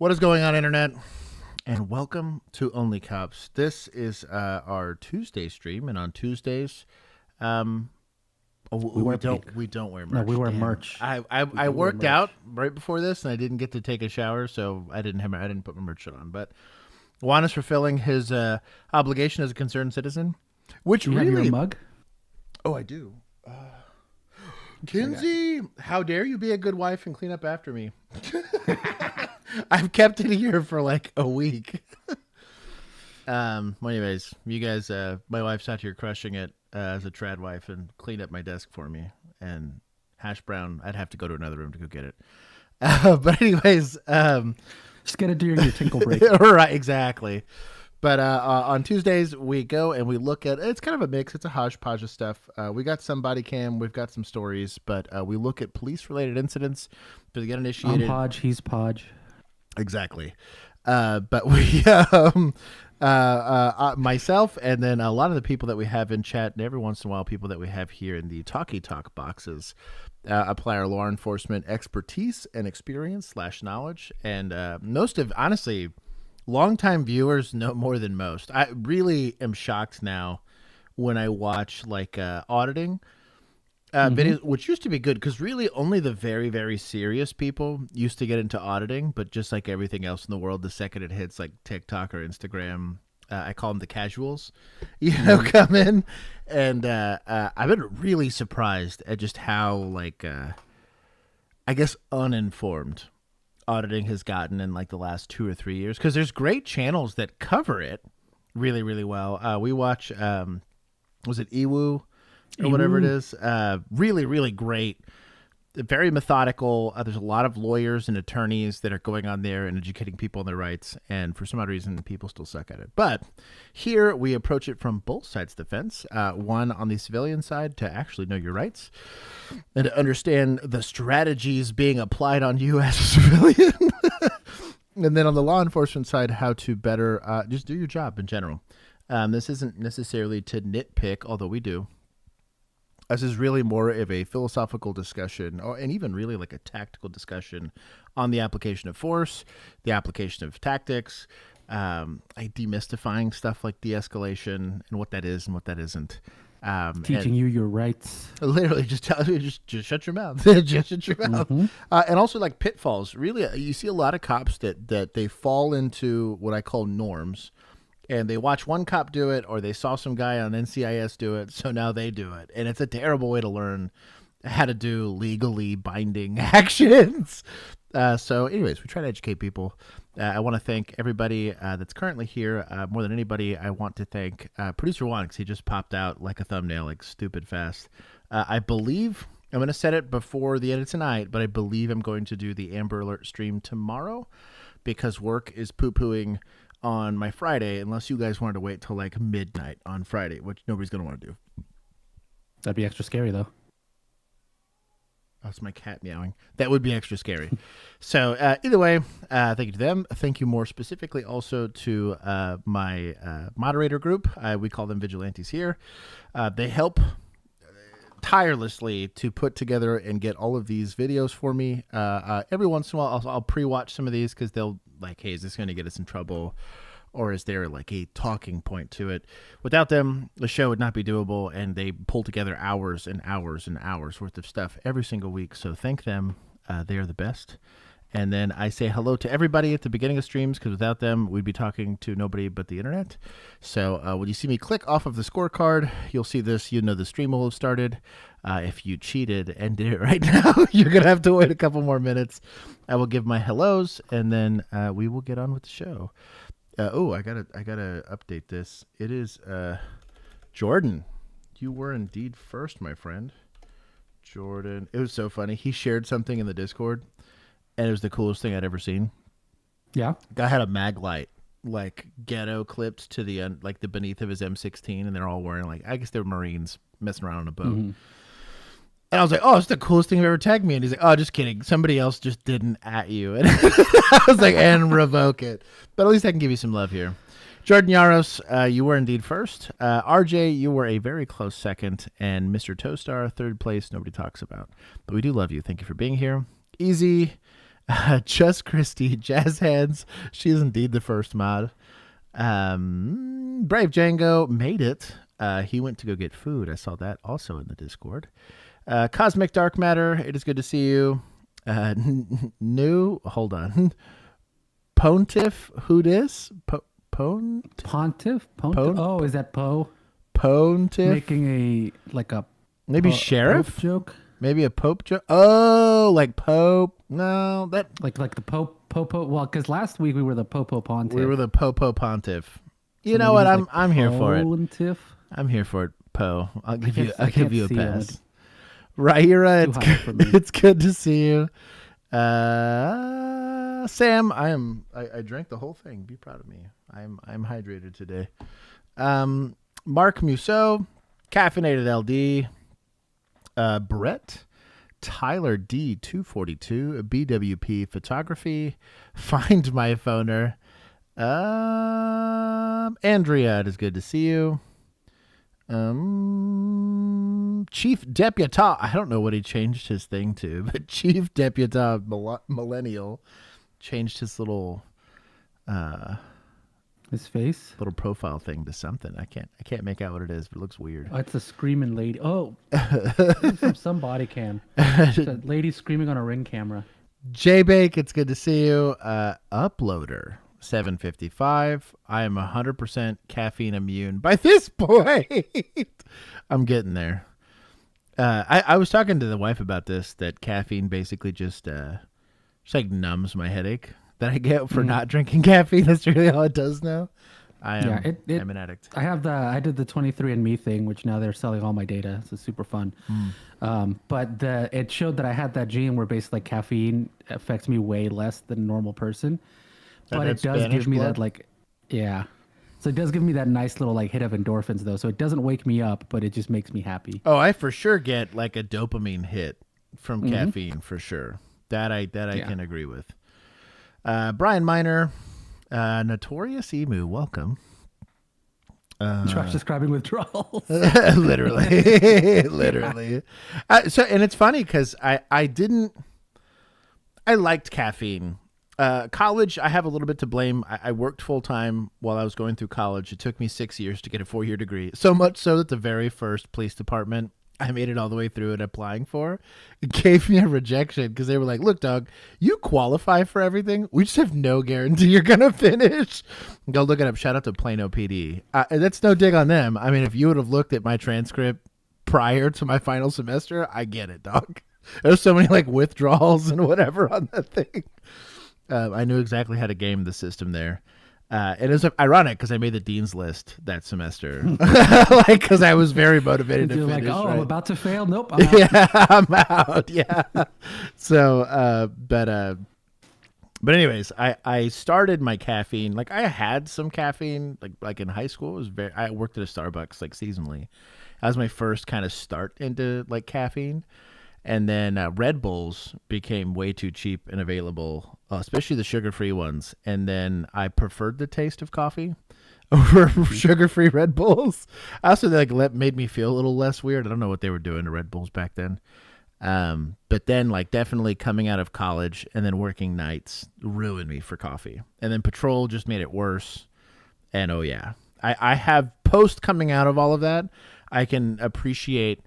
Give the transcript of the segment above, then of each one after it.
What is going on, Internet? And welcome to OnlyCops. This is our Tuesday stream, and on Tuesdays, we don't wear merch. No, we wear Damn. merch. I worked out right before this, and I didn't get to take a shower, so I didn't put my merch on. But Juan is fulfilling his obligation as a concerned citizen, which Do you really have your mug? Oh, I do. Kinsey, how dare you be a good wife and clean up after me? I've kept it here for like a week. Well, anyways, you guys, my wife's out here crushing it as a trad wife and cleaned up my desk for me. And hash brown, I'd have to go to another room to go get it. But anyways, Just get it during your tinkle break. right, exactly. But on Tuesdays, we go and we look at, it's kind of a mix. It's a hodgepodge of stuff. We got some body cam. We've got some stories. But we look at police-related incidents that get initiated. I'm Podge, he's Podge. Exactly. But we, myself, and then a lot of the people that we have in chat, and every once in a while, people that we have here in the Talkie Talk boxes, apply our law enforcement expertise and experience / knowledge. And most of, honestly, longtime viewers know more than most. I really am shocked now when I watch like auditing videos, which used to be good because really only the very, very serious people used to get into auditing. But just like everything else in the world, the second it hits like TikTok or Instagram, I call them the casuals, come in. And I've been really surprised at just how like, I guess, uninformed auditing has gotten in like the last 2 or 3 years, because there's great channels that cover it really, really well. We watch was it Ewu or whatever it is, really, really great, very methodical. There's a lot of lawyers and attorneys that are going on there and educating people on their rights, and for some odd reason people still suck at it. But here we approach it from both sides of the fence. One on the civilian side, to actually know your rights and to understand the strategies being applied on you as a civilian. And then on the law enforcement side, how to better just do your job in general. This isn't necessarily to nitpick, although we do. This is really more of a philosophical discussion, and even really like a tactical discussion on the application of force, the application of tactics, demystifying stuff like de-escalation and what that is and what that isn't. Teaching you your rights. Literally just tell you, just shut your mouth. Just shut your mouth. And also like pitfalls. Really, you see a lot of cops that they fall into what I call norms. And they watch one cop do it, or they saw some guy on NCIS do it, so now they do it. And it's a terrible way to learn how to do legally binding actions. So anyways, we try to educate people. I want to thank everybody that's currently here. More than anybody, I want to thank Producer Juan, because he just popped out like a thumbnail, like stupid fast. I believe I'm going to set it before the end of tonight, but I believe I'm going to do the Amber Alert stream tomorrow, because work is poo-pooing on my Friday, unless you guys wanted to wait till like midnight on Friday, which nobody's going to want to do. That'd be extra scary, though. Oh, it's my cat meowing. That would be extra scary. So either way, thank you to them. Thank you more specifically also to my moderator group. We call them Vigilantes here. They help tirelessly to put together and get all of these videos for me. Every once in a while, I'll pre-watch some of these, because they'll like, hey, is this going to get us in trouble? Or is there like a talking point to it? Without them, the show would not be doable, and they pull together hours and hours and hours worth of stuff every single week. So thank them. They are the best. And then I say hello to everybody at the beginning of streams, because without them, we'd be talking to nobody but the internet. So when you see me click off of the scorecard, you'll see this. You know the stream will have started. If you cheated and did it right now, you're going to have to wait a couple more minutes. I will give my hellos, and then we will get on with the show. I gotta update this. It is Jordan. You were indeed first, my friend. Jordan. It was so funny. He shared something in the Discord, and it was the coolest thing I'd ever seen. Yeah. Guy had a mag light, like ghetto clipped to the like the beneath of his M16, and they're all wearing like, I guess they're Marines messing around on a boat. And I was like, oh, it's the coolest thing you've ever tagged me. And he's like, oh, just kidding. Somebody else just didn't at you. And I was like, and revoke it. But at least I can give you some love here. Jordan Yaros, you were indeed first. RJ, you were a very close second. And Mr. Toastar, third place, nobody talks about. But we do love you. Thank you for being here. Easy. Just Christie, Jazz Hands. She is indeed the first mod. Brave Django made it. He went to go get food. I saw that also in the Discord. Cosmic Dark Matter, it is good to see you. Hold on. Pontiff, who dis? Pontiff? Pon- Is that Poe? Pontiff? Making maybe sheriff? Pope joke? Maybe a Pope joke? Oh, like Pope? No, that... Like the Popo? Well, because last week we were the Popo Pontiff. We were the Popo Pontiff. You know what? I'm here for it. Pontiff? I'm here for it, Poe. I'll give you a pass. Raira, it's it's good to see you. Sam, I drank the whole thing. Be proud of me. I'm hydrated today. Mark Musso, Caffeinated LD, Brett, Tyler D 242, BWP Photography, Find My Phoner, Andrea, it is good to see you. Chief Deputy, I don't know what he changed his thing to, but Chief Deputy Millennial changed his little his face, little profile thing to something. I can't make out what it is, but it looks weird. Oh, it's a screaming lady. Oh, it's from some body cam. It's a lady screaming on a Ring camera. J-Bake, it's good to see you. Uploader 755. I am 100% caffeine immune by this point. I'm getting there. I was talking to the wife about this, that caffeine basically just like numbs my headache that I get for not drinking caffeine. That's really all it does now. I'm an addict. I did the 23andMe thing, which now they're selling all my data. So it's super fun. But it showed that I had that gene where basically caffeine affects me way less than a normal person. But it does give me that So it does give me that nice little hit of endorphins though. So it doesn't wake me up, but it just makes me happy. Oh, I for sure get like a dopamine hit from caffeine for sure. That I can agree with. Brian Miner, Notorious Emu, welcome. Trash describing withdrawals. literally. And it's funny because I liked caffeine. College, I have a little bit to blame. I worked full time while I was going through college. It took me 6 years to get a 4-year degree. So much so that the very first police department I made it all the way through and applying for, it gave me a rejection because they were like, look, dog, you qualify for everything. We just have no guarantee you're going to finish. Go look it up. Shout out to Plano PD. That's no dig on them. I mean, if you would have looked at my transcript prior to my final semester, I get it, dog. There's so many withdrawals and whatever on that thing. I knew exactly how to game the system there. And it was ironic because I made the dean's list that semester. Because I was very motivated to finish. You're I'm about to fail. Nope. I'm out. Yeah, I'm out. Yeah. So, but anyways, I started my caffeine. I had some caffeine, like in high school. I worked at a Starbucks seasonally. That was my first kind of start into caffeine. And then Red Bulls became way too cheap and available, especially the sugar-free ones. And then I preferred the taste of coffee over sugar-free Red Bulls. Also, they made me feel a little less weird. I don't know what they were doing to Red Bulls back then. But then definitely coming out of college and then working nights ruined me for coffee. And then Patrol just made it worse. And oh yeah, I have post coming out of all of that, I can appreciate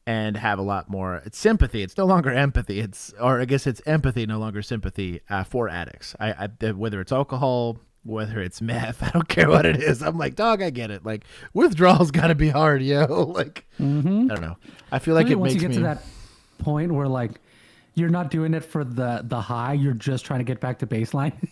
and have a lot more sympathy. It's no longer empathy. I guess it's empathy, no longer sympathy for addicts. I whether it's alcohol, whether it's meth, I don't care what it is. I'm like, dog, I get it. Withdrawal's got to be hard, yo. I don't know. I feel like it once makes you get me to that point where you're not doing it for the high. You're just trying to get back to baseline.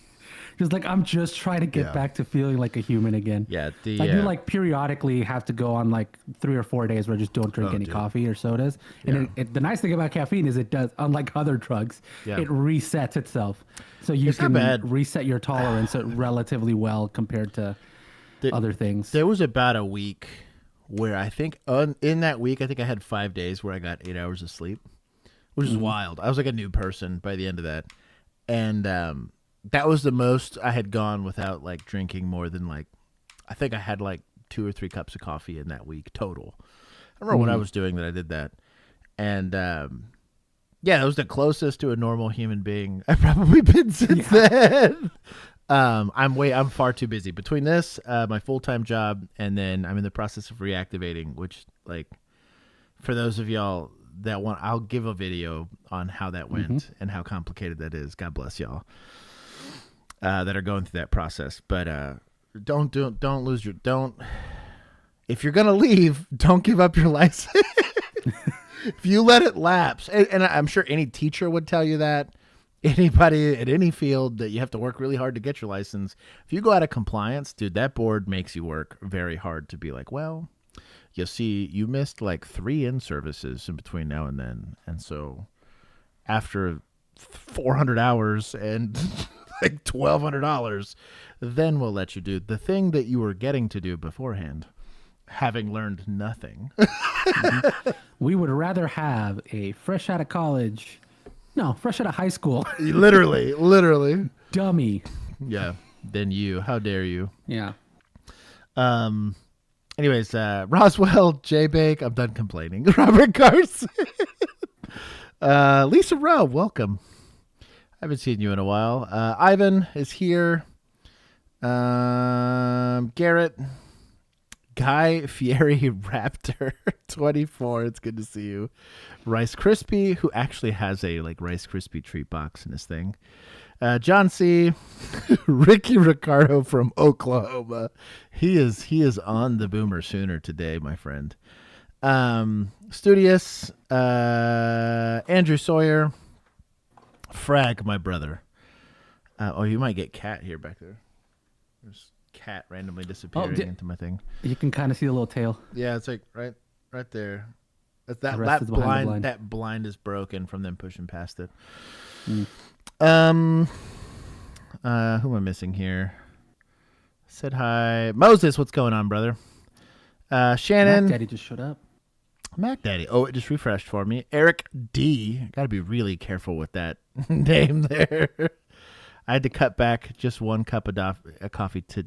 Just I'm just trying to get back to feeling like a human again. Yeah. You periodically have to go on 3 or 4 days where I just don't drink any coffee or sodas. And the nice thing about caffeine is it does, unlike other drugs, it resets itself. So you can reset your tolerance relatively well compared to other things. There was about a week where I think in that week, I think I had 5 days where I got 8 hours of sleep, which is wild. I was like a new person by the end of that. And, that was the most I had gone without drinking more than I think I had 2 or 3 cups of coffee in that week total. I don't remember what I was doing that I did that. And Yeah, that was the closest to a normal human being I've probably been since then. I'm far too busy between this, my full-time job, and then I'm in the process of reactivating, which, like, for those of y'all that want, I'll give a video on how that went and how complicated that is. God bless y'all that are going through that process. But don't lose your, if you're going to leave, don't give up your license. If you let it lapse, and I'm sure any teacher would tell you that, anybody at any field, that you have to work really hard to get your license. If you go out of compliance, dude, that board makes you work very hard to be like, well, you see, you missed like 3 in-services in between now and then. And so after 400 hours and like $1,200, then we'll let you do the thing that you were getting to do beforehand, having learned nothing. We would rather have a fresh out of high school. Literally. Dummy. Yeah. Than you. How dare you? Yeah. Anyways, Roswell, J Bake, I'm done complaining. Robert Carson. Lisa Rowe, welcome. I haven't seen you in a while. Ivan is here. Garrett. Guy Fieri Raptor 24. It's good to see you. Rice Krispie, who actually has a like Rice Krispie treat box in his thing. John C. Ricky Ricardo from Oklahoma. He is on the Boomer Sooner today, my friend. Studious. Andrew Sawyer. Frag, my brother. Oh, you might get Cat here back there. There's Cat randomly disappearing into my thing. You can kind of see the little tail. Yeah, it's like right there. That blind. That blind is broken from them pushing past it. Who am I missing here? Said hi, Moses. What's going on, brother? Shannon. Mac Daddy just showed up. Mac Daddy. Oh, it just refreshed for me. Eric D. Got to be really careful with that name there. I had to cut back just 1 cup of coffee to.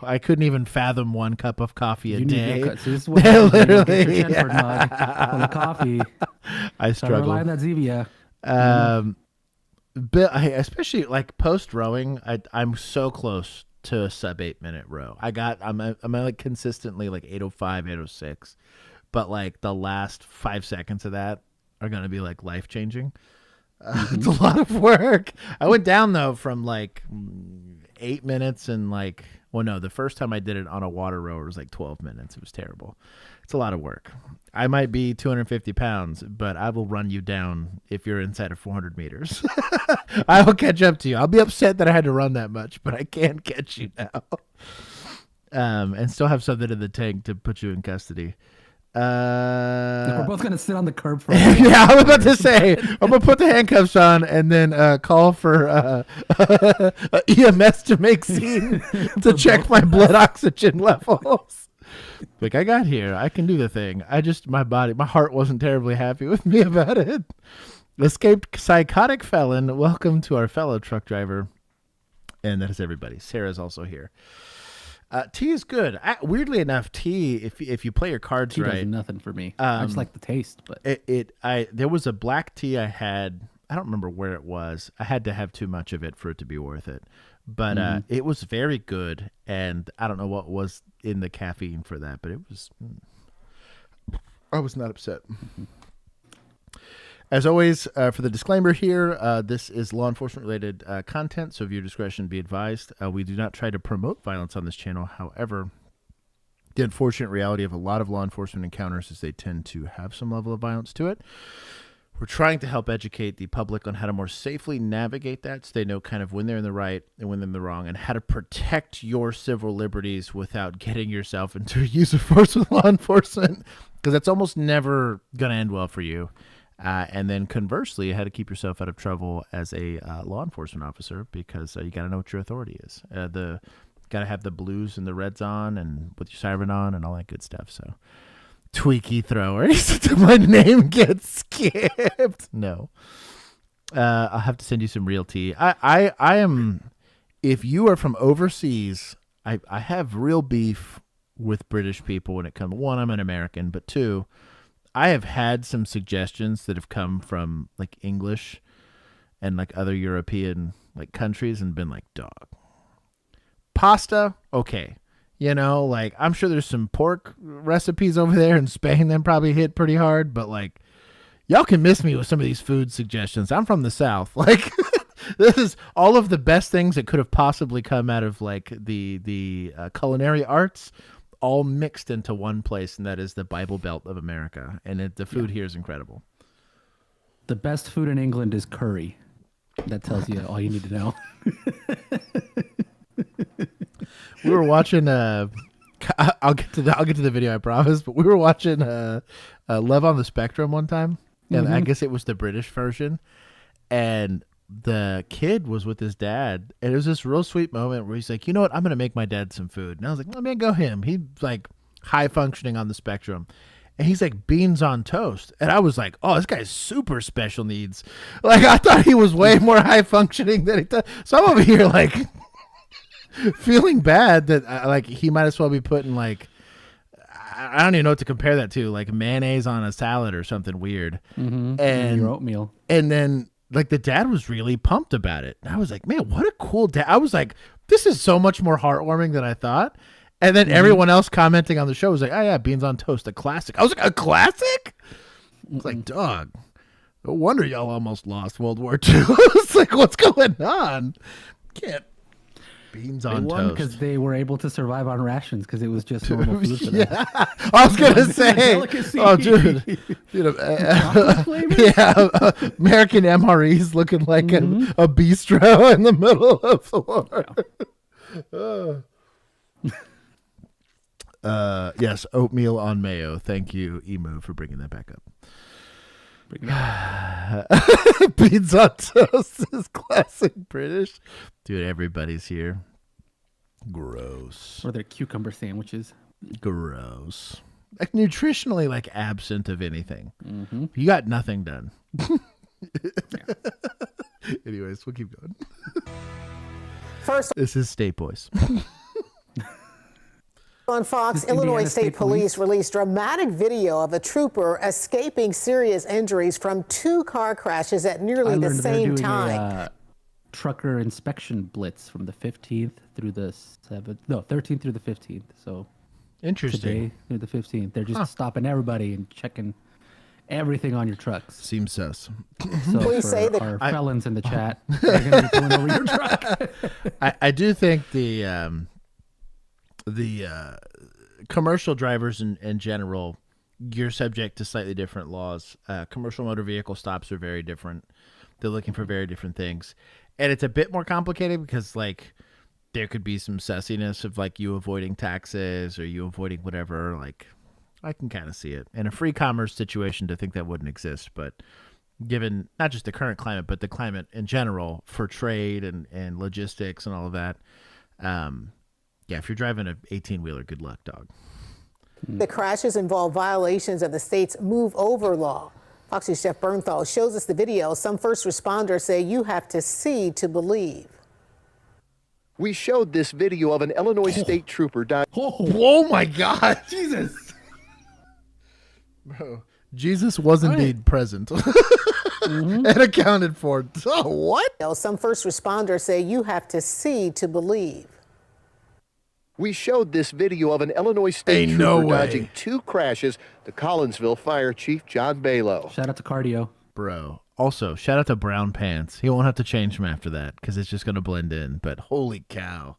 I couldn't even fathom 1 cup of coffee a day. So this is what literally mug on the coffee. I struggle. Rely on that Zevia. But especially like post rowing, I'm so close to a sub 8 minute row. I'm like consistently like 8:05, 8:06, but like the last 5 seconds of that are gonna be like life changing. It's a lot of work. I went down though from like 8 minutes and like, well, no, the first time I did it on a water rower was like 12 minutes. It was terrible. It's a lot of work. I might be 250 pounds, but I will run you down if you're inside of 400 meters. I will catch up to you. I'll be upset that I had to run that much, but I can catch you now. And still have something in the tank to put you in custody. We're both gonna sit on the curb for yeah, I was about to say I'm gonna put the handcuffs on and then call for EMS to make scene to check my blood oxygen levels. Like, I got here, I can do the thing. My heart wasn't terribly happy with me about it. Escaped psychotic felon. Welcome to our fellow truck driver, and that is everybody. Sarah's also here. Tea is good. Weirdly enough, tea, if you play your cards tea right, does nothing for me. I just like the taste. But there was a black tea I had. I don't remember where it was. I had to have too much of it for it to be worth it. But it was very good, and I don't know what was in the caffeine for that, but it was. I was not upset. As always, for the disclaimer here, this is law enforcement-related content, so viewer discretion be advised. We do not try to promote violence on this channel. However, the unfortunate reality of a lot of law enforcement encounters is they tend to have some level of violence to it. We're trying to help educate the public on how to more safely navigate that so they know kind of when they're in the right and when they're in the wrong, and how to protect your civil liberties without getting yourself into use of force with law enforcement, because that's almost never going to end well for you. And then conversely, how to keep yourself out of trouble as a law enforcement officer, because you got to know what your authority is. Got to have the blues and the reds on and with your siren on and all that good stuff. So, tweaky throwers. My name gets skipped. No. I'll have to send you some real tea. I am, if you are from overseas, I have real beef with British people when it comes. One, I'm an American, but two, I have had some suggestions that have come from like English and like other European like countries and been like, dog, pasta, okay. You know, like I'm sure there's some pork recipes over there in Spain that probably hit pretty hard, but like y'all can miss me with some of these food suggestions. I'm from the South. Like this is all of the best things that could have possibly come out of like the culinary arts, all mixed into one place, and that is the Bible Belt of America. And the food here is incredible. The best food in England is curry. That tells you all you need to know. We were watching. I'll get to the video, I promise. But we were watching Love on the Spectrum one time, and I guess it was the British version. And the kid was with his dad, and it was this real sweet moment where he's like, "You know what? I'm gonna make my dad some food." And I was like, "Oh man, go him." He's like high functioning on the spectrum. And he's like beans on toast. And I was like, oh, this guy's super special needs. Like, I thought he was way more high functioning than he does. So I'm over here like feeling bad that like he might as well be putting like, I don't even know what to compare that to, like mayonnaise on a salad or something weird. And your oatmeal. And then like the dad was really pumped about it. And I was like, man, what a cool dad. I was like, this is so much more heartwarming than I thought. And then everyone else commenting on the show was like, oh, yeah, beans on toast, a classic. I was like, a classic? I was like, dog, no wonder y'all almost lost World War II. It's like, what's going on? Can't. Beans on toast. Because they were able to survive on rations because it was just normal food for them. Yeah, I was going to say. Oh, dude. American MREs looking like a bistro in the middle of the war. Yes, oatmeal on mayo. Thank you, Emu, for bringing that back up. Beans on toast is classic British. Dude, everybody's here. Gross. Or their cucumber sandwiches. Gross. Like nutritionally like absent of anything. You got nothing done. Anyways, we'll keep going. First, this is State Boys. on Fox, Illinois State Police released dramatic video of a trooper escaping serious injuries from 2 car crashes at nearly the same time. Trucker inspection blitz from the 15th through the 13th through the 15th. So interesting. Today through the 15th, they're just stopping everybody and checking everything on your trucks. Seems sus. So Please for say that our felons in the chat, they're going to be pulling over your truck. I do think the commercial drivers in general, you're subject to slightly different laws. Commercial motor vehicle stops are very different. They're looking for very different things. And it's a bit more complicated because like there could be some sussiness of like you avoiding taxes or you avoiding whatever. Like I can kind of see it in a free commerce situation to think that wouldn't exist. But given not just the current climate, but the climate in general for trade and logistics and all of that, yeah, if you're driving an 18-wheeler, good luck, dog. The crashes involve violations of the state's move over law. Fox News' Jeff Bernthal shows us the video. Some first responders say you have to see to believe. We showed this video of an Illinois state trooper dying. Oh my God. Jesus. Bro, Jesus was indeed present and accounted for. Oh, what? Some first responders say you have to see to believe. We showed this video of an Illinois state trooper dodging 2 crashes to Collinsville Fire Chief John Balow. Shout out to cardio. Bro. Also, shout out to Brown Pants. He won't have to change them after that because it's just going to blend in. But holy cow.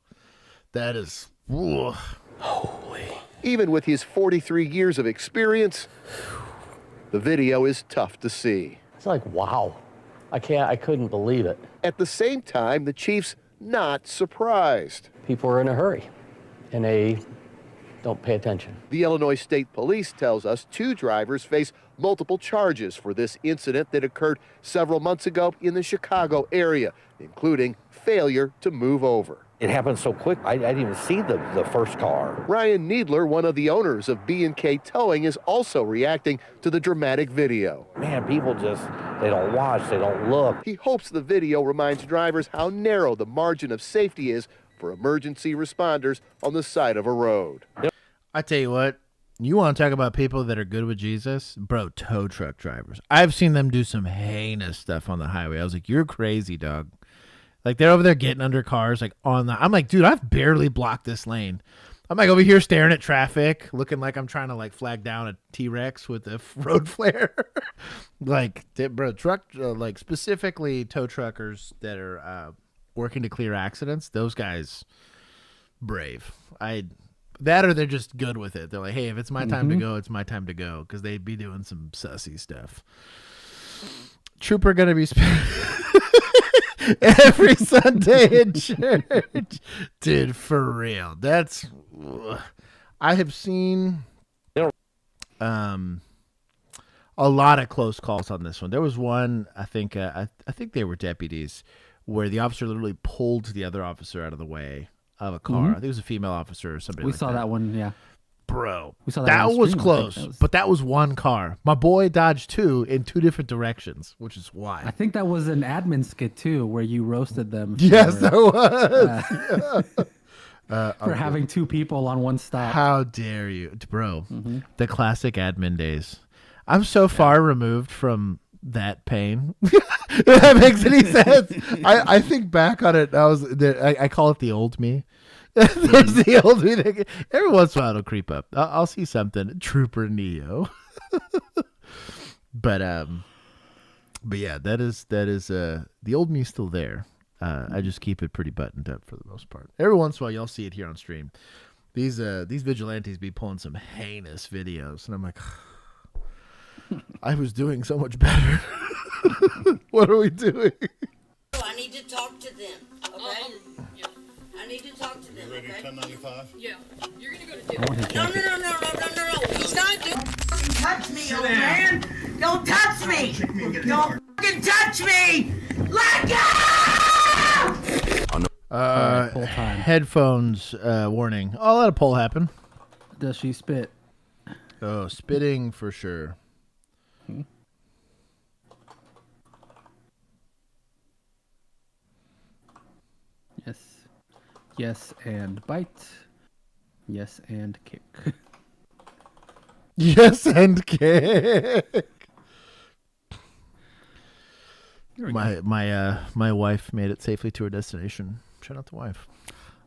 That is... Ugh. Holy. Even with his 43 years of experience, the video is tough to see. It's like, wow. I couldn't believe it. At the same time, the chief's not surprised. People are in a hurry, and they don't pay attention. The Illinois State Police tells us 2 drivers face multiple charges for this incident that occurred several months ago in the Chicago area, including failure to move over. It happened so quick, I didn't even see the first car. Ryan Needler, one of the owners of B&K Towing, is also reacting to the dramatic video. Man, people just, they don't watch, they don't look. He hopes the video reminds drivers how narrow the margin of safety is for emergency responders on the side of a road. I tell you what, You want to talk about people that are good with Jesus? Bro, tow truck drivers. I've seen them do some heinous stuff on the highway. I was like, you're crazy, dog. Like, they're over there getting under cars, like, I'm like, dude, I've barely blocked this lane. I'm like over here staring at traffic, looking like I'm trying to like flag down a T-Rex with a road flare. Like, bro, like specifically tow truckers that are working to clear accidents. Those guys, brave. That or they're just good with it. They're like, hey, if it's my time to go, it's my time to go, because they'd be doing some sussy stuff. Trooper gonna be every Sunday in church, dude. For real, I have seen a lot of close calls on this one. There was one, I think they were deputies, where the officer literally pulled the other officer out of the way of a car. I think it was a female officer or somebody. We like saw that one, yeah. Bro, we saw that on was stream, close, but that was one car. My boy dodged two in two different directions, which is why. I think that was an admin skit too, where you roasted them. Yes, that was. For having two people on one stop. How dare you, bro? The classic admin days. I'm so far removed from that pain. If that makes any sense. I think back on it. I call it the old me. There's the old me. Every once in a while it'll creep up. I'll see something. Trooper Neo. But yeah, that is the old me still there. I just keep it pretty buttoned up for the most part. Every once in a while y'all see it here on stream. These vigilantes be pulling some heinous videos, and I'm like, I was doing so much better. What are we doing? I need to talk to them, okay? Yeah. I need to talk to them, You ready to okay? 1095? Yeah. You're gonna go to jail. No. He's not doing. Don't touch me, old man! Don't touch me! Don't fucking touch me! Let go! Poll time. Headphones warning. I'll let a poll happen. Does she spit? Oh, spitting for sure. Yes, and bite. Yes, and kick. Yes, and kick. My wife made it safely to her destination. Shout out to wife.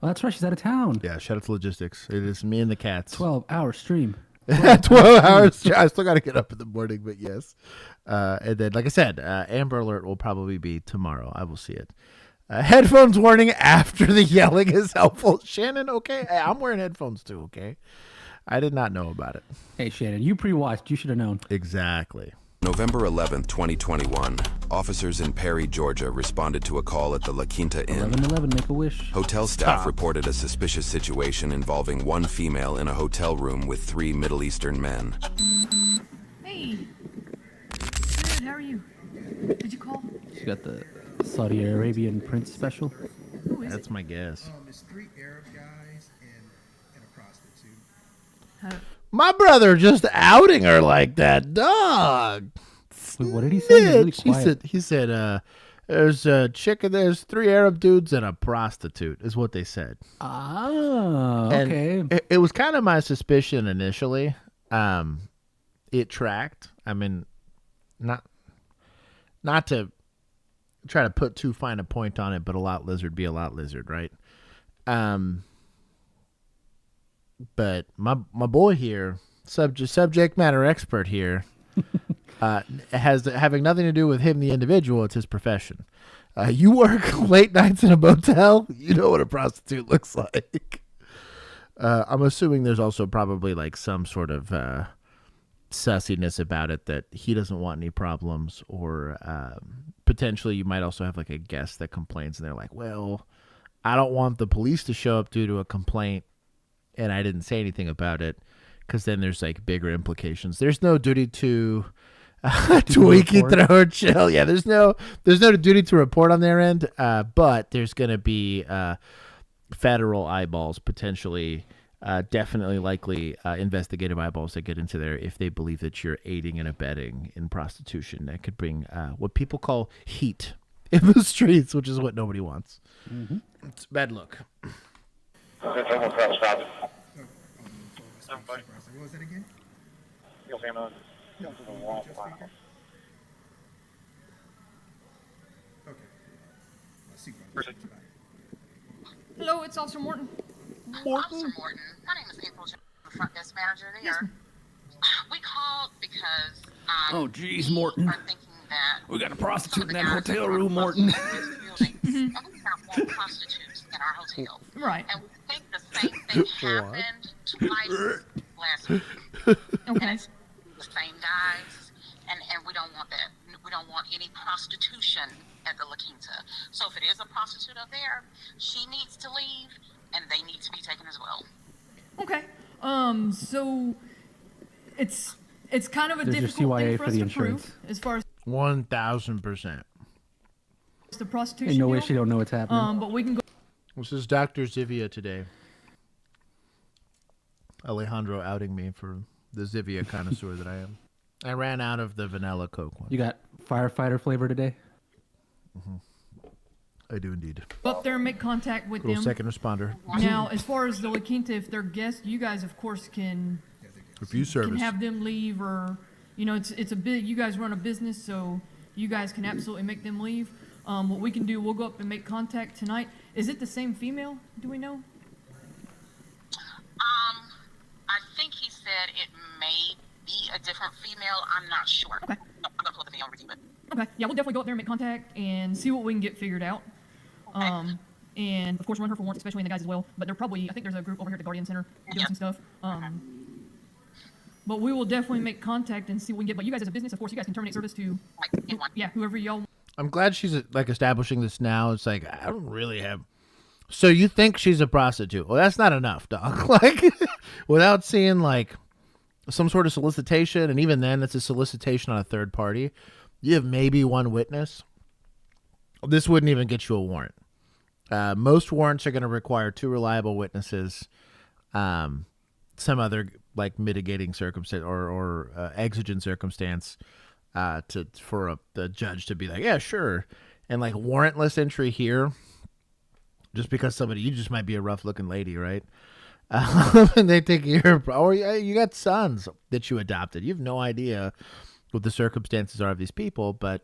Well, that's right. She's out of town. Yeah, shout out to logistics. It is me and the cats. 12-hour stream. 12 hours. I still got to get up in the morning, but yes. And then, like I said, Amber Alert will probably be tomorrow. I will see it. Headphones warning after the yelling is helpful. Shannon, okay? Hey, I'm wearing headphones too, okay? I did not know about it. Hey, Shannon, you pre-watched. You should have known. Exactly. November 11th, 2021, officers in Perry, Georgia responded to a call at the La Quinta Inn. 1111, make a wish. Hotel staff reported a suspicious situation involving one female in a hotel room with 3 Middle Eastern men. Hey. Good, how are you? Did you call? She got the Saudi Arabian prince special. That's my guess. There's 3 Arab guys and a prostitute. My brother just outing her like that, dog. Wait, what did he say? He was really quiet. He said, there's a chick, there's 3 Arab dudes and a prostitute, is what they said. Ah, And okay. it was kind of my suspicion initially. It tracked. I mean, not to try to put too fine a point on it, but a lot lizard be a lot lizard, right? But my boy here, subject matter expert here, having nothing to do with him, the individual. It's his profession. You work late nights in a motel. You know what a prostitute looks like. I'm assuming there's also probably like some sort of sussiness about it, that he doesn't want any problems, or potentially you might also have like a guest that complains and they're like, well, I don't want the police to show up due to a complaint and I didn't say anything about it, because then there's like bigger implications. There's no duty to tweaky throw chill. Yeah, there's no duty to report on their end, but there's gonna be federal eyeballs, potentially, definitely likely investigative eyeballs that get into there if they believe that you're aiding and abetting in prostitution. That could bring what people call heat in the streets, which is what nobody wants. It's a bad look. What was that again? Okay. Supervisor. Hello, it's Officer Morton. Officer Morton, my name is April, the front desk manager there. Yes, ma'am. We called because Oh, geez, Morton. are thinking that We got a prostitute in that some of the guys hotel who are room, Morton. in this building, and we got more prostitutes in our hotel. Right. And we think the same thing happened twice last week. And Okay. it's the same guys, and we don't want that. We don't want any prostitution at the La Quinta. So if it is a prostitute up there, she needs to leave, and they need to be taken as well. Okay. So it's kind of a There's your difficult thing CYA for for us the to insurance. prove as far as 1,000%. the prostitution. Ain't no way deal. she don't know what's happening. But we can go. This is Dr. Zivia today. Alejandro outing me for the Zivia connoisseur that I am. I ran out of the vanilla Coke one. You got firefighter flavor today? I do indeed. Go up there and make contact with Little them. second responder. Now, as far as the La Quinta, if they're guests, you guys, of course, can Review service. have them leave, or it's a bit. You guys run a business, so you guys can absolutely make them leave. What we can do, we'll go up and make contact tonight. Is it the same female? Do we know? I think he said it may be a different female. I'm not sure. Okay. I'm gonna pull the video and review it. Okay. Yeah, we'll definitely go up there and make contact and see what we can get figured out. And of course, run her for warrants, especially in the guys as well. But they're probably, I think there's a group over here at the Guardian Center doing some stuff. But we will definitely make contact and see what we can get. But you guys as a business, of course, you guys can terminate service to, whoever y'all. I'm glad she's like establishing this now. It's like, I don't really have. So you think she's a prostitute? Well, that's not enough, dog. Like, without seeing like some sort of solicitation, and even then, it's a solicitation on a third party. You have maybe one witness. This wouldn't even get you a warrant. Most warrants are going to require 2 reliable witnesses, some other like mitigating circumstance or exigent circumstance for the judge to be like, yeah, sure. And like warrantless entry here, just because you just might be a rough looking lady, right? And they think you got sons that you adopted. You have no idea what the circumstances are of these people, but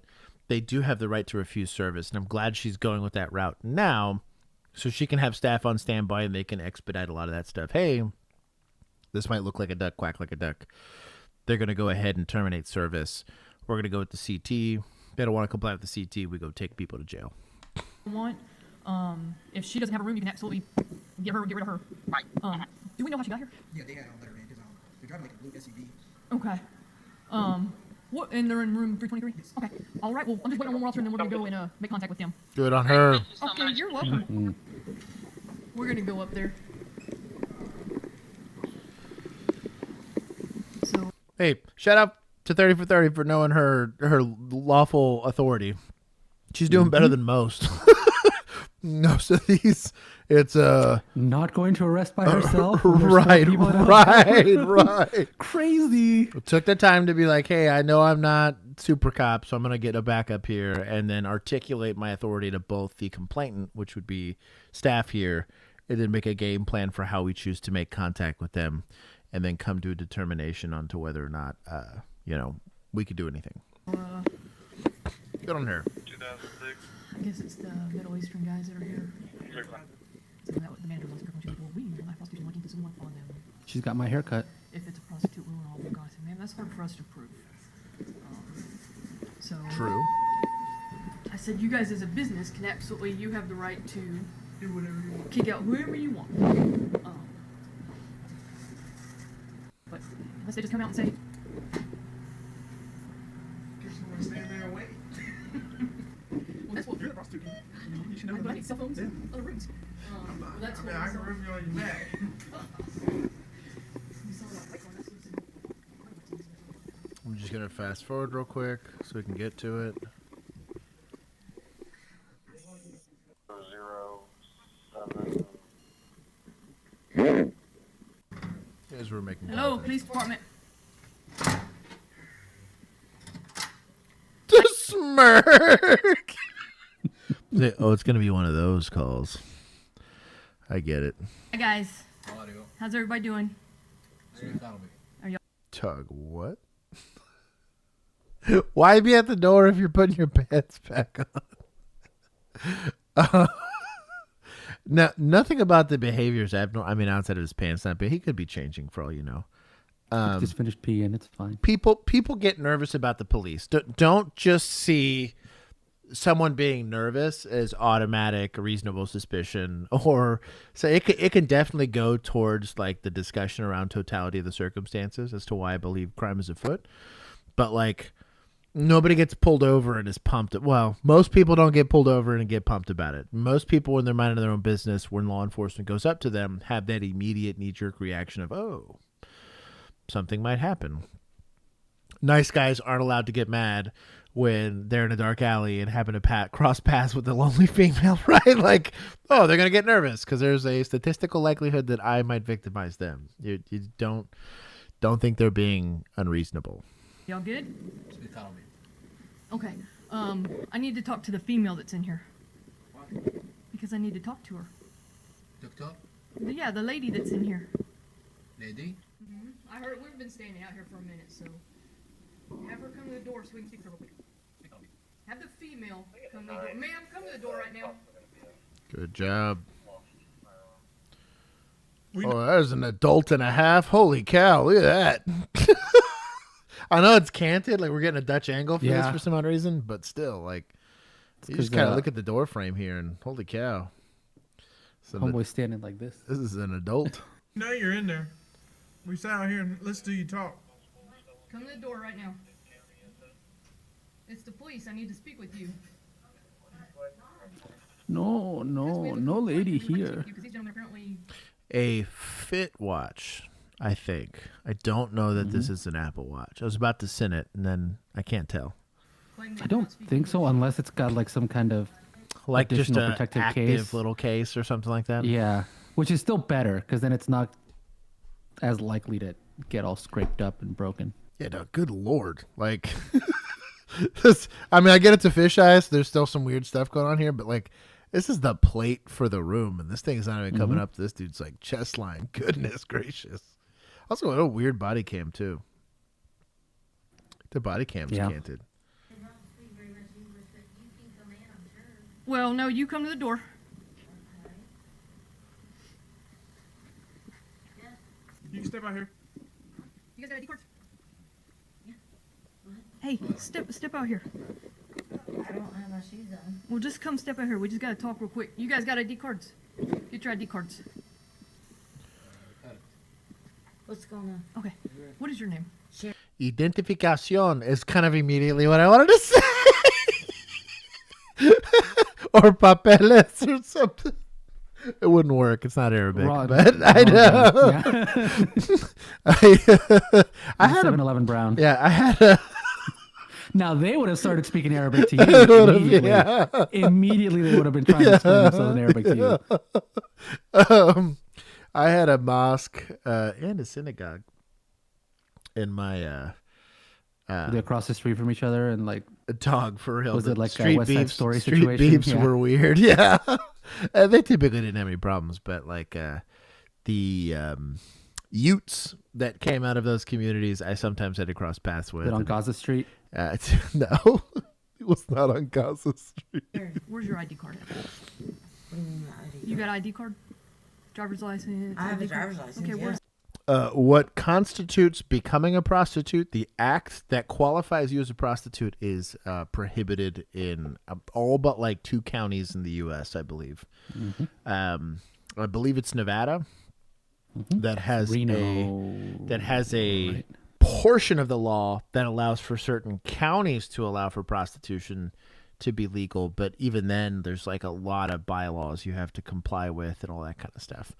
they do have the right to refuse service. And I'm glad she's going with that route now, so she can have staff on standby and they can expedite a lot of that stuff. Hey, this might look like a duck, quack like a duck. They're going to go ahead and terminate service. We're going to go with the CT. They don't want to comply with the CT. We go take people to jail. If she doesn't have a room, you can absolutely get rid of her. Right. Do we know how she got here? Yeah, they had all let her in because they're driving like a blue SUV. Okay. What? And they're in room 323. Okay. All right. Well, I'm just waiting on one more officer, and then we're gonna go and make contact with them. Good on her. Okay. You're welcome. We're gonna go up there. So. Hey, shout out to 30 for 30 for knowing her lawful authority. She's doing better than most. Most of these, it's not going to arrest by herself. Right. Crazy. Took the time to be like, hey, I know I'm not super cop, so I'm gonna get a backup here, and then articulate my authority to both the complainant, which would be staff here, and then make a game plan for how we choose to make contact with them, and then come to a determination on to whether or not we could do anything. Good on her. 2006. I guess it's the Middle Eastern guys that are here. So that the manager wants to go, well, we will have prostitution looking to someone on them. She's got my haircut. If it's a prostitute, we will all go. I said, man, that's hard for us to prove. So True. I said, you guys as a business can absolutely, you have the right to do whatever you want, kick out whoever you want. But unless they just come out and say, Just want to stand there and wait. well, that's what you're the prostitute. You should know. But I need cell phones and other rings. Well, that's what I can rub you on your neck. I'm just gonna fast forward real quick so we can get to it. 07. As we're making. Hello, police department. The smirk. Oh, it's gonna be one of those calls. I get it. Hi guys. How's everybody doing? Tug, what? Why be at the door if you're putting your pants back on? No, nothing about the behaviors abnormal. I mean, outside of his pants, not, but he could be changing for all you know. Just finished peeing. It's fine. People get nervous about the police. Don't just see someone being nervous as automatic reasonable suspicion, or so it can definitely go towards like the discussion around totality of the circumstances as to why I believe crime is afoot. But like nobody gets pulled over and is pumped. Well, most people don't get pulled over and get pumped about it. Most people, when they're minding their own business, when law enforcement goes up to them, have that immediate knee-jerk reaction of, oh, something might happen. Nice guys aren't allowed to get mad when they're in a dark alley and happen to cross paths with a lonely female, right? Like, oh, they're going to get nervous because there's a statistical likelihood that I might victimize them. You don't think they're being unreasonable. Y'all good? Okay. I need to talk to the female that's in here. Because I need to talk to her. Yeah, the lady that's in here. Lady? Mm-hmm. I heard we've been standing out here for a minute, so have her come to the door so we can speak to her real quick. Have the female come to the door. Ma'am, come to the door right now. Good job. Oh, there's an adult and a half. Holy cow, look at that. I know it's canted, like we're getting a Dutch angle for this for some odd reason, but still, like, you just kind of look at the door frame here and holy cow. So homeboy standing like this. This is an adult. No, you're in there. We sat out here and let's do you talk. Come to the door right now. It's the police. I need to speak with you. No lady here. A Fit Watch, I think. I don't know that this is an Apple Watch. I was about to send it, and then I can't tell. I don't think so, unless it's got like some kind of like just additional a protective active case. little case or something like that. Yeah, which is still better because then it's not as likely to get all scraped up and broken. Yeah, no, good lord. Like, I mean, I get it's a fisheye, so there's still some weird stuff going on here, but like, this is the plate for the room, and this thing's not even coming up to this dude's like chest line. Goodness gracious. Also, a weird body cam too. The body cam's canted. Well, no, you come to the door. You can step out here. You guys got ID cards? Hey, step out here. I don't have my shoes on. Well, just come step out here. We just gotta talk real quick. You guys got ID cards? Get your ID cards. What's going on? Okay. What is your name? Identificación is kind of immediately what I wanted to say. Or papeles or something. It wouldn't work. It's not Arabic, but I know. I had 7-Eleven brown. Yeah, I had a. Now they would have started speaking Arabic to you immediately. Immediately they would have been trying to explain themselves in Arabic to you. I had a mosque and a synagogue in my. Were they across the street from each other and like a dog for real? Was it like street a West Side Story street situation? Beeps were weird. Yeah, they typically didn't have any problems, but like the Utes that came out of those communities, I sometimes had to cross paths with. Was it on Gaza Street? No, it was not on Gaza Street. Where's your ID card? What do you mean my ID? You got ID card? Driver's license? I have a ID card? driver's license. Okay, Yeah. where's What constitutes becoming a prostitute, the act that qualifies you as a prostitute, is prohibited in all but like 2 counties in the U.S., I believe. I believe it's Nevada that has a portion of the law that allows for certain counties to allow for prostitution to be legal, but even then, there's like a lot of bylaws you have to comply with and all that kind of stuff.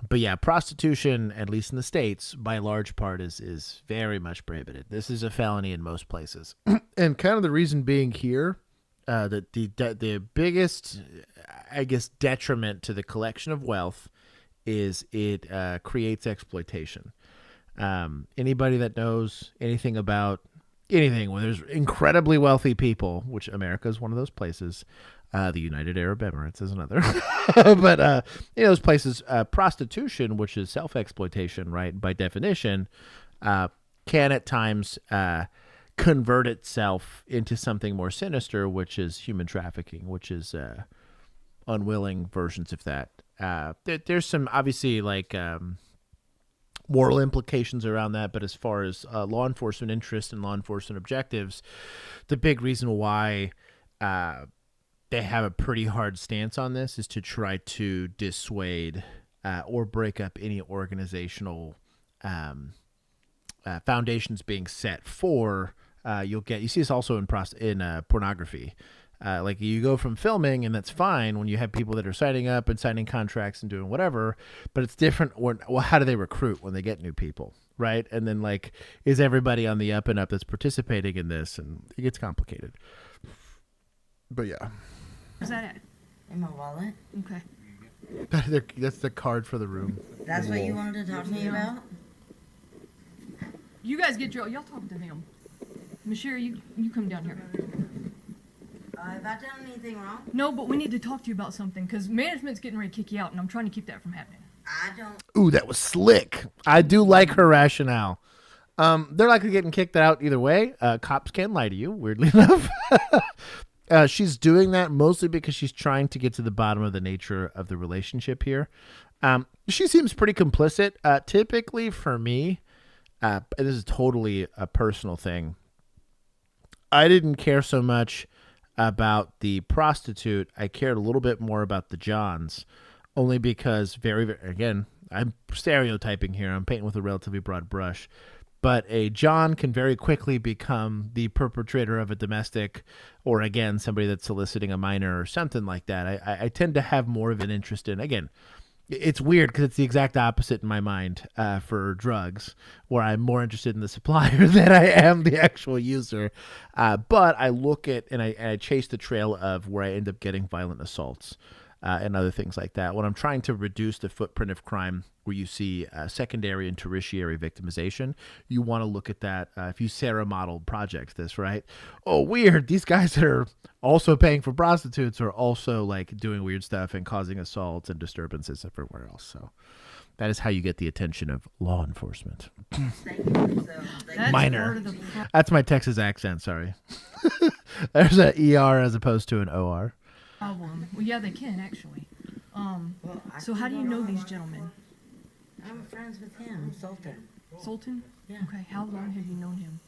But yeah, prostitution, at least in the States, by large part is very much prohibited. This is a felony in most places. And kind of the reason being here, that the biggest, I guess, detriment to the collection of wealth is it creates exploitation. Anybody that knows anything about anything, when there's incredibly wealthy people, which America is one of those places, The United Arab Emirates is another. But those places, prostitution, which is self-exploitation, right, by definition, can at times convert itself into something more sinister, which is human trafficking, which is unwilling versions of that. There's some obviously like moral implications around that, but as far as law enforcement interest and law enforcement objectives, the big reason why they have a pretty hard stance on this is to try to dissuade or break up any organizational foundations being set for. You see this also in pornography. Like you go from filming, and that's fine when you have people that are signing up and signing contracts and doing whatever, but it's different. How do they recruit when they get new people, right? And then like, is everybody on the up and up that's participating in this? And it gets complicated. But yeah. Where's that at? In my wallet. Okay. That's the card for the room. That's what you wanted to talk to me about? You guys get y'all talk to them. Mashira, you come down here. Have I done anything wrong? No, but we need to talk to you about something, because management's getting ready to kick you out, and I'm trying to keep that from happening. I don't... Ooh, that was slick. I do like her rationale. They're likely getting kicked out either way. Cops can lie to you, weirdly enough. She's doing that mostly because she's trying to get to the bottom of the nature of the relationship here. She seems pretty complicit. Typically for me, this is totally a personal thing, I didn't care so much about the prostitute. I cared a little bit more about the Johns, only because again, I'm stereotyping here. I'm painting with a relatively broad brush, but a John can very quickly become the perpetrator of a domestic, or again, somebody that's soliciting a minor or something like that. I tend to have more of an interest in, again, it's weird because it's the exact opposite in my mind for drugs, where I'm more interested in the supplier than I am the actual user. But I look at and I chase the trail of where I end up getting violent assaults and other things like that. When I'm trying to reduce the footprint of crime, where you see secondary and tertiary victimization, you want to look at that. If you Sarah modeled projects, this, right? Oh, weird. These guys that are also paying for prostitutes are also like doing weird stuff and causing assaults and disturbances everywhere else. So that is how you get the attention of law enforcement. Minor. That's my Texas accent. Sorry. There's an ER as opposed to an OR. Problem. Well, yeah, they can actually. So how do you know these gentlemen? I'm friends with him, Sultan. Sultan? Yeah. Okay. How long have you known him?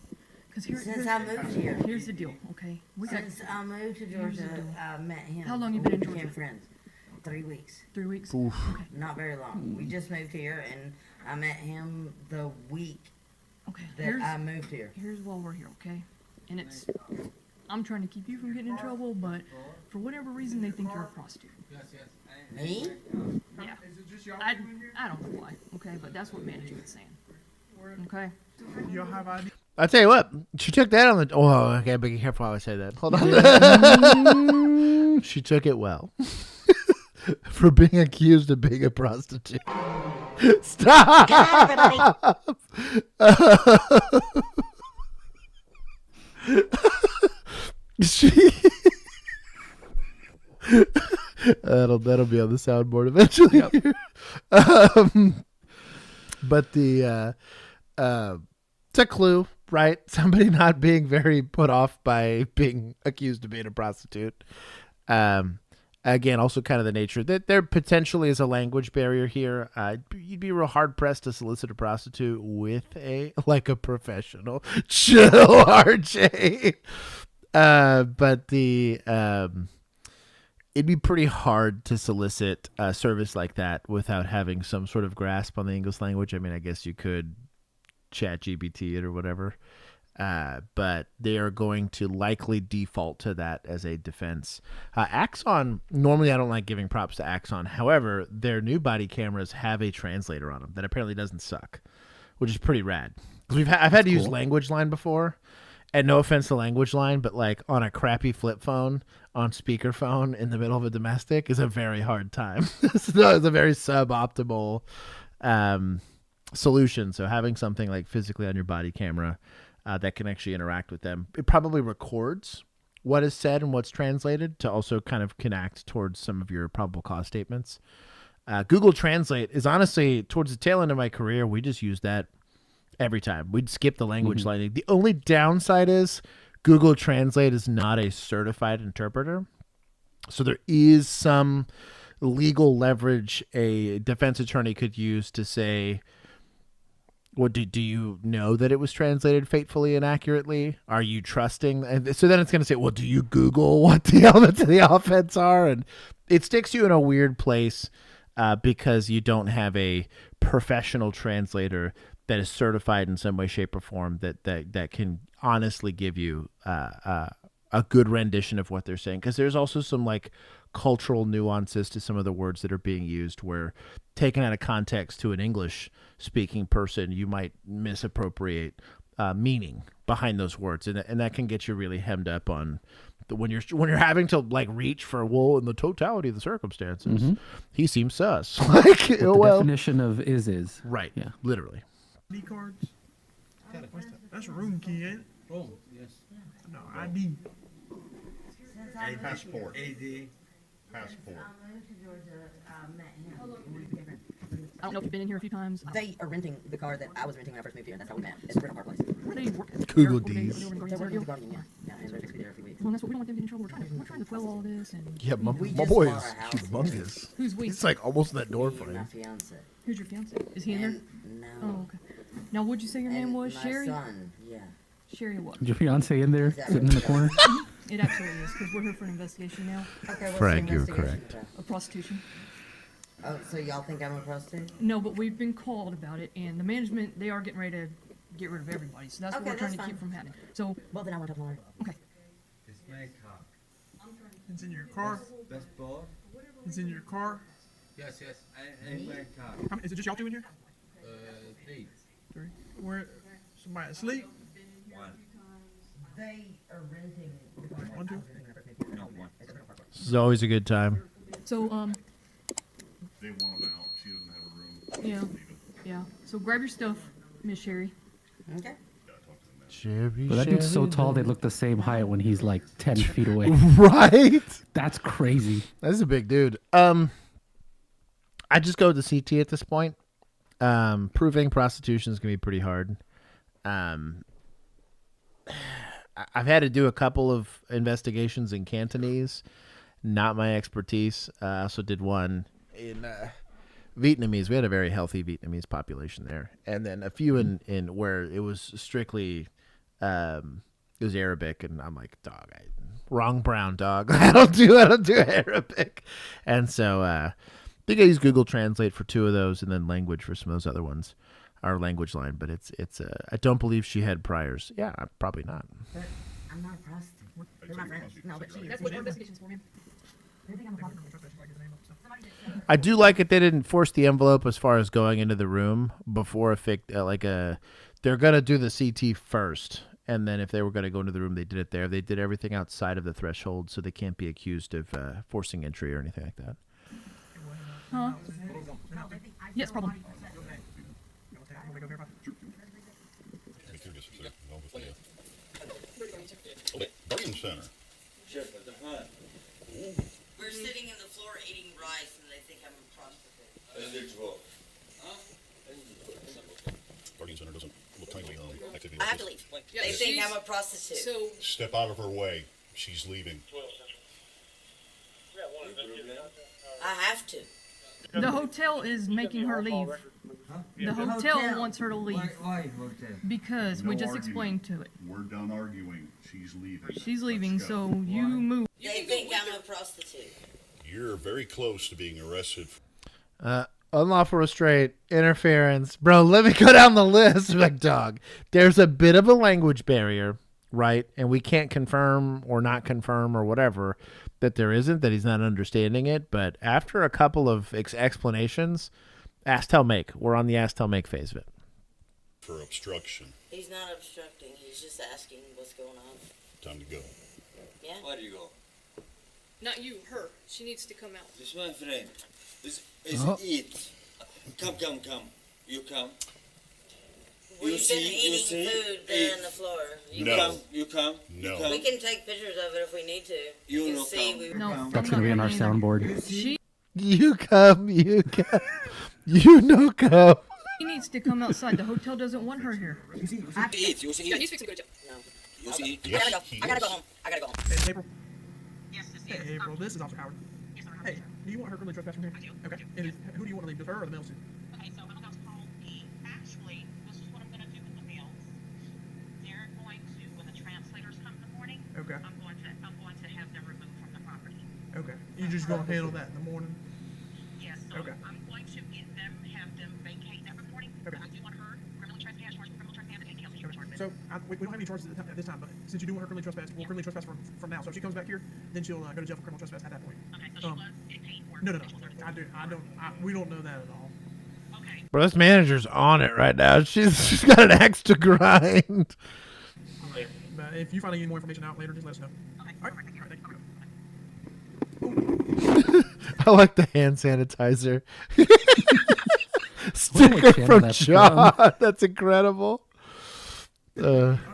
Since I moved here. Here's the deal. Okay. Since I moved to Georgia, I met him. How long you been in Georgia? Became friends. 3 weeks. 3 weeks. Oof. Okay. Not very long. We just moved here, and I met him the week Okay. I moved here. Here's why we're here. Okay. And I'm trying to keep you from getting in trouble, but for whatever reason, they think you're a prostitute. Me? Yeah. I don't know why. Okay, but that's what management's saying. Okay. You'll have ID. I'll tell you what, she took that on the. Oh, okay, be careful how I say that. Hold on. She took it well. For being accused of being a prostitute. Stop! That'll be on the soundboard eventually. Yep. But it's a clue, right? Somebody not being very put off by being accused of being a prostitute. Again, also kind of the nature that there potentially is a language barrier here. You'd be real hard pressed to solicit a prostitute with a professional. Chill, RJ. But it'd be pretty hard to solicit a service like that without having some sort of grasp on the English language. I mean, I guess you could chat GPT it or whatever. But they are going to likely default to that as a defense. Axon, normally I don't like giving props to Axon. However, their new body cameras have a translator on them that apparently doesn't suck, which is pretty rad. I've had to use Language Line before, and no offense to Language Line, but like on a crappy flip phone on speakerphone in the middle of a domestic is a very hard time. It's a very suboptimal solution. So having something like physically on your body camera that can actually interact with them. It probably records what is said and what's translated to also kind of connect towards some of your probable cause statements. Google Translate is honestly, towards the tail end of my career, we just used that every time. We'd skip the language lighting. The only downside is Google Translate is not a certified interpreter. So there is some legal leverage a defense attorney could use to say, well, do you know that it was translated faithfully and accurately? Are you trusting? And so then it's going to say, well, do you Google what the elements of the offense are? And it sticks you in a weird place because you don't have a professional translator that is certified in some way, shape, or form that can honestly give you a good rendition of what they're saying. Because there's also some like cultural nuances to some of the words that are being used where taken out of context to an English speaking person, you might misappropriate meaning behind those words. And that can get you really hemmed up on when you're having to like reach for, well, in the totality of the circumstances, he seems sus. Like, What the definition of is. Right. Yeah. Literally. ID cards. That's a room key, ain't it? Room, yes. No, ID. Passport. AD. Passport. I don't know if you've been in here a few times. They are renting the car that I was renting when I first moved here, and that's how we met. It's a rental car place. Where they work? Google They're D's. They're working with the Guardian, yeah. Yeah, and they're fixed to be there every week. Well, that's what we don't want them to get in trouble. We're trying to quell all this. And Yeah, my just boy bought is a house. humongous. Who's we? He's like almost in that door Me and frame. my fiance. Who's your fiance? Is he in there? No. Oh, okay. Now, what'd you say your name And was? my Sherry? son, yeah. Sherry what? Is your fiance in there, sitting in the corner? It absolutely is, because we're here for an investigation now. Okay, what's Frank, the you're investigation correct. about? Of prostitution. Oh, so y'all think I'm a prostitute? No, but we've been called about it, and the management, they are getting ready to get rid of everybody. So that's Okay, what we're trying to that's keep fine. from happening. So, Well, then I want to talk more. okay. It's my car. It's in your car. Passport. It's in your car. Yes, yes. I my car. Is it just y'all two in here? 3. Three. Where? Somebody asleep? 1. They are renting the car. One, two. No, 1. This is always a good time. So, They want him out. She doesn't have a room. yeah. Yeah. So grab your stuff, Miss Sherry. Okay. Sherry, But that dude's so Sherry, tall, they look the same height when he's like 10 feet away. Right? That's crazy. That's a big dude. I just go with the CT at this point. Proving prostitution is going to be pretty hard. I've had to do a couple of investigations in Cantonese. Not my expertise. I also did one in Vietnamese. We had a very healthy Vietnamese population there. And then a few in where it was strictly, it was Arabic. And I'm like, dog, wrong brown dog. I don't do Arabic. And so I think I used Google Translate for 2 of those and then language for some of those other ones. Our language line, but it's I don't believe she had priors. Yeah, probably not. But I'm not a prostitute. They're my friends. No, but she is. That's what our investigation's for, man. They think I'm a prostitute. I do like it. They didn't force the envelope as far as going into the room before they're gonna do the CT first, and then if they were gonna go into the room, they did it there. They did everything outside of the threshold, so they can't be accused of forcing entry or anything like that. Huh? Yes, problem. Garden Center. We're sitting in the floor eating rice, and they think I'm a prostitute. Garden Center doesn't look kindly on activity. I have to leave. They think I'm a prostitute. So, Step out of her way. She's leaving. I have to. the hotel is making her leave. The hotel wants her to leave. Why hotel? Because we just explained to it. We're done arguing. She's leaving. She's leaving, Let's go. so you move. They think I'm a prostitute. You're very close to being arrested. Unlawful restraint, interference. Bro, let me go down the list. Like, dog, there's a bit of a language barrier, right? And we can't confirm or not confirm or whatever that there isn't, that he's not understanding it. But after a couple of explanations, ask, tell, make. We're on the ask, tell, make phase of it. For obstruction. He's not obstructing. He's just asking what's going on. Time to go. Yeah? Where do you go? Not you, her. She needs to come out. This my friend. This is it. Come. You come. We've been eating food there on the floor. You No. come. You come. No. You come. We can take pictures of it if we need to. You can no see come. we were No, That's gonna be on our soundboard. She You come. You no come. needs to come outside. The hotel doesn't want her here. You see. You see. Yeah, he's fixing to go to jail. You see. Yes, I gotta go. he I gotta is. go home. I gotta go home. Hey, April. Yes, this Hey, is. April. This is Officer Howard. Yes, sir. Hey, do you want her criminally trespassed from here? I do. Okay. And who do you want to leave? Just her or the male suit? Okay, so I'm about to call the. Actually, this is what I'm gonna do with the males. They're going to, when the translators come in the morning. Okay. I'm going to have them removed from the property. Okay. You just gonna handle that in the morning? Yes. So Okay. I'm going to have them vacate that reporting. Okay. I do want her criminally trespassed, charged with criminal trespass, and anything else that you charged with. So we don't have any charges at this time, but since you do want her criminally trespassed, we'll criminally trespass from now. So if she comes back here, then she'll go to jail for criminal trespass at that point. Okay, so she was getting paid for No. sexual services. We don't know that at all. Okay. Bro, this manager's on it right now. She's got an axe to grind. But if you find any more information out later, just let us know. Okay. All right. All right. Thank you. I like the hand sanitizer. Sticker channel from that's John. That's incredible.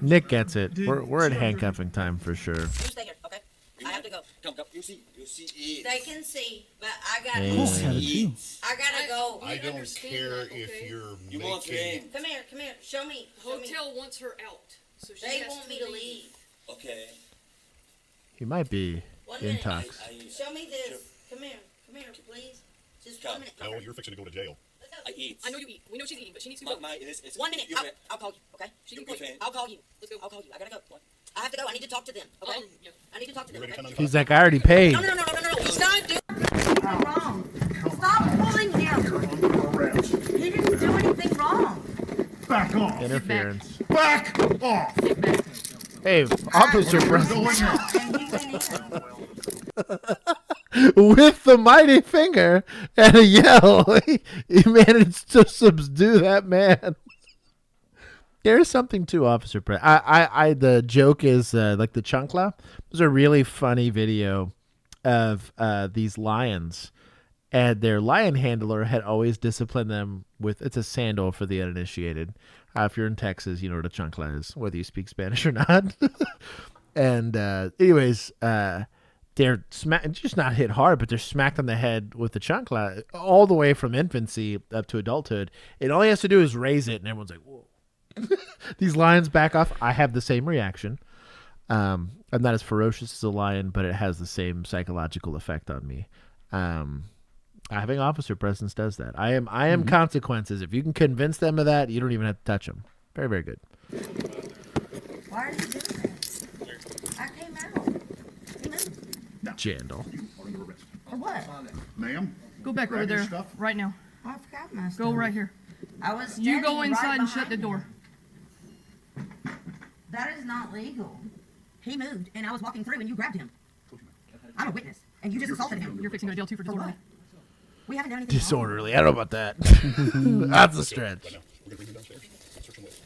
Nick gets it. We're in handcuffing time for sure. You stay here, okay? I have to go. Come. You see it. They can see, but I gotta Yeah. go. See I gotta go. I don't care if you're You want making. him. Come here. Show me. Hotel wants her out, so she They has want me to leave. Okay. He might be 1 minute. intox. Show me this. Come here, please. Just 1 minute. No, you're fixing to go to jail. I eat. I know you eat. We know she's eating, but she needs to go. It's 1 minute. you I'll call you. Okay? She can you're call you. fan. I'll call you. Let's go. I'll call you. I gotta go. I have to go. I need to talk to them. Okay? Yeah. I need to talk to them. You ready to Okay? come He's like, I already paid. No. Stop doing anything wrong. Stop pulling him. He didn't do anything wrong. Back off. Interference. Back off. Hey, officer, Go bro. in there. And you went in. With the mighty finger and a yell, he managed to subdue that man. There's something to Officer Pre. The joke is like the chancla. There's a really funny video of these lions, and their lion handler had always disciplined them with, it's a sandal for the uninitiated. If you're in Texas, you know what a chancla is, whether you speak Spanish or not. And anyways, they're just not hit hard, but they're smacked on the head with the chancla all the way from infancy up to adulthood. And all he has to do is raise it, and everyone's like, whoa. These lions back off. I have the same reaction. I'm not as ferocious as a lion, but it has the same psychological effect on me. Having officer presence does that. I am consequences. If you can convince them of that, you don't even have to touch them. Very, very good. Why are you doing that? I came out. You moved. Jandal. For what? Ma'am? Go back over Grab your there stuff. right now. I forgot my stuff. Go right here. I was You go standing inside right and shut the behind door. him. That is not legal. He moved, and I was walking through, and you grabbed him. I'm a witness, and you just assaulted him. You're fixing to go to jail too for For what? disorderly. We haven't done anything wrong. Disorderly. I don't know about that. That's a stretch. We're going to bring him downstairs. Search and wait.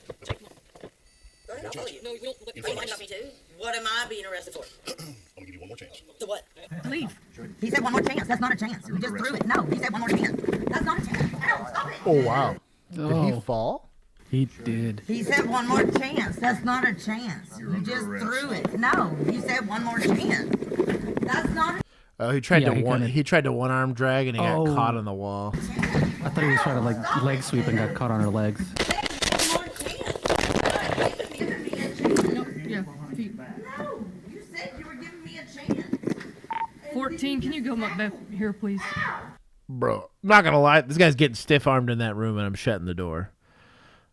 Go ahead, I'll follow you. No, you don't. Are you going to stop me too? What am I being arrested for? I'm going to give you one more chance. To what? Leave. He said one more chance. That's not a chance. You just threw it. No, he said one more chance. That's not a chance. No, stop it. Oh, wow. Did he Oh. fall? He did. He said one more chance. That's not a chance. You just threw it. No, you said one more chance. That's not a Oh, he tried Yeah, to he one. kinda- He tried to one arm drag and he got Oh. caught on the wall. I thought he was trying to like leg sweep and got caught on her legs. one more chance. You're giving me a chance. Yeah. Feet. No, you said you were giving me a chance. 14. Can you come up back here, please? Bro, I'm not gonna lie, this guy's getting stiff armed in that room and I'm shutting the door.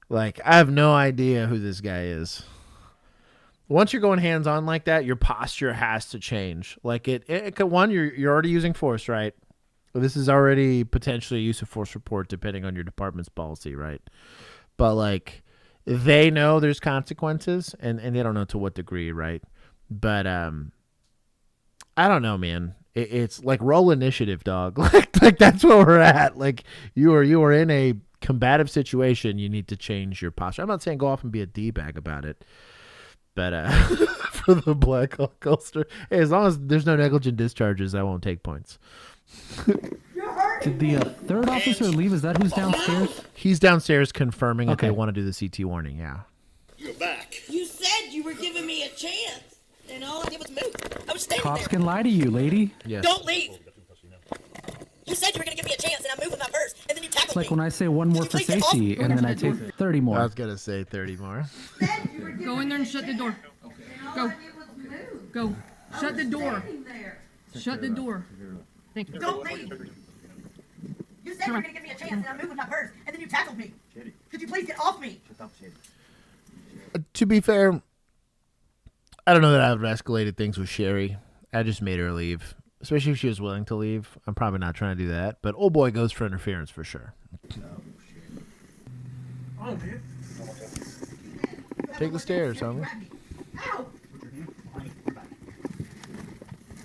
Like, I have no idea who this guy is. Once you're going hands on like that, your posture has to change. Like it could, one, you're already using force, right? This is already potentially a use of force report depending on your department's policy, right? But like, they know there's consequences and they don't know to what degree, right? But I don't know, man. It's like roll initiative, dog. like that's where we're at. Like you are in a combative situation. You need to change your posture. I'm not saying go off and be a D-bag about it, but for the Black Hawk holster, hey, as long as there's no negligent discharges, I won't take points. You're hurting Did the third officer leave? Is that who's downstairs? He's downstairs confirming that Okay. they want to do the CT warning. Yeah. You're back. You said you were giving me a chance, and all I did was move. I was standing Cops there. can lie to you, lady. Yes. Don't leave. You said you were gonna give me a chance, and I moved with my purse, and then you It's tackled like me. when I say one more for please get off? safety, and then I take 30 more. I was gonna say 30 more. Go in there and shut the door. Go. Go. Shut the door. Shut the door. Thank you. Don't leave. You said you were gonna give me a chance, and I moved with my purse, and then you tackled me. Could you please get off me? To be fair, I don't know that I would have escalated things with Sherry. I just made her leave, especially if she was willing to leave. I'm probably not trying to do that, but old boy goes for interference for sure. Oh, man. Take the stairs, homie. Ow!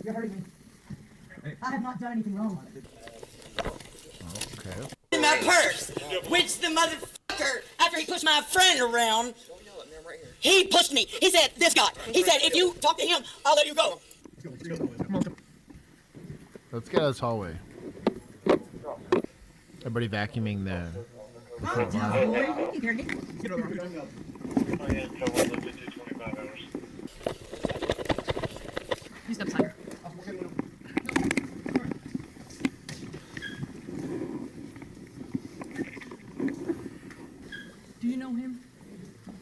You're hurting me. I have not done anything wrong. Okay. In my purse, which the motherfucker, after he pushed my friend around, he pushed me. He said, this guy. He said, if you talk to him, I'll let you go. Let's get out of this hallway. Everybody vacuuming the front lawn. You step aside. Do you know him?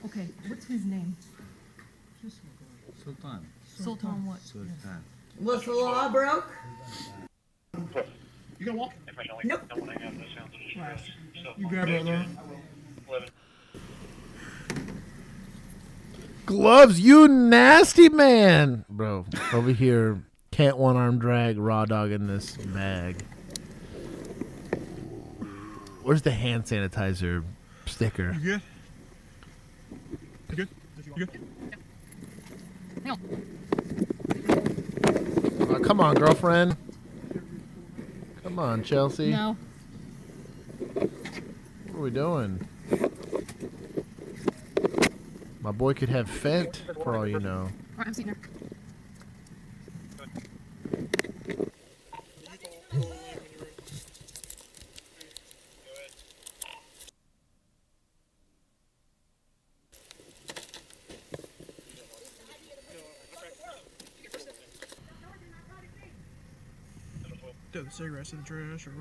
Okay, what's his name? Sultan. Sultan what? Sultan. Was the law broke? You gonna walk? Nope. You grab her there. Gloves, you nasty man. Bro, over here, can't one arm drag, raw dog in this bag. Where's the hand sanitizer sticker? You good? You good? You good? Hang on. Oh, come on, girlfriend. Come on, Chelsea. No. What are we doing? My boy could have Fent, for all you know. All right, I'm sitting there. Throw the cigarettes in the trash, or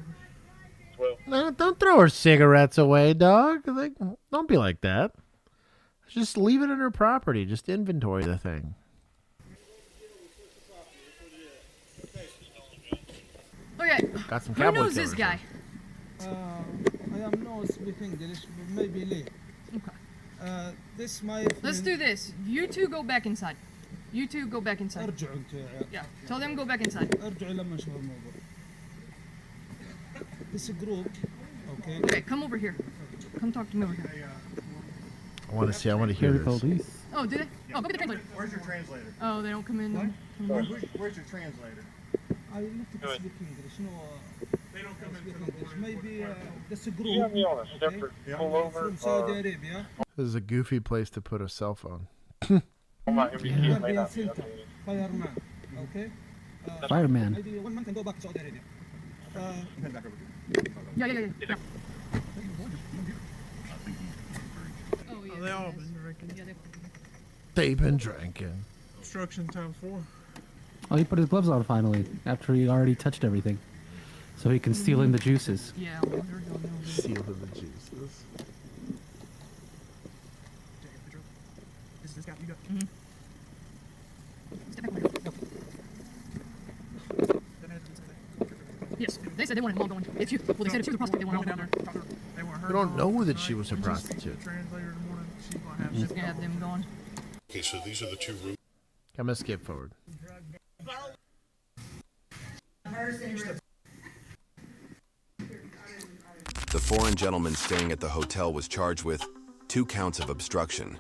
No, don't throw her cigarettes away, dog. Like, don't be like that. Just leave it in her property. Just inventory the thing. Okay. Got some Who cowboy knows this covers guy? I am not speak English, but maybe Lee. Okay. This my Let's do this. You two go back inside. You two go back inside. ارجعوا انتوا. Yeah. Tell them go back inside. ارجعوا لما نشوف الموضوع. This group, okay. Okay, come over here. Come talk to me over here. I want to see. I want to hear this. Police. Oh, do they? Oh, go get the translator. Where's your translator? Oh, they don't come in. Where's your translator? I need to speak English. No, they don't come in English. Maybe this group, okay, from Saudi Arabia. This is a goofy place to put a cell phone. Guardian Center, fireman, okay. Fireman. Maybe 1 month and go back to Saudi Arabia. Yeah. oh, they all been drinking. Yeah, They've been drinking. Obstruction times 4. Oh, he put his gloves on finally after he already touched everything, so he can steal in the juices. Yeah. Seal of the juices. This guy, you got. Step back. Yes, they said they wanted them all going. It's you. Well, they said if she was a prostitute, they wanted all going there. We don't know that she was a prostitute. She's gonna have them going. Okay, so these are the two rooms. I'm gonna skip forward. The foreign gentleman staying at the hotel was charged with 2 counts of obstruction.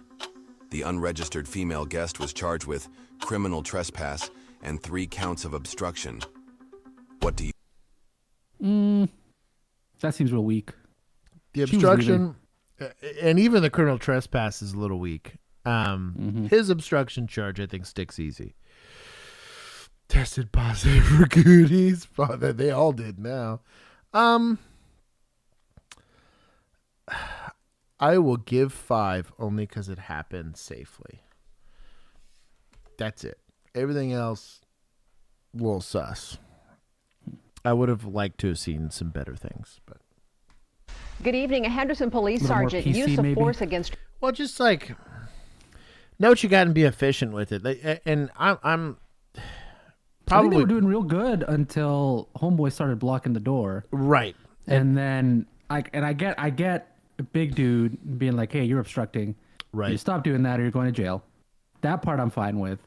The unregistered female guest was charged with criminal trespass and 3 counts of obstruction. What do you... That seems real weak. The obstruction, and even the criminal trespass is a little weak. His obstruction charge, I think, sticks easy. Tested positive for goodies. They all did now. I will give 5 only because it happened safely. That's it. Everything else, a little sus. I would have liked to have seen some better things, but. Good evening. A Henderson police sergeant PC, use of maybe? force against. Well, just like know what you got and be efficient with it. And I'm I think probably they were doing real good until homeboy started blocking the door. Right. And then I get a big dude being like, "Hey, you're obstructing. Right. You stop doing that, or you're going to jail." That part I'm fine with.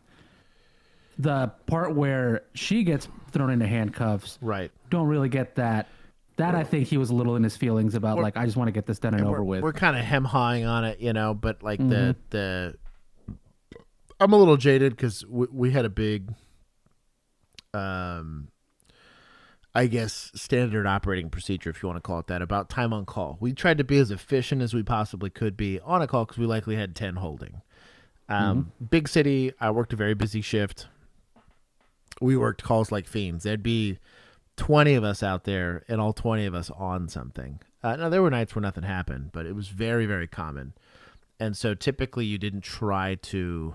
The part where she gets thrown into handcuffs, right? Don't really get that. That I think he was a little in his feelings about, like, I just want to get this done and over with. We're kind of hem-hawing on it, but like Mhm. the I'm a little jaded because we had a big, I guess, standard operating procedure, if you want to call it that, about time on call. We tried to be as efficient as we possibly could be on a call because we likely had 10 holding. Big city, I worked a very busy shift. We worked calls like fiends. There'd be 20 of us out there and all 20 of us on something. Now, there were nights where nothing happened, but it was very, very common. And so typically you didn't try to,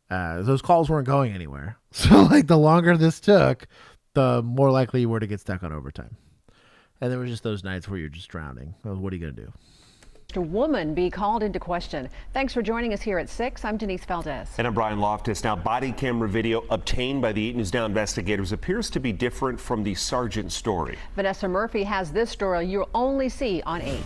those calls weren't going anywhere. So like the longer this took, the more likely you were to get stuck on overtime. And there were just those nights where you're just drowning. Well, what are you going to do? A woman be called into question. Thanks for joining us here at 6. I'm Denise Valdez. And I'm Brian Loftus. Now, body camera video obtained by the 8 News Now investigators appears to be different from the sergeant story. Vanessa Murphy has this story you'll only see on 8.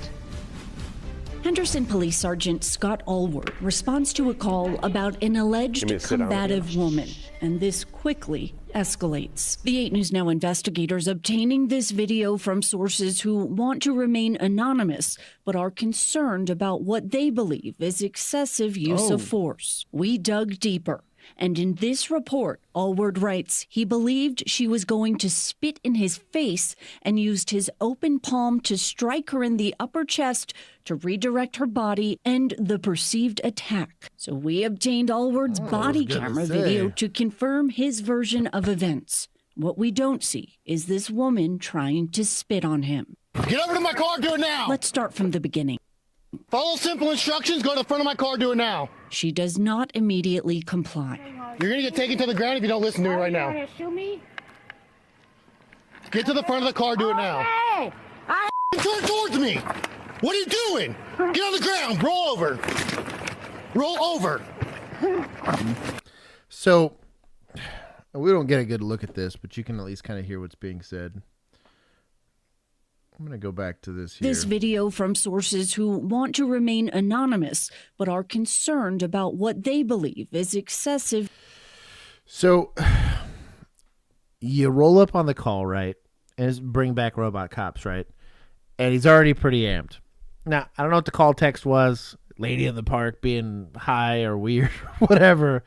Henderson Police Sergeant Scott Allward responds to a call about an alleged combative woman, and this quickly escalates. The 8 News Now investigators obtaining this video from sources who want to remain anonymous but are concerned about what they believe is excessive use of force. We dug deeper. And in this report, Allward writes he believed she was going to spit in his face and used his open palm to strike her in the upper chest to redirect her body and the perceived attack. So we obtained Allward's body camera video to confirm his version of events. What we don't see is this woman trying to spit on him. Get over to my car, do it now. Let's start from the beginning. Follow simple instructions, go to the front of my car, do it now. She does not immediately comply. You're going to get taken to the ground if you don't listen to me right now. Get to the front of the car, do it now. Turn towards me. What are you doing? Get on the ground, roll over. Roll over. So we don't get a good look at this, but you can at least kind of hear what's being said. I'm going to go back to this here. This video from sources who want to remain anonymous but are concerned about what they believe is excessive. So you roll up on the call, right? And it's bring back robot cops, right? And he's already pretty amped. Now, I don't know what the call text was. Lady in the park being high or weird or whatever.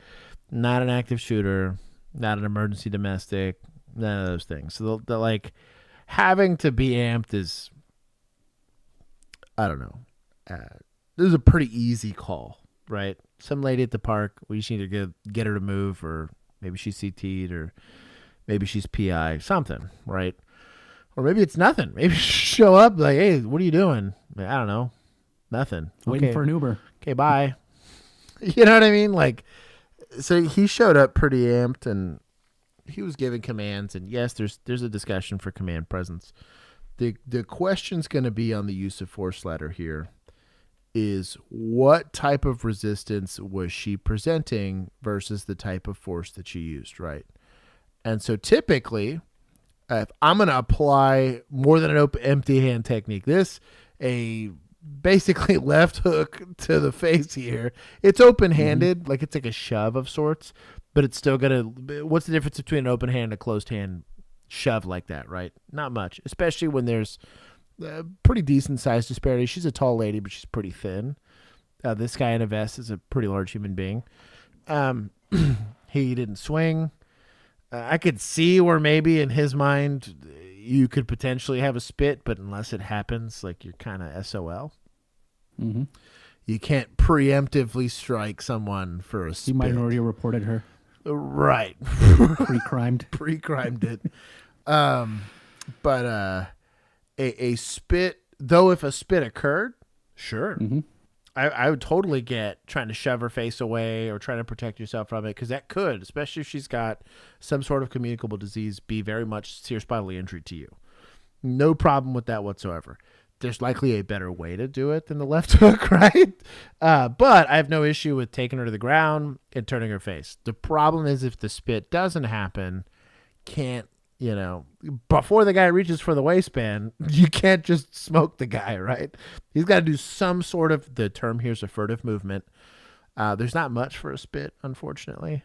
Not an active shooter. Not an emergency domestic. None of those things. So they're like... Having to be amped is, I don't know. This is a pretty easy call, right? Some lady at the park, we just need to get her to move, or maybe she's CT'd, or maybe she's PI, something, right? Or maybe it's nothing. Maybe show up like, hey, what are you doing? I don't know. Nothing. Waiting for an Uber. Okay, bye. You know what I mean? Like, so he showed up pretty amped, and he was giving commands, and yes, there's a discussion for command presence. The question's going to be on the use of force ladder here is what type of resistance was she presenting versus the type of force that she used, right? And so typically, if I'm going to apply more than an empty hand technique, a basically left hook to the face here, it's open-handed, like it's like a shove of sorts. But it's still going to... What's the difference between an open hand and a closed hand shove like that, right? Not much, especially when there's pretty decent size disparity. She's a tall lady, but she's pretty thin. This guy in a vest is a pretty large human being. He didn't swing. I could see where maybe in his mind you could potentially have a spit, but unless it happens, like you're kind of SOL. Mm-hmm. You can't preemptively strike someone for a spit. He might have already reported her. Right. Pre-crimed. Pre-crimed it. But a spit, though if a spit occurred, sure. I would totally get trying to shove her face away or trying to protect yourself from it, because that could, especially if she's got some sort of communicable disease, be very much serious bodily injury to you. No problem with that whatsoever. There's likely a better way to do it than the left hook, right? But I have no issue with taking her to the ground and turning her face. The problem is if the spit doesn't happen, before the guy reaches for the waistband, you can't just smoke the guy, right? He's got to do some sort of, the term here is a furtive movement. There's not much for a spit, unfortunately.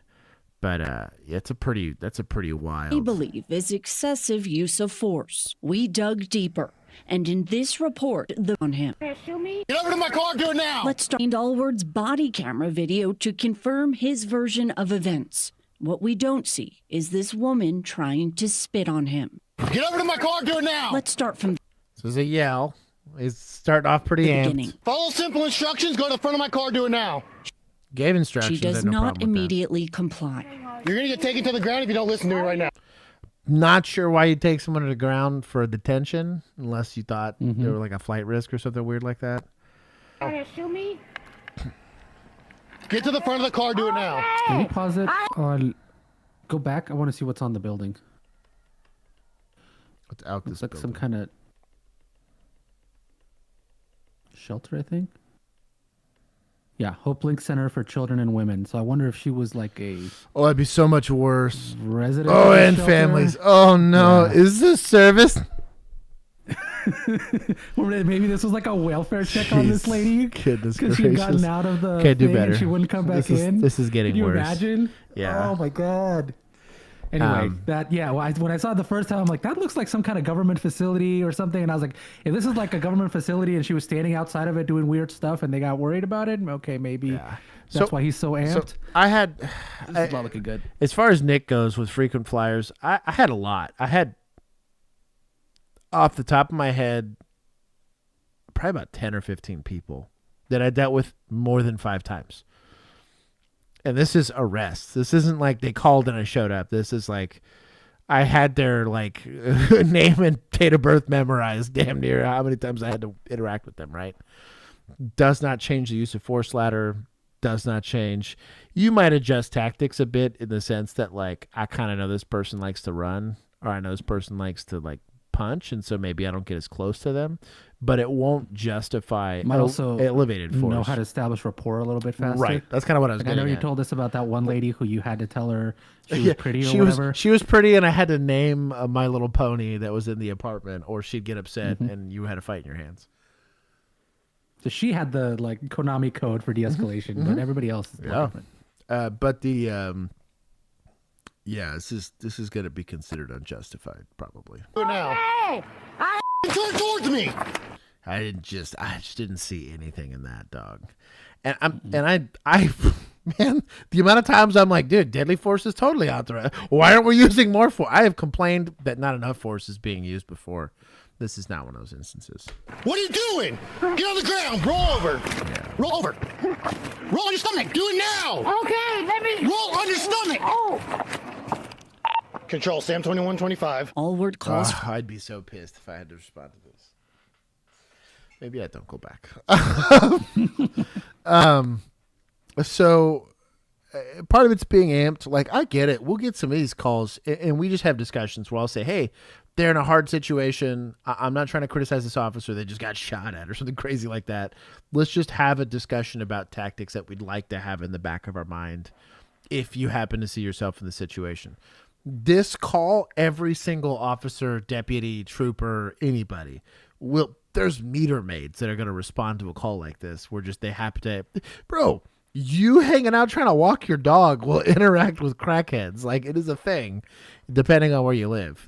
But that's a pretty wild. We believe is excessive use of force. We dug deeper, and in this report, on him. Get over to my car, do it now. Let's find Allward's body camera video to confirm his version of events. What we don't see is this woman trying to spit on him. Get over to my car, do it now. Let's start from. This is a yell. He's starting off pretty amped. Follow simple instructions. Go to the front of my car, do it now. Gave instructions. She does not immediately comply. You're going to get taken to the ground if you don't listen to me right now. Not sure why you'd take someone to the ground for detention, unless you thought they were like a flight risk or something weird like that. Get to the front of the car, do it now. Can you pause it? Go back. I want to see what's on the building. What's out this like building? Some kind of shelter, I think. Yeah, Hope Link Center for Children and Women. So I wonder if she was like a... Oh, that'd be so much worse. Resident. Oh, and shelter. Families. Oh, no. Yeah. Is this service? Or maybe this was like a welfare check on this lady. Goodness because she'd gotten out of the Can't do thing better. And she wouldn't come back in. This is getting Can you worse. Imagine? Yeah. Oh, my God. Anyway, when I saw it the first time, I'm like, that looks like some kind of government facility or something. And I was like, if this is like a government facility and she was standing outside of it doing weird stuff and they got worried about it, okay, maybe that's why he's so amped. So this is not looking good. As far as Nick goes with frequent flyers, I had a lot. I had, off the top of my head, probably about 10 or 15 people that I dealt with more than 5 times. And this is arrests. This isn't like they called and I showed up. This is like I had their like name and date of birth memorized damn near how many times I had to interact with them, right? Does not change the use of force ladder. Does not change. You might adjust tactics a bit in the sense that like I kind of know this person likes to run or I know this person likes to like punch, and so maybe I don't get as close to them, but it won't justify also elevated force. Know how to establish rapport a little bit faster. Right. That's kind of what I was getting I know you at. told us about that one lady who you had to tell her she was pretty or whatever. She was pretty, and I had to name My Little Pony that was in the apartment, or she'd get upset, and you had a fight in your hands. So she had the like Konami code for de-escalation, but everybody else is different. But the this is going to be considered unjustified, probably. Now, turn towards me. I just didn't see anything in that, dog. And I man, the amount of times I'm like, dude, deadly force is totally authorized. Why aren't we using more force? I have complained that not enough force is being used before. This is not one of those instances. What are you doing? Get on the ground. Roll over. Yeah. Roll over. Roll on your stomach. Do it now. Okay, let me. Roll on your stomach. Oh. Control Sam 2125. Allward calls. I'd be so pissed if I had to respond to this. Maybe I don't go back. So part of it's being amped. Like, I get it. We'll get some of these calls, and we just have discussions where I'll say, hey, they're in a hard situation. I'm not trying to criticize this officer. They just got shot at or something crazy like that. Let's just have a discussion about tactics that we'd like to have in the back of our mind if you happen to see yourself in the situation. This call, every single officer, deputy, trooper, anybody there's meter maids that are going to respond to a call like this. Where just they happen to, bro, you hanging out trying to walk your dog will interact with crackheads. Like, it is a thing, depending on where you live.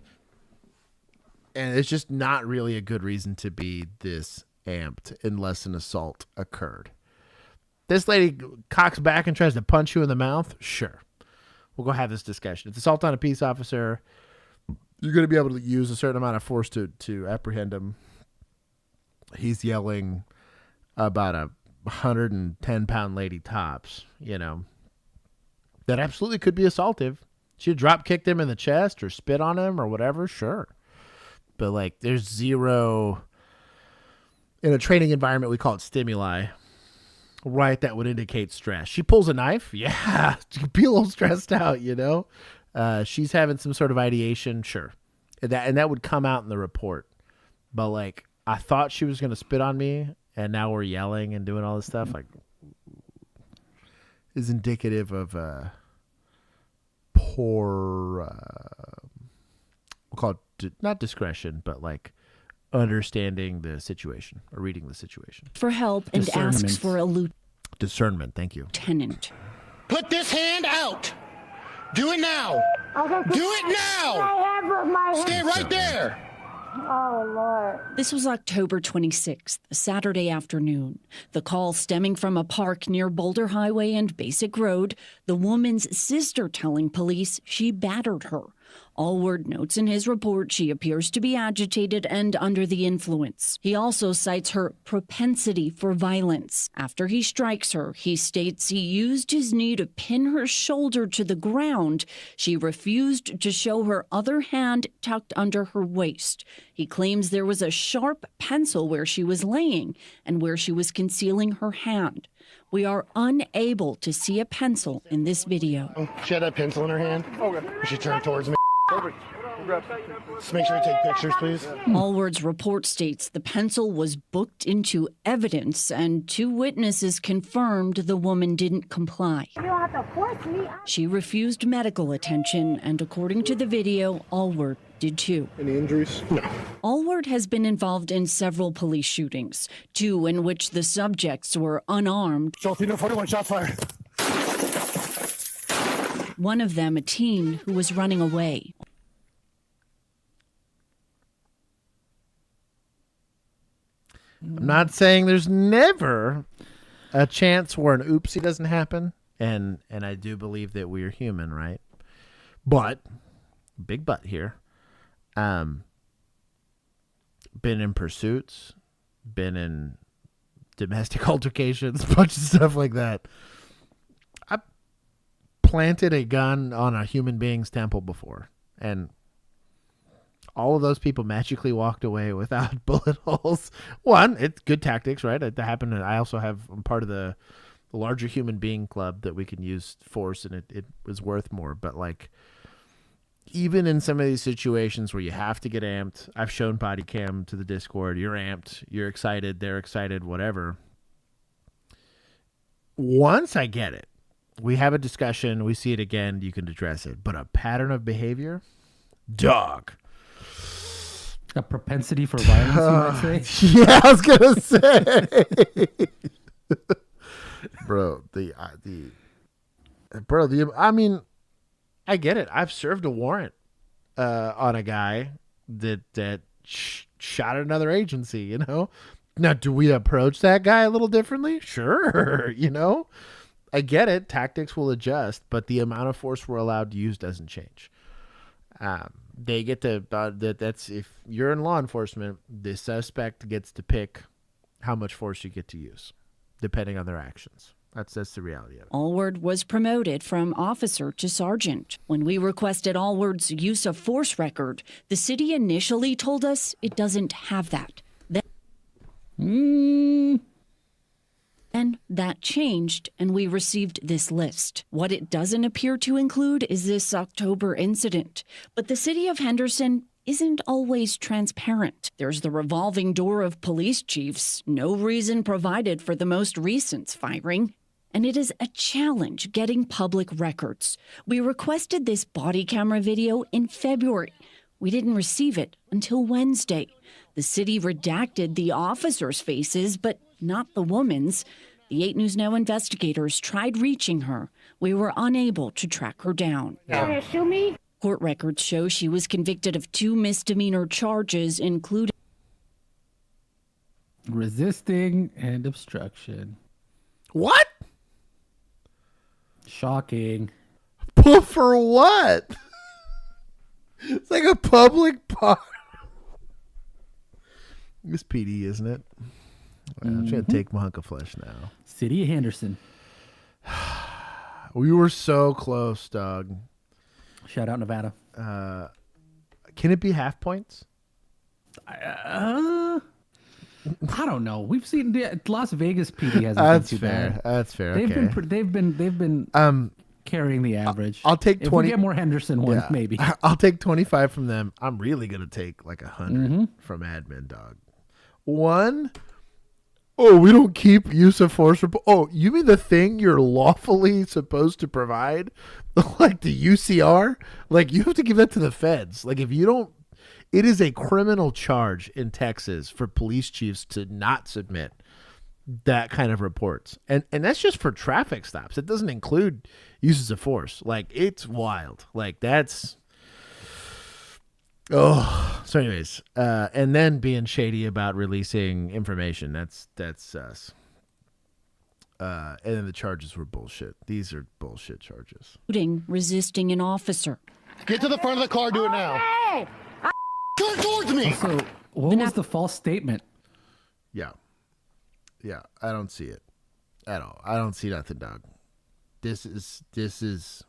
And it's just not really a good reason to be this amped unless an assault occurred. This lady cocks back and tries to punch you in the mouth. Sure. We'll go have this discussion. It's assault on a peace officer. You're going to be able to use a certain amount of force to apprehend him. He's yelling about a 110-pound lady tops, that absolutely could be assaultive. She drop kicked him in the chest or spit on him or whatever. Sure. but like there's zero in a training environment. We call it stimuli, right? That would indicate stress. She pulls a knife. Yeah. She'd be a little stressed out, you know? She's having some sort of ideation. Sure. And that would come out in the report. But like, I thought she was going to spit on me, and now we're yelling and doing all this stuff. Like, is indicative of poor, we'll call it not discretion, but like understanding the situation or reading the situation. For help and asks for a discernment. Thank you. lieutenant. Put this hand out. Do it now. Do it now. Stay right there. Oh, Lord. This was October 26th, a Saturday afternoon. The call stemming from a park near Boulder Highway and Basic Road, the woman's sister telling police she battered her. Allward notes in his report she appears to be agitated and under the influence. He also cites her propensity for violence. After he strikes her, he states he used his knee to pin her shoulder to the ground. She refused to show her other hand tucked under her waist. He claims there was a sharp pencil where she was laying and where she was concealing her hand. We are unable to see a pencil in this video. She had a pencil in her hand. Okay. She turned towards me. Perfect. Just make sure you take pictures, please. Allward's report states the pencil was booked into evidence, and 2 witnesses confirmed the woman didn't comply. You don't have to force me. She refused medical attention, and according to the video, Allward did too. Any injuries? No. Allward has been involved in several police shootings, 2 in which the subjects were unarmed. 41 shots fired. One of them a teen who was running away. I'm not saying there's never a chance where an oopsie doesn't happen, and I do believe that we are human, right? But big but here. Been in pursuits, been in domestic altercations, a bunch of stuff like that. I planted a gun on a human being's temple before, and all of those people magically walked away without bullet holes. One, it's good tactics, right? That happened. I also I'm part of the larger human being club that we can use force, and it was worth more. But like, even in some of these situations where you have to get amped, I've shown Bodycam to the Discord. You're amped, you're excited, they're excited, whatever. Once I get it, we have a discussion, we see it again, you can address it. But a pattern of behavior, dog. A propensity for violence, you might say? Yeah, I was gonna say, bro. I mean, I get it. I've served a warrant on a guy that shot at another agency. You know, now do we approach that guy a little differently? Sure, you know, I get it. Tactics will adjust, but the amount of force we're allowed to use doesn't change. They get to that's if you're in law enforcement, the suspect gets to pick how much force you get to use, depending on their actions. That's the reality of it. Allward was promoted from officer to sergeant. When we requested Allward's use of force record, the city initially told us it doesn't have that. Then that changed, and we received this list. What it doesn't appear to include is this October incident. But the city of Henderson isn't always transparent. There's the revolving door of police chiefs, no reason provided for the most recent firing, and it is a challenge getting public records. We requested this body camera video in February. We didn't receive it until Wednesday. The city redacted the officers' faces, but not the woman's. The 8 News Now investigators tried reaching her. We were unable to track her down. You want to shoot me? Court records show she was convicted of 2 misdemeanor charges, including resisting and obstruction. What? Shocking. For what? It's like a public park. It's PD, isn't it? I'm trying to take my hunk of flesh now. City of Henderson. We were so close, dog. Shout out Nevada. Can it be half points? I don't know. We've seen Las Vegas PD hasn't That's been too fair. bad. That's fair. They've Okay. been carrying the average. I'll take 20. If we get more Henderson ones, Yeah. maybe. I'll take 25 from them. I'm really gonna take like 100 from admin dog. One. Oh, we don't keep use of force report. Oh, you mean the thing you're lawfully supposed to provide, like the UCR? Like you have to give that to the feds. Like if you don't, it is a criminal charge in Texas for police chiefs to not submit that kind of reports, and that's just for traffic stops. It doesn't include uses of force. Like it's wild. Like that's. Oh, so anyways, and then being shady about releasing information. That's us. And then the charges were bullshit. These are bullshit charges. Resisting an officer. Get to the front of the car. Do it now. Turn towards me. So, what was the false statement? Yeah, I don't see it at all. I don't see nothing, dog. This is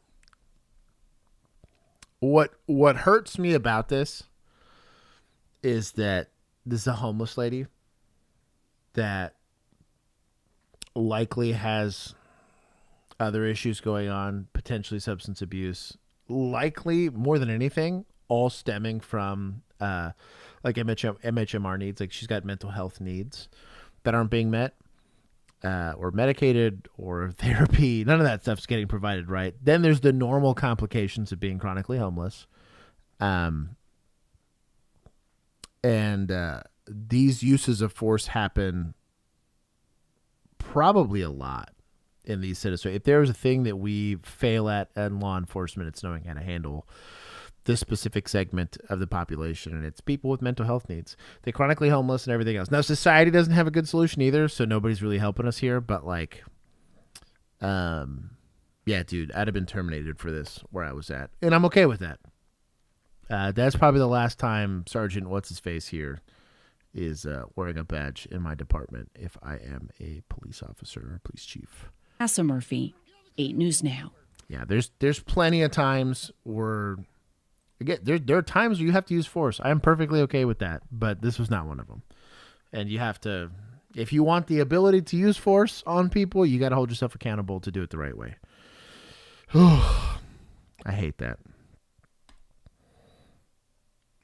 what hurts me about this is that this is a homeless lady that likely has other issues going on, potentially substance abuse, likely more than anything, all stemming from like MHMR needs. Like she's got mental health needs that aren't being met, or medicated, or therapy. None of that stuff's getting provided right. Then there's the normal complications of being chronically homeless. And these uses of force happen probably a lot in these cities. So if there was a thing that we fail at in law enforcement, it's knowing how to handle this specific segment of the population, and it's people with mental health needs. They're chronically homeless and everything else. Now, society doesn't have a good solution either, so nobody's really helping us here, but like, yeah, dude, I'd have been terminated for this where I was at, and I'm okay with that. That's probably the last time Sergeant What's-His-Face here is wearing a badge in my department if I am a police officer or police chief. Asa Murphy, 8 News Now. Yeah, there's plenty of times where... Again, there are times where you have to use force. I am perfectly okay with that, but this was not one of them. And you have to, if you want the ability to use force on people, you got to hold yourself accountable to do it the right way. I hate that.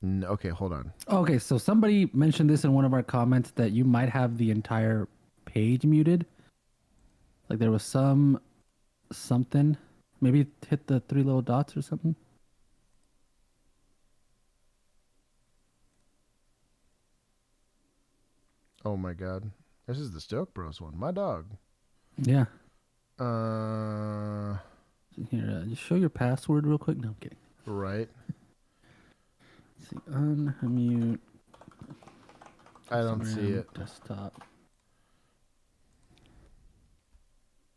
Okay, hold on. Okay, so somebody mentioned this in one of our comments that you might have the entire page muted. Like there was something. Maybe hit the 3 little dots or something. Oh my God. This is the Stoke Bros one. My dog. Yeah. Here, just show your password real quick. No, I'm kidding. Right. Let's see, unmute. I don't see it. Desktop.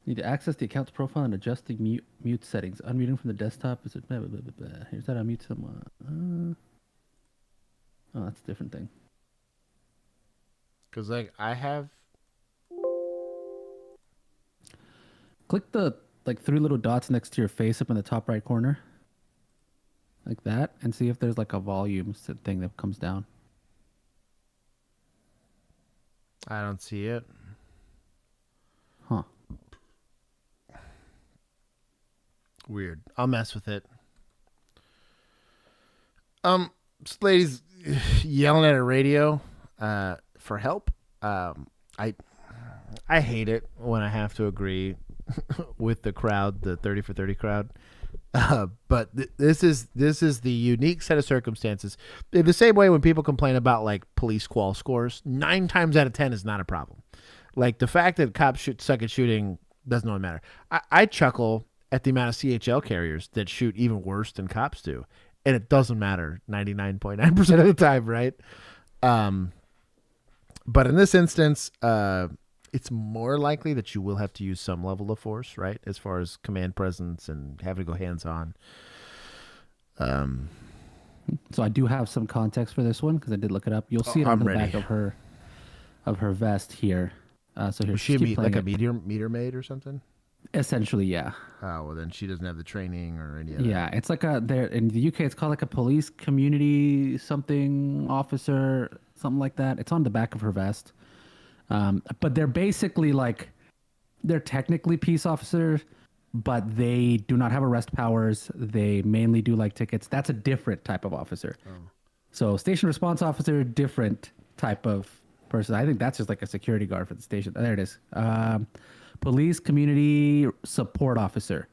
Need to access the account's profile and adjust the mute settings. Unmuting from the desktop is it? Blah, blah, blah, blah, blah. Here's how to unmute someone. Oh, that's a different thing. Because, like, I have... Click the, 3 little dots next to your face up in the top right corner. Like that. And see if there's, a volume thing that comes down. I don't see it. Huh. Weird. I'll mess with it. This lady's yelling at her radio for help. I hate it when I have to agree with the crowd, the 30 for 30 crowd. But this is the unique set of circumstances. In the same way when people complain about police qual scores, 9 times out of 10 is not a problem. Like the fact that cops suck at shooting doesn't really matter. I chuckle at the amount of CHL carriers that shoot even worse than cops do. And it doesn't matter 99.9% of the time, right? But in this instance, it's more likely that you will have to use some level of force, right? As far as command presence and having to go hands-on. So I do have some context for this one because I did look it up. You'll see it on the back of her vest here. So here, was she a meter maid or something? Essentially, yeah. Oh, well, then she doesn't have the training or any of that. Yeah, it's like there in the UK, it's called a police community something officer. something like that. It's on the back of her vest. But they're basically like, they're technically peace officers, but they do not have arrest powers. They mainly do like tickets. That's a different type of officer. So station response officer, different type of person. I think that's just like a security guard for the station. There it is. Police community support officer.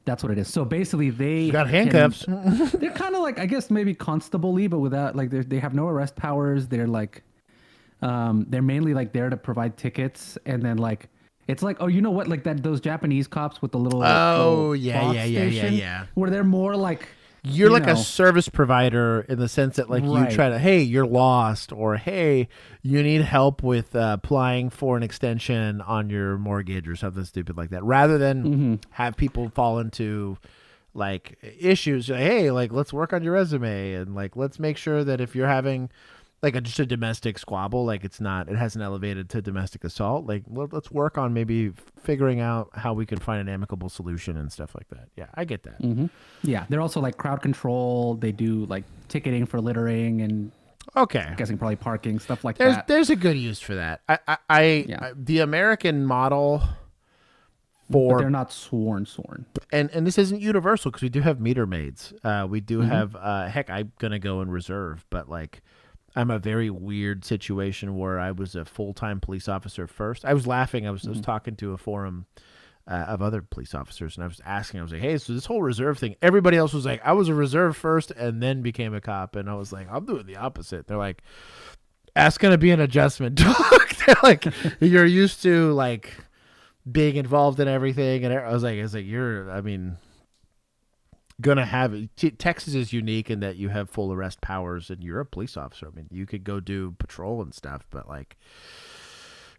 That's what it is. So basically, they got handcuffs. They're kind of like, I guess, maybe constable-y, but without like they have no arrest powers. They're like, they're mainly like there to provide tickets, and then like it's like, oh, you know what, like that those Japanese cops with the little box station, where they're more like. You're like a service provider in the sense that like you try to, hey, you're lost, or hey, you need help with applying for an extension on your mortgage or something stupid like that, rather than have people fall into like issues. Like, hey, like let's work on your resume, and like let's make sure that if you're having like just a domestic squabble, like it hasn't elevated to domestic assault. Like let's work on maybe figuring out how we can find an amicable solution and stuff like that. Yeah, I get that. Yeah, they're also like crowd control. They do like ticketing for littering and I'm guessing probably parking, stuff like that. There's a good use for that. I the American model but they're not sworn. And this isn't universal because we do have meter maids. We do have heck, I'm gonna go in reserve, but like. I'm a very weird situation where I was a full-time police officer first. I was laughing. I was talking to a forum of other police officers, and I was asking, I was like, hey, so this whole reserve thing, everybody else was like, I was a reserve first and then became a cop. And I was like, I'm doing the opposite. They're like, that's going to be an adjustment. They're like, you're used to like being involved in everything. And I was like, gonna have it. Texas is unique in that you have full arrest powers and you're a police officer. I mean, you could go do patrol and stuff, but like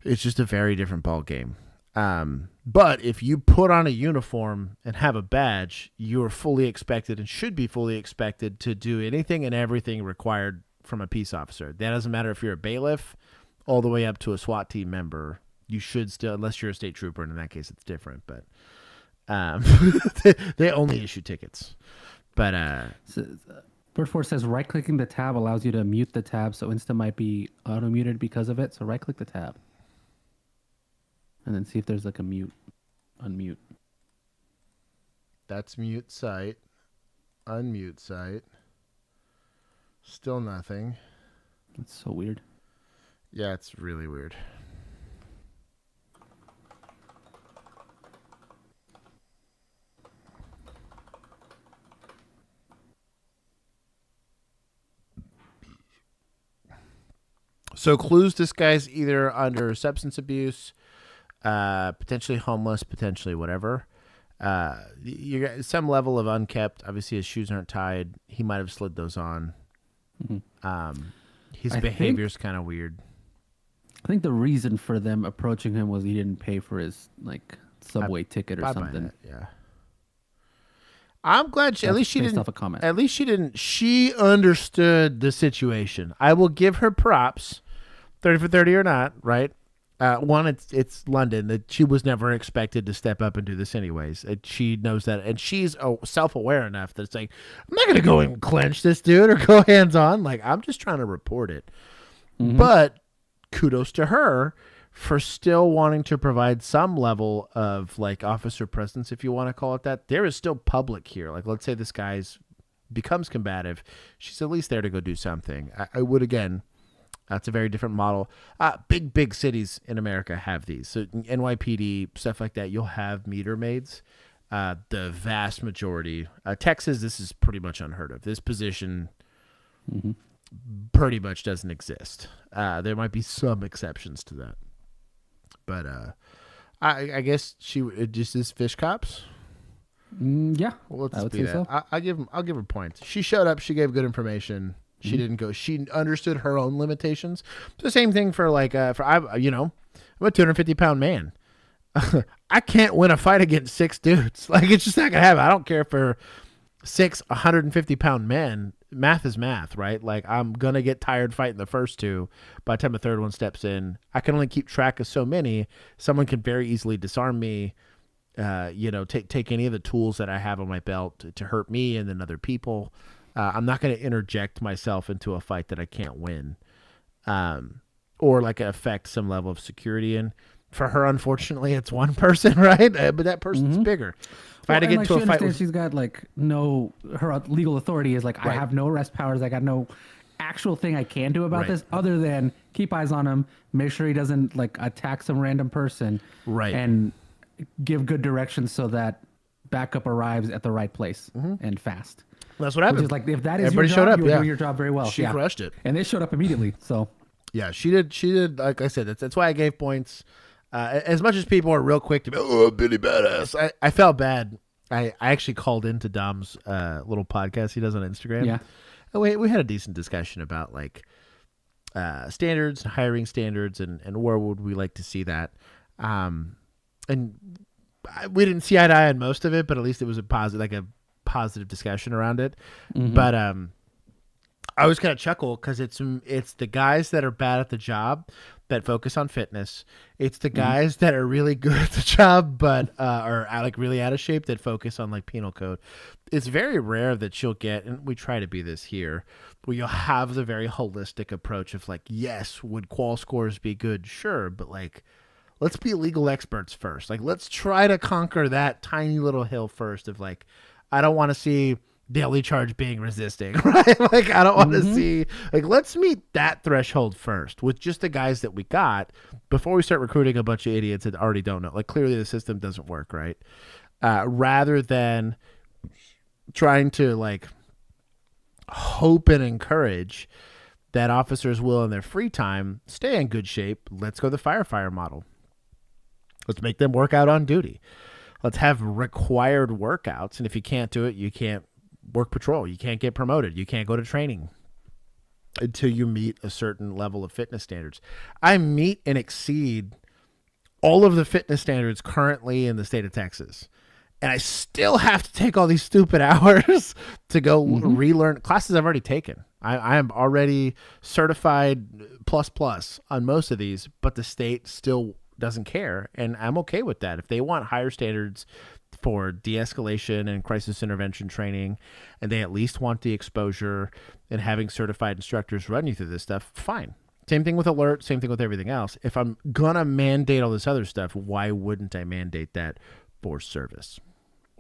it's just a very different ball game. But if you put on a uniform and have a badge, you are fully expected and should be fully expected to do anything and everything required from a peace officer. That doesn't matter if you're a bailiff all the way up to a SWAT team member. You should still, unless you're a state trooper, and in that case it's different, but they only issue tickets. But Bird Force says right-clicking the tab allows you to mute the tab, so Insta might be auto-muted because of it. So right-click the tab, and then see if there's like a unmute. That's mute site, unmute site. Still nothing. That's so weird. Yeah, it's really weird. So clues, this guy's either under substance abuse, potentially homeless, potentially whatever. You got some level of unkept. Obviously, his shoes aren't tied. He might have slid those on. His behavior's kind of weird. I think the reason for them approaching him was he didn't pay for his like subway ticket or something. Yeah. I'm glad at least she didn't. Off a comment. At least she didn't. She understood the situation. I will give her props, 30 for 30 or not, right? One, it's London. That she was never expected to step up and do this anyways. She knows that, and she's self-aware enough that it's like, I'm not going to go and clench this dude or go hands on. Like, I'm just trying to report it. But kudos to her for still wanting to provide some level of like officer presence, if you want to call it that. There is still public here. Like, let's say this guy's becomes combative. She's at least there to go do something. I would, again, that's a very different model. Big cities in America have these. So NYPD, stuff like that, you'll have meter maids. The vast majority. Texas, this is pretty much unheard of. This position pretty much doesn't exist. There might be some exceptions to that. But I guess she just is fish cops. Yeah, well, let's I would be say so. I'll give her points. She showed up. She gave good information. She didn't go. She understood her own limitations. It's the same thing for like I'm a 250-pound man. I can't win a fight against 6 dudes. Like, it's just not gonna happen. I don't care for 6 150-pound men. Math is math, right? Like, I'm gonna get tired fighting the first 2. By the time the third one steps in, I can only keep track of so many. Someone can very easily disarm me. Take any of the tools that I have on my belt to hurt me and then other people. I'm not going to interject myself into a fight that I can't win. or like affect some level of security. And for her, unfortunately, it's one person, right? But that person's bigger. If I had to get into a fight with... she's got like her legal authority is like, I have no arrest powers. I got no actual thing I can do about this other than keep eyes on him, make sure he doesn't like attack some random person, and give good directions so that backup arrives at the right place and fast. That's what happened. Which is like, if that is Everybody your showed job, up, you were doing your job very well. She crushed it. And they showed up immediately. So yeah, she did. Like I said, that's why I gave points. As much as people are real quick to be, oh, Billy Badass, I felt bad. I actually called into Dom's little podcast he does on Instagram. Yeah. And we had a decent discussion about like standards, hiring standards, and where would we like to see that. And we didn't see eye to eye on most of it, but at least it was a positive discussion around it. But I always kind of chuckle because it's the guys that are bad at the job that focus on fitness. It's the guys that are really good at the job but are like really out of shape that focus on like penal code. It's very rare that you'll get, and we try to be this here, where you'll have the very holistic approach of like, yes, would qual scores be good? Sure, but like, let's be legal experts first. Like, let's try to conquer that tiny little hill first of like, I don't want to see daily charge being resisting, right? Like, I don't want to see, like, let's meet that threshold first with just the guys that we got before we start recruiting a bunch of idiots that already don't know. Like, clearly the system doesn't work, right? Rather than trying to like hope and encourage that officers will in their free time stay in good shape. Let's go the firefighter model. Let's make them work out on duty. Let's have required workouts. And if you can't do it, you can't work patrol. You can't get promoted. You can't go to training until you meet a certain level of fitness standards. I meet and exceed all of the fitness standards currently in the state of Texas. And I still have to take all these stupid hours to go relearn classes I've already taken. I am already certified plus on most of these, but the state still doesn't care. And I'm okay with that. If they want higher standards for de-escalation and crisis intervention training, and they at least want the exposure and having certified instructors run you through this stuff, fine. Same thing with alert, same thing with everything else. If I'm going to mandate all this other stuff, why wouldn't I mandate that for service?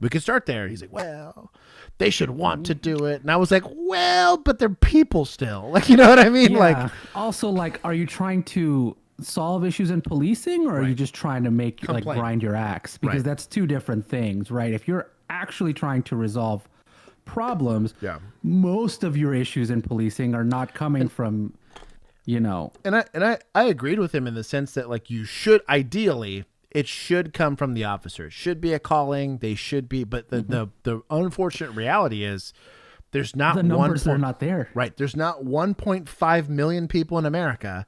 We could start there. He's like, well, they should want to do it. And I was like, well, but they're people still. Like, you know what I mean? Yeah. Like, also, like, are you trying to solve issues in policing, or are you just trying to make like grind your axe? Because that's two different things, right? If you're actually trying to resolve problems, most of your issues in policing are not coming from, you know. And I agreed with him in the sense that like you should ideally. It should come from the officer. It should be a calling. They should be, but the unfortunate reality is there's not the numbers are not there. Right. There's not 1.5 million people in America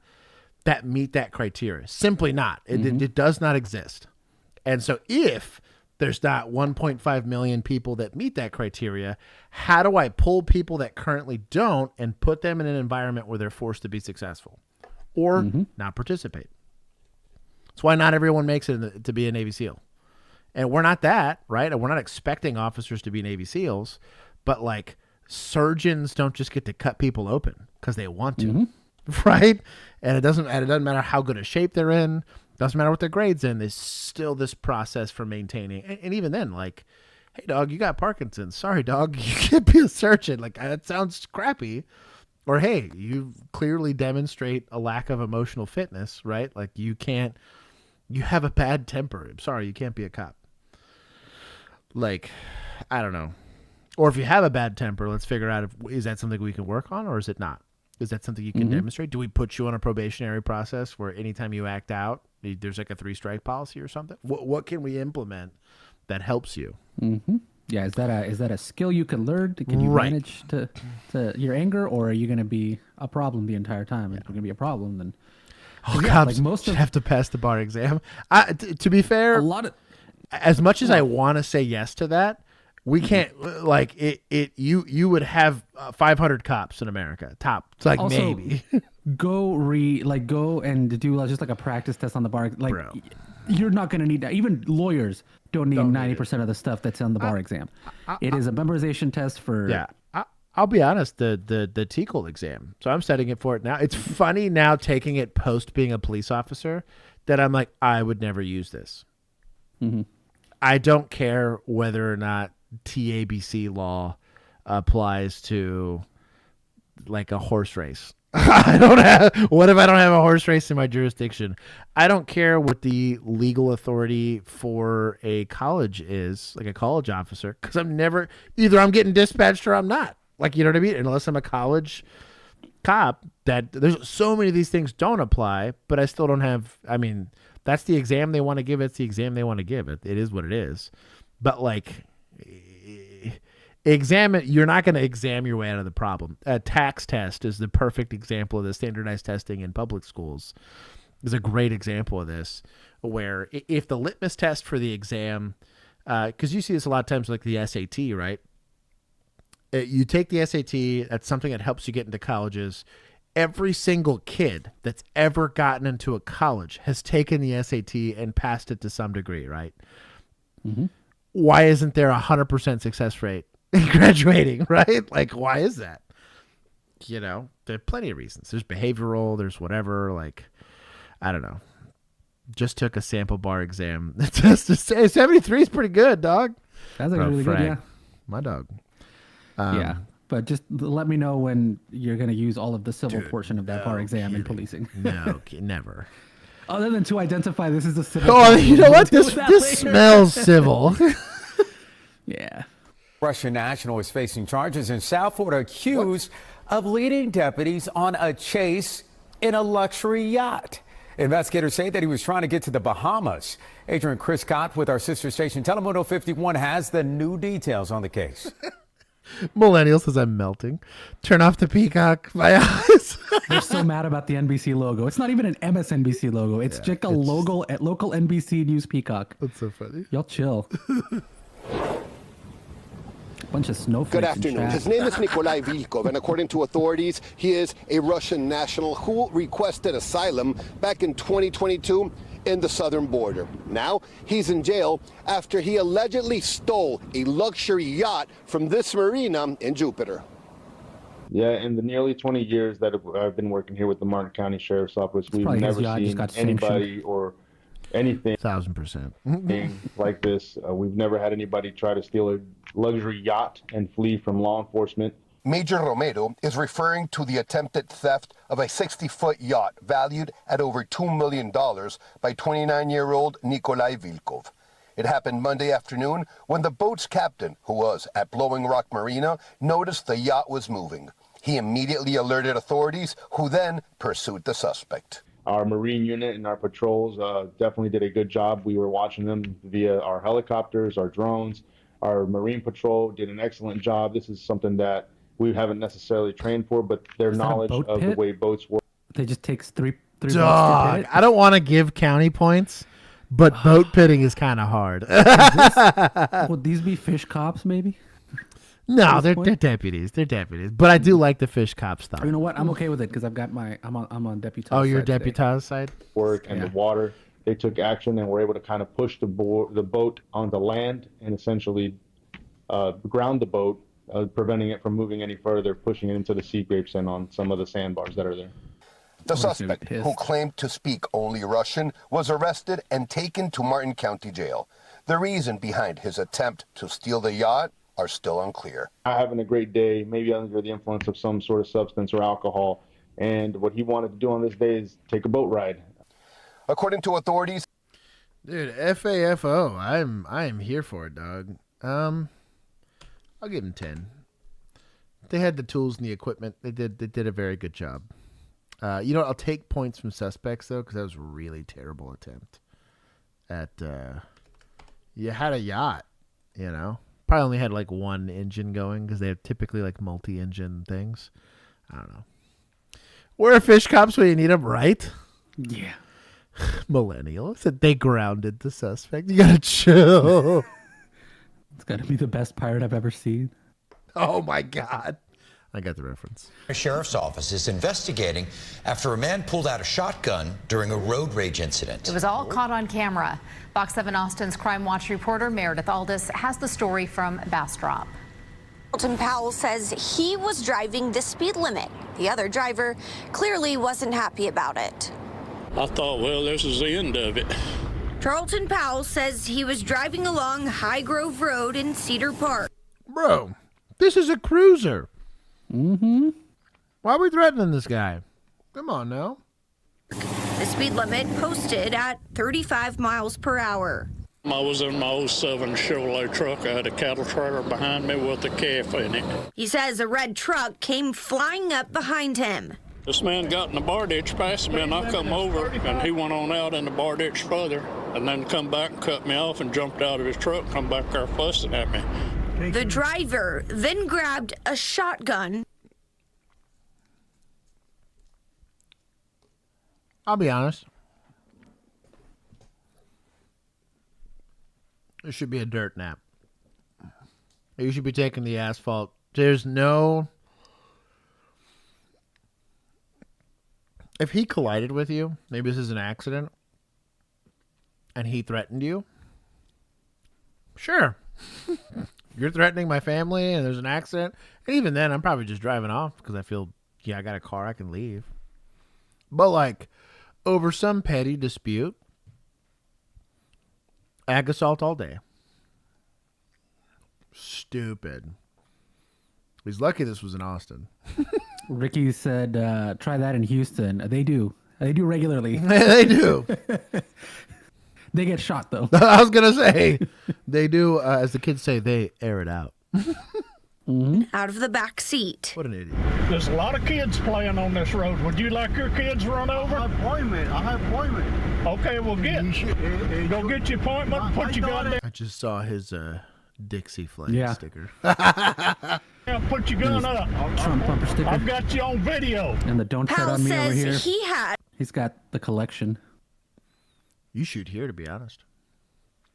that meet that criteria. Simply not. It does not exist. And so if there's not 1.5 million people that meet that criteria, how do I pull people that currently don't and put them in an environment where they're forced to be successful or not participate? That's why not everyone makes it to be a Navy SEAL. And we're not that, right? And we're not expecting officers to be Navy SEALs, but like surgeons don't just get to cut people open because they want to, right? And it doesn't matter how good a shape they're in. Doesn't matter what their grade's in. There's still this process for maintaining. And even then, like, hey, dog, you got Parkinson's. Sorry, dog, you can't be a surgeon. Like, that sounds crappy. Or, hey, you clearly demonstrate a lack of emotional fitness, right? Like, you have a bad temper. I'm sorry, you can't be a cop. Like, I don't know. Or if you have a bad temper, let's figure out is that something we can work on or is it not? Is that something you can demonstrate? Do we put you on a probationary process where anytime you act out, there's like a 3-strike policy or something? What can we implement that helps you? Yeah, is that a skill you can learn? Can you manage to your anger, or are you going to be a problem the entire time? If you're going to be a problem, then cops like most have to pass the bar exam. To be fair, as much as I want to say yes to that, we can't. Like you would have 500 cops in America. Top, it's like also, maybe go and do just like a practice test on the bar. Like, bro, you're not going to need that. Even lawyers don't need 90% of the stuff that's on the bar exam. It is a memorization test for I'll be honest, the TCOL exam. So I'm studying it for it now. It's funny now taking it post being a police officer that I'm like, I would never use this. Mm-hmm. I don't care whether or not TABC law applies to like a horse race. What if I don't have a horse race in my jurisdiction? I don't care what the legal authority for a college is, like a college officer, because either I'm getting dispatched or I'm not. Like, you know what I mean? Unless I'm a college cop, that there's so many of these things don't apply, but I still don't have, I mean, that's the exam they want to give. It's the exam they want to give. It is what it is. But like, you're not going to exam your way out of the problem. A tax test is the perfect example of the standardized testing in public schools. Is a great example of this, where if the litmus test for the exam, because you see this a lot of times, like the SAT, right? You take the SAT, that's something that helps you get into colleges. Every single kid that's ever gotten into a college has taken the SAT and passed it to some degree, right? Mm-hmm. Why isn't there 100% success rate in graduating, right? Like, why is that? You know, there are plenty of reasons. There's behavioral, there's whatever, like, I don't know. Just took a sample bar exam. 73 is pretty good, dog. That's like really good, yeah. My dog. Yeah, but just let me know when you're going to use all of the civil portion of that bar exam in policing. No, never. Other than to identify this is a civil. Oh, you know what? This smells civil. Yeah. Russian national is facing charges in South Florida, accused of leading deputies on a chase in a luxury yacht. Investigators say that he was trying to get to the Bahamas. Adrian Chris Cott with our sister station Telemundo 51 has the new details on the case. Millennial says I'm melting. Turn off the peacock. My eyes. They're so mad about the NBC logo. It's not even an MSNBC logo. It's just a logo at local NBC News peacock. That's so funny. Y'all chill. Bunch of snowflakes. Good afternoon. His name is Nikolai Vilkov, and according to authorities, he is a Russian national who requested asylum back in 2022 in the southern border. Now he's in jail after he allegedly stole a luxury yacht from this marina in Jupiter. Yeah, in the nearly 20 years that I've been working here with the Martin County Sheriff's Office, we've never seen anybody or anything 1,000% like this. We've never had anybody try to steal a luxury yacht and flee from law enforcement. Major Romero is referring to the attempted theft of a 60-foot yacht valued at over $2 million by 29-year-old Nikolai Vilkov. It happened Monday afternoon when the boat's captain, who was at Blowing Rock Marina, noticed the yacht was moving. He immediately alerted authorities, who then pursued the suspect. Our Marine unit and our patrols definitely did a good job. We were watching them via our helicopters, our drones. Our Marine patrol did an excellent job. This is something that we haven't necessarily trained for, but their knowledge of the way boats work. They just takes three Dog, I don't want to give county points, but boat pitting is kind of hard. Would these be fish cops, maybe? No, they're deputies. They're deputies. But I do like the fish cop stuff. You know what? I'm okay with it because I've got I'm on deputized. Oh, you're side today. deputized side? Work and the water. They took action and were able to kind of push the boat onto land and essentially ground the boat, preventing it from moving any further, pushing it into the sea grapes and on some of the sandbars that are there. The suspect, who claimed to speak only Russian, was arrested and taken to Martin County Jail. The reason behind his attempt to steal the yacht are still unclear. Having a great day, maybe under the influence of some sort of substance or alcohol, and what he wanted to do on this day is take a boat ride. According to authorities, dude, FAFO, I am here for it, dog. I'll give him 10. They had the tools and the equipment. They did a very good job. You know what? I'll take points from suspects though, because that was a really terrible attempt. You had a yacht, you know. Probably only had like one engine going because they have typically like multi-engine things. I don't know. Where are fish cops when you need them, right? Yeah. Millennial said they grounded the suspect. You gotta chill. It's gotta be the best pirate I've ever seen. Oh my God. I got the reference. A sheriff's office is investigating after a man pulled out a shotgun during a road rage incident. It was all caught on camera. Fox 7 Austin's Crime Watch reporter Meredith Aldis has the story from Bastrop. Carlton Powell says he was driving the speed limit. The other driver clearly wasn't happy about it. I thought, well, this is the end of it. Charlton Powell says he was driving along High Grove Road in Cedar Park. Bro, this is a cruiser. Mm-hmm. Why are we threatening this guy? Come on now. The speed limit posted at 35 miles per hour. I was in my 07 Chevrolet truck. I had a cattle trailer behind me with a calf in it. He says a red truck came flying up behind him. This man got in the bar ditch past me, and I come over, and he went on out in the bar ditch further, and then come back and cut me off and jumped out of his truck, come back there fussing at me. The driver then grabbed a shotgun. I'll be honest. It should be a dirt nap. You should be taking the asphalt. There's no... If he collided with you, maybe this is an accident, and he threatened you, sure. You're threatening my family, and there's an accident. And even then, I'm probably just driving off because I feel, I got a car, I can leave. But, like, over some petty dispute, ag assault all day. Stupid. He's lucky this was in Austin. Ricky said, try that in Houston. They do. They do regularly. They do. They get shot, though. I was going to say, they do, as the kids say, they air it out. Out of the back seat. What an idiot. There's a lot of kids playing on this road. Would you like your kids run over? I have appointment. Okay, well, go get your appointment, put your gun down. I just saw his Dixie flag sticker. Put your gun up. Trump bumper sticker. I've got you on video. And the don't tread on me over here. He had. He's got the collection. You shoot here, to be honest.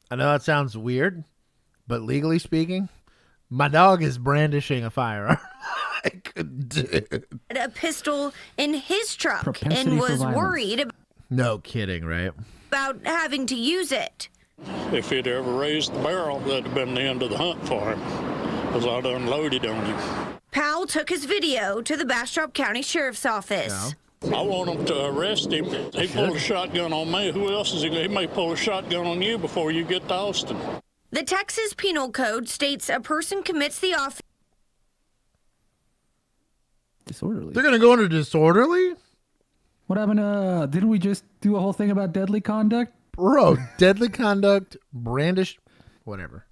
I know that sounds weird, but legally speaking, my dog is brandishing a firearm. I couldn't do it. A pistol in his truck Propensity and for was violence. worried No kidding, right? about having to use it. If he'd ever raised the barrel, that'd have been the end of the hunt for him, because I'd unloaded on him. Powell took his video to the Bastrop County Sheriff's Office. I want him to arrest him. He pulled a shotgun on me. Who else is he? He may pull a shotgun on you before you get to Austin. The Texas Penal Code states a person commits the offense. Disorderly. They're going to go into disorderly? What happened? Didn't we just do a whole thing about deadly conduct? Bro, deadly conduct, brandish, whatever.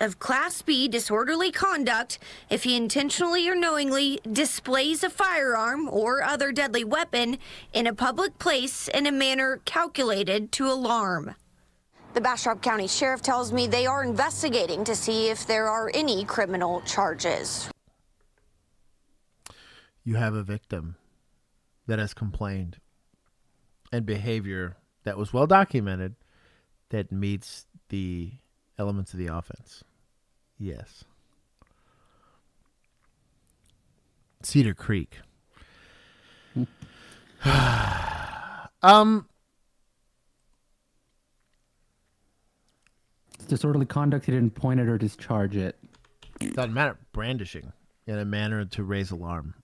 Of Class B disorderly conduct if he intentionally or knowingly displays a firearm or other deadly weapon in a public place in a manner calculated to alarm. The Bastrop County Sheriff tells me they are investigating to see if there are any criminal charges. You have a victim that has complained and behavior that was well documented that meets the elements of the offense. Yes. Cedar Creek. It's disorderly conduct. He didn't point it or discharge it. Doesn't matter. Brandishing in a manner to raise alarm.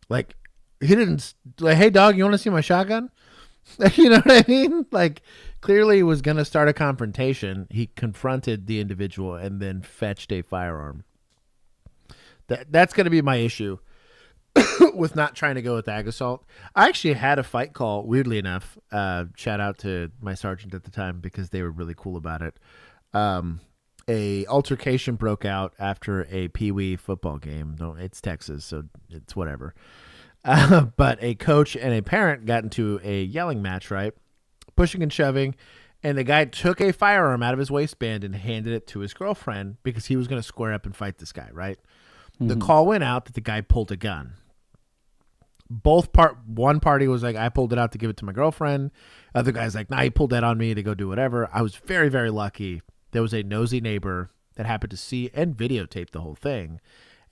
Like, he didn't, like, hey, dog, you want to see my shotgun? You know what I mean? Like, clearly he was going to start a confrontation. He confronted the individual and then fetched a firearm. That's going to be my issue with not trying to go with ag assault. I actually had a fight call, weirdly enough. Shout out to my sergeant at the time because they were really cool about it. A altercation broke out after a Pee-wee football game. No, it's Texas, so it's whatever. But a coach and a parent got into a yelling match, right? Pushing and shoving. And the guy took a firearm out of his waistband and handed it to his girlfriend because he was going to square up and fight this guy, right? Mm-hmm. The call went out that the guy pulled a gun. One party was like, I pulled it out to give it to my girlfriend. Other guy's like, nah, he pulled that on me to go do whatever. I was very, very lucky. There was a nosy neighbor that happened to see and videotape the whole thing.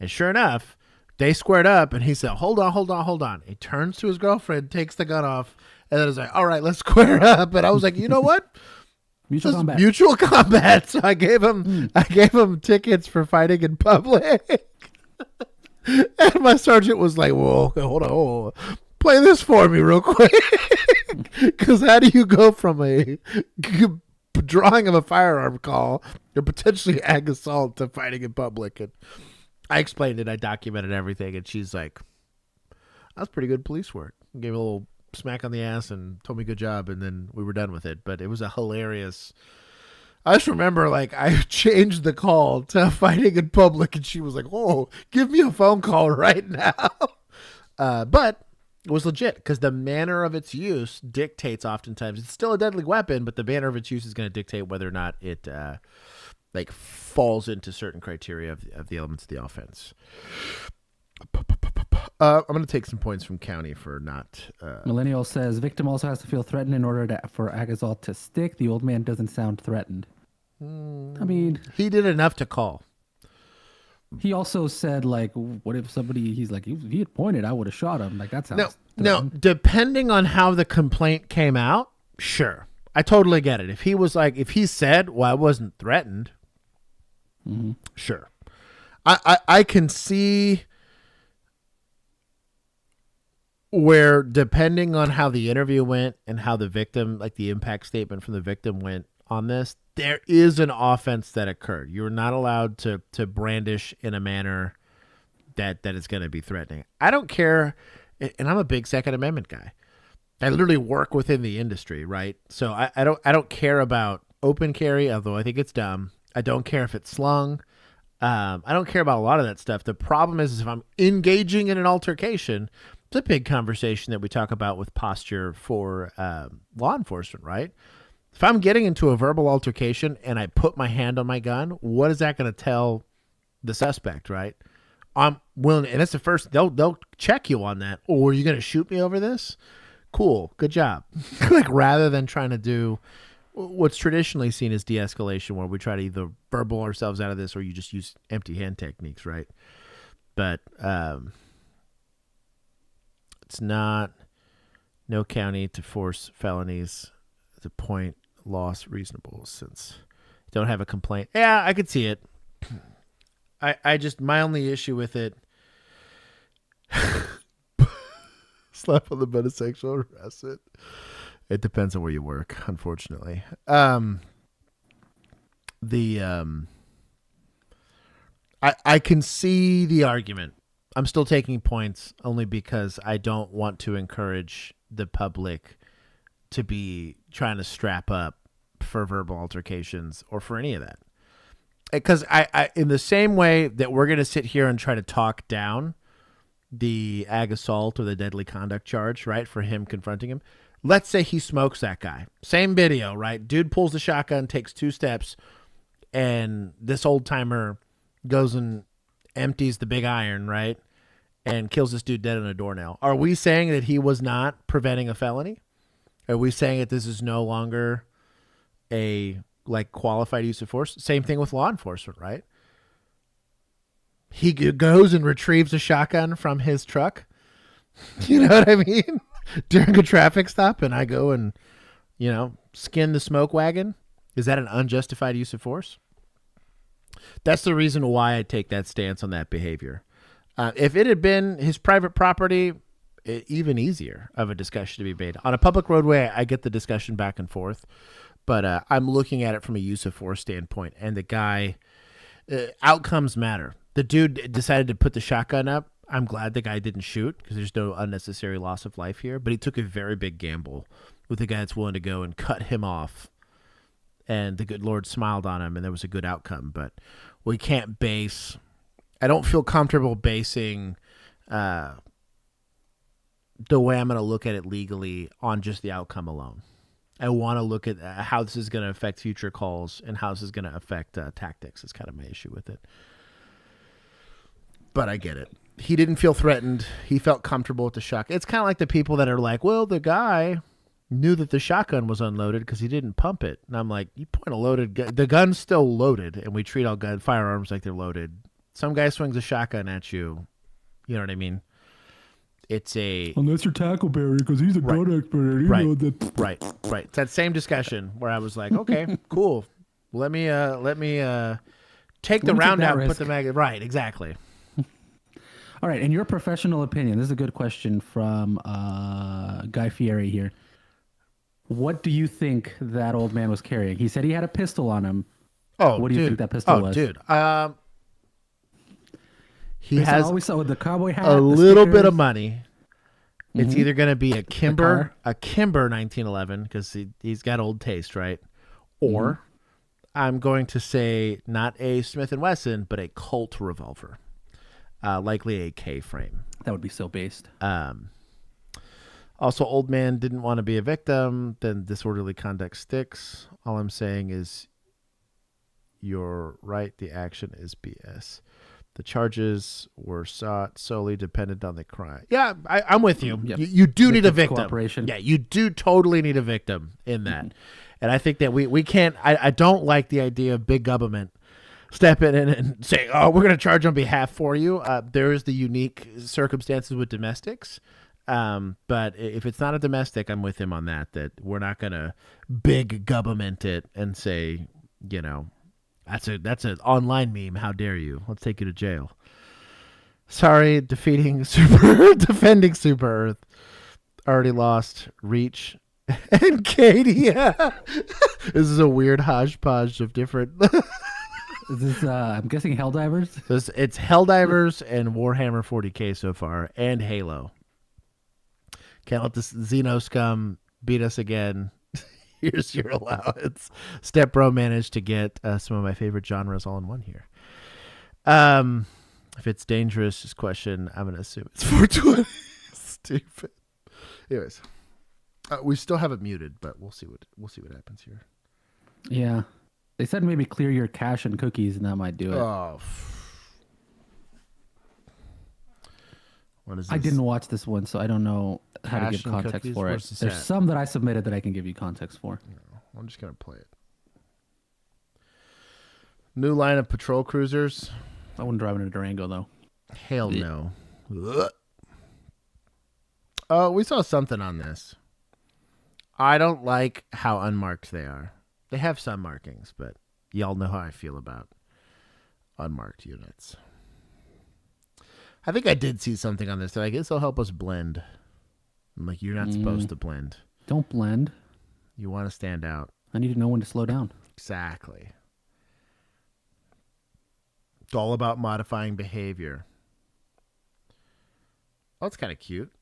And sure enough, they squared up, and he said, hold on. He turns to his girlfriend, takes the gun off, and then is like, all right, let's square up. And I was like, you know what? Mutual combat. Mutual combat. So I gave him tickets for fighting in public. And my sergeant was like, "Whoa, hold on. Play this for me real quick." Because how do you go from a drawing of a firearm call or potentially ag assault to fighting in public? And I explained it. I documented everything. And she's like, "That's pretty good police work." Gave a little smack on the ass and told me good job. And then we were done with it. But it was a hilarious. I just remember, like, I changed the call to fighting in public, and she was like, "Oh, give me a phone call right now." But it was legit because the manner of its use dictates oftentimes. It's still a deadly weapon, but the manner of its use is going to dictate whether or not it like falls into certain criteria of the elements of the offense. I'm going to take some points from county for not. Millennial says victim also has to feel threatened in order for ag assault to stick. The old man doesn't sound threatened. I mean, he did enough to call. He also said, like, what if somebody, he's like, if he had pointed, I would have shot him. Like, that sounds No, depending on how the complaint came out, sure. I totally get it. If he was like, if he said, well, I wasn't threatened, sure. I can see where, depending on how the interview went and how the victim, like the impact statement from the victim went on this, there is an offense that occurred. You're not allowed to brandish in a manner that is going to be threatening. I don't care, and I'm a big Second Amendment guy. I literally work within the industry, right? So I don't care about open carry, although I think it's dumb. I don't care if it's slung. I don't care about a lot of that stuff. The problem is if I'm engaging in an altercation, it's a big conversation that we talk about with posture for law enforcement, right? If I'm getting into a verbal altercation and I put my hand on my gun, what is that going to tell the suspect, right? I'm willing, and it's the first, they'll check you on that. Or are you going to shoot me over this? Cool, good job. Like, rather than trying to do what's traditionally seen as de-escalation, where we try to either verbal ourselves out of this or you just use empty hand techniques, right? But it's not no county to force felonies to point loss reasonable since don't have a complaint. Yeah, I could see it. I just, my only issue with it, slap on the butt of sexual harassment. It depends on where you work, unfortunately. I can see the argument. I'm still taking points only because I don't want to encourage the public to be trying to strap up for verbal altercations or for any of that. Because I in the same way that we're going to sit here and try to talk down the ag assault or the deadly conduct charge, right, for him confronting him. Let's say he smokes that guy. Same video, right? Dude pulls the shotgun, takes 2 steps, and this old timer goes and empties the big iron, right, and kills this dude dead on a doornail. Are we saying that he was not preventing a felony? Are we saying that this is no longer a qualified use of force? Same thing with law enforcement, right? He goes and retrieves a shotgun from his truck. You know what I mean? During a traffic stop, and I go and, skin the smoke wagon. Is that an unjustified use of force? That's the reason why I take that stance on that behavior. If it had been his private property, even easier of a discussion to be made. On a public roadway, I get the discussion back and forth, but I'm looking at it from a use of force standpoint. And the guy, outcomes matter. The dude decided to put the shotgun up. I'm glad the guy didn't shoot because there's no unnecessary loss of life here. But he took a very big gamble with the guy that's willing to go and cut him off. And the good Lord smiled on him, and there was a good outcome. But we can't base. I don't feel comfortable basing the way I'm going to look at it legally on just the outcome alone. I want to look at how this is going to affect future calls and how this is going to affect tactics. Is kind of my issue with it. But I get it. He didn't feel threatened. He felt comfortable with the shotgun. It's kind of like the people that are like, well, the guy knew that the shotgun was unloaded because he didn't pump it. And I'm like, you point a loaded gun. The gun's still loaded, and we treat all firearms like they're loaded. Some guy swings a shotgun at you. You know what I mean? it's a unless you're Tackleberry because he's a gun expert. And right, know that. right. It's that same discussion where I was like, okay, cool. Let me take the round out and put the mag. Right, exactly. All right, in your professional opinion, this is a good question from Guy Fieri here. What do you think that old man was carrying? He said he had a pistol on him. Oh, what do you think that pistol was? Dude, he Based on has all we saw with the cowboy hat, a the little bit stickers. of money. It's Mhm. either going to be a Kimber car. 1911 because he's got old taste, right? Or I'm going to say not a Smith & Wesson, but a Colt revolver, likely a K-frame. That would be so based. Also, old man didn't want to be a victim. Then disorderly conduct sticks. All I'm saying is you're right. The action is BS. The charges were sought solely dependent on the crime. Yeah, I'm with you. Yep. You do need a Victim victim. cooperation. Yeah, you do totally need a victim in that. And I think that we can't, I don't like the idea of big government stepping in and saying, oh, we're going to charge on behalf for you. There is the unique circumstances with domestics. But if it's not a domestic, I'm with him on that we're not going to big government it and say, you know, that's an online meme. How dare you? Let's take you to jail. Sorry, defending Super Earth. Already lost Reach and Katie. This is a weird hodgepodge of different. Is this, I'm guessing Helldivers? It's Helldivers and Warhammer 40K so far, and Halo. Can't let this Xeno scum beat us again. Here's your allowance. Step Bro managed to get some of my favorite genres all in one here. If it's dangerous, this question, I'm going to assume it's 420. Stupid. Anyways, we still have it muted, but we'll see what happens here. Yeah. They said maybe clear your cache and cookies, and that might do it. Oh. What is this? I didn't watch this one, so I don't know how to Cache give and context cookies? for it. Where's this There's at? some that I submitted that I can give you context for. No, I'm just going to play it. New line of patrol cruisers. I wouldn't drive in a Durango, though. Hell no. We saw something on this. I don't like how unmarked they are. They have some markings, but y'all know how I feel about unmarked units. I think I did see something on this that I guess will help us blend. I'm like, you're not supposed to blend. Don't blend. You want to stand out. I need to know when to slow down. Exactly. It's all about modifying behavior. Oh, it's kind of cute.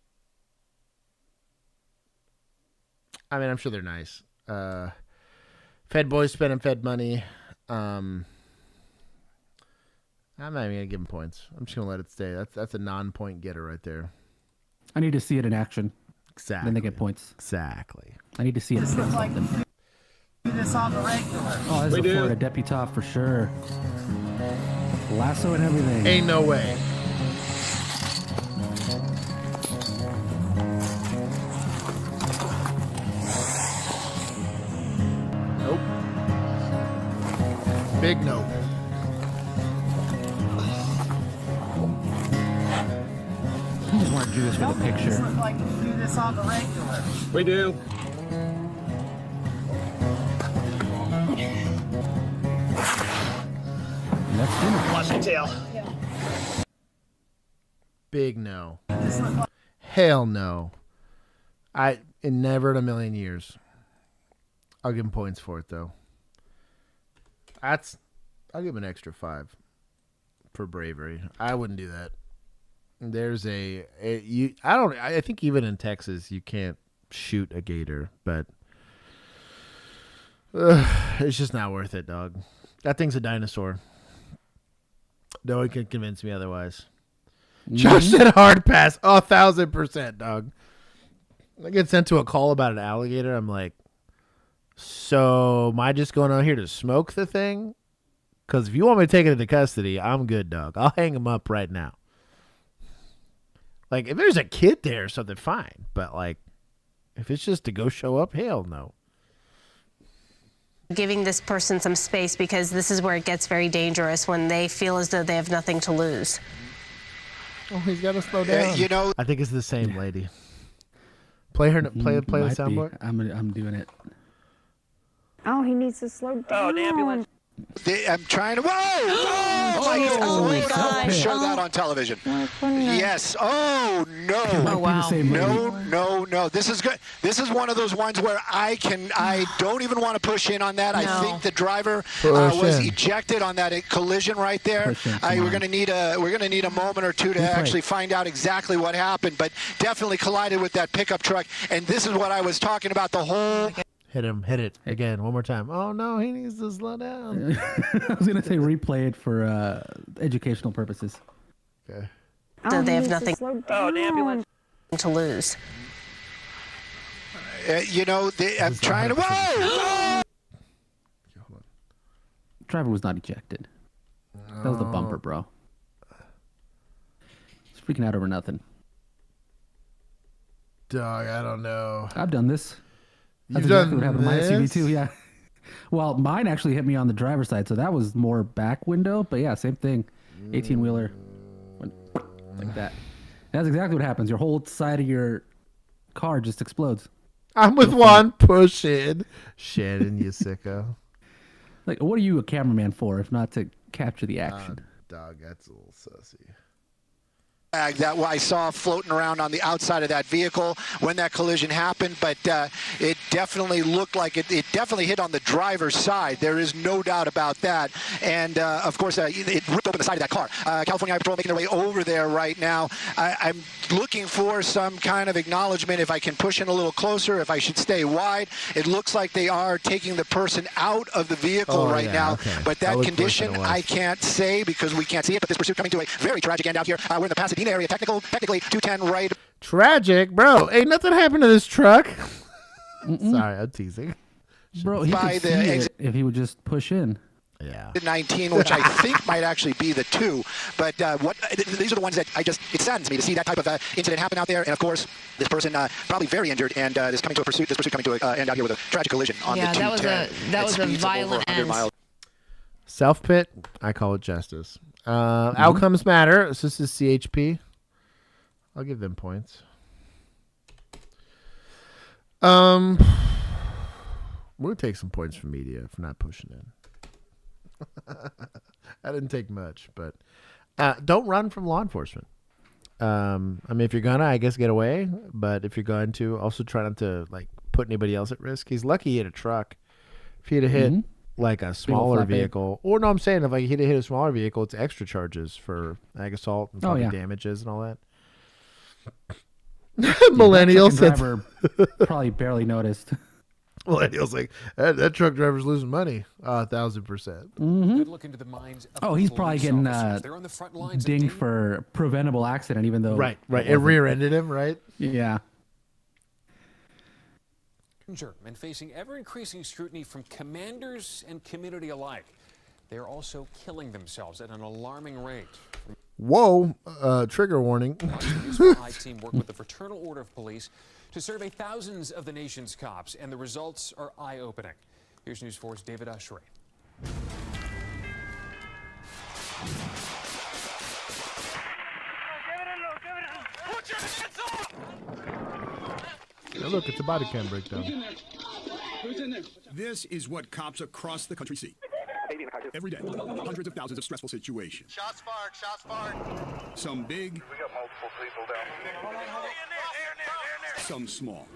I mean, I'm sure they're nice. Fed boys spending Fed money. I'm not even going to give them points. I'm just going to let it stay. That's a non-point getter right there. I need to see it in action. Exactly. Then they get points. Exactly. I need to see it. This looks like do this on the regular. Oh, this is a Florida deputy for sure. Lasso and everything. Ain't no way. Nope. Big nope. I just want to do this for the picture. This looks like do this on the regular. We do. Watch the tail. Big no. Hell no. Never in a million years. I'll give him points for it though. I'll give him an extra 5 for bravery. I wouldn't do that. There's I think even in Texas you can't shoot a gator, but it's just not worth it, dog. That thing's a dinosaur. No one can convince me otherwise. Josh said hard pass. 1,000%, dog. I get sent to a call about an alligator. I'm like, so am I just going out here to smoke the thing? Because if you want me to take it into custody, I'm good, dog. I'll hang him up right now. Like, if there's a kid there or something, fine. But, like, if it's just to go show up, hell no. Giving this person some space, because this is where it gets very dangerous when they feel as though they have nothing to lose. Oh, he's got to slow down. You know, I think it's the same lady. Play the Might be. soundboard. I'm doing it. Oh, he needs to slow down. Oh, the ambulance. I'm trying to. Whoa! Oh my God! Show that on television. Yes. Oh no! Oh wow! No! This is good. This is one of those ones where I don't even want to push in on that. No. I think the driver was ejected on that collision right there. We're gonna need a moment or two to actually find out exactly what happened, but definitely collided with that pickup truck. And this is what I was talking about. The whole. Hit it again, one more time. Oh no, he needs to slow down. I was gonna say replay it for educational purposes. Okay. So they have nothing. Oh, the ambulance to lose. I'm trying to. Whoa! Driver was not ejected. That was the bumper, bro. He's freaking out over nothing. Dog, I don't know. I've done this. That's You've exactly done what happened to my SUV this? too. Yeah. Well, mine actually hit me on the driver's side, so that was more back window. But yeah, same thing. 18-wheeler, like that. That's exactly what happens. Your whole side of your car just explodes. I'm with Juan. Push it, Shannon, you sicko. Like, what are you a cameraman for, if not to capture the action? Dog, that's a little sussy. That I saw floating around on the outside of that vehicle when that collision happened, but it definitely looked like it definitely hit on the driver's side. There is no doubt about that. And of course, it ripped open the side of that car. California Highway Patrol making their way over there right now. I'm looking for some kind of acknowledgement if I can push in a little closer, if I should stay wide. It looks like they are taking the person out of the vehicle now. Okay. But that condition, I can't say because we can't see it. But this pursuit coming to a very tragic end out here. We're in the Pasadena area, technically 210 right. Tragic, bro. Ain't nothing happened to this truck. Sorry, I'm teasing. Bro, he could see it if he would just push in. Yeah. 19, which I think might actually be the 2. But these are the ones that it saddens me to see that type of incident happen out there. And of course, this person probably very injured, and this pursuit coming to an end out here with a tragic collision on the 210. that was a violent end. Self pit, I call it justice. Outcomes matter. So this is CHP. I'll give them points. We'll take some points from media for not pushing in. I didn't take much, but don't run from law enforcement. I mean, if you're gonna, I guess, get away. But if you're going to, also try not to put anybody else at risk. He's lucky he hit a truck. If he'd have hit like a smaller vehicle, or no, I'm saying if he'd have hit a smaller vehicle, it's extra charges for ag assault and probably damages and all that. Millennial driver probably barely noticed. Millennial's like that truck driver's losing money. 1,000%. Good look into the minds of oh, he's probably getting They're on the front lines dinged for preventable accident, even though right. It rear-ended him, right? Yeah. And facing ever-increasing scrutiny from commanders and community alike. They're also killing themselves at an alarming rate. Whoa, trigger warning. The high team worked with the Fraternal Order of Police to survey thousands of the nation's cops, and the results are eye-opening. Here's News 4's David Ushery. Now look, it's a body cam breakdown. This is what cops across the country see. Every day, hundreds of thousands of stressful situations. Shots fired. Some big. We got multiple people down. Some small.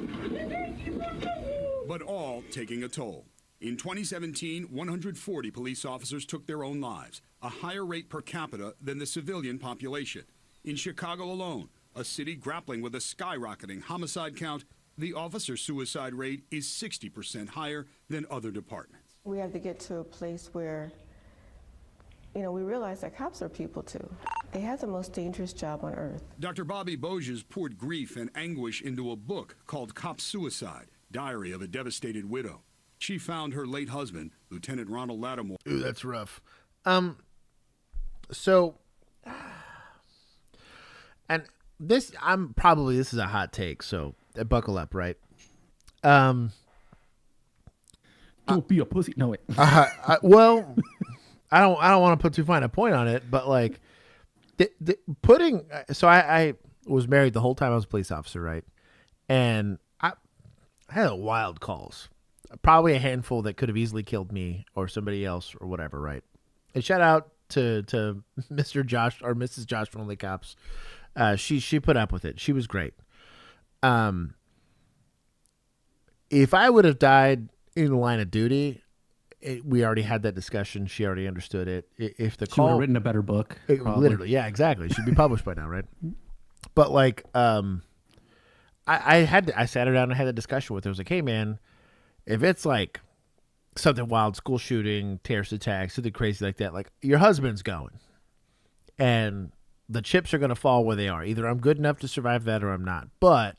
But all taking a toll. In 2017, 140 police officers took their own lives, a higher rate per capita than the civilian population. In Chicago alone, a city grappling with a skyrocketing homicide count, the officer suicide rate is 60% higher than other departments. We have to get to a place where, we realize that cops are people too. They have the most dangerous job on earth. Dr. Bobby Boges poured grief and anguish into a book called Cop Suicide, Diary of a Devastated Widow. She found her late husband, Lieutenant Ronald Lattimore. Ooh, that's rough. And this is a hot take, so buckle up, right? Don't be a pussy. No, wait. Well, I don't want to put too fine a point on it, but So I was married the whole time I was a police officer, right? And I had wild calls, probably a handful that could have easily killed me or somebody else or whatever, right? And shout out to Mr. Josh or Mrs. Josh from OnlyCops. She put up with it. She was great. If I would have died in the line of duty, we already had that discussion. She already understood it. If the She would have written a better book. Literally, yeah, exactly. It should be published by now, right? But like, I sat her down and had a discussion with her. I was like, hey man, if it's like something wild, school shooting, terrorist attack, something crazy like that, like your husband's going, and the chips are going to fall where they are. Either I'm good enough to survive that or I'm not. But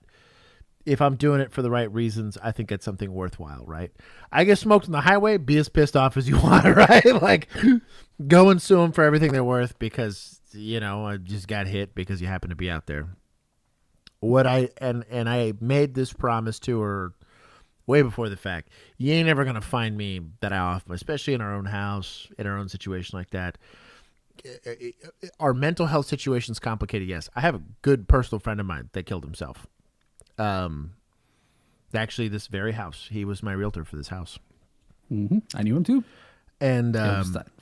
if I'm doing it for the right reasons, I think it's something worthwhile, right? I get smoked on the highway, be as pissed off as you want, right? Like, go and sue them for everything they're worth because, I just got hit because you happen to be out there. And I made this promise to her way before the fact. You ain't ever going to find me that often, especially in our own house, in our own situation like that. Our mental health situation is complicated, yes. I have a good personal friend of mine that killed himself. Actually, this very house. He was my realtor for this house. Mm-hmm. I knew him too. And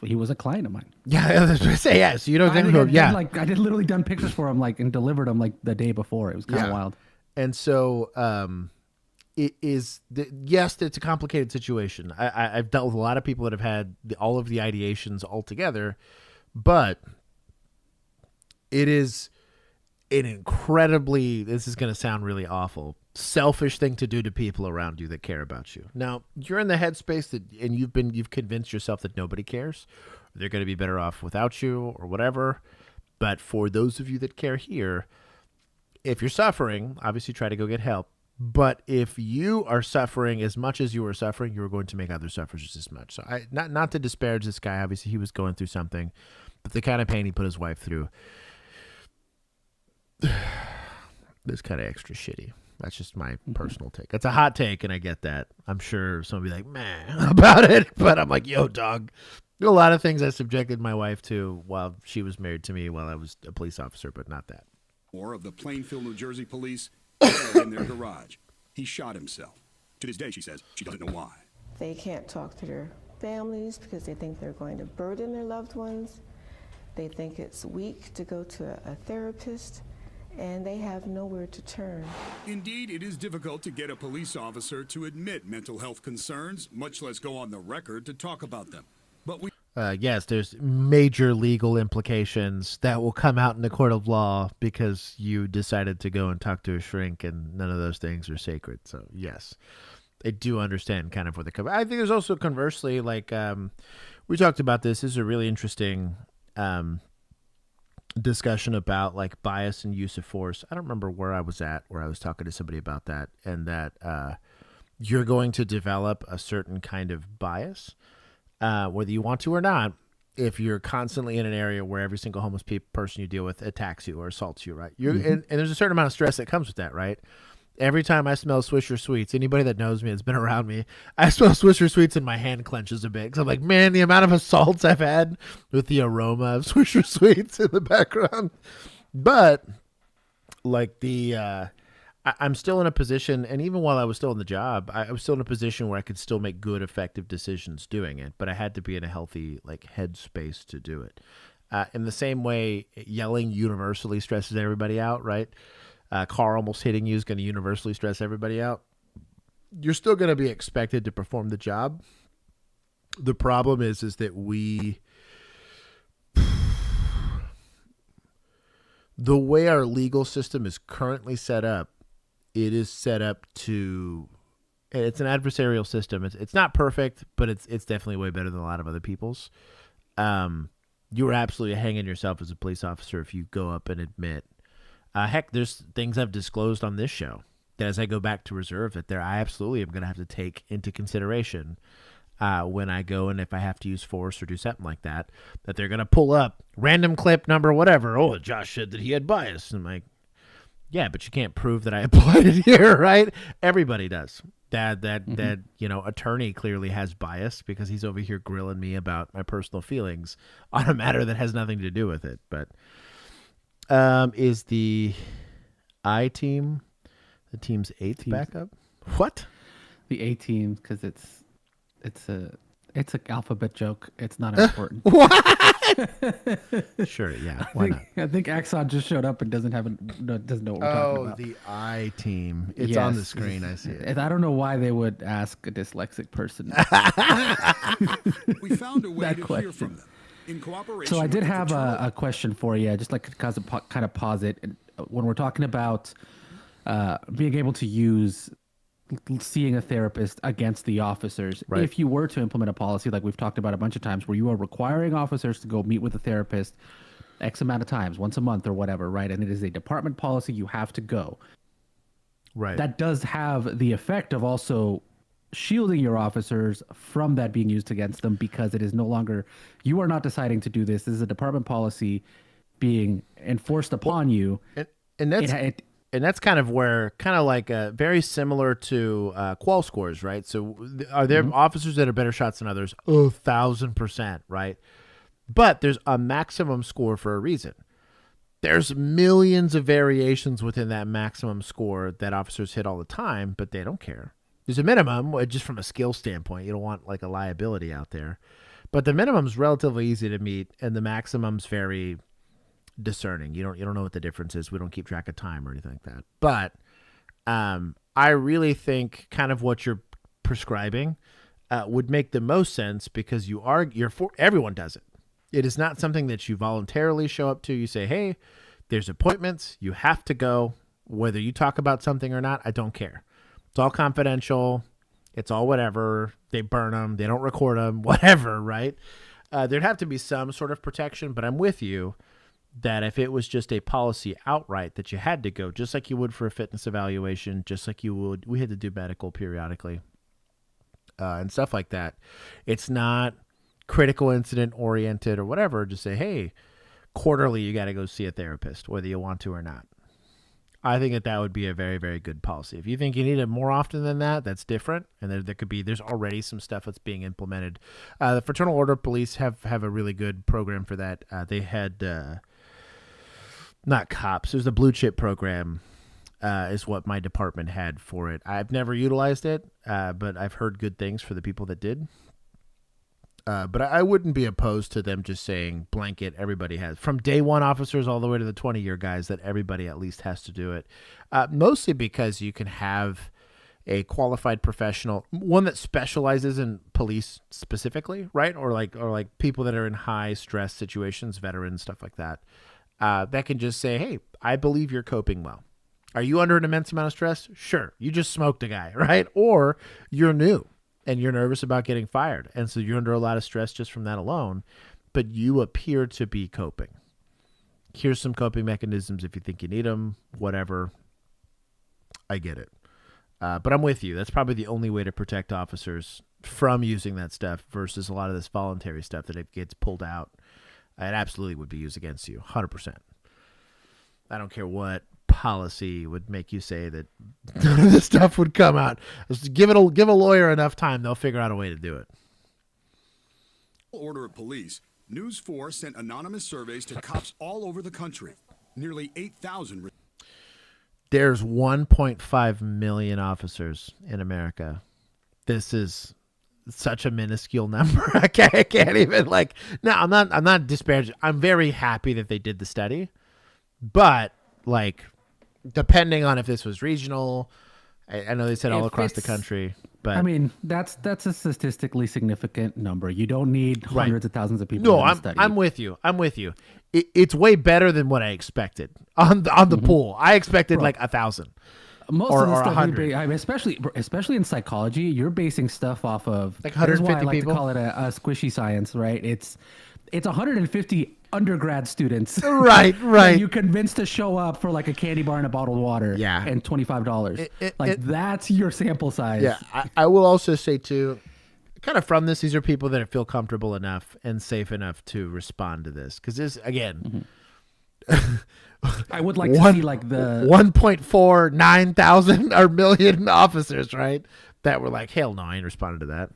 he was a client of mine. Yeah, I was going to say, yeah. So you know exactly who. Yeah, I did literally done pictures for him, and delivered them the day before. It was kind of wild. And so, it is. Yes, it's a complicated situation. I've dealt with a lot of people that have had all of the ideations all together, but it is an incredibly. This is going to sound really awful. Selfish thing to do to people around you that care about you. Now, you're in the headspace and you've convinced yourself that nobody cares. They're going to be better off without you or whatever. But for those of you that care here, if you're suffering, obviously try to go get help. But if you are suffering as much as you are suffering, you're going to make others suffer just as much. So not to disparage this guy. Obviously, he was going through something, but the kind of pain he put his wife through, is kind of extra shitty. That's just my personal take. That's a hot take, and I get that. I'm sure someone will be like, meh, about it. But I'm like, yo, dog. There are a lot of things I subjected my wife to while she was married to me while I was a police officer, but not that. Or of the Plainfield, New Jersey police in their garage. He shot himself. To this day, she says she doesn't know why. They can't talk to their families because they think they're going to burden their loved ones. They think it's weak to go to a therapist. And they have nowhere to turn. Indeed, it is difficult to get a police officer to admit mental health concerns, much less go on the record to talk about them. But yes, there's major legal implications that will come out in the court of law because you decided to go and talk to a shrink, and none of those things are sacred. So yes, I do understand kind of where they come. I think there's also conversely, like we talked about this. This is a really interesting discussion about like bias and use of force. I don't remember where I was talking to somebody about that, and that you're going to develop a certain kind of bias, whether you want to or not, if you're constantly in an area where every single homeless person you deal with attacks you or assaults you, right? And there's a certain amount of stress that comes with that, right? Every time I smell Swisher Sweets, anybody that knows me, has been around me, I smell Swisher Sweets and my hand clenches a bit. Because I'm like, man, the amount of assaults I've had with the aroma of Swisher Sweets in the background. But, like, I'm still in a position, and even while I was still in the job, I was still in a position where I could still make good, effective decisions doing it. But I had to be in a healthy, like, headspace to do it. In the same way, yelling universally stresses everybody out, right? Car almost hitting you is going to universally stress everybody out. You're still going to be expected to perform the job. The problem is that the way our legal system is currently set up, it is set up to, it's an adversarial system. It's not perfect, but it's definitely way better than a lot of other people's. You are absolutely hanging yourself as a police officer if you go up and admit, heck, there's things I've disclosed on this show that as I go back to reserve that I absolutely am going to have to take into consideration when I go, and if I have to use force or do something like that they're going to pull up random clip number, whatever. Oh, Josh said that he had bias. And I'm like, yeah, but you can't prove that I applied it here, right? Everybody does. That attorney clearly has bias because he's over here grilling me about my personal feelings on a matter that has nothing to do with it. But Is the I team the team's eighth backup? What? The A team, because it's an alphabet joke. It's not important. What? Sure, yeah. Why not? I think Axon just showed up and doesn't know what we're talking about. Oh, the I team. It's on the screen. I see it. And I don't know why they would ask a dyslexic person. We found a way to hear from them. In cooperation So I did with the have patrol. a question for you, just like to kind of pause it. When we're talking about being able to use seeing a therapist against the officers, Right. if you were to implement a policy like we've talked about a bunch of times, where you are requiring officers to go meet with a therapist X amount of times, once a month or whatever, right? And it is a department policy, you have to go. Right. That does have the effect of also shielding your officers from that being used against them, because it is no longer, you are not deciding to do this. This is a department policy being enforced upon you. And that's and that's kind of where, kind of like very similar to qual scores, right? So are there officers that are better shots than others? 1,000%, right? But there's a maximum score for a reason. There's millions of variations within that maximum score that officers hit all the time, but they don't care. There's a minimum, just from a skill standpoint. You don't want like a liability out there. But the minimum's relatively easy to meet, and the maximum's very discerning. You don't know what the difference is. We don't keep track of time or anything like that. But I really think kind of what you're prescribing would make the most sense, because everyone does it. It is not something that you voluntarily show up to. You say, hey, there's appointments. You have to go. Whether you talk about something or not, I don't care. It's all confidential. It's all whatever. They burn them. They don't record them. Whatever, right? There'd have to be some sort of protection, but I'm with you that if it was just a policy outright that you had to go, just like you would for a fitness evaluation, just like we had to do medical periodically and stuff like that. It's not critical incident oriented or whatever. Just say, hey, quarterly you got to go see a therapist, whether you want to or not. I think that would be a very, very good policy. If you think you need it more often than that, that's different. And there's already some stuff that's being implemented. The Fraternal Order Police have a really good program for that. They had, not cops, it was the Blue Chip program is what my department had for it. I've never utilized it, but I've heard good things for the people that did. But I wouldn't be opposed to them just saying blanket everybody has, from day one officers all the way to the 20-year guys, that everybody at least has to do it. Mostly because you can have a qualified professional, one that specializes in police specifically, right? Or like people that are in high stress situations, veterans, stuff like that. That can just say, hey, I believe you're coping well. Are you under an immense amount of stress? Sure. You just smoked a guy, right? Or you're new and you're nervous about getting fired. And so you're under a lot of stress just from that alone, but you appear to be coping. Here's some coping mechanisms if you think you need them, whatever. I get it. But I'm with you. That's probably the only way to protect officers from using that stuff versus a lot of this voluntary stuff that it gets pulled out. It absolutely would be used against you, 100%. I don't care what policy would make you say that none of this stuff would come out. Just give a lawyer enough time, they'll figure out a way to do it. Order of Police, News 4 sent anonymous surveys to cops all over the country. Nearly 8,000. There's 1.5 million officers in America. This is such a minuscule number. I can't even no, I'm not disparaging. I'm very happy that they did the study, but depending on if this was regional, I know they said all across the country, but I mean, that's a statistically significant number. You don't need hundreds of thousands of people. No, in the study. I'm with you. It's way better than what I expected on the pool. I expected 1,000. Most or, of the or stuff, 100. especially in psychology, you're basing stuff off of 150 why I like people. to call it a squishy science, right? It's 150 undergrad students, right? That you convinced to show up for a candy bar and a bottled water, and $25. That's your sample size. Yeah, I will also say too, kind of from this, these are people that feel comfortable enough and safe enough to respond to this, because this again. I would like to see the 1.49,000 or million officers, right? That were like, hell no, I ain't responded to that.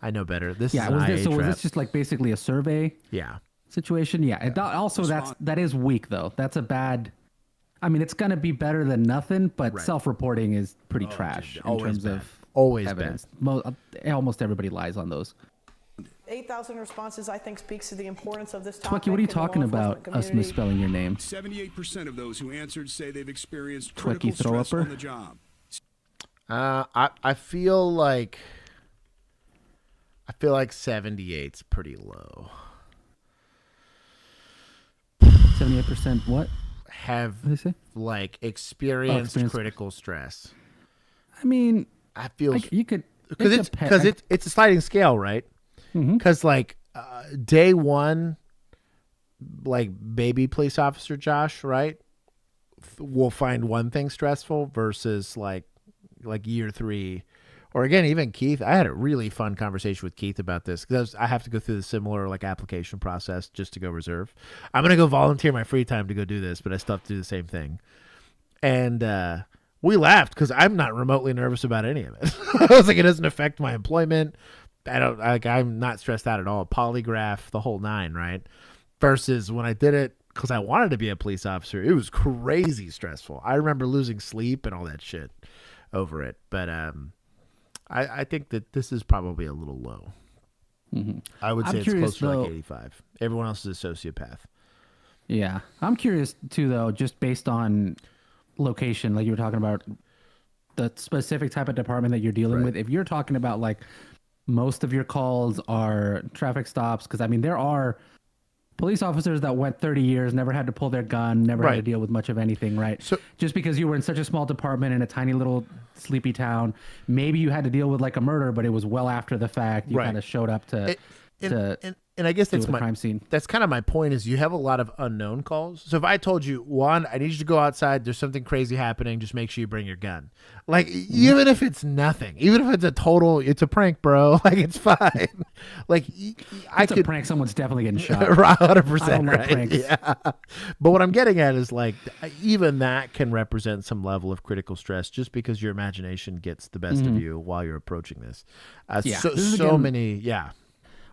I know better. This is an IH was rep. this just basically a survey? Yeah. situation. Yeah. And also that is weak though. That's a bad. I mean, it's going to be better than nothing, but self-reporting is pretty trash in terms of evidence. Almost everybody lies on those. 8,000 responses, I think, speaks to the importance of this topic. Twiki, what are you talking about? Us misspelling your name. 78% of those who answered say they've experienced Twiki critical stress throw-upper? on the job. I feel like 78's pretty low. 78% what? Have like experienced critical stress. I mean, I feel you could because it's a sliding scale, right? Because like day one, like baby police officer Josh, right, will find one thing stressful versus like year 3, or again even Keith. I had a really fun conversation with Keith about this because I have to go through the similar like application process just to go reserve. I'm gonna go volunteer my free time to go do this, but I still have to do the same thing. And we laughed because I'm not remotely nervous about any of it. I was like, it doesn't affect my employment. I'm not stressed out at all. Polygraph, the whole 9, right? Versus when I did it because I wanted to be a police officer, it was crazy stressful. I remember losing sleep and all that shit over it. But I think that this is probably a little low. I would say it's closer to like 85. Everyone else is a sociopath. Yeah. I'm curious too, though, just based on location, like you were talking about the specific type of department that you're dealing with. If you're talking about like most of your calls are traffic stops, because I mean, there are police officers that went 30 years, never had to pull their gun, never had to deal with much of anything, right? So just because you were in such a small department in a tiny little sleepy town, maybe you had to deal with like a murder, but it was well after the fact. You kind of showed up to and I guess that's my crime scene. That's kind of my point is you have a lot of unknown calls. So if I told you, Juan, I need you to go outside, there's something crazy happening, just make sure you bring your gun. Like even if it's nothing, even if it's a prank, bro, like it's fine. Like I could prank, someone's definitely getting shot. 100%, right? Yeah. But what I'm getting at is like even that can represent some level of critical stress just because your imagination gets the best of you while you're approaching this.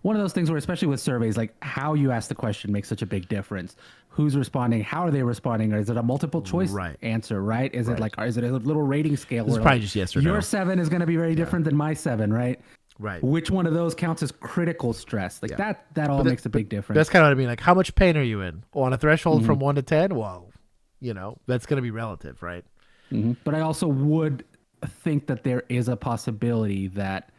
One of those things where, especially with surveys, like how you ask the question makes such a big difference. Who's responding? How are they responding? Or is it a multiple choice answer, right? Is it like, or is it a little rating scale? It's probably just yes or no. Your 7 is going to be very different than my 7, right? Right. Which one of those counts as critical stress? Like that all makes a big difference. That's kind of what I mean. Like, how much pain are you in? Well, on a threshold from 1 to 10, well, that's going to be relative, right? But I also would think that there is a possibility that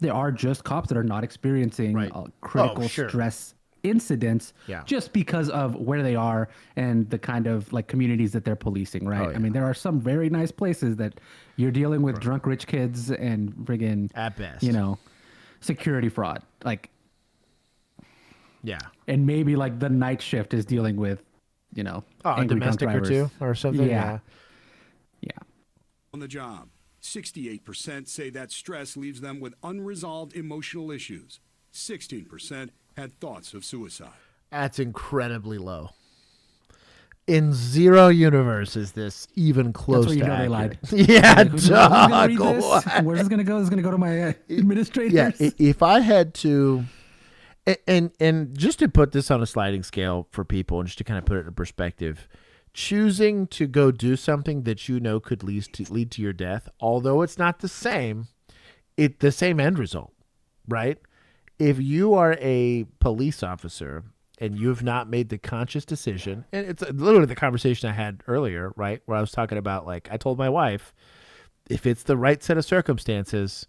there are just cops that are not experiencing critical stress incidents just because of where they are and the kind of like communities that they're policing, right? I mean, there are some very nice places that you're dealing with drunk rich kids and friggin' at best, security fraud. Like, and maybe like the night shift is dealing with, a domestic or two or something. Yeah. On the job. 68% say that stress leaves them with unresolved emotional issues. 16% had thoughts of suicide. That's incredibly low. In zero universe is this even close to accurate. They lied. Yeah, dog. Where's this going to go? This is going to go to my administrators. Yeah, if I had to, and just to put this on a sliding scale for people and just to kind of put it in perspective, choosing to go do something that could lead to your death, although it's not the same end result, right? If you are a police officer and you have not made the conscious decision, and it's literally the conversation I had earlier, right, where I was talking about, like, I told my wife, if it's the right set of circumstances,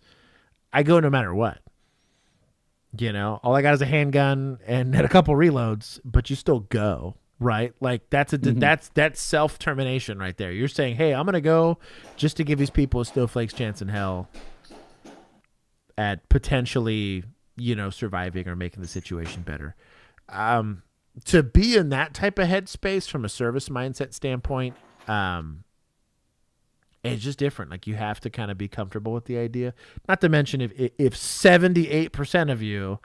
I go no matter what. All I got is a handgun and a couple reloads, but you still go. Right, like that's self-termination right there. You're saying, "Hey, I'm gonna go just to give these people a snowflake's chance in hell at potentially, surviving or making the situation better." To be in that type of headspace from a service mindset standpoint, it's just different. Like you have to kind of be comfortable with the idea. Not to mention if 78% of you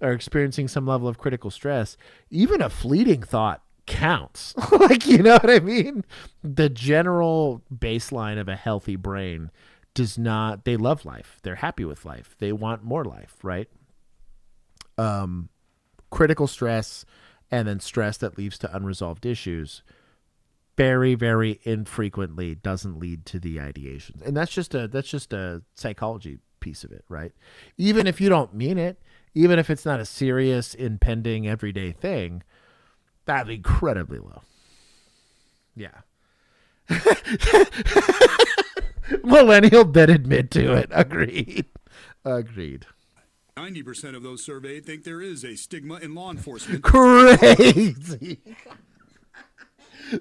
are experiencing some level of critical stress, even a fleeting thought counts. Like, you know what I mean? The general baseline of a healthy brain they love life. They're happy with life. They want more life, right? critical stress and then stress that leads to unresolved issues very, very infrequently doesn't lead to the ideation. And that's just a psychology piece of it, right? Even if you don't mean it, even if it's not a serious, impending, everyday thing, that'd be incredibly low. Yeah. Millennial that admit to it. Agreed. 90% of those surveyed think there is a stigma in law enforcement. Crazy.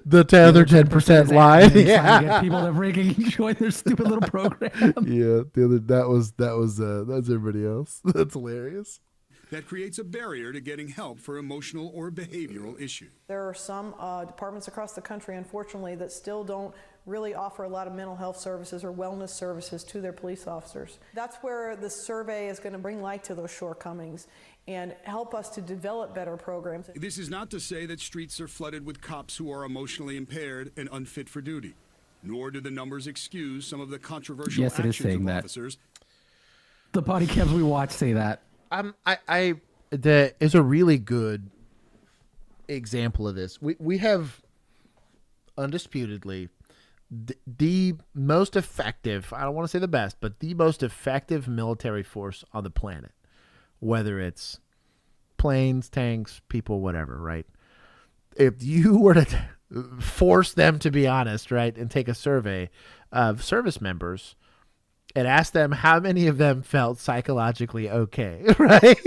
The other 10% lie. Trying to Yeah. get people to freaking join their stupid little program. Yeah. That was everybody else. That's hilarious. That creates a barrier to getting help for emotional or behavioral issues. There are some departments across the country, unfortunately, that still don't really offer a lot of mental health services or wellness services to their police officers. That's where the survey is going to bring light to those shortcomings and help us to develop better programs. This is not to say that streets are flooded with cops who are emotionally impaired and unfit for duty, nor do the numbers excuse some of the controversial Yes, it is actions saying of that. officers. The body cams we watch say that. There is a really good example of this. We have undisputedly the most effective, I don't want to say the best, but the most effective military force on the planet, whether it's planes, tanks, people, whatever, right? If you were to force them to be honest, right, and take a survey of service members and ask them how many of them felt psychologically okay, right?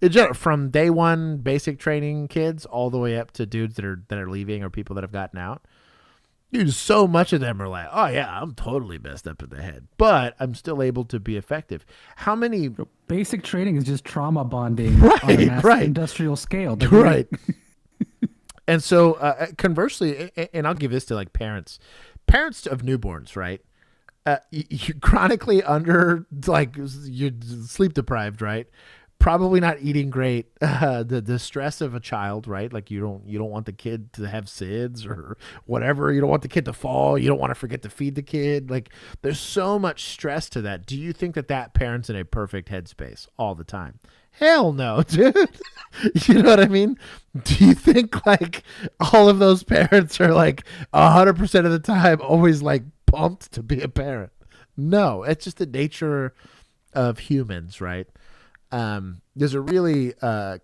In general, from day one basic training kids all the way up to dudes that are leaving or people that have gotten out. Dude, so much of them are like, oh yeah, I'm totally messed up in the head, but I'm still able to be effective. How many basic training is just trauma bonding on a mass industrial scale. Right. And so conversely, and I'll give this to like parents of newborns, right? You're chronically under, like, you're sleep deprived, right? Probably not eating great. The stress of a child, right? Like you don't want the kid to have SIDS or whatever. You don't want the kid to fall. You don't want to forget to feed the kid. Like there's so much stress to that. Do you think that parent's in a perfect headspace all the time? Hell no, dude. You know what I mean? Do you think like all of those parents are like 100% of the time always like pumped to be a parent? No, it's just the nature of humans, right? There's a really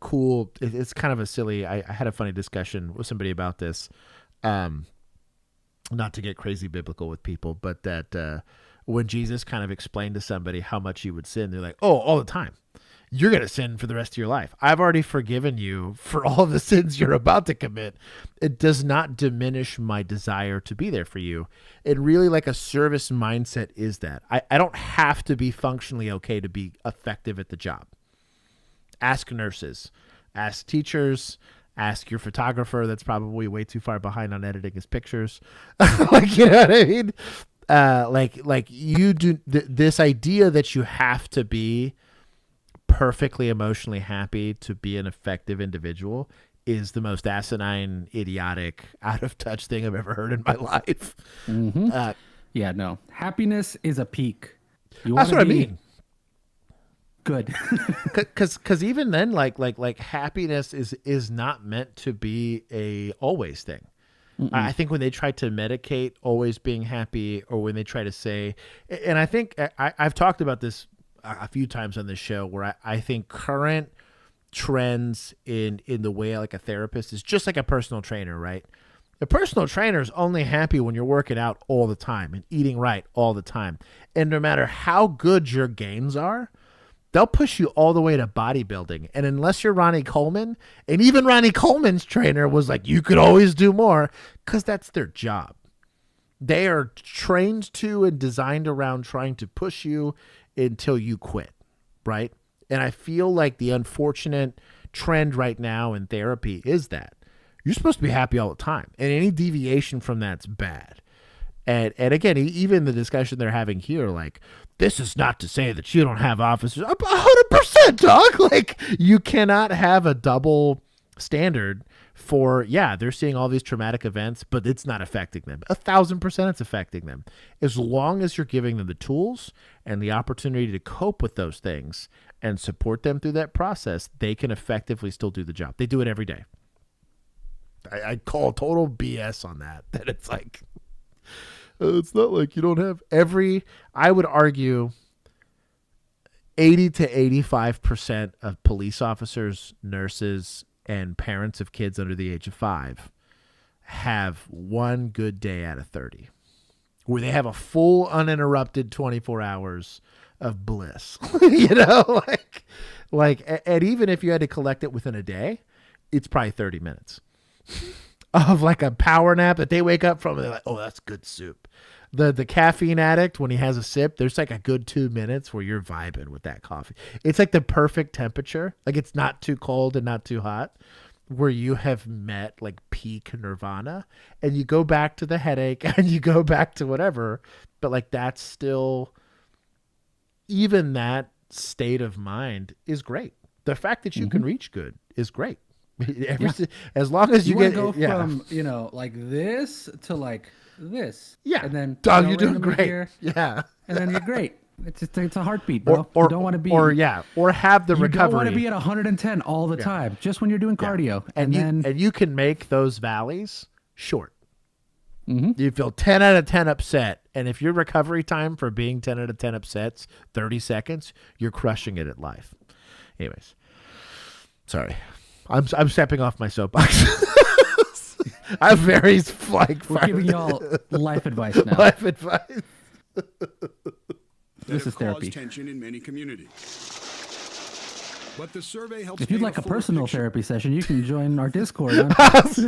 cool, it's kind of a silly, I had a funny discussion with somebody about this, not to get crazy biblical with people, but that when Jesus kind of explained to somebody how much you would sin, they're like, oh, all the time. You're going to sin for the rest of your life. I've already forgiven you for all the sins you're about to commit. It does not diminish my desire to be there for you. It really, like a service mindset is that. I don't have to be functionally okay to be effective at the job. Ask nurses, ask teachers, ask your photographer that's probably way too far behind on editing his pictures. Like, you know what I mean? Like you do this idea that you have to be perfectly emotionally happy to be an effective individual is the most asinine, idiotic, out of touch thing I've ever heard in my life. Mm-hmm. Yeah, no. Happiness is a peak. That's what I mean. Good. Because even then, like happiness is not meant to be a always thing. I think when they try to medicate always being happy, or when they try to say, and I think I've talked about this a few times on this show, where I think current trends in the way like a therapist is just like a personal trainer, right? A personal trainer is only happy when you're working out all the time and eating right all the time. And no matter how good your gains are, they'll push you all the way to bodybuilding. And unless you're Ronnie Coleman, and even Ronnie Coleman's trainer was like, you could always do more, because that's their job. They are trained to and designed around trying to push you until you quit, right? And I feel like the unfortunate trend right now in therapy is that you're supposed to be happy all the time, and any deviation from that's bad. And again, even the discussion they're having here, like, this is not to say that you don't have officers. 100%, dog. Like, you cannot have a double standard they're seeing all these traumatic events, but it's not affecting them. 1,000% it's affecting them. As long as you're giving them the tools and the opportunity to cope with those things and support them through that process, they can effectively still do the job. They do it every day. I call total BS on that it's like, it's not like you don't have I would argue 80 to 85% of police officers, nurses, and parents of kids under the age of 5 have one good day out of 30 where they have a full uninterrupted 24 hours of bliss. And even if you had to collect it within a day, it's probably 30 minutes of like a power nap that they wake up from and they're like, oh, that's good soup. The caffeine addict, when he has a sip, there's like a good 2 minutes where you're vibing with that coffee. It's like the perfect temperature. Like it's not too cold and not too hot, where you have met like peak nirvana, and you go back to the headache and you go back to whatever. But like that's still, even that state of mind is great. The fact that you can reach good is great. As long as you get go from like this to like this, and then you're doing great, here, and then you're great. It's a heartbeat, bro. Or you don't want to be, or have the you recovery. don't want to be at 110 all the time, just when you're doing cardio, and you can make those valleys short. You feel 10 out of 10 upset, and if your recovery time for being 10 out of 10 upsets 30 seconds, you're crushing it at life. Anyways, sorry. I'm stepping off my soapbox. I'm very like we're giving y'all life advice now. Life advice. This is therapy. Tension in many communities. But the survey helps. If you'd like a personal therapy session, you can join our Discord. For as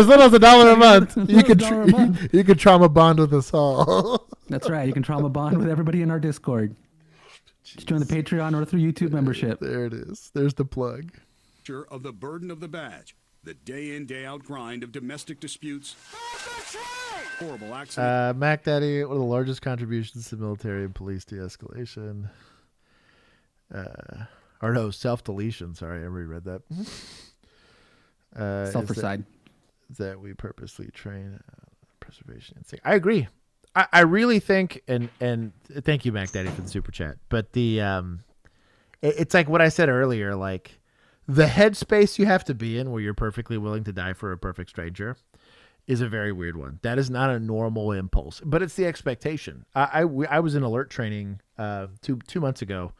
little as $1 a month, you can trauma bond with us all. That's right. You can trauma bond with everybody in our Discord. Just join the Patreon or through YouTube membership. There it is. There's the plug. Of the burden of the badge, the day in, day out grind of domestic disputes, horrible accidents. Mac Daddy, one of the largest contributions to military and police de-escalation. Or no, self-deletion. Sorry, I reread that. Self-recide. That we purposely train preservation and safety. I agree. I really think, and thank you, Mac Daddy, for the super chat. But it's like what I said earlier, like the headspace you have to be in where you're perfectly willing to die for a perfect stranger is a very weird one. That is not a normal impulse, but it's the expectation. I was in alert training 2 months ago,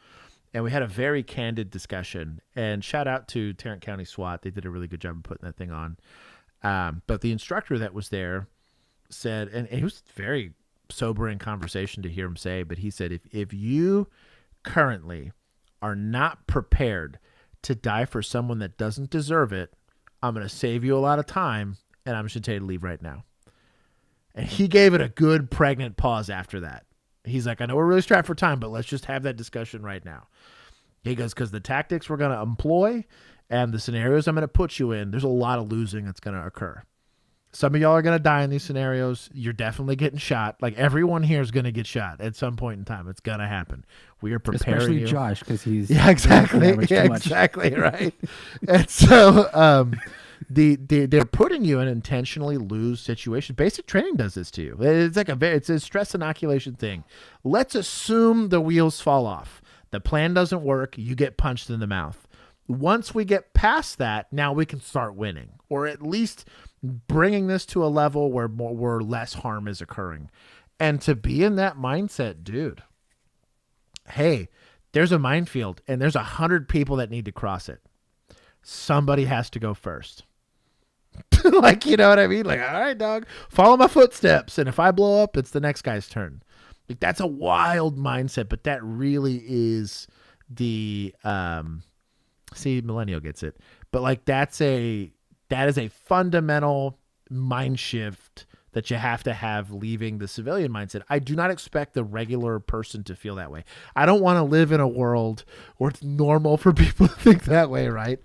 and we had a very candid discussion. And shout out to Tarrant County SWAT. They did a really good job of putting that thing on. But the instructor that was there said, and it was very sobering conversation to hear him say, but he said, if you currently are not prepared to die for someone that doesn't deserve it, I'm going to save you a lot of time, and I'm just going to tell you to leave right now. And he gave it a good pregnant pause after that. He's like, I know we're really strapped for time, but let's just have that discussion right now. He goes, because the tactics we're going to employ and the scenarios I'm going to put you in, there's a lot of losing that's going to occur. Some of y'all are going to die in these scenarios. You're definitely getting shot. Like everyone here is going to get shot at some point in time. It's going to happen. We are preparing Especially you. Josh, because he's exactly right. And so they're putting you in intentionally lose situations. Basic training does this to you. It's like it's a stress inoculation thing. Let's assume the wheels fall off. The plan doesn't work. You get punched in the mouth. Once we get past that, now we can start winning, or at least bringing this to a level where less harm is occurring. And to be in that mindset, dude, hey, there's a minefield and there's 100 people that need to cross it. Somebody has to go first. Like, you know what I mean? Like, all right, dog, follow my footsteps. And if I blow up, it's the next guy's turn. Like, that's a wild mindset, but that really is the, see, Millennial gets it, but like, that is a fundamental mind shift that you have to have leaving the civilian mindset. I do not expect the regular person to feel that way. I don't want to live in a world where it's normal for people to think that way, right?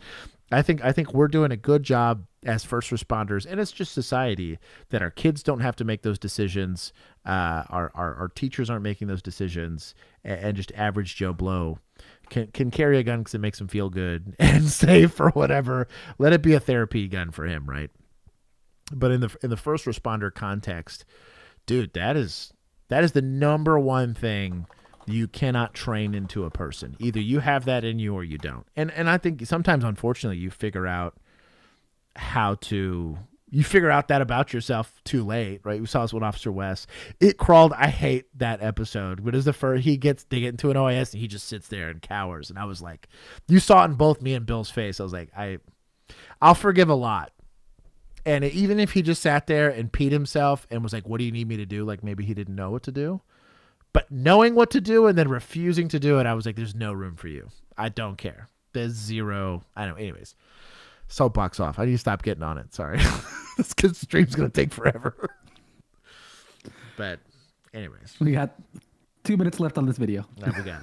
I think we're doing a good job as first responders, and it's just society, that our kids don't have to make those decisions. Our teachers aren't making those decisions, and just average Joe Blow can carry a gun because it makes him feel good and safe or whatever. Let it be a therapy gun for him, right? But in the first responder context, dude, that is the number one thing you cannot train into a person. Either you have that in you or you don't. And I think sometimes, unfortunately, you figure out that about yourself too late, right? We saw this with Officer West. It crawled. I hate that episode. But as they get into an OIS and he just sits there and cowers. And I was like, you saw it in both me and Bill's face. I was like, I'll forgive a lot. And even if he just sat there and peed himself and was like, what do you need me to do? Like maybe he didn't know what to do. But knowing what to do and then refusing to do it, I was like, there's no room for you. I don't care. There's zero. I know. Anyways, soapbox off. I need to stop getting on it. Sorry. This stream's going to take forever. But anyways. We got 2 minutes left on this video. We got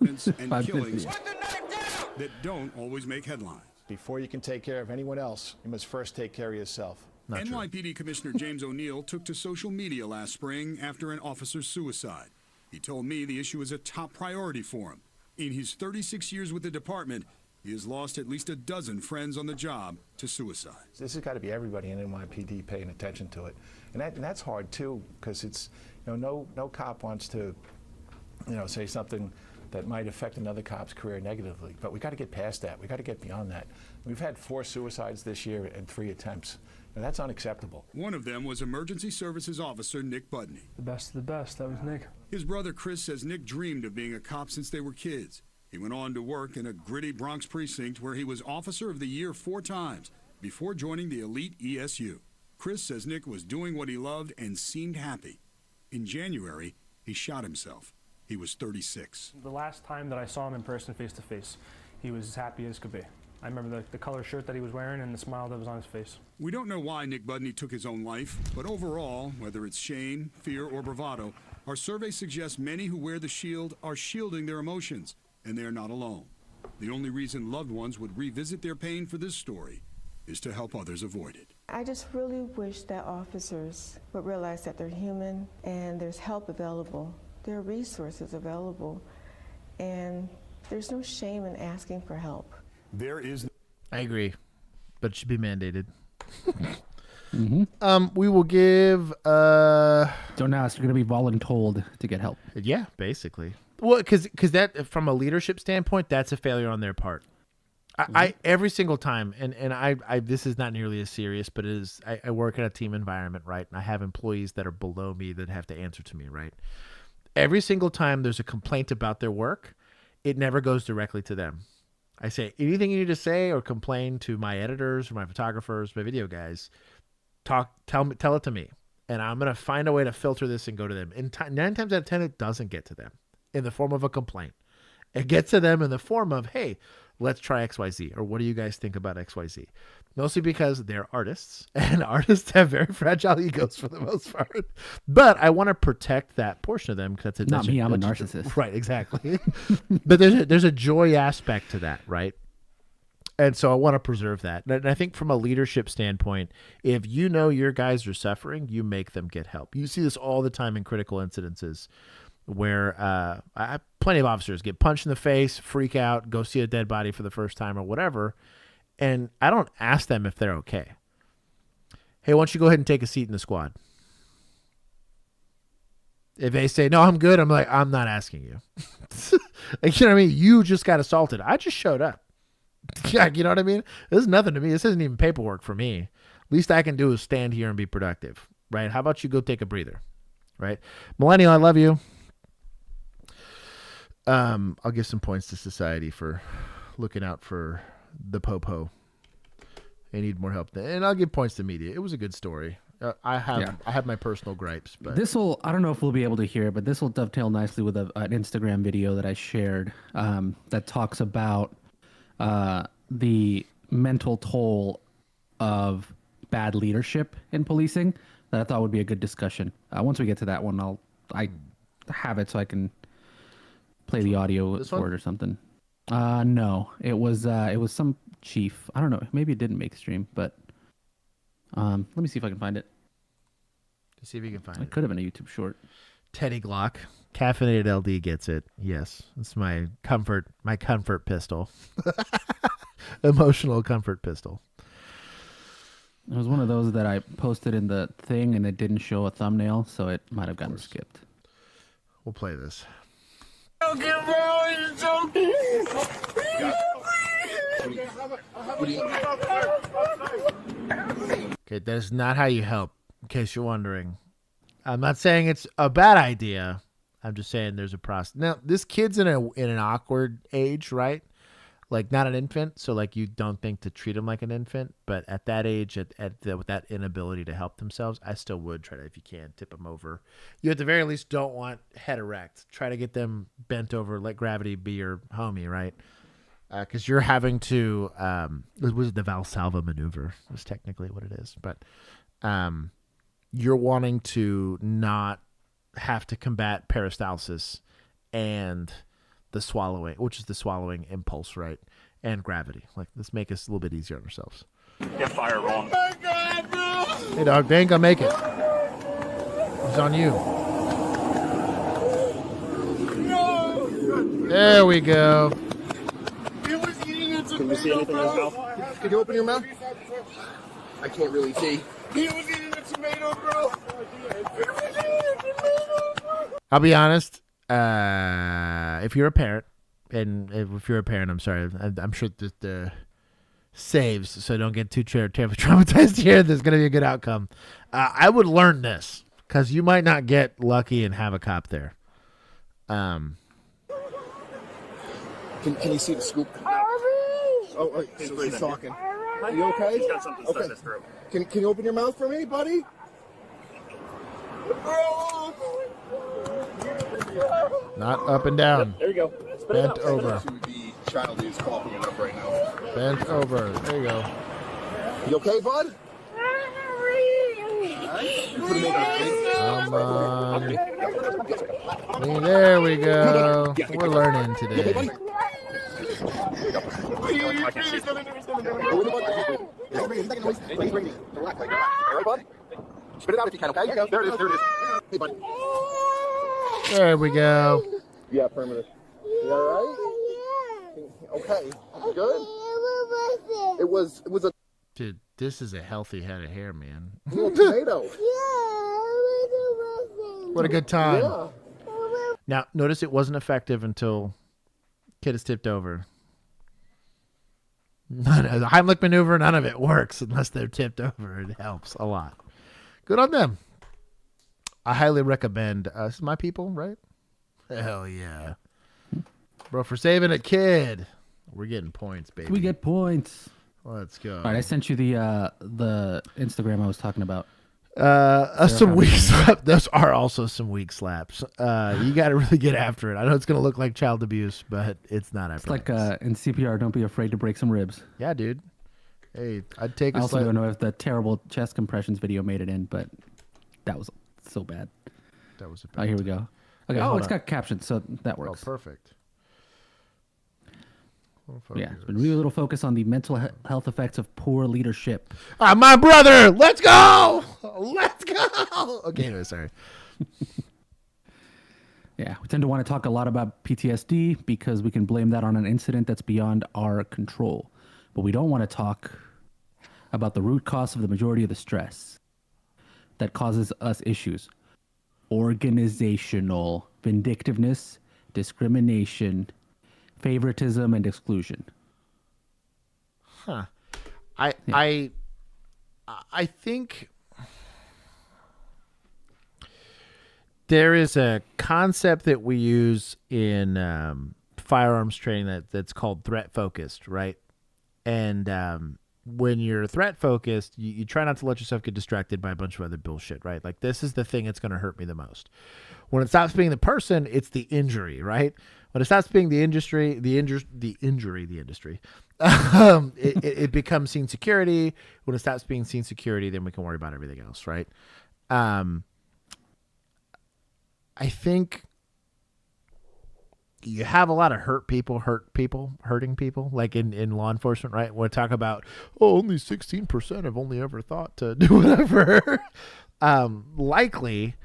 it. And killings that don't always make headlines. Before you can take care of anyone else, you must first take care of yourself. NYPD Commissioner James O'Neill took to social media last spring after an officer's suicide. He told me the issue is a top priority for him. In his 36 years with the department, he has lost at least a dozen friends on the job to suicide. This has got to be everybody in NYPD paying attention to it. And that's hard, too, because it's, no cop wants to, say something that might affect another cop's career negatively. But we got to get past that. We got to get beyond that. We've had 4 suicides this year and 3 attempts. And that's unacceptable. One of them was Emergency Services Officer Nick Budney. The best of the best. That was Nick. His brother Chris says Nick dreamed of being a cop since they were kids. He went on to work in a gritty Bronx precinct where he was Officer of the Year 4 times before joining the elite ESU. Chris says Nick was doing what he loved and seemed happy. In January, he shot himself. He was 36. The last time that I saw him in person face to face, he was as happy as could be. I remember the color shirt that he was wearing and the smile that was on his face. We don't know why Nick Budney took his own life, but overall, whether it's shame, fear, or bravado, our survey suggests many who wear the shield are shielding their emotions, and they are not alone. The only reason loved ones would revisit their pain for this story is to help others avoid it. I just really wish that officers would realize that they're human and there's help available. There are resources available, and there's no shame in asking for help. I agree, but it should be mandated. Mm-hmm. We will give. Don't ask. You're going to be voluntold to get help. Yeah, basically. Well, because that, from a leadership standpoint, that's a failure on their part. I every single time, and I this is not nearly as serious, but it is. I work in a team environment, right? And I have employees that are below me that have to answer to me, right? Every single time there's a complaint about their work, it never goes directly to them. I say, anything you need to say or complain to my editors or my photographers, my video guys, tell it to me. And I'm going to find a way to filter this and go to them. And 9 times out of 10, it doesn't get to them in the form of a complaint. It gets to them in the form of, hey, let's try XYZ. Or what do you guys think about XYZ? Mostly because they're artists, and artists have very fragile egos for the most part. But I want to protect that portion of them because that's not me. I'm a narcissist, right? Exactly. But there's a joy aspect to that, right? And so I want to preserve that. And I think from a leadership standpoint, if you know your guys are suffering, you make them get help. You see this all the time in critical incidences where plenty of officers get punched in the face, freak out, go see a dead body for the first time or whatever. And I don't ask them if they're okay. Hey, why don't you go ahead and take a seat in the squad? If they say, no, I'm good, I'm like, I'm not asking you. Like, you know what I mean? You just got assaulted. I just showed up. You know what I mean? This is nothing to me. This isn't even paperwork for me. Least I can do is stand here and be productive, right? How about you go take a breather, right? Millennial, I love you. I'll give some points to society for looking out for the popo. They need more help, and I'll give points to media. It was a good story. I have my personal gripes, but I don't know if we'll be able to hear it, but this will dovetail nicely with an Instagram video that I shared that talks about the mental toll of bad leadership in policing that I thought would be a good discussion. Once we get to that one, I have it so I can play the audio for it or something. No, it was some chief. I don't know. Maybe it didn't make stream, but Let me see if I can find it. See if you can find It it. could have been a YouTube short. Teddy Glock. Caffeinated LD gets it. Yes. It's my comfort pistol. Emotional comfort pistol. It was one of those that I posted in the thing and it didn't show a thumbnail, so it might have gotten skipped. We'll play this. Okay, that is not how you help, in case you're wondering. I'm not saying it's a bad idea. I'm just saying there's a process. Now, this kid's in an awkward age, right? Like, not an infant, so like you don't think to treat him like an infant, but at that age, with that inability to help themselves, I still would try to, if you can, tip them over. You at the very least don't want head erect. Try to get them bent over, let gravity be your homie, right? Because you're having to, it was the Valsalva maneuver, is technically what it is, but you're wanting to not have to combat peristalsis and the swallowing, which is the swallowing impulse, right? And gravity. Like, let's make us a little bit easier on ourselves. Get fire wrong. Hey, dog, they ain't gonna make it. It's on you. There we go. Can you see anything in his mouth? Can you open your mouth? I can't really see. He was eating a tomato, bro. I'll be honest. If you're a parent, I'm sorry, I'm sure that the saves, so don't get too traumatized here. There's going to be a good outcome. I would learn this, because you might not get lucky and have a cop there. Can you see the scoop? Oh, so he's talking. Are you okay? He's got something stuck in his throat. Can you open your mouth for me, buddy? Not up and down. There you go. Bent over. The child is coughing it up right now. Bent over. There you go. You okay, bud? Come on. There we go. We're learning today. I can see. Spit it out if you can, okay? There it is. Hey, buddy. There we go. Yeah, affirmative. You all right? Okay. Good? It was a Dude, this is a healthy head of hair, man. tomato. What a good time. Yeah. Now, notice it wasn't effective until kid is tipped over. The Heimlich maneuver, none of it works unless they're tipped over. It helps a lot. Good on them. I highly recommend. This is my people, right? Hell yeah. Bro, for saving a kid, we're getting points, baby. We get points. Let's go. All right, I sent you the Instagram I was talking about. Some weak slaps. Those are also some weak slaps. You got to really get after it. I know it's going to look like child abuse, but it's not. It's like in CPR, don't be afraid to break some ribs. Yeah, dude. Hey, I'd take I also don't know if the terrible chest compressions video made it in, but that was so bad. That was a bad. Oh, here we go. Okay, it's got captions, so that works. Oh, perfect. Yeah, it's been really little focus on the mental health effects of poor leadership. My brother, let's go! Let's go! Okay, anyway, sorry. Yeah, we tend to want to talk a lot about PTSD because we can blame that on an incident that's beyond our control. But we don't want to talk about the root cause of the majority of the stress that causes us issues. Organizational vindictiveness, discrimination, favoritism, and exclusion. Huh. I think there is a concept that we use in firearms training that's called threat focused, right? And when you're threat focused, you try not to let yourself get distracted by a bunch of other bullshit, right? Like, this is the thing that's going to hurt me the most. When it stops being the person, it's the injury, right? When it stops being the industry, it becomes scene security. When it stops being scene security, then we can worry about everything else, right? I think you have a lot of hurting people, like in law enforcement, right? When we talk about, only 16% have only ever thought to do whatever. Likely,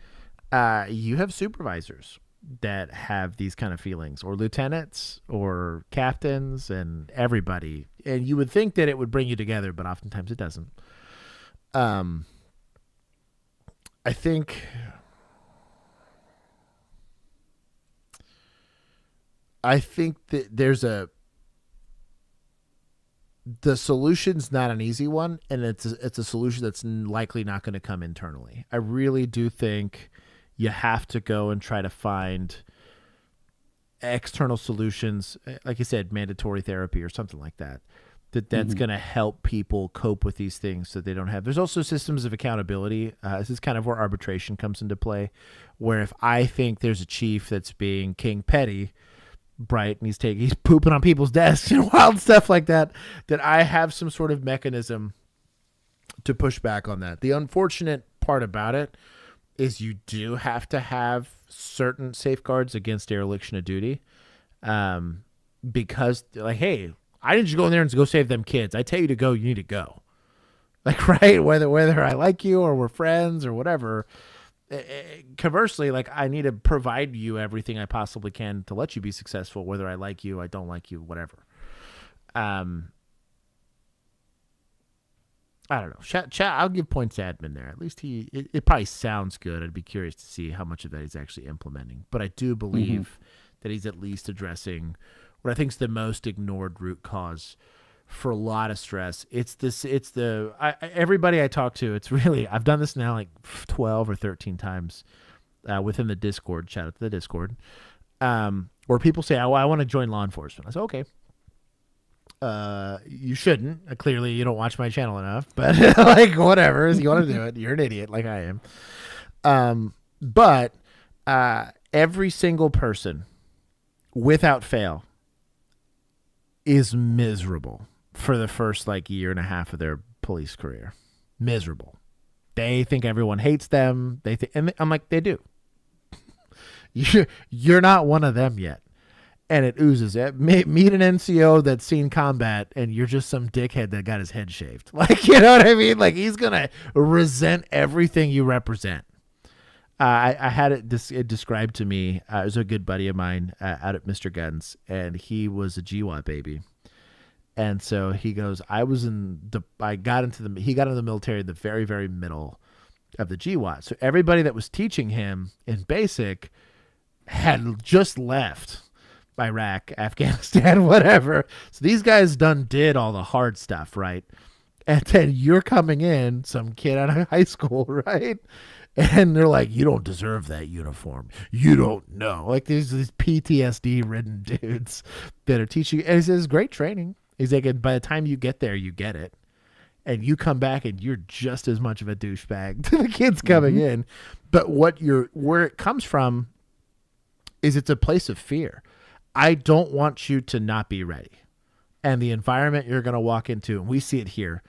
you have supervisors that have these kind of feelings, or lieutenants or captains and everybody. And you would think that it would bring you together, but oftentimes it doesn't. I think that the solution's not an easy one, and it's a solution that's likely not going to come internally. I really do think you have to go and try to find external solutions, like you said, mandatory therapy or something like that. That's going to help people cope with these things so they don't have. There's also systems of accountability. This is kind of where arbitration comes into play, where if I think there's a chief that's being king petty, right, and he's pooping on people's desks and wild stuff like that, that I have some sort of mechanism to push back on that. The unfortunate part about it is you do have to have certain safeguards against dereliction of duty, because like, hey, I didn't just go in there and go save them kids. I tell you to go, you need to go. Like, right, whether I like you or we're friends or whatever. Conversely, like, I need to provide you everything I possibly can to let you be successful, whether I like you, I don't like you, whatever. I don't know. Chat, I'll give points to admin there. At least it probably sounds good. I'd be curious to see how much of that he's actually implementing. But I do believe that he's at least addressing what I think is the most ignored root cause for a lot of stress. Everybody I talk to, it's really, I've done this now like 12 or 13 times within the Discord, shout out to the Discord, where people say, oh, I want to join law enforcement. I say, okay. You shouldn't. Clearly you don't watch my channel enough, but like, whatever, if you want to do it, you're an idiot like I am. But every single person, without fail, is miserable for the first like year and a half of their police career. Miserable. They think everyone hates them. And I'm like, they do. You're not one of them yet. And it oozes. Meet an NCO that's seen combat, and you're just some dickhead that got his head shaved. Like, you know what I mean? Like, he's going to resent everything you represent. I had it described to me. It was a good buddy of mine out at Mr. Guns, and he was a GWAT baby. And so he goes, he got into the military at the very, very middle of the GWAT. So everybody that was teaching him in basic had just left Iraq, Afghanistan, whatever. So these guys did all the hard stuff, right? And then you're coming in, some kid out of high school, right? And they're like, you don't deserve that uniform. You don't know. Like, there's these PTSD-ridden dudes that are teaching. And he says, great training. He's like, by the time you get there, you get it. And you come back and you're just as much of a douchebag to the kids coming in. But where it comes from is it's a place of fear. I don't want you to not be ready. And the environment you're going to walk into, and we see it here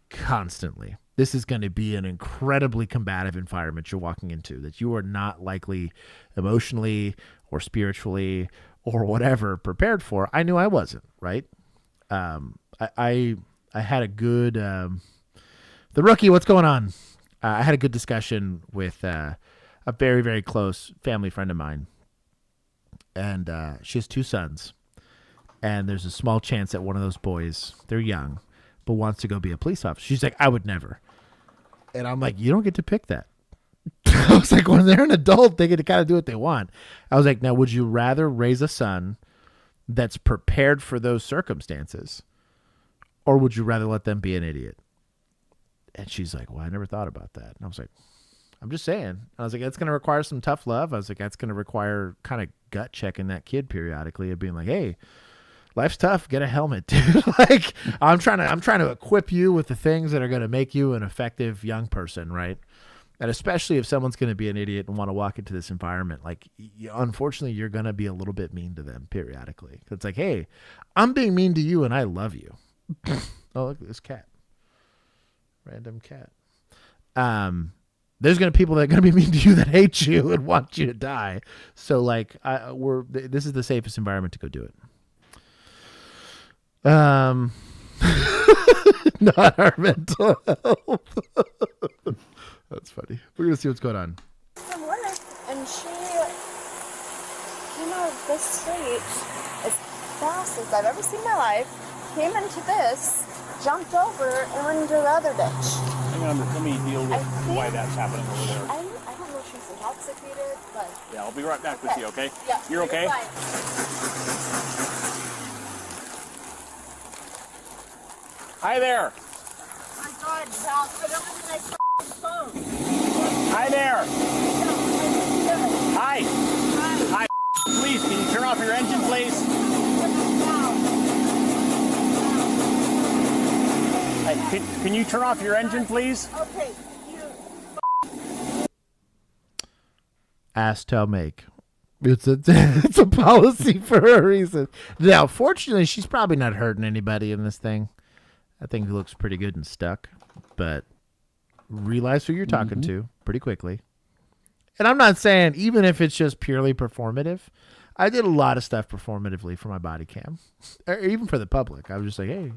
constantly, this is going to be an incredibly combative environment you're walking into that you are not likely emotionally or spiritually or whatever prepared for. I knew I wasn't, right? I had a good, the rookie, what's going on? I had a good discussion with a very, very close family friend of mine. And she has 2 sons. And there's a small chance that one of those boys, they're young, but wants to go be a police officer. She's like, I would never. And I'm like, you don't get to pick that. I was like, when they're an adult, they get to kind of do what they want. I was like, now, would you rather raise a son that's prepared for those circumstances, or would you rather let them be an idiot? And she's like, well, I never thought about that. And I was like, I'm just saying. I was like, that's going to require some tough love. I was like, that's going to require kind of gut checking that kid periodically of being like, hey, life's tough. Get a helmet, dude. Like, I'm trying to equip you with the things that are going to make you an effective young person, right? And especially if someone's going to be an idiot and want to walk into this environment, like, unfortunately, you're going to be a little bit mean to them periodically. It's like, hey, I'm being mean to you and I love you. Oh, look at this cat. Random cat. there's going to be people that are going to be mean to you that hate you and want you to die. So like, this is the safest environment to go do it. Not our mental health. That's funny. We're going to see what's going on. From work, and she came out of this street as fast as I've ever seen in my life, came into this, jumped over, and went into the other ditch. Hang on, let me deal with why that's happening over there. I don't know if she's intoxicated, but... Yeah, I'll be right back with you, okay? Yeah. You're okay? Fine. Hi there. My God, Val, put up with my phone. Hi there. Hi. Hi. Please, can you turn off your engine, please? Hey, can you turn off your engine, please? Okay. Ask, tell, make. It's a policy for a reason. Now, fortunately, she's probably not hurting anybody in this thing. I think it looks pretty good and stuck, but realize who you're talking to pretty quickly. And I'm not saying even if it's just purely performative. I did a lot of stuff performatively for my body cam, or even for the public. I was just like, hey,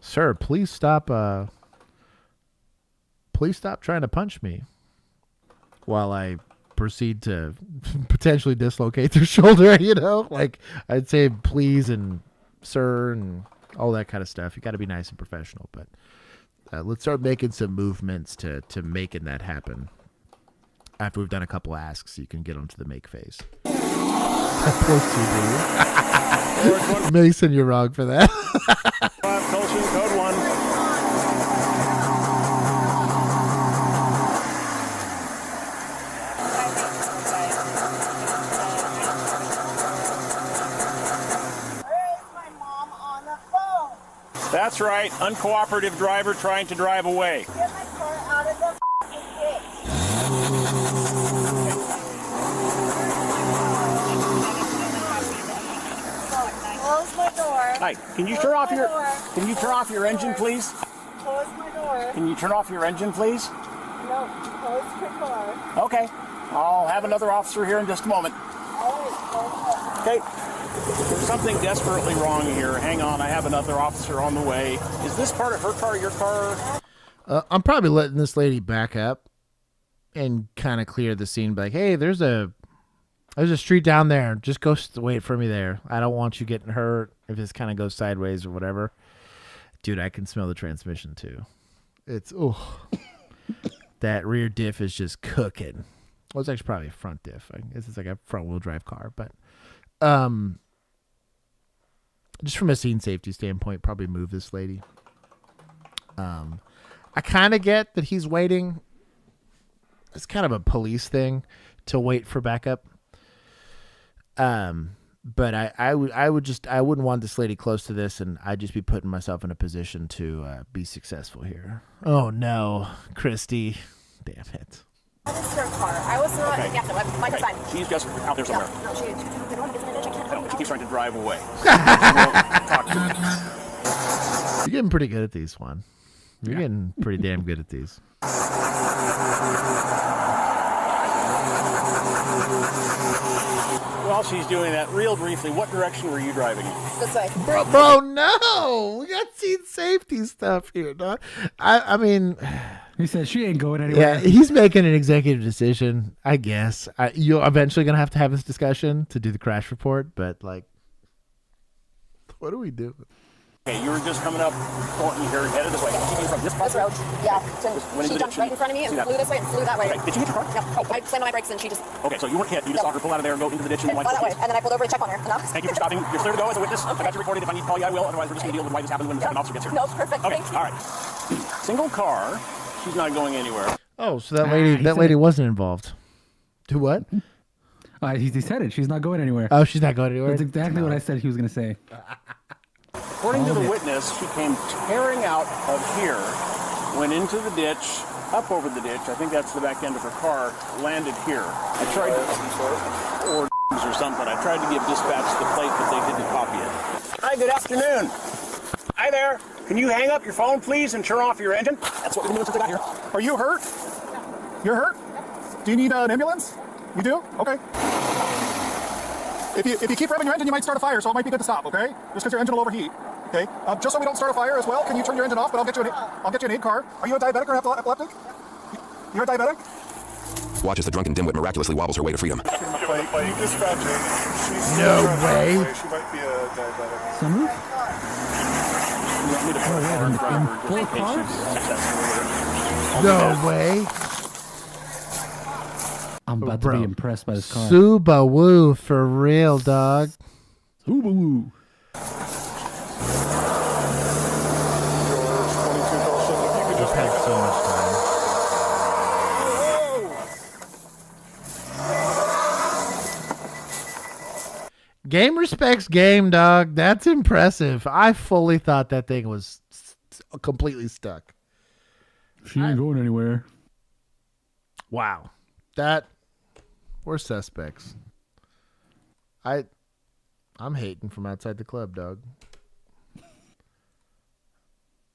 sir, please stop trying to punch me while I proceed to potentially dislocate their shoulder, you know? Like, I'd say please and sir and all that kind of stuff. You got to be nice and professional, but let's start making some movements to making that happen. After we've done a couple asks, you can get onto the make phase. Mason, you're wrong for that. Collision code 1. That's right. Uncooperative driver trying to drive away. Get my car out of the f***ing ditch. Close my door. Hi, can you turn off your engine, please? Close my door. Can you turn off your engine, please? No, close your door. Okay. I'll have another officer here in just a moment. Okay. There's something desperately wrong here. Hang on, I have another officer on the way. Is this part of her car, your car? I'm probably letting this lady back up and kind of clear the scene. Like, hey, there's a street down there. Just go wait for me there. I don't want you getting hurt if this kind of goes sideways or whatever. Dude, I can smell the transmission too. It's, that rear diff is just cooking. Well, it's actually probably a front diff. I guess it's like a front wheel drive car, but just from a scene safety standpoint, probably move this lady. I kind of get that he's waiting. It's kind of a police thing to wait for backup. But I wouldn't want this lady close to this, and I'd just be putting myself in a position to be successful here. Oh no, Christy, damn it. This is her car. I was not. Okay. Yeah, no, my car's fine. She's just out there somewhere. No, she Keeps trying to drive away. You're getting pretty good at these, Juan. You're getting pretty damn good at these. While she's doing that, real briefly, what direction were you driving in? This way. Bro, no! We got scene safety stuff here, dog. I mean... He said she ain't going anywhere. Yeah, he's making an executive decision, I guess. You're eventually going to have this discussion to do the crash report, but, like, what do we do? Okay, you were just coming up, you're headed this way. She came from this road? Yeah. So she jumped right in front of me and flew this way and flew that way. Okay. Did you hit your car? Yeah. Oh, I slammed on my brakes and she just... Okay, so you weren't hit. You just saw her pull out of there and go into the ditch and fly that way. And then I pulled over to check on her. Enough? Thank you for stopping. You're clear to go as a witness. Okay. I got you recorded. If I need to call you, I will. Otherwise, we're just going to deal with why this happened when the second officer gets here. No, perfect. Okay, Thank you. all right. Single car. She's not going anywhere. Oh, so that lady wasn't involved. To what? He said it. She's not going anywhere. Oh, she's not going anywhere? That's exactly what I said he was going to say. According to the witness, she came tearing out of here, went into the ditch, up over the ditch. I think that's the back end of her car, landed here. I tried to, or something. I tried to give dispatch the plate, but they didn't copy it. Hi, good afternoon. Hi there. Can you hang up your phone, please, and turn off your engine? That's what we're doing since I got here. Are you hurt? You're hurt? Do you need an ambulance? You do? Okay. If you keep revving your engine, you might start a fire, so it might be good to stop, okay? Just because your engine will overheat. Okay. Just so we don't start a fire as well, can you turn your engine off? But I'll get you an aid car. Are you a diabetic or epileptic? You're a diabetic? Watch as the drunken dimwit miraculously wobbles her way to freedom. No way. She might be a diabetic. Sunroof? In full car? No way. I'm about to be impressed by this car. Subaru for real, dog. Subaru. Just had so much time. Game respects game, dog. That's impressive. I fully thought that thing was completely stuck. She ain't going anywhere. Wow. We're suspects. I'm hating from outside the club, dog.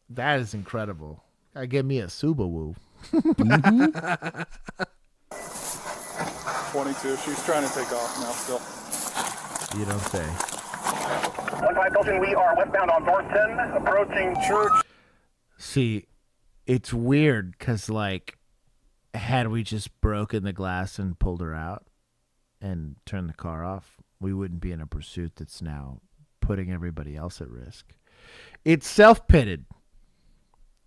That is incredible. Gotta give me a Subaru. 22. She's trying to take off now still. You don't say. 1-5 Colton, we are westbound on Thornton, approaching Church. See, it's weird because, like, had we just broken the glass and pulled her out and turned the car off, we wouldn't be in a pursuit that's now putting everybody else at risk. It's self-pitted.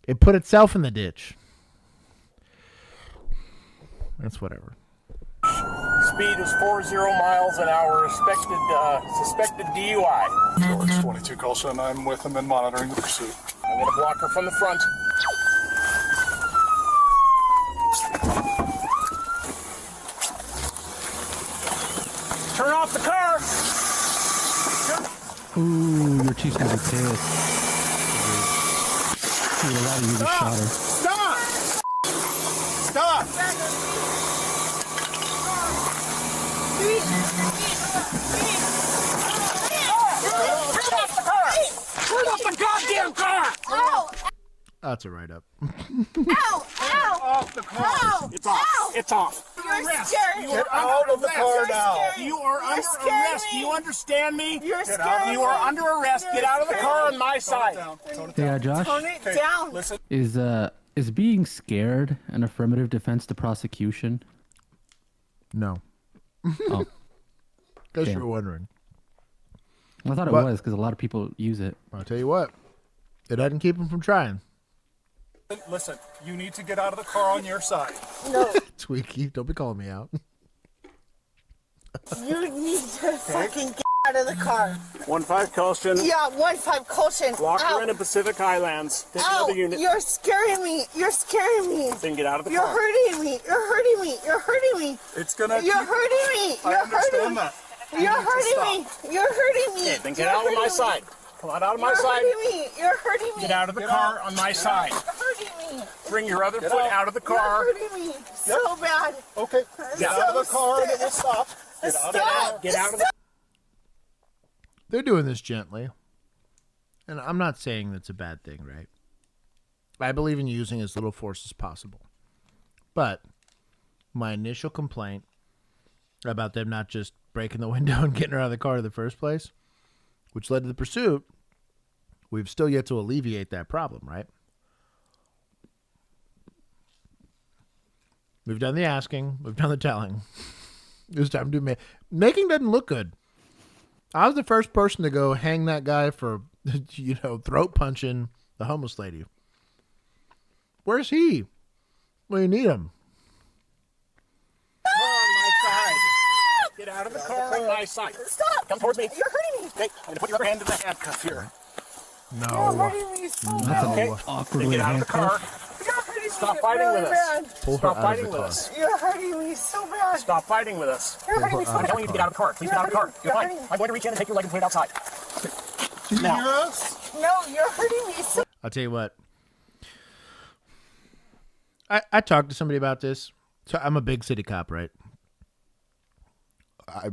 It put itself in the ditch. That's whatever. Speed is 40 miles an hour. Suspected DUI. George 22 Colson. I'm with him and monitoring the pursuit. I'm going to block her from the front. Turn off the car. Ooh, your chief's gonna be pissed. She would allow you to shot her. Stop! Stop! Turn off the goddamn car! Ow! That's a write-up. Ow! Ow! Off the car. Ow! It's off. Ow! It's off. You're scaring me. Get out of the car now. You are under arrest. Do you understand me? You're scaring me. You are under arrest. Get out of the car on my side. Yeah, Josh. Tone it down. Listen. Is being scared an affirmative defense to prosecution? No. Oh. Guess Damn. you were wondering. I thought it But- was because a lot of people use it. I'll tell you what. It doesn't keep them from trying. Listen, you need to get out of the car on your side. No. Tweaky, don't be calling me out. You need to fucking get out of the car. 1-5 Colson. Yeah, 1-5 Colson. Lock her Ow. into Pacific Highlands. Take Ow, another unit. you're scaring me. You're scaring me. Then get out of the You're car. hurting me. You're hurting me. You're hurting me. It's gonna. You're hurting me. I You're understand hurting me. that. You're hurting me. You're hurting me. Okay, then get You're out of my hurting me. side. Come on out of my You're side. hurting me. You're hurting me. Get out of the car on my side. You're hurting me. Bring your other Get foot out. out of the car. You're hurting me so bad. Okay. Get out of the car and it will stop. Get out of the car. Get out of the They're doing this gently. And I'm not saying that's a bad thing, right? I believe in using as little force as possible. But my initial complaint about them not just breaking the window and getting her out of the car in the first place, which led to the pursuit, we've still yet to alleviate that problem, right? We've done the asking. We've done the telling. It was time to do making doesn't look good. I was the first person to go hang that guy for, throat punching the homeless lady. Where's he? Well, you need him. car on my side. Get out of the car on my side. Stop. Come towards me. You're hurting me. Okay, I'm going to put your other hand in the handcuff here. You're No. hurting me so That's bad. Okay. a Then awkwardly get out of the car. You're hurting Stop me fighting really with us. bad. Pull her Stop out fighting of the with car. us. You're hurting me so bad. Stop fighting with us. You're hurting me so Pull her I'm bad. telling you to get out of the car. Please get out of the car. You're fine. I'm going to reach in and take your leg and put it outside. Do you Now. hear us? No, you're hurting me so. I'll tell you what. I talked to somebody about this. So I'm a big city cop, right?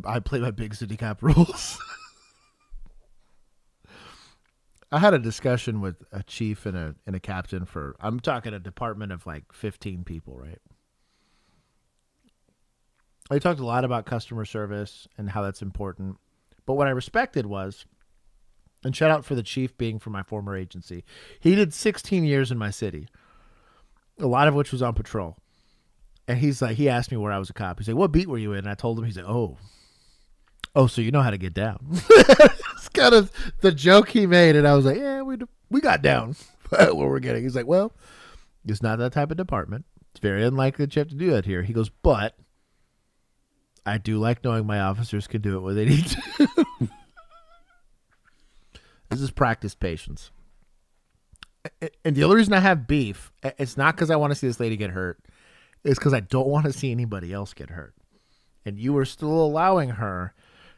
I play by big city cop rules. I had a discussion with a chief and a captain for, I'm talking a department of like 15 people, right? They talked a lot about customer service and how that's important. But what I respected was, and shout out for the chief being from my former agency, he did 16 years in my city, a lot of which was on patrol. And he asked me where I was a cop. He's like, what beat were you in? And I told him, he's like, oh, so you know how to get down. It's kind of the joke he made. And I was like, yeah, we got down what we're getting. He's like, well, it's not that type of department. It's very unlikely that you have to do that here. He goes, but I do like knowing my officers can do it when they need to. This is practice patience. And the only reason I have beef, it's not because I want to see this lady get hurt. It's because I don't want to see anybody else get hurt. And you are still allowing her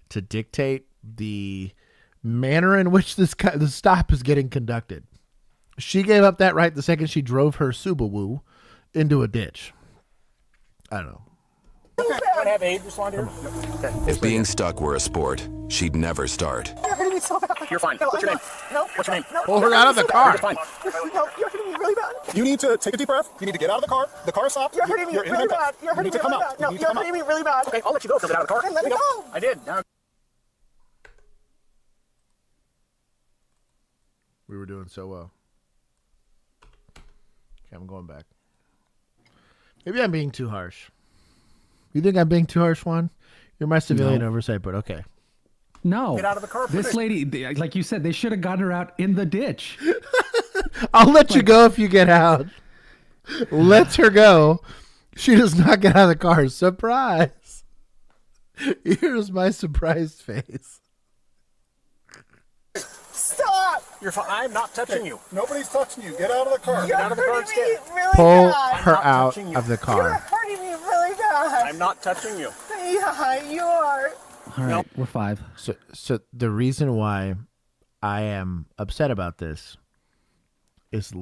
to dictate the manner in which the stop is getting conducted. She gave up that right the second she drove her Subaru into a ditch. I don't know. Okay. Want to have aid respond here? Okay. If being stuck were a sport, she'd never start. You're hurting me so bad. You're fine. What's your name? No. What's your name? Pull her out of the car. You're fine. No, you're hurting me really bad. You need to take a deep breath. You need to get out of the car. The car stopped. You're hurting me really bad. You're hurting me really bad. No, you're hurting me really bad. Okay, I'll let you go. So get out of the car. Let me go. I did. Now. We were doing so well. Okay, I'm going back. Maybe I'm being too harsh. You think I'm being too harsh, Juan? You're my civilian oversight, but okay. No. Get out of the car. This lady, like you said, they should have gotten her out in the ditch. I'll let you go if you get out. Let her go. She does not get out of the car. Surprise. Here's my surprised face. Stop. You're fine. I'm not touching you. Nobody's touching you. Get out of the car. You're Get out of the car hurting me instead. really Pull bad. her out touching you. of the You're car. hurting me really bad. I'm not touching you. Yeah, you are. All right, we're 5. So the reason why I am upset about this is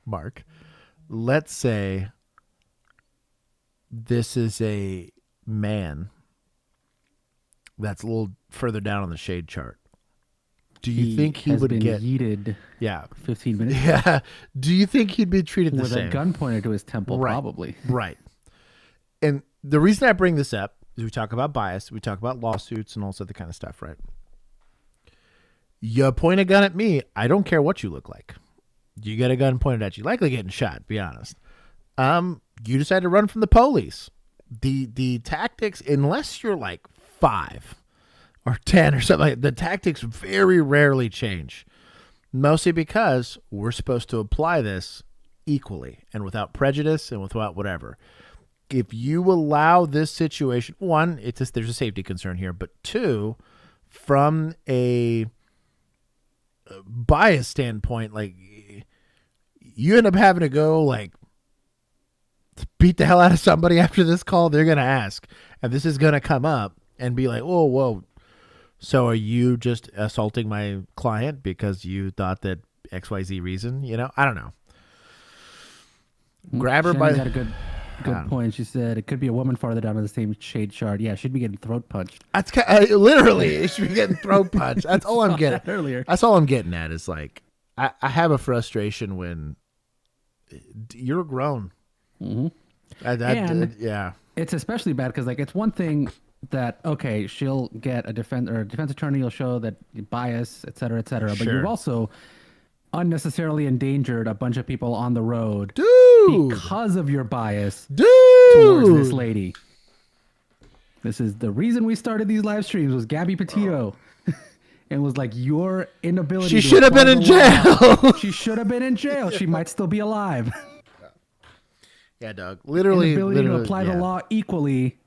Mark, let's say this is a man that's a little further down on the shade chart. Do you think he would get yeeted? 15 minutes. Yeah. Do you think he'd be treated the with same? a gun pointed to his temple? Right. Probably. Right. And the reason I bring this up is we talk about bias, we talk about lawsuits and all this other kind of stuff, right? You point a gun at me, I don't care what you look like. You get a gun pointed at you, likely getting shot, be honest. You decide to run from the police. The tactics, unless you're like 5 or 10 or something, like the tactics very rarely change. Mostly because we're supposed to apply this equally and without prejudice and without whatever. If you allow this situation, one, there's a safety concern here, but 2, from a bias standpoint, like you end up having to go like beat the hell out of somebody after this call, they're going to ask, and this is going to come up and be like, whoa. So are you just assaulting my client because you thought that XYZ reason, I don't know. Grab her by got a good point. She said it could be a woman farther down on the same shade chart. Yeah, she'd be getting throat punched. That's literally, it should be getting throat punched. That's all I'm getting earlier. That's all I'm getting at is like, I have a frustration when you're grown. Mm-hmm. Yeah. It's especially bad because like it's one thing that, okay, she'll get a defense attorney will show that bias, et cetera, but Sure. you've also unnecessarily endangered a bunch of people on the road because of your bias towards this lady. This is the reason we started these live streams was Gabby Petito. And was like your inability. She should have been in jail. She should have been in jail. She might still be alive. Yeah, Doug. Literally, inability to apply the law equally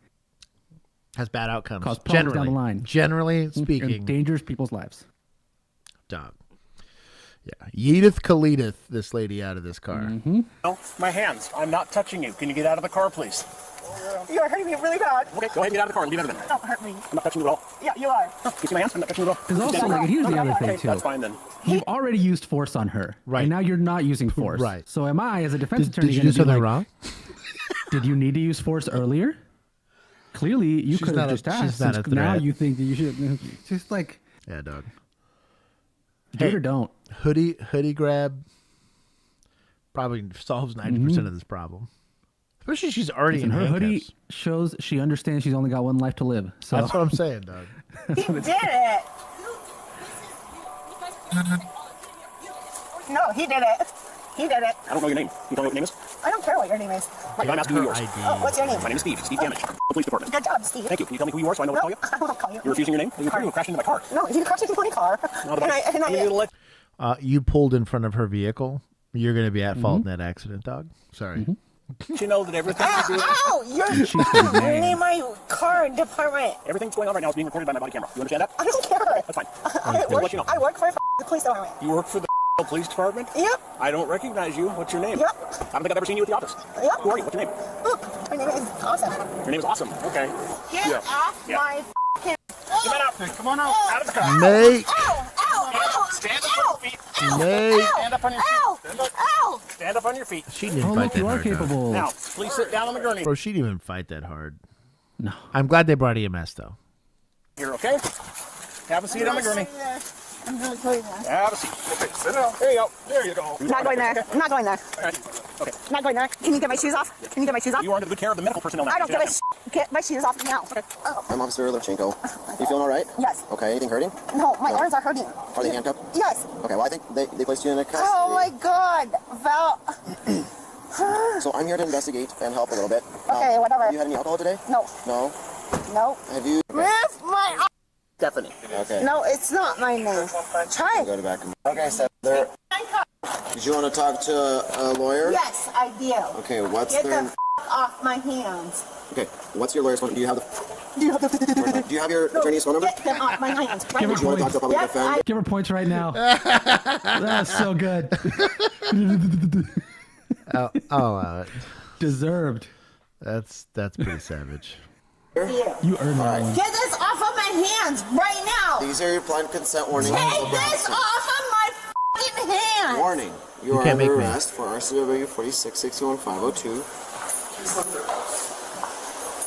has bad outcomes. Cause problems down the line. Generally speaking, endangers people's lives. Doug. Yeah, Yeedith Khalidith this lady out of this car. Mm-hmm. No, my hands. I'm not touching you. Can you get out of the car, please? You're hurting me really bad. Okay, go ahead and get out of the car. Leave it a minute. Don't hurt me. I'm not touching you at all. Yeah, you are. You see my hands? I'm not touching you at all. Because also, like, here's the other thing, too. That's fine then. You already used force on her. Right. And now you're not using force. Right. So am I, as a defense attorney, did you do something wrong? Did you need to use force earlier? Clearly, you could have just asked. She's not a threat. Now you think that you should. Just like. Yeah, Doug. Do it or don't. Hoodie grab probably solves 90% of this problem. Especially she's already Listen, in her hoodie handcuffs. shows she understands she's only got one life to live. So That's what I'm saying, dog. He did it. No, he did it. He did it. I don't know your name. Can you tell me what your name is? I don't care what your name is. I'm asking you yours. Oh, what's your name? My name is Steve. Steve Damage. Police Department. Good job, Steve. Thank you. Can you tell me who you are so I know what to call you? I won't call you. You're refusing your name? You crashed into my car. No, you crashed into my car. You pulled in front of her vehicle. You're going to be at fault in that accident, dog. Sorry. You know that everything you do. Ow! You're in my car department. Everything's going on right now is being recorded by my body camera. You understand that? I don't care. That's fine. I work, you know. I work for the police department. You work for the police department? Yep. I don't recognize you. What's your name? Yep. I don't think I've ever seen you at the office. Yep. Who are you? What's your name? My name is Awesome. Your name is Awesome. Okay. Get off my f***ing... Come on out. Come on out. Out of the car. Nate. Stand up on your feet. Nate. Stand up on your feet. Stand up. Ow! Stand up on your feet. She didn't fight that hard. dog. Now, please sit down on the gurney. Bro, she didn't even fight that hard. No. I'm glad they brought EMS, though. Here, okay? Have a seat on the gurney. I'm really going there. Have a seat. Okay, sit down. There you go. There you go. I'm not going there. I'm not going there. All right. Okay. I'm not going there. Can you get my shoes off? Can you get my shoes off? You are under the care of the medical personnel now. I don't get my shoes off now. Okay. Oh. I'm Officer Levchenko. You feeling all right? Yes. Okay, anything hurting? No, my arms are hurting. Are they handcuffed? Yes. Okay, well, I think they placed you in a custody. Oh my God, Val. So I'm here to investigate and help a little bit. Okay, whatever. Have you had any alcohol today? No. No? No. Have you? Lift my... Stephanie. Okay. No, it's not my name. Try. Go to back. Okay, so there. Did you want to talk to a lawyer? Yes, I do. Okay, what's Get their... the off my hands. Okay, what's your lawyer's phone? Do you have the... Do you have Do you have your attorney's phone number? Get them off my hands. Right Give her Do you want to talk to a public points. defender? Give her points right now. That's so good. I'll allow it. Deserved. That's pretty savage. You earned that one. Get this off of my hands right now. These are your blind consent warnings. Take this off of my fucking hands. Warning. You are can't under make me. arrest for RCW 46-61502.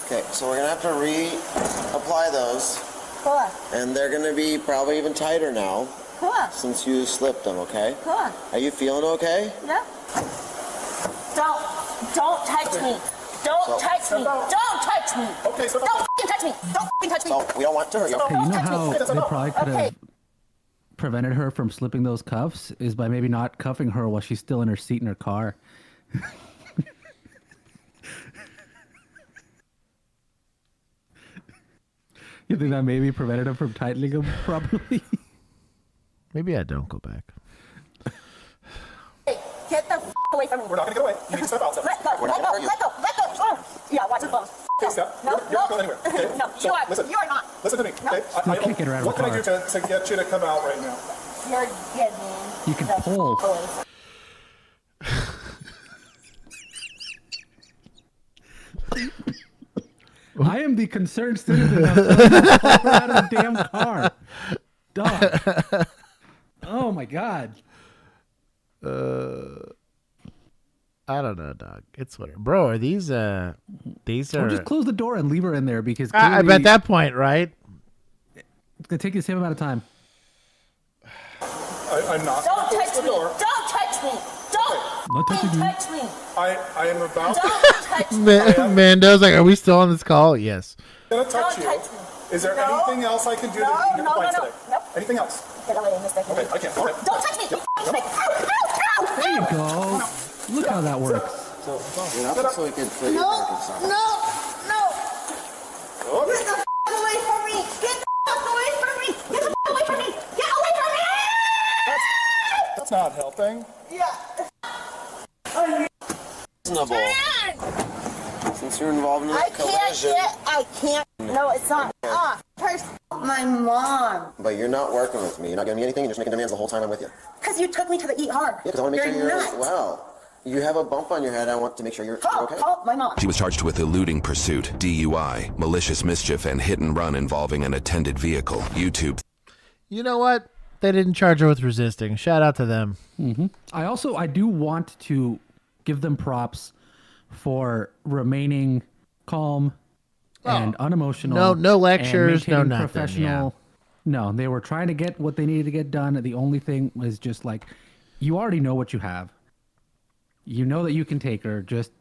Okay, so we're going to have to reapply those. Cool. And they're going to be probably even tighter now. Cool. Since you slipped them, okay? Cool. Are you feeling okay? Yeah. Don't touch me. Don't touch me. Don't touch me. Okay, so don't fucking touch me. Don't fucking touch me. So we don't want to hurt you. Hey, you know how they probably could have Okay. prevented her from slipping those cuffs is by maybe not cuffing her while she's still in her seat in her car. You think that maybe prevented her from tightening them properly? Maybe I don't go back. Hey, get the away from me. We're not going to get away. You need to step out. Let go. Let go. Let go. Let go. Oh. Yeah, watch your phone. Okay, step. No, You're not going anywhere. Okay? No, So, you are. listen. You are not. Listen to me. No. Okay? Still kicking her out of What the can I do car. to get you to come out right now? You're getting. You can pull. I am the concerned citizen of pull her out of the damn car. Dog. Oh my God. I don't know, dog. It's whatever. Bro, are these Or just just close the door and leave her in there because I clearly bet that point, right? it's gonna take you the same amount of time. I'm not. Don't Close touch the me. door. Don't touch me. Don't Not touching you. touch me. I am about Don't touch me. Mando's like, are we still on this call? Yes. to touch you. Touch me. Is there No. anything else I can do to No, get your no, complaints no, today? no. Anything else? Get away, Mr. Okay, I can't. Okay. Don't touch me. You Come snake. Ow, ow, ow. There you go. Look how that works. So you're not so we can put you No, back inside. no, no. Get the away from me. Get the away from me. Get the away from me. Get away from me. That's not helping. Yeah. Reasonable. Since you're involved in a I can't collision. I can't. No, it's not. Ah, first, my mom. But you're not working with me. You're not giving me anything. You're just making demands the whole time I'm with you. Because you took me to the Eat Hard. Yeah, because I want to make sure you're nuts. well. You have a bump on your head. I want to make sure you're Call, okay. call my mom. She was charged with eluding pursuit, DUI, malicious mischief, and hit and run involving an attended vehicle. YouTube. You know what? They didn't charge her with resisting. Shout out to them. Mm-hmm. I do want to give them props for remaining calm and unemotional. No lectures, and no maintaining nothing, professional. No, they were trying to get what they needed to get done. The only thing was just like, you already know what you have. You know that you can take her. Just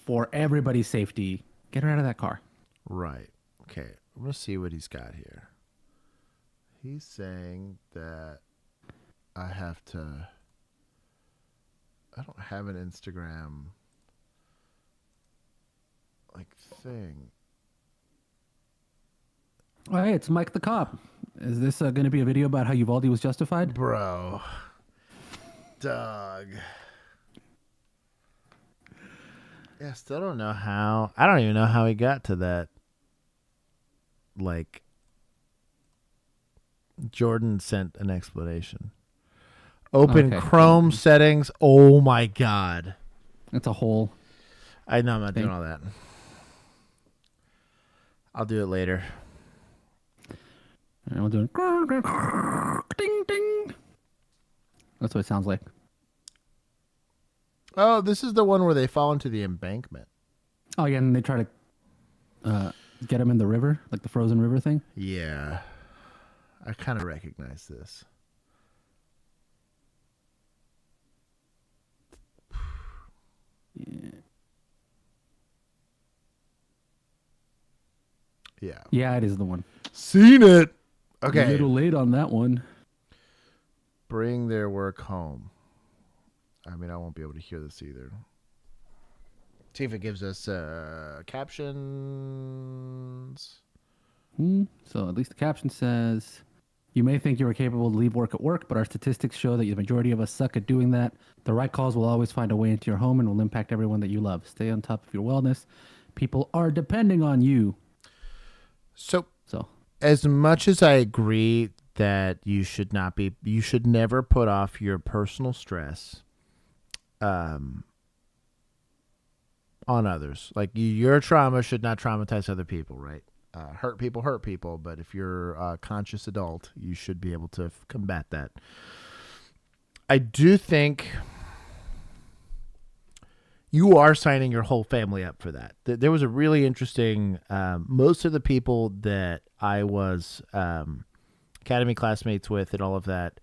for everybody's safety, get her out of that car. Right. Okay. I'm going to see what he's got here. He's saying that I don't have an Instagram thing. Oh, hey, it's Mike the Cop. Is this going to be a video about how Uvalde was justified? Bro. Dog. Yeah, still don't know how. I don't even know how he got to that. Jordan sent an explanation. Open Chrome settings. Oh my God. It's a whole. I know I'm not doing all that. I'll do it later. And we'll do ding ding. That's what it sounds like. Oh, this is the one where they fall into the embankment. Oh yeah, and they try to get him in the river, like the frozen river thing. Yeah, I kind of recognize this. Yeah. Yeah, it is the one. Seen it. Okay. A little late on that one. Bring their work home. I mean, I won't be able to hear this either. See if it gives us captions. So at least the caption says, you may think you are capable to leave work at work, but our statistics show that the majority of us suck at doing that. The right calls will always find a way into your home and will impact everyone that you love. Stay on top of your wellness. People are depending on you. So as much as I agree that you should never put off your personal stress on others. Like your trauma should not traumatize other people, right? Hurt people, but if you're a conscious adult, you should be able to combat that. I do think you are signing your whole family up for that. There was a really interesting, most of the people that I was academy classmates with and all of that,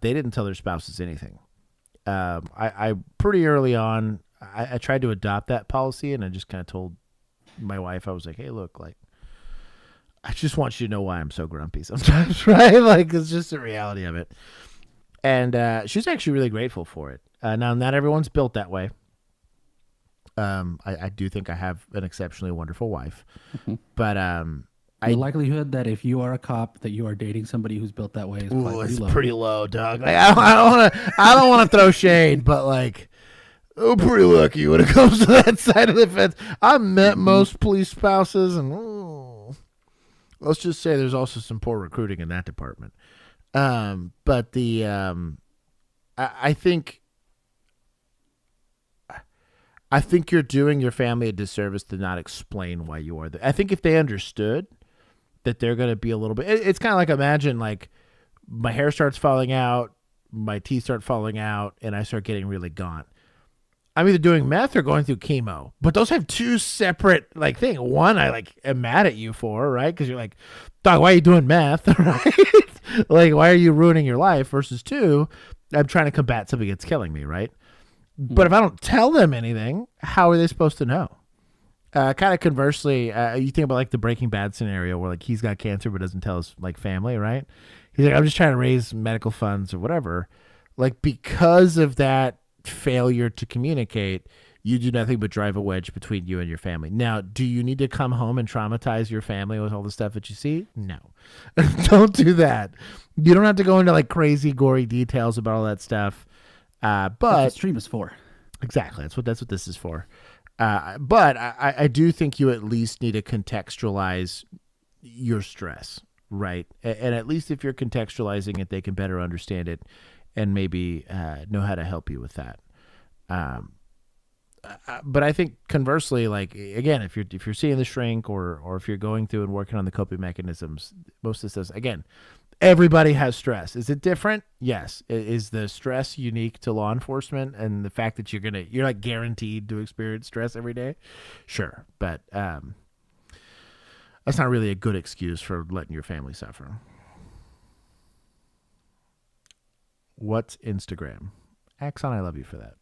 they didn't tell their spouses anything. I pretty early on, I tried to adopt that policy, and I just kind of told my wife, I was like, hey, look, I just want you to know why I'm so grumpy sometimes, right? It's just the reality of it. And she's actually really grateful for it. Now, not everyone's built that way. I do think I have an exceptionally wonderful wife, but the likelihood that if you are a cop that you are dating somebody who's built that way is pretty low, dog. I don't want to throw shade, but I'm pretty lucky when it comes to that side of the fence. I've met most police spouses, and let's just say there's also some poor recruiting in that department. But I think you're doing your family a disservice to not explain why you are there. I think if they understood that they're going to be a little bit, it's kind of like, imagine my hair starts falling out, my teeth start falling out, and I start getting really gaunt. I'm either doing meth or going through chemo, but those have two separate things. One, I am mad at you for, right? Because you're like, dog, why are you doing meth? Right? Why are you ruining your life? Versus two, I'm trying to combat something that's killing me, right? But if I don't tell them anything, how are they supposed to know? Kind of conversely, you think about the Breaking Bad scenario where he's got cancer but doesn't tell his family, right? He's like, I'm just trying to raise medical funds or whatever. Because of that failure to communicate, you do nothing but drive a wedge between you and your family. Now, do you need to come home and traumatize your family with all the stuff that you see? No. Don't do that. You don't have to go into crazy gory details about all that stuff. But that's what stream is for. Exactly. That's what this is for. But I do think you at least need to contextualize your stress, right? And at least if you're contextualizing it, they can better understand it and maybe know how to help you with that. But I think conversely, again, if you're seeing the shrink or if you're going through and working on the coping mechanisms, most of this, again, everybody has stress. Is it different? Yes. Is the stress unique to law enforcement and the fact that you're not guaranteed to experience stress every day? Sure. But that's not really a good excuse for letting your family suffer. What's Instagram? Axon, I love you for that.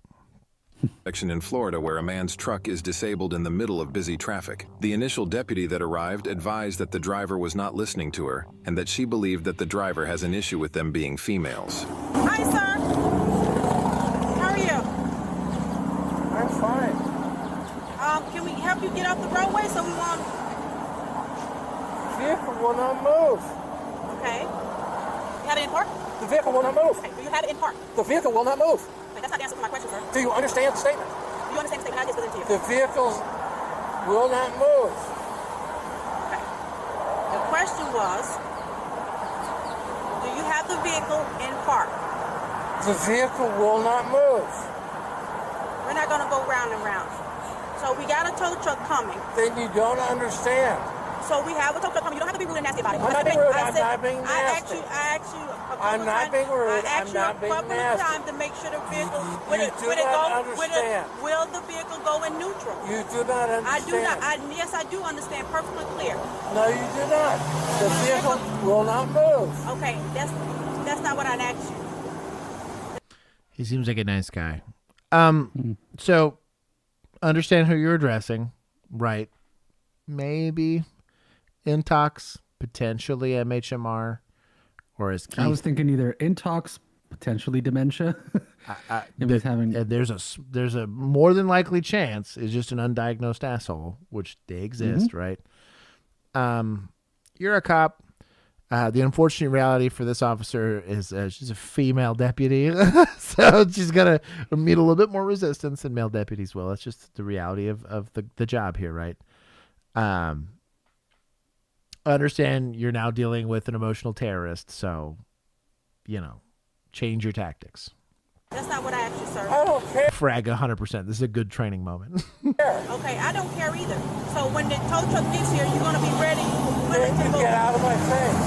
Section in Florida where a man's truck is disabled in the middle of busy traffic. The initial deputy that arrived advised that the driver was not listening to her and that she believed that the driver has an issue with them being females. Hi, sir. How are you? I'm fine. Can we help you get off the roadway so we won't... Vehicle will not move. Okay. You had it in park? The vehicle will not move. Okay. Do you have it in park? The vehicle will not move. Okay, that's not the answer to my question, sir. Do you understand the statement? Do you understand the statement I just put into you? The vehicles will not move. Okay. The question was, do you have the vehicle in park? The vehicle will not move. We're not going to go round and round. So we got a tow truck coming. Then you don't understand. So we have a tow truck coming. You don't have to be rude and nasty about it. I'm not being rude. I'm not being nasty. I asked you a couple I'm not being rude. I asked you a couple of times to make sure the vehicle will the vehicle go in neutral? You do not understand. I do not. Yes, I do understand. Perfectly clear. No, you do not. The vehicle will not move. Okay, that's not what I asked you. He seems like a nice guy. So understand who you're addressing, right? Maybe intox, potentially MHMR, or as Keith. I was thinking either intox, potentially dementia. There's a more than likely chance is just an undiagnosed asshole, which they exist, right? You're a cop. The unfortunate reality for this officer is she's a female deputy, so she's gonna meet a little bit more resistance than male deputies will. That's just the reality of the job here, right? Understand you're now dealing with an emotional terrorist, so change your tactics. That's not what I asked you, sir. I don't care. Frag 100%. This is a good training moment. Okay, I don't care either. So when the tow truck gets here, you're going to be ready. Get out of my face.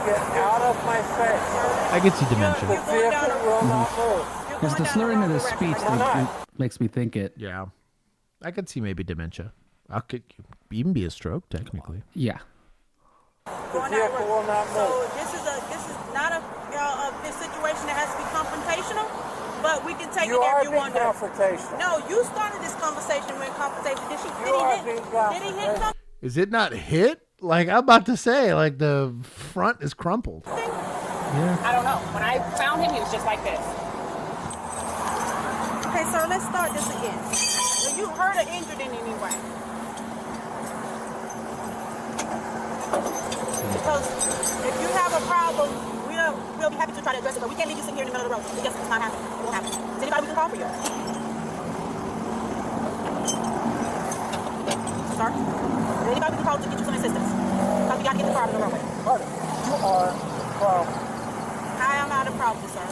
Get out of my face. I can see dementia. The vehicle will not move. It's the slurring of the speech that makes me think it. Yeah. I could see maybe dementia. I could even be a stroke, technically. Yeah. The vehicle will not move. So this is not a situation that has to be confrontational, but we can take it if you want to. Confrontational. No, you started this conversation with confrontation. Did he hit something? Is it not hit? Like I'm about to say, like the front is crumpled. Yeah. I don't know. When I found him, he was just like this. Okay, sir, let's start this again. Were you hurt or injured in any way? Because if you have a problem, we'll be happy to try to address it, but we can't leave you sitting here in the middle of the road. It's not happening. It won't happen. Is anybody we can call for you? Sir? Is anybody we can call to get you some assistance? Because we got to get the car out of the roadway. Carter, you are the problem. I am not a problem, sir.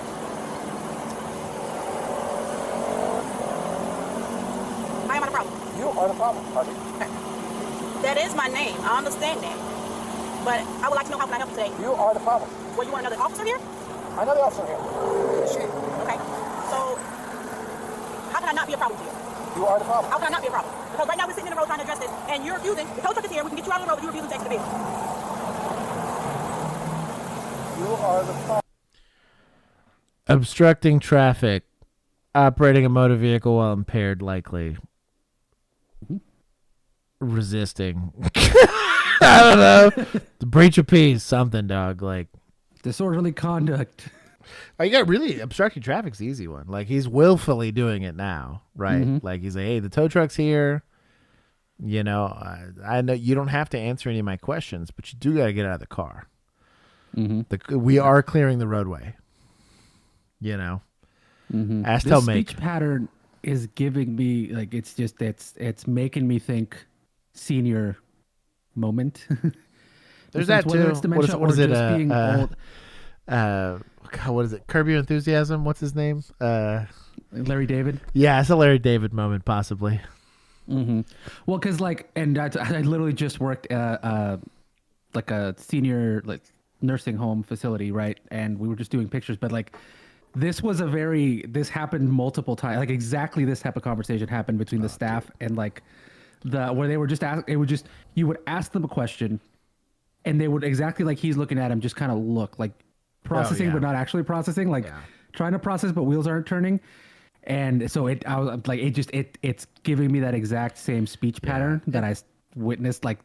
I am not a problem. You are the problem, Carter. Okay. That is my name. I understand that. But I would like to know how can I help you today? You are the problem. Well, you want another officer here? Another officer here. She. Okay. So, how can I not be a problem to you? You are the problem. How can I not be a problem? Because right now we're sitting in the road trying to address this, and you're refusing. The tow truck is here. We can get you out of the road, but you're refusing to exit the vehicle. You are the problem. Obstructing traffic, operating a motor vehicle while impaired, likely. Resisting. I don't know. The breach of peace, something, dog. Like disorderly conduct. Oh, you got really obstructing traffic's the easy one. Like he's willfully doing it now, right? Like he's like, hey, the tow truck's here. I know you don't have to answer any of my questions, but you do got to get out of the car. We are clearing the roadway. Ask, tell, make. Speech pattern is giving me like it's making me think senior moment. There's that too. What is it? Being old. What is it? Curb Your Enthusiasm. What's his name? Larry David. Yeah, it's a Larry David moment, possibly. Well, because I literally just worked like a senior nursing home facility, right? And we were just doing pictures, but this happened multiple times. Like exactly this type of conversation happened between the staff and where they were just you would ask them a question and they would exactly like he's looking at him, just kind of look like processing, but not actually processing. Like trying to process, but wheels aren't turning. And so it's giving me that exact same speech pattern that I witnessed like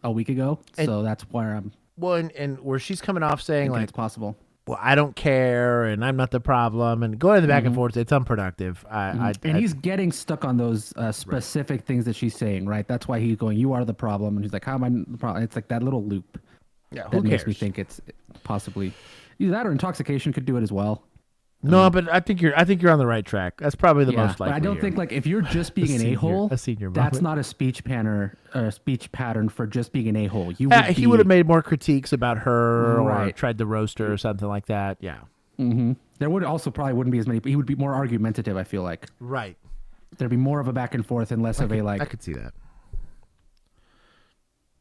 a week ago. So that's where I'm. Well, and where she's coming off saying like it's possible. Well, I don't care, and I'm not the problem, and going in the back and forth, it's unproductive. And he's getting stuck on those specific things that she's saying, right? That's why he's going, "You are the problem," and he's like, "How am I the problem?" It's like that little loop. Yeah, that makes me think it's possibly either that or intoxication could do it as well. No, but I think you're on the right track. That's probably the most likely. But I don't think like if you're just being an a-hole, that's not a speech pattern for just being an a-hole. He would have made more critiques about her or tried to roast her or something like that. Yeah. Mm-hmm. There would also probably wouldn't be as many. He would be more argumentative. I feel like. Right. There'd be more of a back and forth and less of a like. I could see that.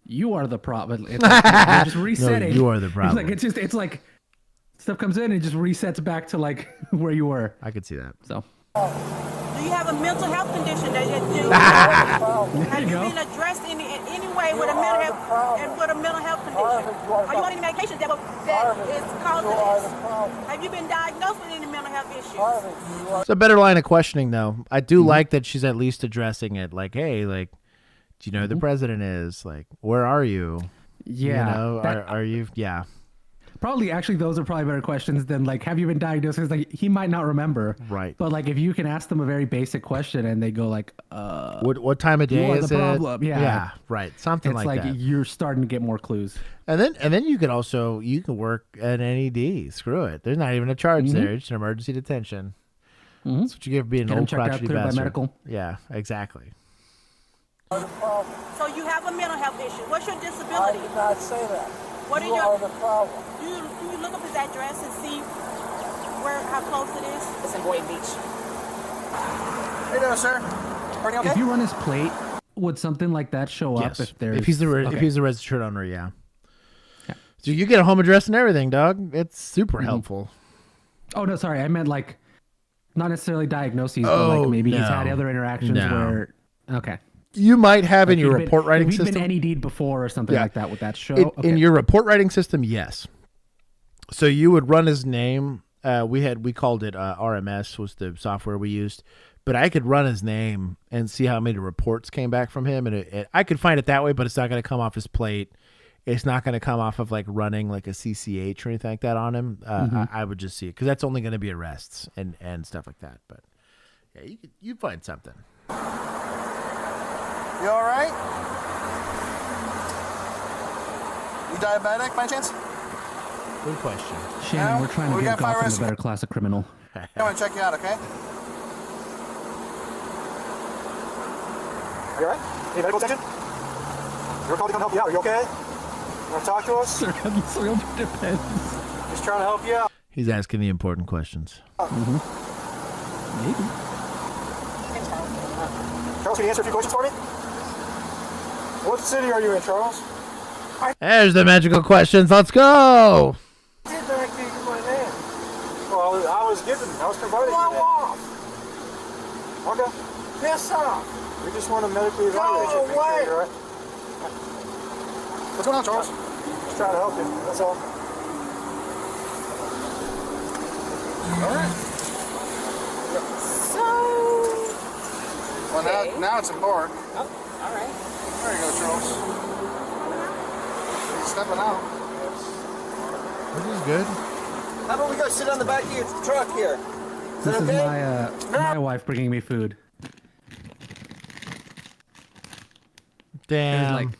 You are the problem. It's like, just resetting. No, you are the problem. It's like stuff comes in and it just resets back to like where you were. I could see that. So. Do you have a mental health condition that you have you been addressed in any way with a mental health condition? Are you on any medications that is causing this? Have you been diagnosed with any mental health issues? It's a better line of questioning, though. I do like that she's at least addressing it. Like, hey, like, do you know who the president is? Like, where are you? Yeah. You know, are you? Yeah. Probably, actually, those are probably better questions than like, have you been diagnosed? Because like he might not remember. Right. But like, if you can ask them a very basic question and they go like, what time of day is the it? problem? Yeah. Right. Something it's like that. You're starting to get more clues. And then you can also work at an ED. Screw it. There's not even a charge there. It's an emergency detention. That's what you give being an old crotchety bastard. By medical. Yeah. Exactly. So you have a mental health issue. What's your disability? I did not say that. What you are the problem. Do you look up his address and see how close it is? It's in Boynton Beach. How you doing, sir? Are you okay? If you run his plate, would something like that show up if he's the registered owner? Yeah. So you get a home address and everything, dog. It's super helpful. Oh no, sorry. I meant like not necessarily diagnoses, but like maybe he's had other interactions where. Okay. You might have in your report writing system. If you've been NED'd before or something like that, would that show? In your report writing system, yes. So you would run his name. We called it RMS was the software we used, but I could run his name and see how many reports came back from him, and I could find it that way. But it's not going to come off his plate. It's not going to come off of like running like a CCH or anything like that on him. I would just see it because that's only going to be arrests and stuff like that. But yeah, you find something. You all right? You diabetic by chance? Good question. Shannon, we're trying to get Gotham a better class of criminal. I want to check you out, okay? Are you all right? Need medical attention? We're called to come help you out. Are you okay? You want to talk to us? Just trying to help you out. He's asking the important questions. Maybe. Charles, can you answer a few questions for me? What city are you in, Charles? There's the magical questions. Let's go. I did not give you my name. Well, I was providing you that. Okay. Piss off. We just want to medically evaluate you. Make sure you're all right. What's going on, Charles? Just trying to help you. That's all. All right. Well, now it's in board. Oh, all right. There you go, Charles. He's stepping out. This is good. How about we go sit on the back of your truck here? This is my wife bringing me food. Damn. There's like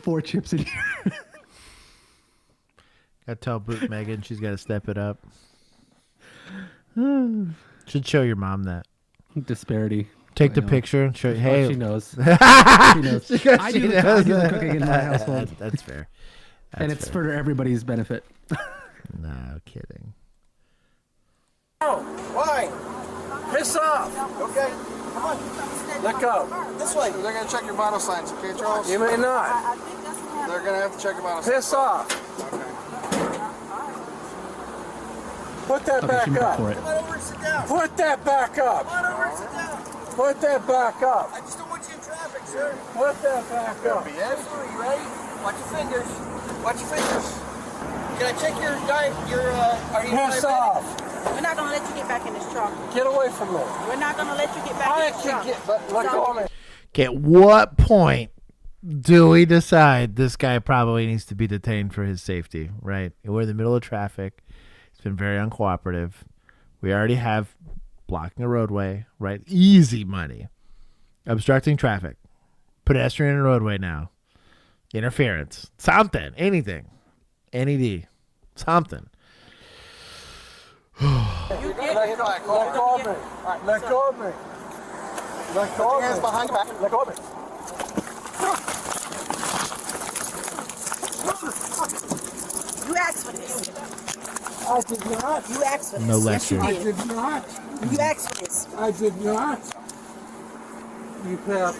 4 chips in here. Gotta tell Megan she's got to step it up. Should show your mom that. Disparity. Take the picture and show. Hey, she knows. She knows. I do the cooking in my household. That's fair. And it's for everybody's benefit. No kidding. Oh, why? Piss off. Okay. Come on. Let go. This way. They're going to check your vital signs, okay, Charles? You may not. They're going to have to check your vital signs. Piss off. Okay. Put that back up. Come on over and sit down. Put that back up. Come on over and sit down. Put that back up. I just don't want you in traffic, sir. Put that back up. You ready? Watch your fingers. Watch your fingers. Can I check your are you piss off? We're not gonna let you get back in this truck. Get away from me. We're not gonna let you get back in this truck. Let go of me. Okay, at what point do we decide this guy probably needs to be detained for his safety, right? We're in the middle of traffic. It's been very uncooperative. We already have blocking a roadway, right? Easy money. Obstructing traffic. Pedestrian in a roadway now. Interference. Something. Anything. NED. Something. Let go of me. Let go of me. Let go of me. Hands behind your back. Let go of me. You asked for this. I did not. You asked for this. No lecture. Yes, I you did. did not. You asked for this. I did not. You have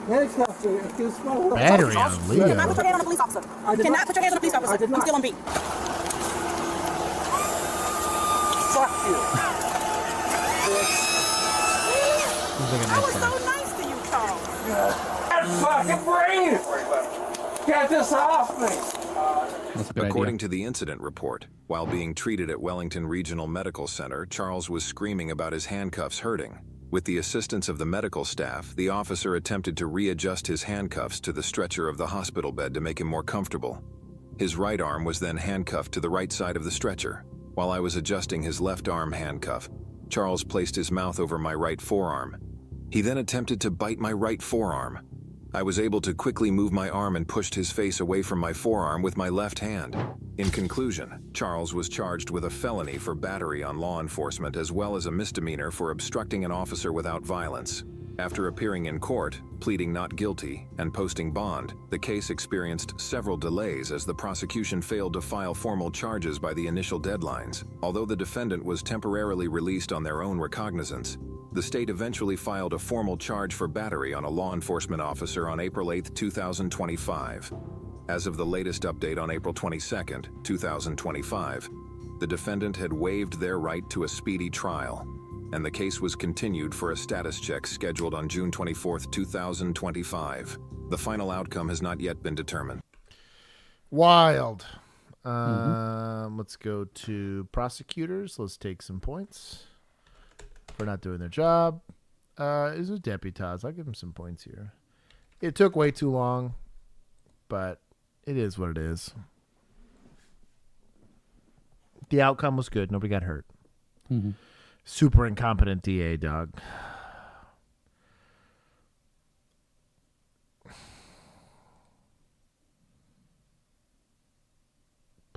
handcuffed me against my will. Battery on Leo. You cannot put your hand on a police officer. You cannot put your hands on a police officer. I'm still on beat. Fuck you. I was so nice to you, Charles. That's fucking brain. Get this off me. According to the incident report, while being treated at Wellington Regional Medical Center, Charles was screaming about his handcuffs hurting. With the assistance of the medical staff, the officer attempted to readjust his handcuffs to the stretcher of the hospital bed to make him more comfortable. His right arm was then handcuffed to the right side of the stretcher. While I was adjusting his left arm handcuff, Charles placed his mouth over my right forearm. He then attempted to bite my right forearm. I was able to quickly move my arm and pushed his face away from my forearm with my left hand. In conclusion, Charles was charged with a felony for battery on law enforcement as well as a misdemeanor for obstructing an officer without violence. After appearing in court, pleading not guilty, and posting bond, the case experienced several delays as the prosecution failed to file formal charges by the initial deadlines. Although the defendant was temporarily released on their own recognizance, the state eventually filed a formal charge for battery on a law enforcement officer on April 8, 2025. As of the latest update on April 22, 2025, the defendant had waived their right to a speedy trial, and the case was continued for a status check scheduled on June 24, 2025. The final outcome has not yet been determined. Wild. Let's go to prosecutors. Let's take some points for not doing their job. Is it deputized? I'll give them some points here. It took way too long, but it is what it is. The outcome was good. Nobody got hurt. Mm-hmm. Super incompetent DA, dog.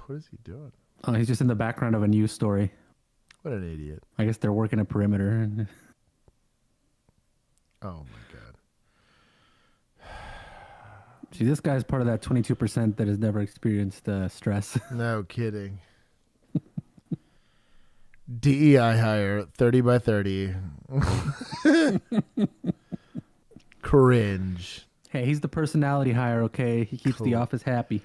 What is he doing? Oh, he's just in the background of a news story. What an idiot. I guess they're working a perimeter. Oh, my God. See, this guy's part of that 22% that has never experienced stress. No kidding. DEI hire 30 by 30. Cringe. Hey, he's the personality hire, okay? He keeps the office happy.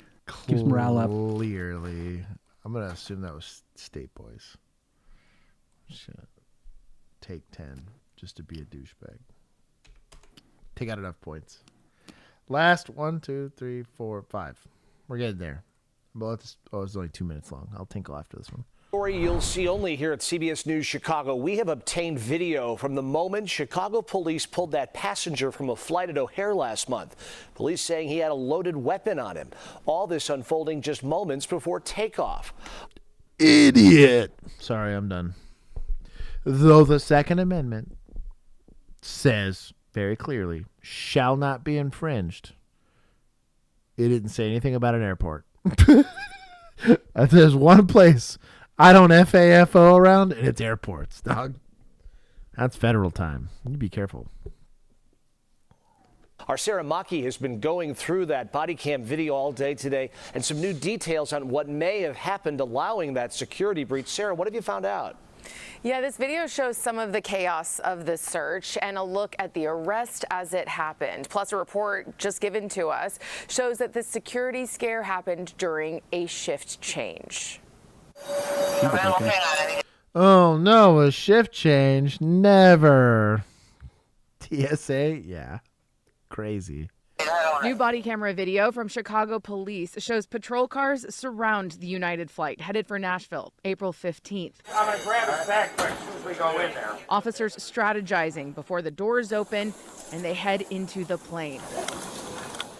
Keeps morale up. Clearly. I'm going to assume that was State Boys. Shit. Take 10 just to be a douchebag. Take out enough points. Last 1, 2, 3, 4, 5. We're getting there. But it's only 2 minutes long. I'll tinkle after this one. Story you'll see only here at CBS News Chicago. We have obtained video from the moment Chicago police pulled that passenger from a flight at O'Hare last month. Police saying he had a loaded weapon on him. All this unfolding just moments before takeoff. Idiot. Sorry, I'm done. Though the Second Amendment says very clearly, shall not be infringed, it didn't say anything about an airport. There's one place I don't FAFO around, and it's airports, dog. That's federal time. You be careful. Our Sarah Maki has been going through that body cam video all day today and some new details on what may have happened allowing that security breach. Sarah, what have you found out? Yeah, this video shows some of the chaos of the search and a look at the arrest as it happened. Plus, a report just given to us shows that the security scare happened during a shift change. Oh, no, a shift change? Never. TSA? Yeah. Crazy. New body camera video from Chicago police shows patrol cars surround the United flight headed for Nashville, April 15th. I'm going to grab his backpack as soon as we go in there. Officers strategizing before the doors open and they head into the plane.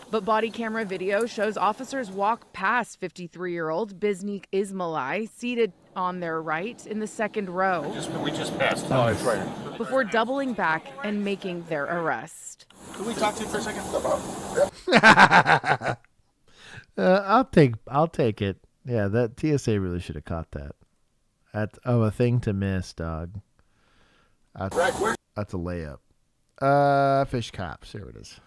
But body camera video shows officers walk past 53-year-old Biznik Ismailai, seated on their right in the second row. We just passed. Oh, it's right. Before doubling back and making their arrest. Can we talk to him for a second? I'll take it. Yeah, that TSA really should have caught that. That's a thing to miss, dog. That's a layup. Fish cops. There it is.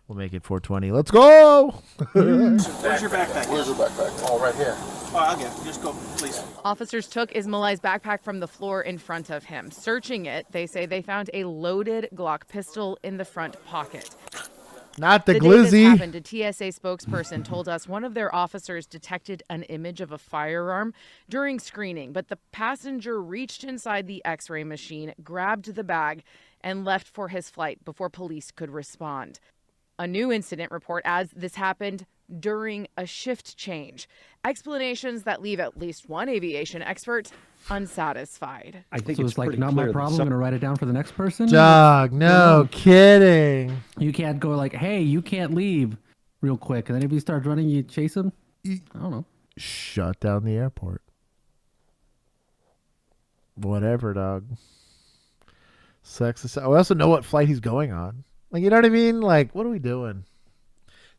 We'll make it 420. Let's go! Where's your backpack? Where's your backpack? Oh, right here. Oh, I'll get it. Just go, please. Officers took Ismailai's backpack from the floor in front of him. Searching it, they say they found a loaded Glock pistol in the front pocket. Not the day this glizzy. happened, a TSA spokesperson told us one of their officers detected an image of a firearm during screening, but the passenger reached inside the X-ray machine, grabbed the bag, and left for his flight before police could respond. A new incident report adds this happened during a shift change. Explanations that leave at least one aviation expert unsatisfied. I think so it's like not my problem. I'm going to write it down for the next person. Dog, no kidding. You can't go like, hey, you can't leave real quick. And then if he starts running, you chase him. I don't know. Shut down the airport. Whatever, dog. Sex. I also know what flight he's going on. Like, you know what I mean? Like, what are we doing?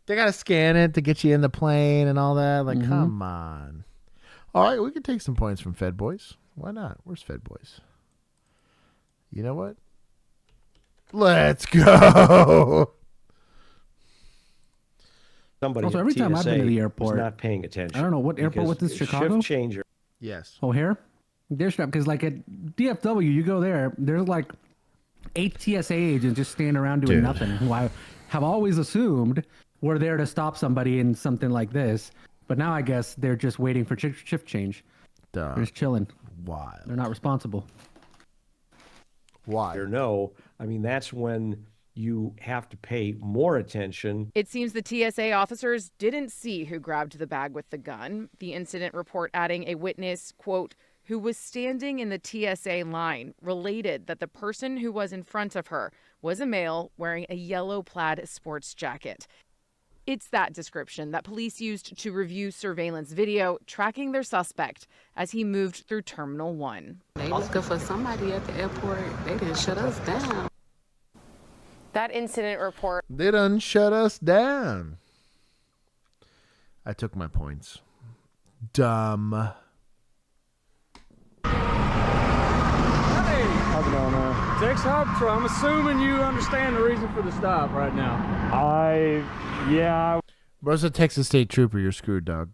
They got to scan it to get you in the plane and all that. Like, come on. All right, we can take some points from Fed Boys. Why not? Where's Fed Boys? You know what? Let's go. Somebody also, every time I've been to the airport, not paying attention. I don't know what airport was this, Chicago? Shift changer. Yes. O'Hare? Because like at DFW, you go there, there's like 8 TSA agents just standing around doing nothing, who I have always assumed were there to stop somebody in something like this. But now I guess they're just waiting for shift change. They're just chilling. Why? They're not responsible. Why? Or no. I mean, that's when you have to pay more attention. It seems the TSA officers didn't see who grabbed the bag with the gun. The incident report adding a witness, quote, who was standing in the TSA line, related that the person who was in front of her was a male wearing a yellow plaid sports jacket. It's that description that police used to review surveillance video tracking their suspect as he moved through Terminal 1. They looking for somebody at the airport. They didn't shut us down. That incident report. They done shut us down. I took my points. Dumb. How's it going, man? Tex Hub, I'm assuming you understand the reason for the stop right now. Yeah. Bro's a Texas State Trooper. You're screwed, dog.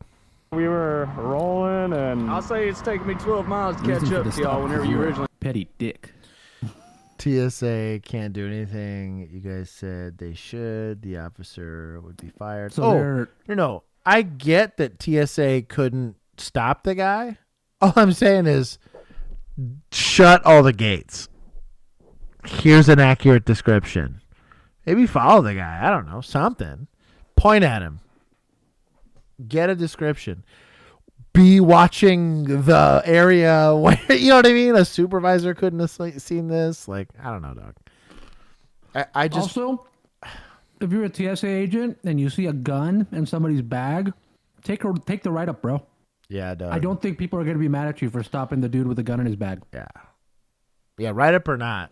We were rolling, and I'll say it's taken me 12 miles to catch up to y'all whenever you originally... Petty dick. TSA can't do anything. You guys said they should. The officer would be fired. So no. I get that TSA couldn't stop the guy. All I'm saying is shut all the gates. Here's an accurate description. Maybe follow the guy. I don't know. Something. Point at him. Get a description. Be watching the area where, you know what I mean? A supervisor couldn't have seen this. Like, I don't know, dog. I just... Also, if you're a TSA agent and you see a gun in somebody's bag, take the write up, bro. Yeah, dog. I don't think people are going to be mad at you for stopping the dude with the gun in his bag. Yeah. Yeah, write up or not.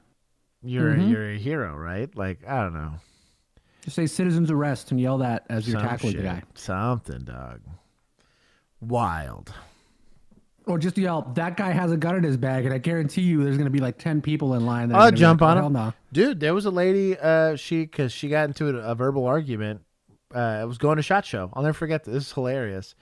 You're a hero, right? Like, I don't know. Just say citizen's arrest and yell that as you're tackling the guy. Something, dog. Wild. Or just yell, that guy has a gun in his bag, and I guarantee you there's going to be like 10 people in line. I'll jump on him. No. Dude, there was a lady, because she got into a verbal argument. It was going to SHOT Show. I'll never forget this. This is hilarious.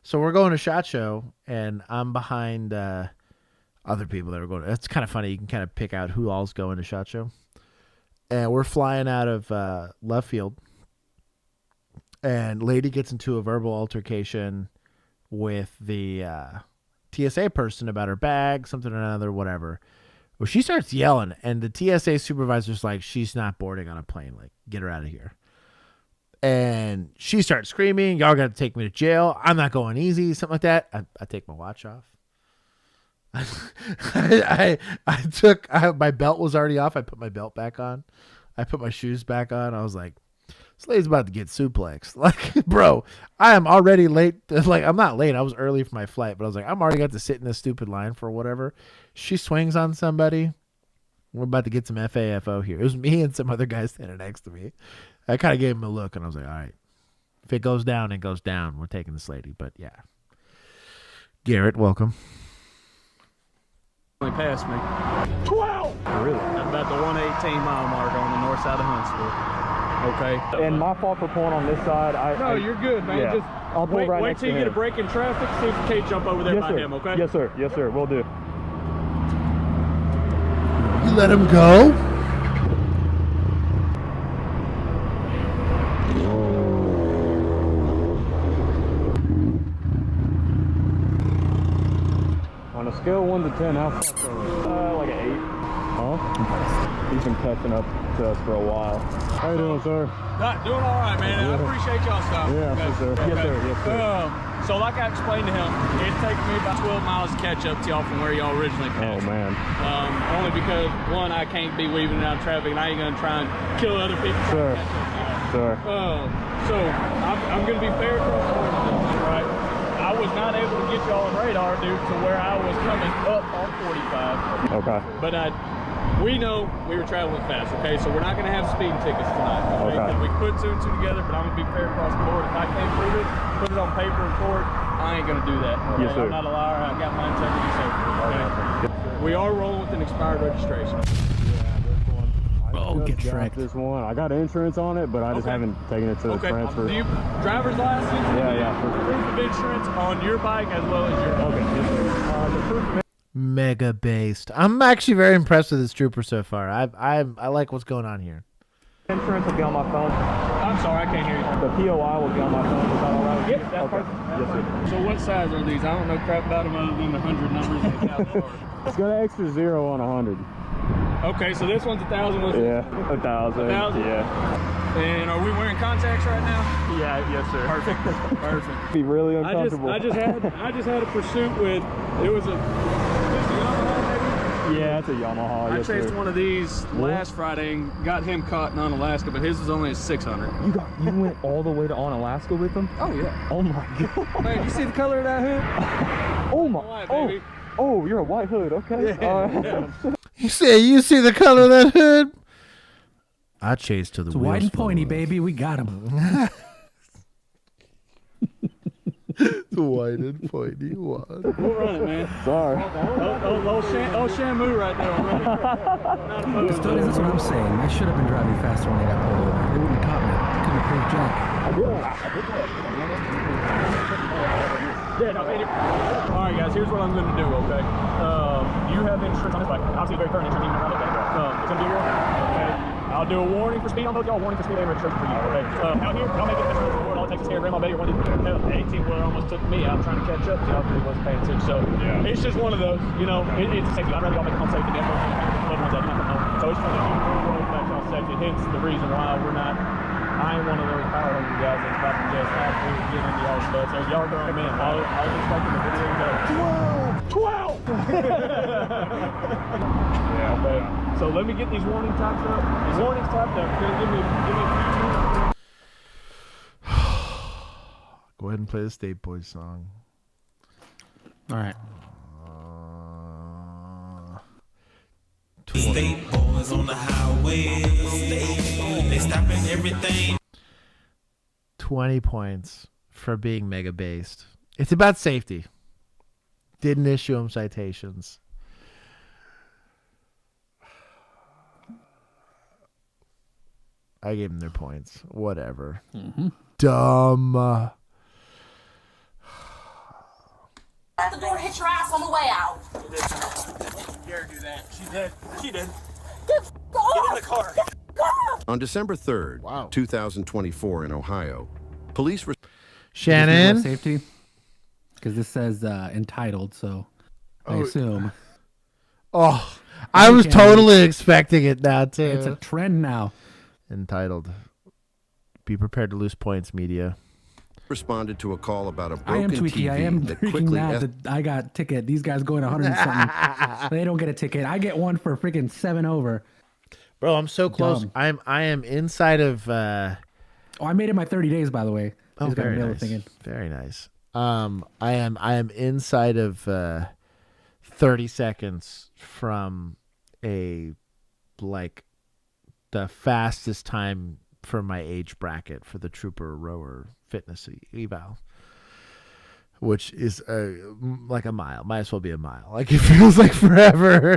So we're going to SHOT Show, and I'm behind other people that are going. It's kind of funny. You can kind of pick out who all's going to SHOT Show. And we're flying out of left field, and lady gets into a verbal altercation with the TSA person about her bag, something or another, whatever. Well, she starts yelling, and the TSA supervisor's like, she's not boarding on a plane. Like, get her out of here. And she starts screaming, y'all got to take me to jail. I'm not going easy, something like that. I take my watch off. I took my belt was already off. I put my belt back on. I put my shoes back on. I was like, this lady's about to get suplexed. Like, bro, I am already late. Like, I'm not late. I was early for my flight, but I was like, I'm already got to sit in this stupid line for whatever. She swings on somebody. We're about to get some FAFO here. It was me and some other guy standing next to me. I kind of gave him a look, and I was like, all right, if it goes down, it goes down. We're taking this lady. But, yeah. Garrett, welcome. Only passed me. 12! Really? At about the 118-mile mark on the north side of Huntsville. Okay. And my fault for pulling on this side. No, you're good, man. Yeah. Just I'll pull right wait next till to you get a him. break in traffic. See if you can't jump over there Yes, by sir. him, okay? Yes, sir. Yes, sir. We'll do. You let him go? On a scale of 1 to 10, how fucked are you? Like an 8. Huh? He's been catching up to us for a while. How you doing, sir? Doing all right, man. I appreciate y'all stopping. Yeah, okay. yes, sir. Okay. Yes, sir. Yes, sir. So like I explained to him, it's taken me about 12 miles to catch up to y'all from where y'all originally passed. Oh, man. Only because, one, I can't be weaving around traffic, and I ain't going to try and kill other people. Sure. Sure. So I'm going to be fair across the board, right? I was not able to get y'all on radar due to where I was coming up on 45. Okay. But we know we were traveling fast, okay? So we're not going to have speeding tickets tonight, okay? Okay. We put 2 and 2 together, but I'm going to be fair across the board. If I can't prove it, put it on paper in court, I ain't going to do that. Okay? Yes, sir. I'm not a liar. I got my integrity safe, okay? We are rolling with an expired registration. Oh, get Shrek. This one. I got insurance on it, but I just haven't taken it to the transfer. Do you driver's license? Yeah. Proof of insurance on your bike as well as your bike. Okay, yes, sir. The proof of Mega based. I'm actually very impressed with this trooper so far. I like what's going on here. insurance will be on my phone. I'm sorry, I can't hear you. The POI will be on my phone. Is that all right with you? Yep, that's perfect. Yes, sir. So what size are these? I don't know crap about them other than the 100 numbers and the 1,000 bars. It's got an extra 0 on 100. Okay, so this one's 1,000. Yeah, 1,000. 1,000? Yeah. And are we wearing contacts right now? Yeah, yes, sir. Perfect. Perfect. Be really uncomfortable. I just had a pursuit with, it was a Yamaha maybe? Yeah, it's a Yamaha. I yes, chased sir. one of these last Friday and got him caught in Unalaska, but his was only a 600. You went all the way to Unalaska with them? Oh yeah. Oh my god. Man, you see the color of that hood? Oh my. White, baby. Oh, you're a white hood. Okay. Yeah. You see the color of that hood? I chased till the It's wheels wide and fell pointy, off. baby. We got him. The wide and pointy one. We'll run it, man. Sorry. Oh, Shamu right there already. Not opposed. Custodians, that's what I'm saying. I should have been driving faster when I got pulled over. They wouldn't have caught me. Couldn't have proved jack. Yeah, no, all right, guys, here's what I'm going to do, okay? You have insurance on this bike. Obviously, very current insurance, even if I look at it. It's going to be here, okay? I'll do a warning for speed on both y'all, warning for speed and registration for you, okay? Out here, y'all make it insurance report. All it takes is here, Grandma Betty, or one of these 18-wheeler almost took me out trying to catch up to y'all because he wasn't paying attention. So, it's just one of those, you know, it's a safety. I'd rather y'all make it home safety than the other ones that do not know. So it's one of those, we're back y'all safety. Hence the reason why we're not. I ain't one of those power hungry guys that's about to just absolutely get into y'all's stuff. So y'all go in. I was expecting the video to go 12. Yeah, okay. So let me get these warning types up. These warnings typed up. Give me a few minutes. Go ahead and play the State Boys song. All right. State boys on the highway. They stopping everything. 20 points for being mega based. It's about safety. Didn't issue them citations. I gave them their points. Whatever. Dumb. At the door, hit your ass on the way out. Dare do that. She did. She did. Get in the car. On December 3rd, 2024 in Ohio, police... Shannon? Safety? Because this says entitled, so I assume. Oh, I was totally expecting it now, too. It's a trend now. Entitled. Be prepared to lose points, media. Responded to a call about a I am broken tweaky. TV I am that freaking quickly mad that I got ticket. These guys going 100 and something. They don't get a ticket. I get one for freaking 7 over. Bro, I'm so close. Dumb. I am inside of. Oh, I made it my 30 days, by the way. Oh, Just gotta very mail the nice. thing in. Very nice. I am inside of 30 seconds from the fastest time for my age bracket for the trooper rower fitness eval, which is like a mile. Might as well be a mile. Like, it feels like forever.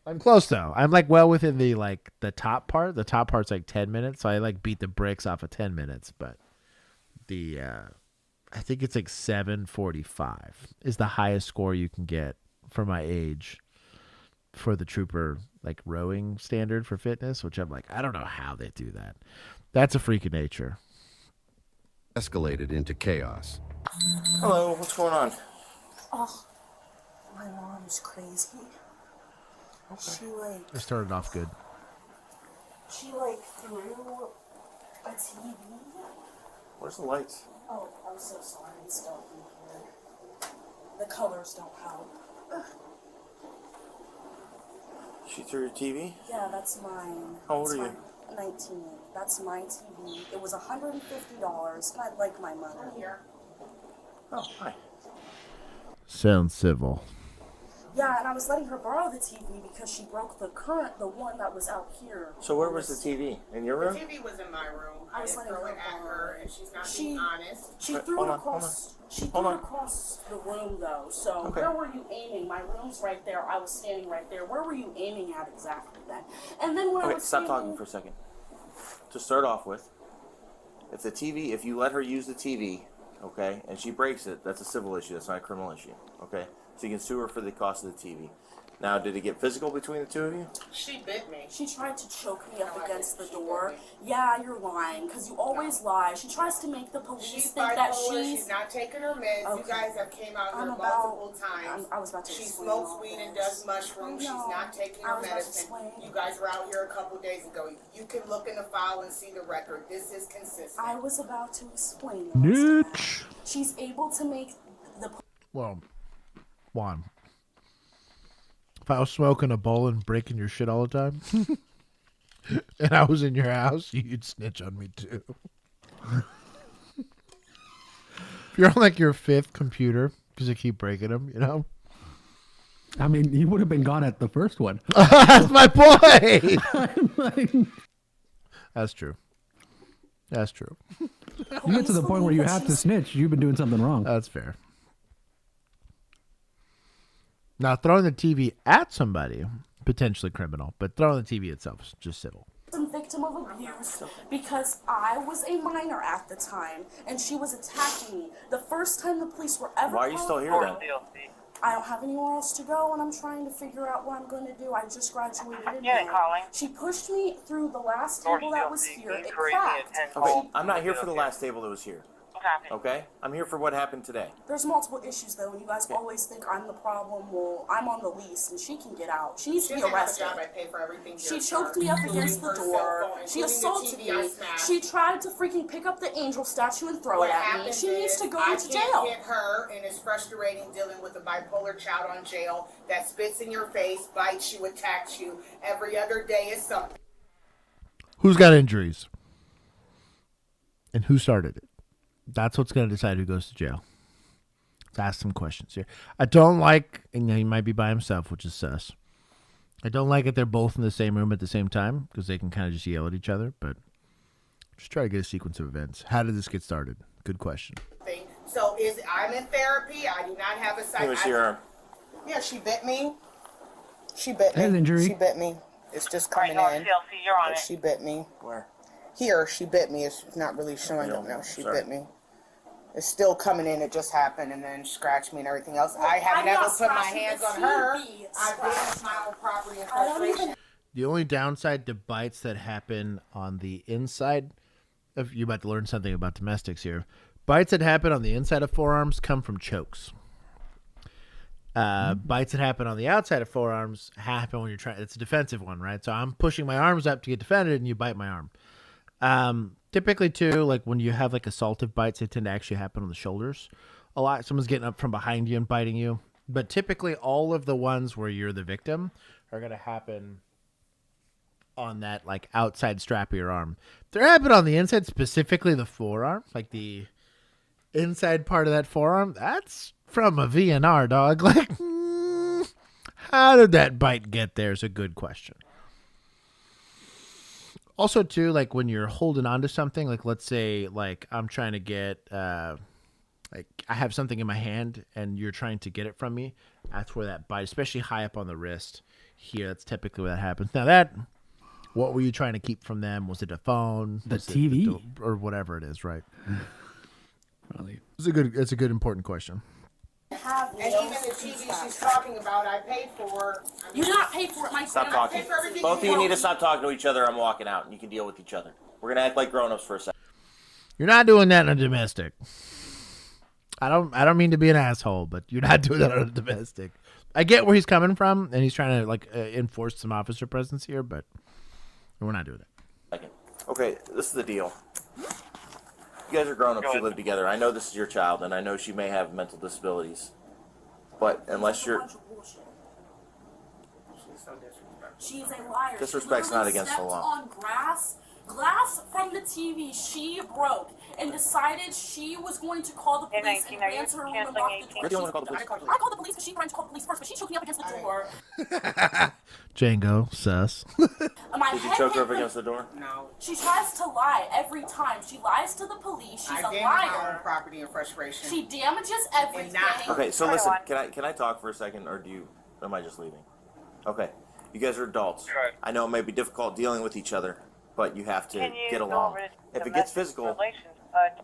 I'm close though. I'm like well within the top part. The top part's like 10 minutes, so I like beat the bricks off of 10 minutes. But the I think it's like 7:45 is the highest score you can get for my age for the trooper like rowing standard for fitness, which I'm like, I don't know how they do that. That's a freak of nature. Escalated into chaos. Hello, what's going on? Oh, my mom's crazy. She It started off good. threw a TV. Where's the lights? Oh, I'm so sorry, it's dark in here. The colors don't help. She threw your TV? Yeah, that's mine. How old That's are you? 19. That's my TV. It was $150, and I'd like my money. Oh, hi. Sounds civil. Yeah, and I was letting her borrow the TV because she broke the one that was out here. So where was the TV? In your room? The TV was in my room. I was didn't letting throw her it at borrow her, it. and she's not being honest. She Wait, threw hold it on, hold across. on. She Hold threw it on. across the room, though. So Okay. where were you aiming? My room's right there. I was standing right there. Where were you aiming at exactly then? And then when I Okay, was stop standing, talking for a second. To start off with, if you let her use the TV, okay, and she breaks it, that's a civil issue. That's not a criminal issue, okay? So you can sue her for the cost of the TV. Now, did it get physical between the two of you? She bit me. She tried to choke me up against the door. Yeah, you're lying, because you always lie. She tries to make the police She's think that bipolar. she's... She's not taking her meds. Okay. You guys have came out I'm here about- multiple times. I was about to She explain smokes all weed and this. does mushrooms. I She's know. not taking I her was about to medicine. explain. You guys were out here a couple days ago. You can look in the file and see the record. This is consistent. I was about to explain. Niche. She's able to make the... Well, Juan, if I was smoking a bowl and breaking your shit all the time, and I was in your house, you'd snitch on me too. If you're on like your 5th computer because you keep breaking them, you know. I mean, you would have been gone at the first one. That's my point. That's true. That's true. You get to the point where you have to snitch. You've been doing something wrong. That's fair. Now, throwing the TV at somebody, potentially criminal, but throwing the TV itself is just civil. Some victim of abuse because I was a minor at the time and she was attacking me. The first time the police were ever Why are you still here then? I don't have anywhere else to go and I'm trying to figure out what I'm going to do. I just graduated in May. She pushed me through the last table that was here. It cracked. Okay, I'm not here for the last table that was here. Okay? I'm here for what happened today. There's multiple issues though, and you guys always think I'm the problem. Well, I'm on the lease, and she can get out. She needs to be arrested. I pay for everything She here, choked sir, me up including against the her door. cell phone, She including the assaulted TV I me. smashed. She tried to freaking pick up the angel statue and throw What it at me. happened She needs to is go I into can't jail. hit her, and it's frustrating dealing with a bipolar child on jail that spits in your face, bites you, attacks you. Every other day is something. Who's got injuries? And who started it? That's what's going to decide who goes to jail. Let's ask some questions here. I don't like, and he might be by himself, which is sus. I don't like it they're both in the same room at the same time because they can kind of just yell at each other, but just try to get a sequence of events. How did this get started? Good question. So I'm in therapy. I do not have a Let me see your arm. Yeah, she bit me. She bit me. Head injury. She bit me. It's just coming in. you're on But it. she bit me. Where? Here, she bit me. It's not really showing up now. She bit me. It's still coming in. It just happened, and then scratched me and everything else. I haven't ever put my hands on her. I've witnessed my own property and frustration. The only downside to bites that happen on the inside of, you're about to learn something about domestics here. Bites that happen on the inside of forearms come from chokes. Bites that happen on the outside of forearms happen when you're trying. It's a defensive one, right? So I'm pushing my arms up to get defended, and you bite my arm. Typically, too, like when you have like assaultive bites, they tend to actually happen on the shoulders a lot. Someone's getting up from behind you and biting you. But typically, all of the ones where you're the victim are going to happen on that like outside strap of your arm. If they're happening on the inside, specifically the forearm, like the inside part of that forearm, that's from a VNR, dog. Like, how did that bite get there is a good question. Also, too, like when you're holding on to something, like let's say, like I'm trying to get, like I have something in my hand and you're trying to get it from me. That's where that bite, especially high up on the wrist here, that's typically where that happens. Now what were you trying to keep from them? Was it a phone? The TV? Or whatever it is, right? Probably. It's a good important question. And even the TV she's talking about, I paid for. You did not pay for it, my Stop friend. talking. I paid for everything. Both of you need to stop talking to each other. I'm walking out, and you can deal with each other. We're gonna act like grown-ups for a second. You're not doing that in a domestic. I don't mean to be an asshole, but you're not doing that on a domestic. I get where he's coming from, and he's trying to like enforce some officer presence here, but we're not doing that. Okay, this is the deal. You guys are grown-ups who live together. I know this is your child, and I know she may have mental disabilities. But unless you're... She's a liar. Disrespect's not against the law. On glass from the TV she broke and decided she was going to call the police and ran to her room and locked the door. You're the one who called the police. I called the police because she tried to call the police first, but she choked me up against the door. Django, sus. Did you choke her up against the door? No. She tries to lie every time. She lies to the police. She's a damage liar. my own property and frustration. She damages everything. Okay, so listen, can I talk for a second, or am I just leaving? Okay, you guys are adults. I know it may be difficult dealing with each other, but you have to get along. If it gets physical,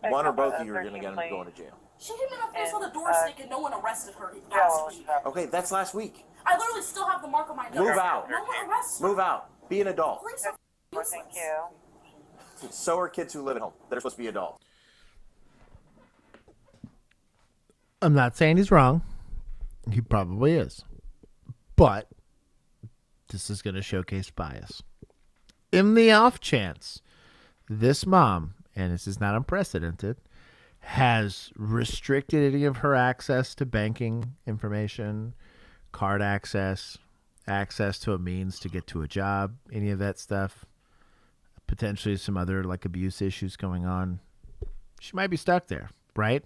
one or both of you are going to end up going to jail. She hit me in the face with a door stick and no one arrested her last week. Okay, that's last week. I literally still have the mark on my nose. Move out. No one arrested her. Move out. Be an adult. Police are useless. So are kids who live at home. They're supposed to be adults. I'm not saying he's wrong. He probably is. But this is going to showcase bias. In the off chance this mom, and this is not unprecedented, has restricted any of her access to banking information, card access to a means to get to a job, any of that stuff, potentially some other like abuse issues going on, she might be stuck there, right?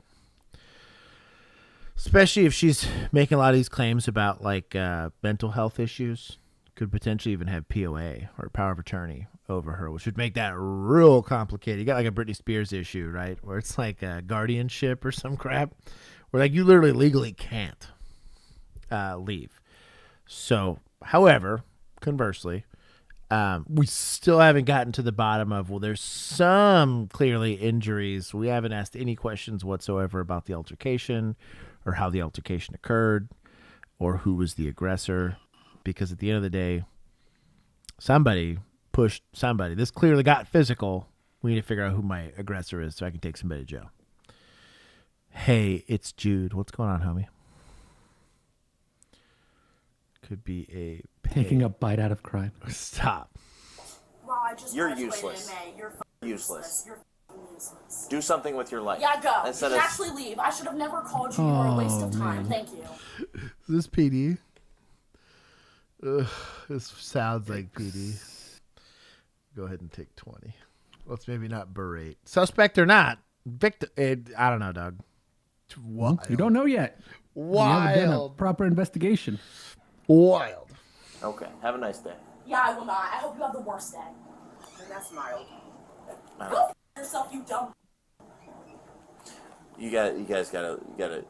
Especially if she's making a lot of these claims about like mental health issues, could potentially even have POA or power of attorney over her, which would make that real complicated. You got like a Britney Spears issue, right? Where it's like a guardianship or some crap where like you literally legally can't leave. So, however, conversely, we still haven't gotten to the bottom of, well, there's some clearly injuries. We haven't asked any questions whatsoever about the altercation or how the altercation occurred or who was the aggressor. Because at the end of the day, somebody pushed somebody. This clearly got physical. We need to figure out who my aggressor is so I can take somebody to jail. Hey, it's Jude. What's going on, homie? Could be a taking a bite out of crime. Stop. Well, I just You're graduated useless. in May. You're Useless. You're useless. Do something with your life. Yeah, go. You Instead should of actually leave. I should have never called you. You were a waste of time. man. Thank you. Is this PD? Ugh, this sounds like PD. Go ahead and take 20. Let's maybe not berate. Suspect or not. Victim. I don't know, Doug. Wild. You don't know yet. You haven't done a Wild. proper investigation. Wild. Okay. Have a nice day. Yeah, I will not. I hope you have the worst day. And that's mild. Go f yourself, you dumb. You guys gotta.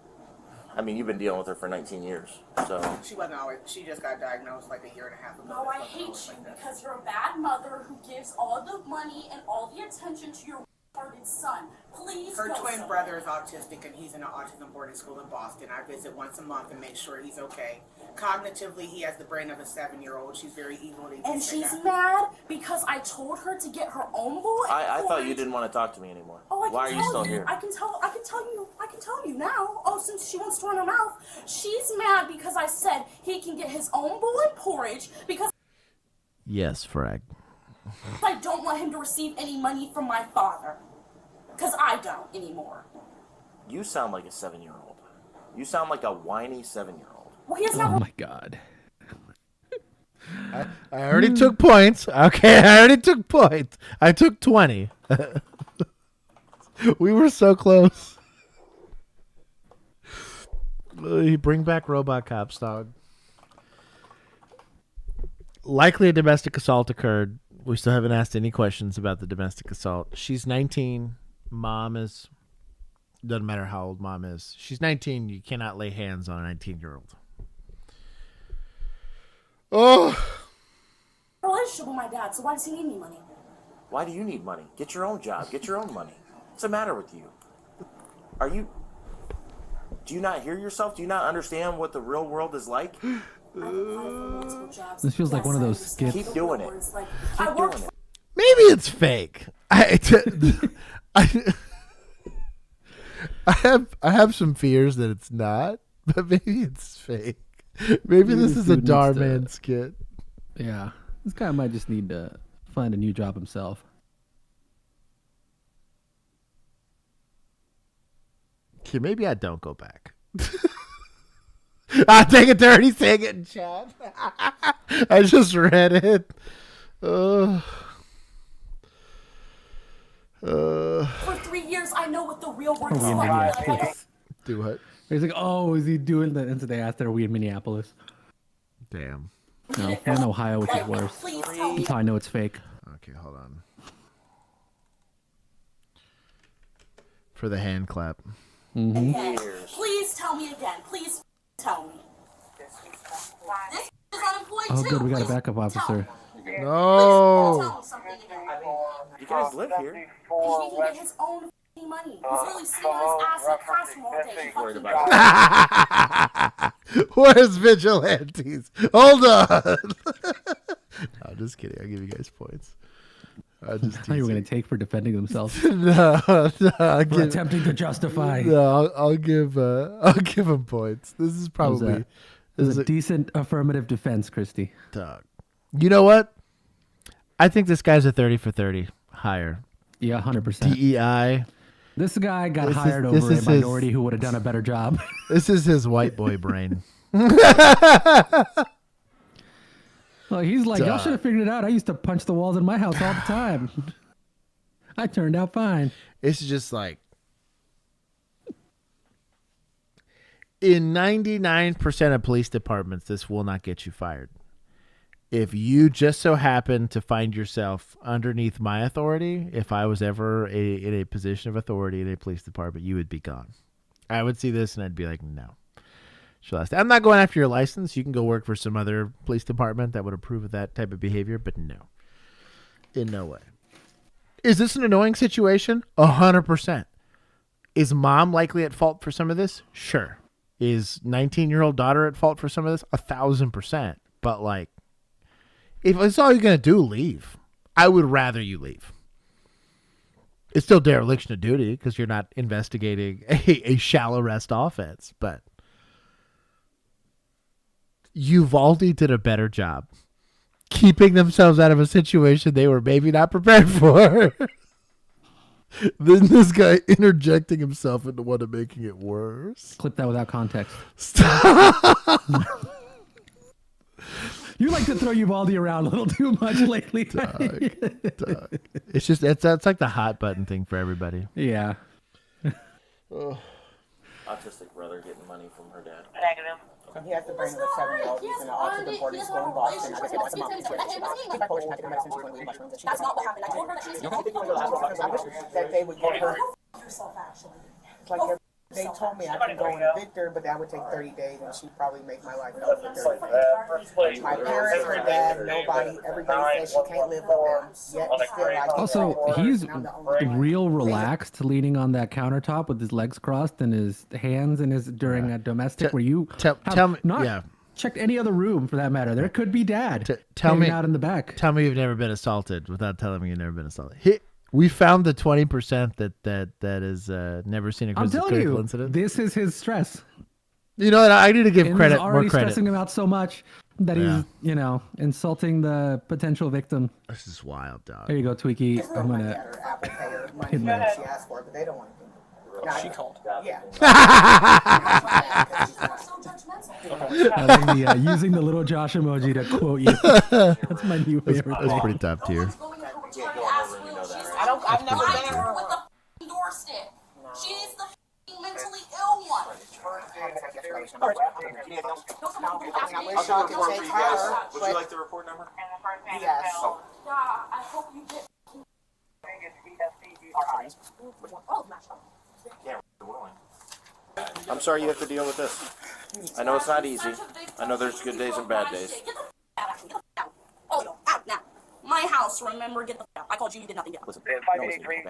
I mean, you've been dealing with her for 19 years, so. She wasn't always. She just got diagnosed like a year and a half ago. No, I hate you because you're a bad mother who gives all the money and all the attention to your retarded son. Please Her go twin somewhere. brother is autistic and he's in an autism boarding school in Boston. I visit once a month and make sure he's okay. Cognitively, he has the brain of a 7-year-old. She's very evil. And she's mad because I told her to get her own bowl. I thought you didn't want to talk to me anymore. Oh, I can Why are tell you still here? I can tell you now. Oh, since she wants to run her mouth, she's mad because I said he can get his own bowl and porridge because. Yes, Frag. I don't want him to receive any money from my father. Because I don't anymore. You sound like a 7-year-old. You sound like a whiny 7-year-old. Well, he has Oh my God. I already took points. Okay, I already took points. I took 20. We were so close. Bring back robot cops, dog. Likely a domestic assault occurred. We still haven't asked any questions about the domestic assault. She's 19. Mom is... Doesn't matter how old mom is. She's 19. You cannot lay hands on a 19-year-old. Oh! Relationship with my dad, so why does he need any money? Why do you need money? Get your own job. Get your own money. What's the matter with you? Are you... Do you not hear yourself? Do you not understand what the real world is like? This feels like one of those skits. Keep doing it. Keep doing it. Maybe it's fake. I have some fears that it's not, but maybe it's fake. Maybe this is a Darman skit. Yeah, this guy might just need to find a new job himself. Okay, maybe I don't go back. I take it dirty, saying it in chat. I just read it. For 3 years, I know what the real world is like. Do what? He's like, oh, is he doing that? And so they asked, are we in Minneapolis? Damn. No, we're in Ohio, which is worse. That's how I know it's fake. Okay, hold on. For the hand clap. Mm-hmm. Again. Please tell me again. Please tell me. This is unemployed Oh, too. good, we got a Please backup officer. No. tell me something again. You guys live here. He can get his own money. He's really sitting on his ass in the classroom all day. Worried about Where's vigilantes? Hold on. I'm just kidding. I'll give you guys points. I just thought you were going to take for defending themselves. no, For attempting to justify. No, I'll give them points. This is probably It was a decent affirmative defense, Christy. Dog. You know what? I think this guy's a 30 for 30 hire. Yeah, 100%. DEI. This guy got hired over a minority who would have done a better job. This is his white boy brain. Well, he's like, y'all should have figured it out. I used to punch the walls in my house all the time. I turned out fine. It's just like, in 99% of police departments, this will not get you fired. If you just so happen to find yourself underneath my authority, if I was ever in a position of authority in a police department, you would be gone. I would see this and I'd be like, no. I'm not going after your license. You can go work for some other police department that would approve of that type of behavior, but no. In no way. Is this an annoying situation? 100%. Is mom likely at fault for some of this? Sure. Is 19-year-old daughter at fault for some of this? 1,000%. But like, if it's all you're going to do, leave. I would rather you leave. It's still dereliction of duty because you're not investigating a shallow rest offense, but Uvalde did a better job keeping themselves out of a situation they were maybe not prepared for than this guy interjecting himself into one and making it worse. Clip that without context. Stop. You like to throw Uvalde around a little too much lately. Dog. It's just that's like the hot button thing for everybody. Yeah. Autistic brother getting money from her dad. Negative. He has to bring the 7-year-old. He's in the autism boarding school in Boston. He's bipolar. She's had to go to medicine. She's going to eat mushrooms. That's not what happened. I told her that she was going to I wish that they would give her. yourself, actually. It's like they told me I could go and evict her, but that would take 30 days, and she'd probably make my life hell for 30 days. My parents, her dad, nobody, everybody says she can't live with them. Yet still, I Also, he's real relaxed, leaning on that countertop with his legs crossed and his hands in his during a domestic. Where you tell me, not checked any other room for that matter. There could be dad. Tell me out in the back. Tell me you've never been assaulted without telling me you've never been assaulted. We found the 20% that is never seen a critical incident. This is his stress. You know what? I need to give And credit. already More credit. stressing him out so much. that he's, you know, insulting the potential victim. This is wild, dog. There you go, Tweaky. I'm gonna. She asked for it, but they don't want to. She called. Yeah. I like the, using the little Josh emoji to quote you. That's my new favorite. That's pretty top tier. I've never been with the doorstep. She's the mentally ill one. Would you like the report number? Yes. I hope you get. I'm sorry you have to deal with this. I know it's not easy. I know there's good days and bad days. Oh, out now. My house, remember, get the out. I called you, you did nothing. Listen,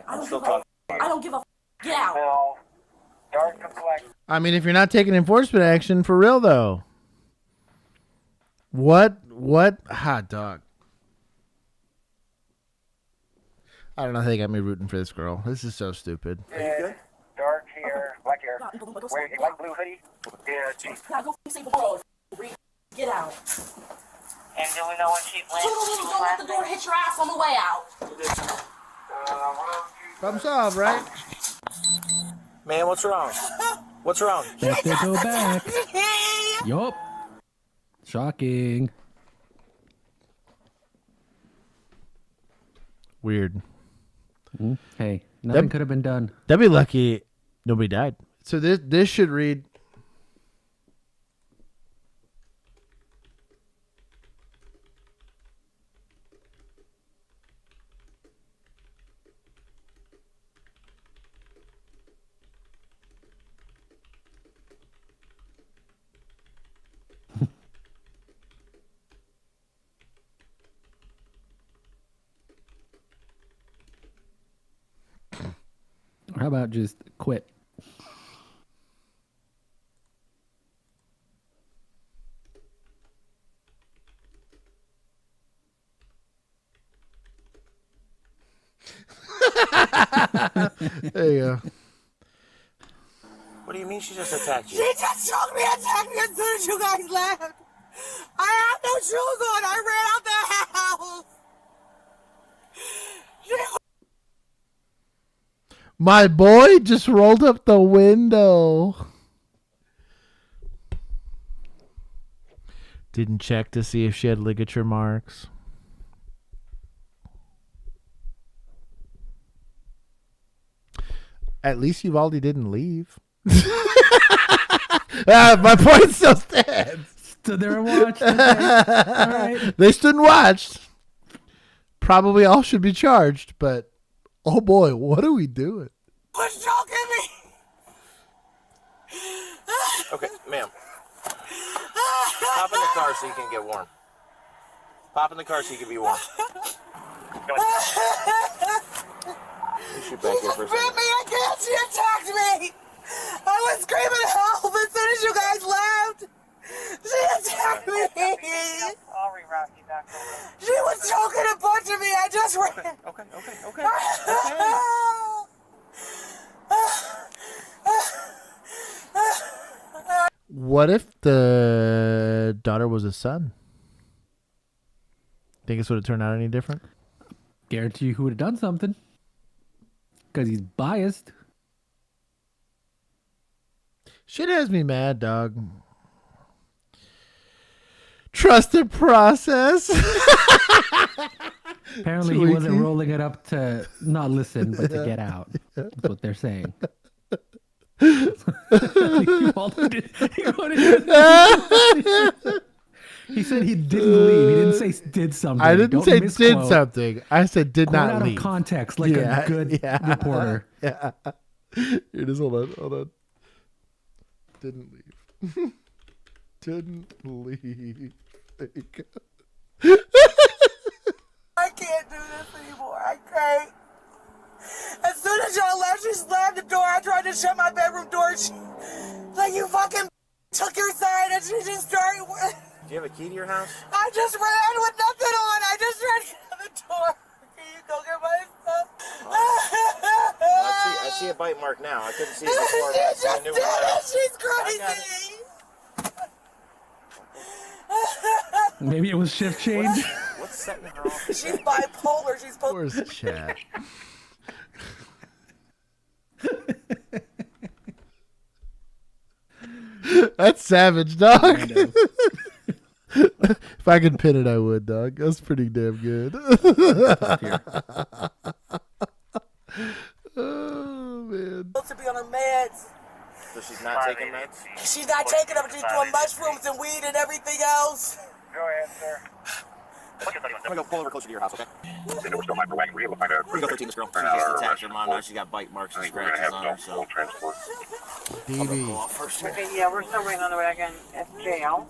I'm still talking. I don't give a get out. I mean, if you're not taking enforcement action, for real, though. What hot dog? I don't know how they got me rooting for this girl. This is so stupid. Are you good? Dark hair, black hair. Wearing a light blue hoodie. Yeah, geez. Now go save the world. Get out. And do we know when she Don't let the door hit your ass on the way out. Problem solved, right? Man, what's wrong? What's wrong? Have to go back. Yup. Shocking. Weird. Hey, nothing could have been done. That'd be lucky nobody died. So this should read. How about just quit? There you go. What do you mean she just attacked you? She just choked me, attacked me as soon as you guys left. I have no shoes on. I ran out the house. My boy just rolled up the window. Didn't check to see if she had ligature marks. At least Uvalde didn't leave. My point still stands. Stood there and watched. Okay. All right. They stood and watched. Probably all should be charged, but oh boy, what are we doing? What's choking me? Okay, ma'am. Hop in the car so you can get warm. Hop in the car so you can be warm. You shoot back here for a second. Bit me, I can't. She attacked me. I was screaming help as soon as you guys left. She attacked me. I'll reroute you back over. She was choking and punching me. I just ran. Okay. What if the daughter was a son? Think this would have turned out any different? Guarantee you who would have done something. Because he's biased. Shit has me mad, dog. Trusted process. Apparently he wasn't rolling it up to not listen, but to get out. That's what they're saying. He said he didn't leave. He didn't say did something. I didn't Don't say misquote. did something. I said did Quote not out leave. of context, like a good reporter. Yeah. Here it is. Hold on. Didn't leave. Didn't leave. There you go. I can't do this anymore. I can't. As soon as y'all left, she slammed the door. I tried to shut my bedroom door. She, like, you fucking took your side and she just started. Do you have a key to your house? I just ran with nothing on. I just tried to get out the door. Can you go get my stuff? I see a bite mark now. I couldn't see it before. She just did it. She's crazy. Maybe it was shift change. What's setting her off? She's bipolar. She's supposed. Where's chat? That's savage, dog. If I could pin it, I would, dog. That's pretty damn good. Oh man. Supposed to be on her meds. So she's not taking meds? She's not taking them. She's doing mushrooms and weed and everything else. Go ahead, sir. I'm gonna go pull over closer to your house, okay? We're still microwaving. We're going to We're gonna go 13 this girl. She just attacked her mom. Now she got bite marks and scratches on her, so. DB. Okay, yeah, we're still waiting on the wagon at jail.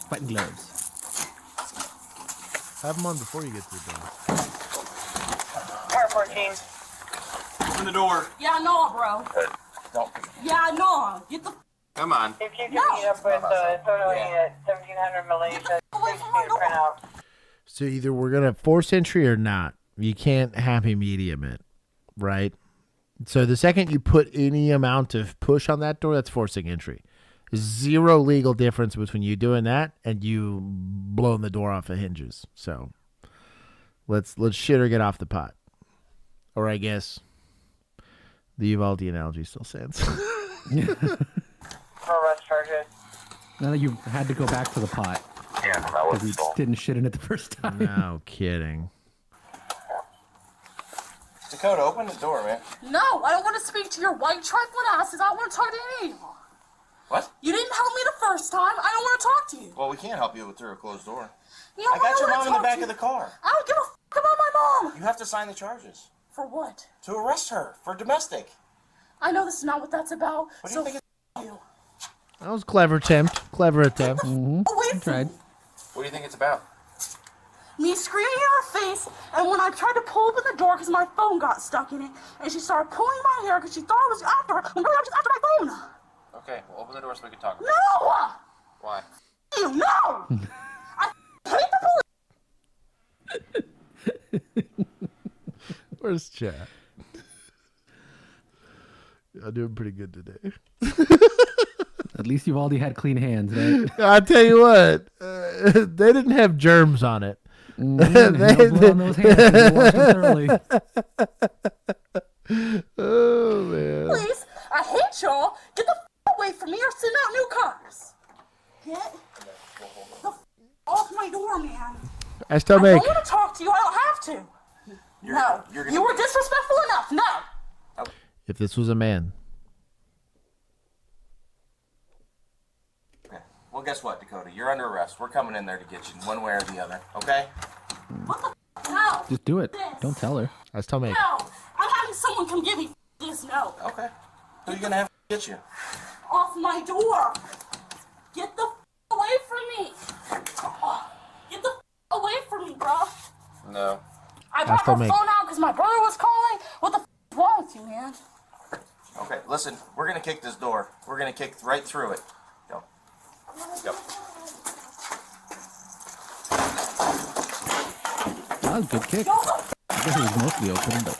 Fighting gloves. Have them on before you get to the door. Car 14. Open the door. Yeah, I know, bro. Yeah, I know. Get the Come on. If you can meet up with Total at 1700 Malaysia, please print out. So either we're gonna force entry or not. You can't happy medium it, right? So the second you put any amount of push on that door, that's forcing entry. Zero legal difference between you doing that and you blowing the door off of hinges. So let's shit or get off the pot. Or I guess the Uvalde analogy still stands. For arrest charges. Now that you had to go back to the pot. Yeah, that Because you didn't shit in it the first time. No kidding. Dakota, open the door, man. No, I don't want to speak to your white trifling asses. I don't want to talk to any of you. What? You didn't help me the first time. I don't want to talk to you. Well, we can't help you through a closed door. You know I got what? your don't mom in wanna the talk back to of the you. car. I don't give a fuck about my mom. You have to sign the charges. For what? To arrest her for domestic. I know this is not what that's about. What do you think you. That was a clever attempt. Clever attempt. Away from Tried. me. What do you think it's about? Me screaming in her face, and when I tried to pull open the door because my phone got stuck in it, and she started pulling my hair because she thought I was after her, when really I was just after my phone. Okay, well, open the door so we can talk. No! Why? You no! I hate the police. Where's chat? I'm doing pretty good today. At least you've already had clean hands, right? I'll tell you what, they didn't have germs on it. On those hands, 'cause you washed them thoroughly. Oh man. Please, I hate y'all. Get the away from me or send out new cars. Get the off my door, man. I still I make. don't want to talk to you. I don't have to. No, you were disrespectful enough. No. If this was a man. Okay. Well, guess what, Dakota? You're under arrest. We're coming in there to get you one way or the other, okay? No. Just do it. Don't tell her. I still make. No. I'm having someone come get me this. No. Okay. Who are you going to have to get you? Off my door. Get the away from me. Get the away from me, bro. No. I brought still her make. phone out because my brother was calling. What the is wrong with you, man? Okay, listen. We're going to kick this door. We're going to kick right through it. Go. Go. That was a good kick. I guess it was mostly open, but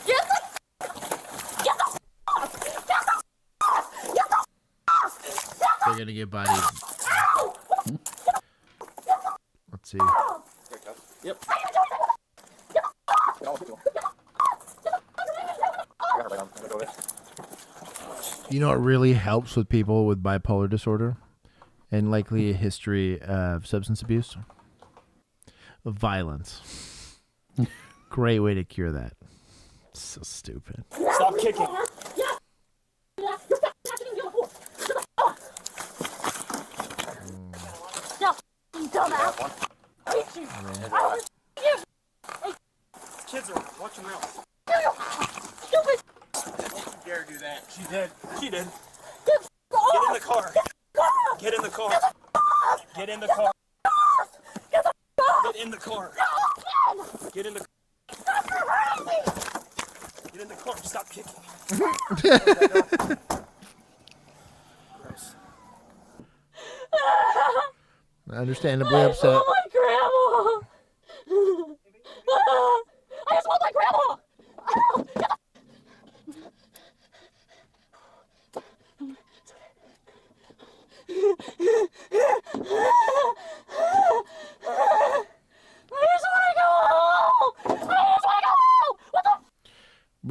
They're gonna get bodied. Let's see. Yep. You know what really helps with people with bipolar disorder and likely a history of substance abuse? Violence. Great way to cure that. So stupid. Stop kicking. Kids are watch your mouth. Don't dare do that. She did. She did. Get in the car. Get in the car. Get in the car. Get in the car. Get in the car. Get in the car. Stop kicking. Understandably upset. My grandma. I just want my grandma.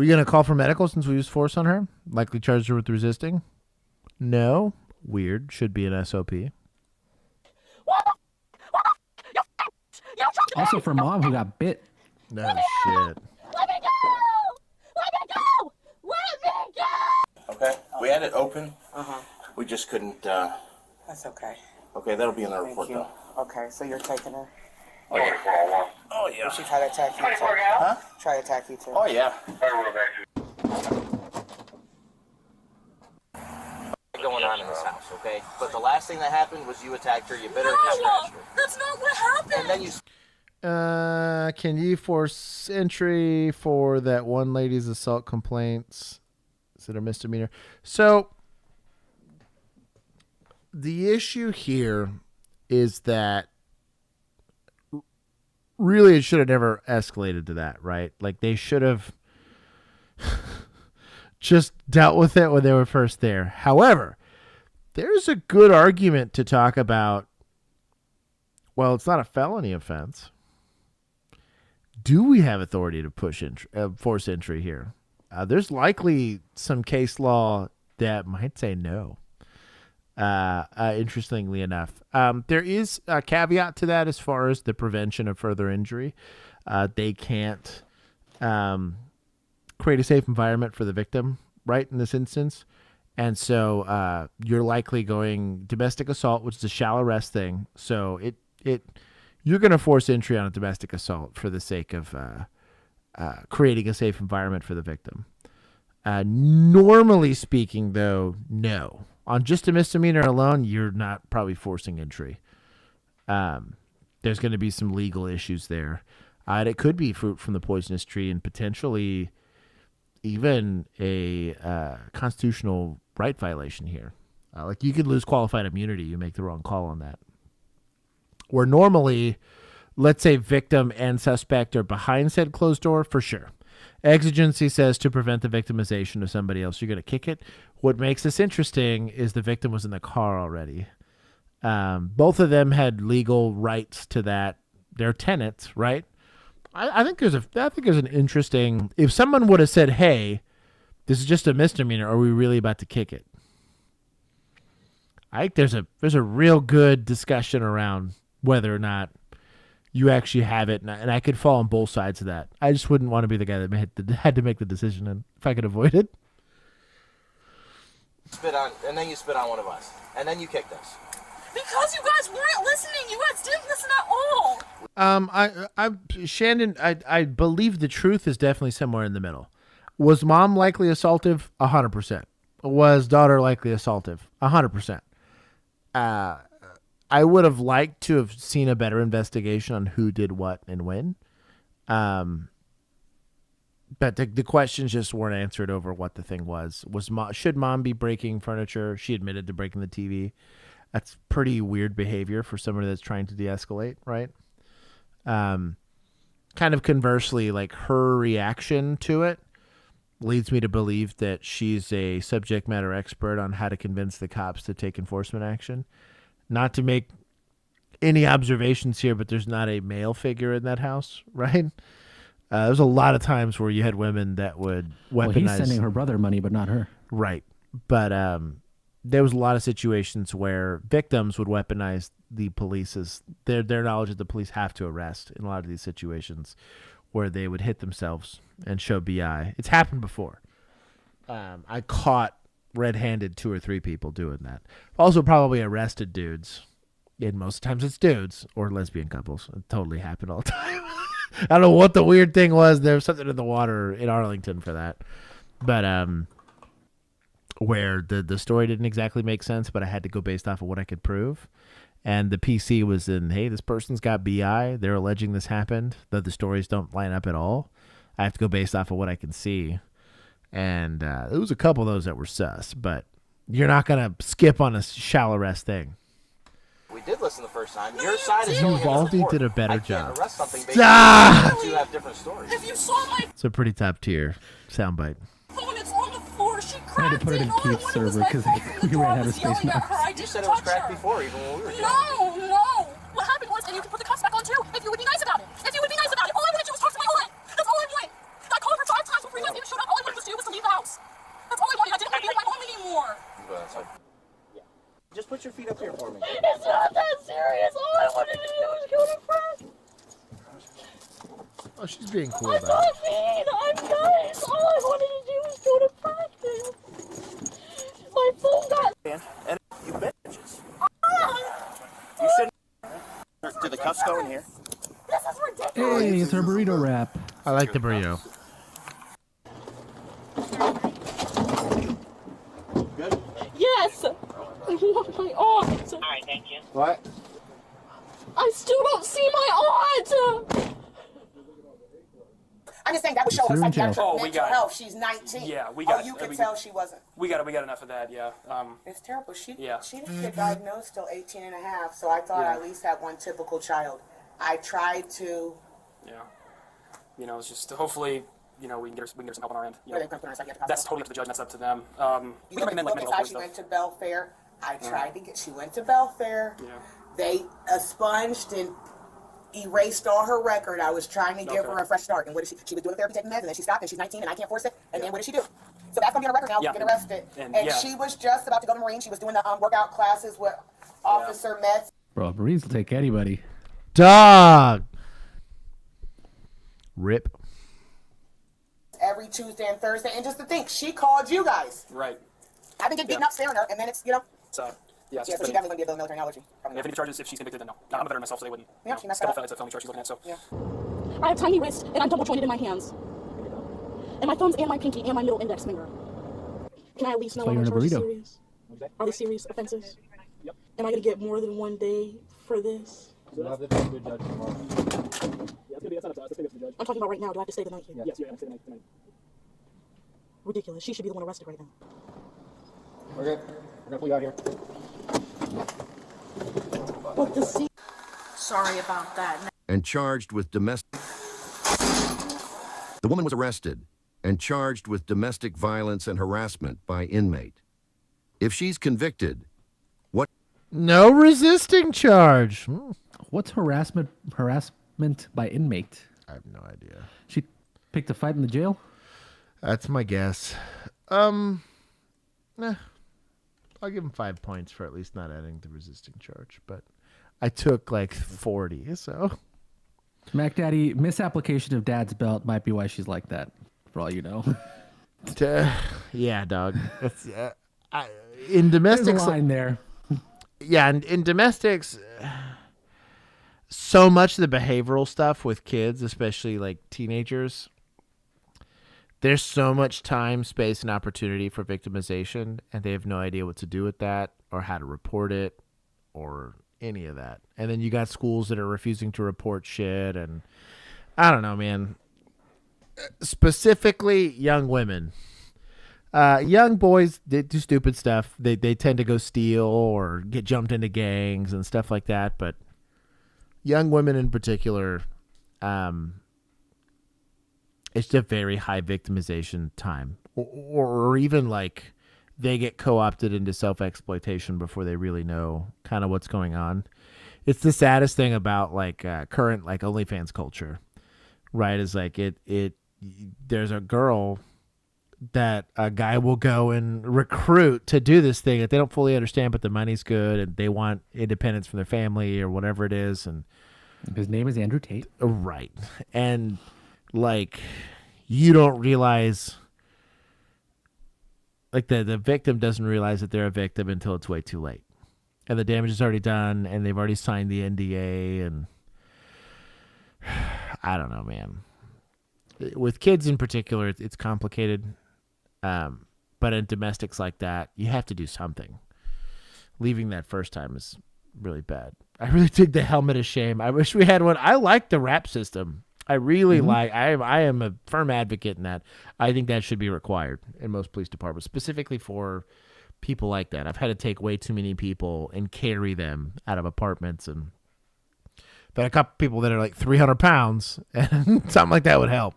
We gonna call for medical since we used force on her? Likely charged her with resisting? No. Weird. Should be an SOP. Also for mom who got bit. No shit. Let me go! Let me go! Let me go! Okay. We had it open. We just couldn't. That's okay. Okay, that'll be in the Thank report you. though. Okay, so you're taking her. Oh yeah. Did she try to attack you too? Huh? Try to attack you too. Oh yeah. Going on in this house, okay? But the last thing that happened was you attacked her. You bit her. You scratched her. That's not what happened. And then you. Can you force entry for that one lady's assault complaints? Is it a misdemeanor? So the issue here is that really it should have never escalated to that, right? Like they should have just dealt with it when they were first there. However, there's a good argument to talk about, well, it's not a felony offense. Do we have authority to force entry here? There's likely some case law that might say no. Interestingly enough, there is a caveat to that as far as the prevention of further injury. They can't create a safe environment for the victim, right, in this instance. And so you're likely going domestic assault, which is a shall arrest thing. So you're going to force entry on a domestic assault for the sake of creating a safe environment for the victim. Normally speaking, though, no. On just a misdemeanor alone, you're not probably forcing entry. There's going to be some legal issues there. And it could be fruit from the poisonous tree and potentially even a constitutional right violation here. Like you could lose qualified immunity. You make the wrong call on that. Where normally, let's say victim and suspect are behind said closed door, for sure. Exigency says to prevent the victimization of somebody else, you're going to kick it. What makes this interesting is the victim was in the car already. Both of them had legal rights to that. They're tenants, right? I think there's an interesting. If someone would have said, "Hey, this is just a misdemeanor. Are we really about to kick it?" I think there's a real good discussion around whether or not you actually have it, and I could fall on both sides of that. I just wouldn't want to be the guy that had to make the decision, and if I could avoid it. And then you spit on one of us, and then you kicked us. Because you guys weren't listening. You guys didn't listen at all. Shandon, I believe the truth is definitely somewhere in the middle. Was mom likely assaultive? 100%. Was daughter likely assaultive? 100%. I would have liked to have seen a better investigation on who did what and when. But the questions just weren't answered over what the thing was. Should mom be breaking furniture? She admitted to breaking the TV. That's pretty weird behavior for somebody that's trying to de-escalate, right? Kind of conversely, like her reaction to it leads me to believe that she's a subject matter expert on how to convince the cops to take enforcement action. Not to make any observations here, but there's not a male figure in that house, right? There's a lot of times where you had women that would weaponize. Well, he's sending her brother money, but not her. Right. But there was a lot of situations where victims would weaponize the police's their knowledge that the police have to arrest in a lot of these situations where they would hit themselves and show BI. It's happened before. I caught red-handed 2 or 3 people doing that. Also probably arrested dudes. And most times it's dudes or lesbian couples. It totally happened all the time. I don't know what the weird thing was. There was something in the water in Arlington for that. But where the story didn't exactly make sense, but I had to go based off of what I could prove. And the PC was in, hey, this person's got BI. They're alleging this happened, though the stories don't line up at all. I have to go based off of what I can see. And there was a couple of those that were sus, but you're not going to skip on a shall arrest thing. We did listen the first time. Your side is Uvalde did a better job. Arrest something based on you have different stories. If you saw my It's a pretty top tier soundbite. phone, it's on the floor. She I had cracked to put it in Keith's server because we ran out of space now. You said it was cracked before, even when we were here. No. What happened was, and you can put the cuffs back on too, if you would be nice about it. If you would be nice about it. All I wanted to do was talk to my aunt. That's all I wanted. I called her 5 times before you guys even showed up. All I Oh, she's being cool I'm about it. not mean. I'm nice. All I wanted to do was go to practice. My phone got. And you bitches. You shouldn't. Do the cuffs go in here? This is ridiculous. Hey, it's her burrito wrap. I like the burrito. Good? Yes. I want my aunt. All right, thank you. What? I still don't see my aunt. I'm just saying that would show her She's in jail. psychiatric Oh, we mental got it. health. She's 19. Yeah, we got Oh, it. you could We tell got- she wasn't. We got enough of that, yeah. It's terrible. She Yeah. didn't get diagnosed till 18 and a half, so I thought I at least had one typical child. I tried to. Yeah. You know, it's just hopefully, you know, we can get some help on our end. You Where know, they put her in a psychiatric that's hospital. totally up to the judge. That's up to them. You We look recommend at like the mental how health she stuff. went to Belfair. I tried to get. She went to Belfair. Yeah. They expunged and erased all her record. I was trying to give her a fresh start. And what did she was doing therapy, taking meds, and then she stopped, and she's 19, and I can't force it. And then what did she do? So that's going to be on her record now. Yeah. Get arrested. And She was just about to go to Marine. She was doing the workout classes with Officer Metz. Bro, Marines will take anybody. Dog. Rip. Every Tuesday and Thursday. And just to think, she called you guys. Right. I've been getting beaten up staring her, and then it's, you know. So, yeah. Yeah, so she definitely wouldn't be a bill of military knowledge. If any charges, if she's convicted, then no. I'm a veteran myself, so they wouldn't. Yeah, she messed up. It's a felony charge she's looking at, so. Yeah. I have tiny wrists and I'm double jointed in my hands. And my thumbs and my pinky and my middle index finger. Can I at least know So are you're my in a charges burrito. serious? Are they serious offenses? Yep. Am I gonna get more than 1 day for this? We'll have to talk to the judge tomorrow. Yeah, that's not up to us. That's up to the judge. I'm talking about right now. Do I have to stay the night here? Yes, you have to stay the night tonight. Ridiculous. She should be the one arrested right now. We're good. We're gonna pull you out here. But the scene. Sorry about that. And charged with domestic. The woman was arrested and charged with domestic violence and harassment by inmate. If she's convicted, what? No resisting charge. What's harassment by inmate? I have no idea. She picked a fight in the jail? That's my guess. Nah. I'll give him 5 points for at least not adding the resisting charge, but I took like 40, so. Mac Daddy, misapplication of dad's belt might be why she's like that, for all you know. Yeah, dog. It's, in domestics, There's a line there. Yeah, in domestics, so much of the behavioral stuff with kids, especially like teenagers, there's so much time, space, and opportunity for victimization, and they have no idea what to do with that or how to report it or any of that. And then you got schools that are refusing to report shit, and I don't know, man. Specifically, young women. Young boys, they do stupid stuff. They tend to go steal or get jumped into gangs and stuff like that. But young women in particular, it's a very high victimization time. Or even like they get co-opted into self-exploitation before they really know kind of what's going on. It's the saddest thing about like current like OnlyFans culture, right? Is like there's a girl that a guy will go and recruit to do this thing that they don't fully understand, but the money's good and they want independence from their family or whatever it is. And his name is Andrew Tate. Right. And like, you don't realize, like the victim doesn't realize that they're a victim until it's way too late. And the damage is already done and they've already signed the NDA. And I don't know, man. With kids in particular, it's complicated. But in domestics like that, you have to do something. Leaving that first time is really bad. I really dig the helmet of shame. I wish we had one. I like the rap system. I really like. I am a firm advocate in that. I think that should be required in most police departments, specifically for people like that. I've had to take way too many people and carry them out of apartments, and but a couple people that are like 300 pounds, and something like that would help.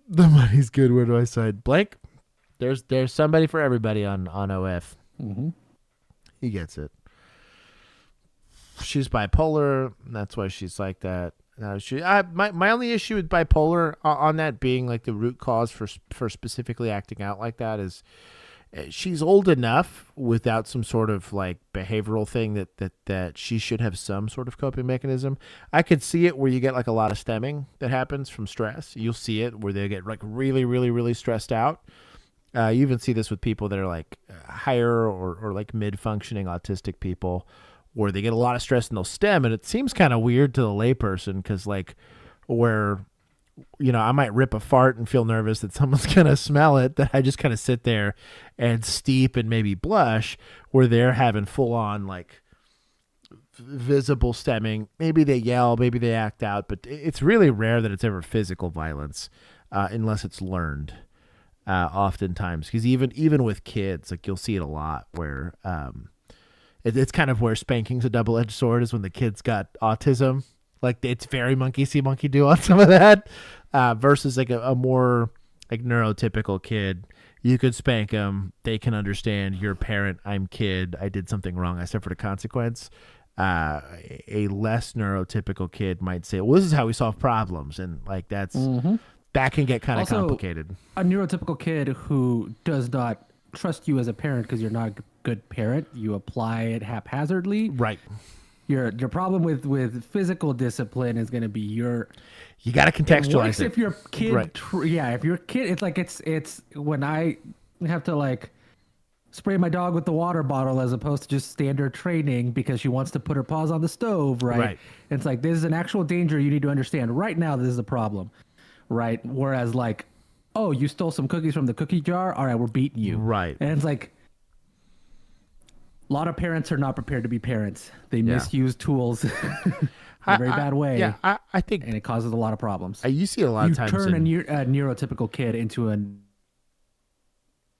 The money's good. Where do I sign? Blake, there's somebody for everybody on OF. Mm-hmm. He gets it. She's bipolar. That's why she's like that. My only issue with bipolar on that being like the root cause for specifically acting out like that is she's old enough without some sort of like behavioral thing that she should have some sort of coping mechanism. I could see it where you get like a lot of stemming that happens from stress. You'll see it where they get like really, really, really stressed out. You even see this with people that are like higher or like mid-functioning autistic people, where they get a lot of stress and they'll stem. And it seems kind of weird to the layperson because like where, you know, I might rip a fart and feel nervous that someone's going to smell it, that I just kind of sit there and steep and maybe blush, where they're having full on like visible stemming. Maybe they yell, maybe they act out, but it's really rare that it's ever physical violence unless it's learned. Oftentimes, because even with kids, like you'll see it a lot where it's kind of where spanking's a double-edged sword, is when the kid's got autism. Like it's very monkey see monkey do on some of that versus like a more like neurotypical kid. You could spank them, they can understand, you're a parent, I'm kid, I did something wrong, I suffered a consequence. A less neurotypical kid might say, well, this is how we solve problems, and like that's that can get kind of complicated. A neurotypical kid who does not trust you as a parent because you're not a good parent, you apply it haphazardly. Right. Your problem with physical discipline is going to be you got to contextualize it. If your kid, right. If your kid, it's like it's when I have to like spray my dog with the water bottle as opposed to just standard training because she wants to put her paws on the stove, right? It's like, this is an actual danger you need to understand. Right now, this is a problem. Right. Whereas like, oh, you stole some cookies from the cookie jar. All right, we're beating you. Right. And it's like, a lot of parents are not prepared to be parents. They misuse tools in a very bad way. Yeah, I think. And it causes a lot of problems. You see it a lot of times. You turn a neurotypical kid into a...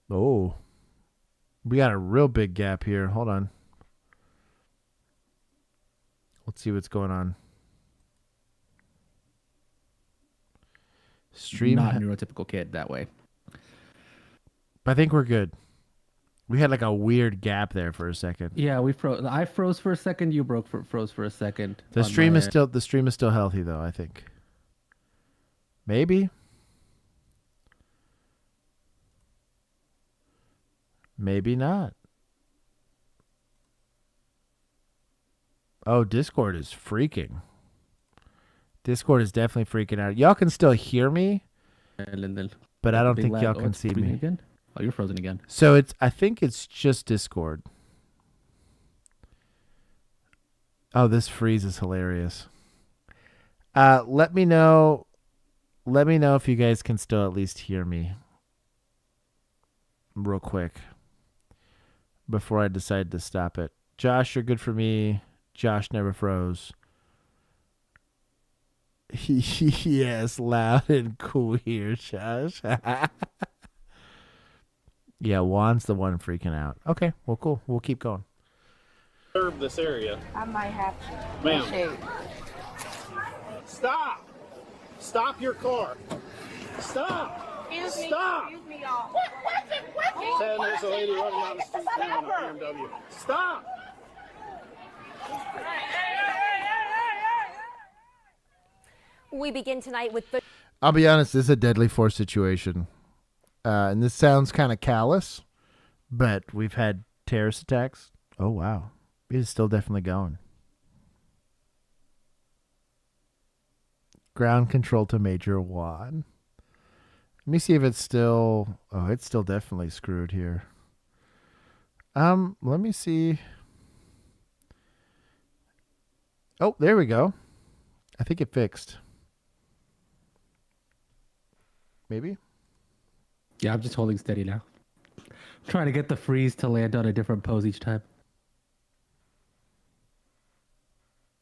Oh. We got a real big gap here. Hold on. Let's see what's going on. Not neurotypical kid that way. But I think we're good. We had like a weird gap there for a second. Yeah, we froze. I froze for a second. You froze for a second. The stream is still healthy though, I think. Maybe. Maybe not. Oh, Discord is freaking. Discord is definitely freaking out. Y'all can still hear me, but I don't think y'all can see me. Again? Oh, you're frozen again. So I think it's just Discord. Oh, this freeze is hilarious. Let me know if you guys can still at least hear me real quick before I decide to stop it. Josh, you're good for me. Josh never froze. Yes, loud and cool here, Josh. Yeah, Juan's the one freaking out. Okay, well, cool. We'll keep going. Serve this area. I might have to. Ma'am. Stop! Stop your car. Stop! Excuse me. Stop! Excuse me, y'all. Saying there's a lady running down the street now in a BMW. Stop! We begin tonight with the... I'll be honest, this is a deadly force situation. And this sounds kind of callous, but we've had terrorist attacks. Oh, wow. It is still definitely going. Ground control to Major Juan. Let me see if it's still... Oh, it's still definitely screwed here. Let me see. Oh, there we go. I think it fixed. Maybe? Yeah, I'm just holding steady now. I'm trying to get the freeze to land on a different pose each time.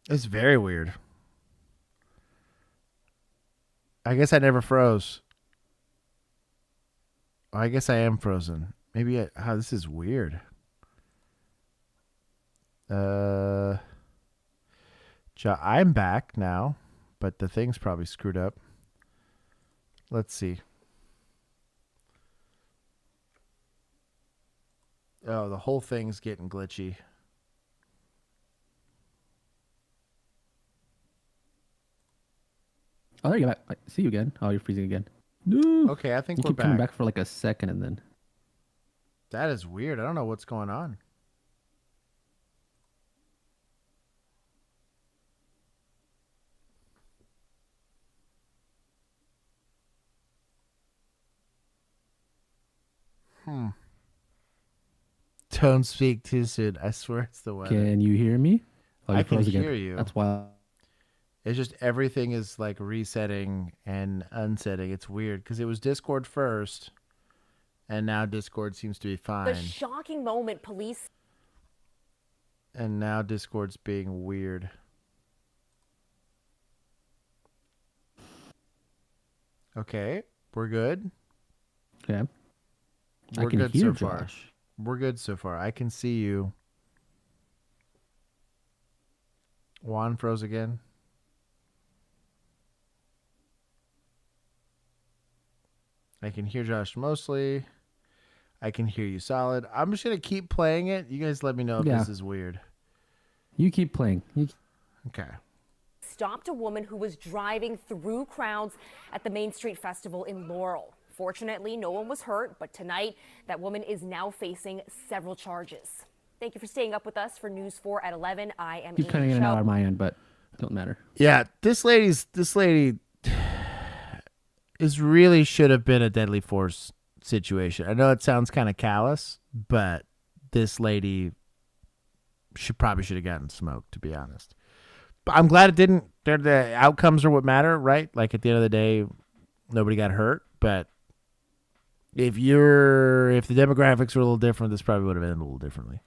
It's very weird. I guess I never froze. I guess I am frozen. Maybe this is weird. I'm back now, but the thing's probably screwed up. Let's see. Oh, the whole thing's getting glitchy. Oh, there you go. I see you again. Oh, you're freezing again. No. Okay, I think you we're keep coming back. back for like a second and then. That is weird. I don't know what's going on. Don't speak too soon. I swear it's the weather. Can you hear me? Oh, I you can froze again. hear you. That's wild. It's just everything is like resetting and unsetting. It's weird because it was Discord first, and now Discord seems to be fine. The shocking moment police... And now Discord's being weird. Okay, we're good. Okay. We're I can good hear so far. Josh. We're good so far. I can see you. Juan froze again. I can hear Josh mostly. I can hear you solid. I'm just going to keep playing it. You guys let me know if this is weird. You keep playing. Okay. stopped a woman who was driving through crowds at the Main Street Festival in Laurel. Fortunately, no one was hurt, but tonight, that woman is now facing several charges. Thank you for staying up with us for News 4 at 11. I am Keep cutting in and out on my end, but it don't matter. Yeah, this lady is really should have been a deadly force situation. I know it sounds kind of callous, but this lady probably should have gotten smoked, to be honest. But I'm glad it didn't. The outcomes are what matter, right? Like at the end of the day, nobody got hurt. But if the demographics were a little different, this probably would have ended a little differently.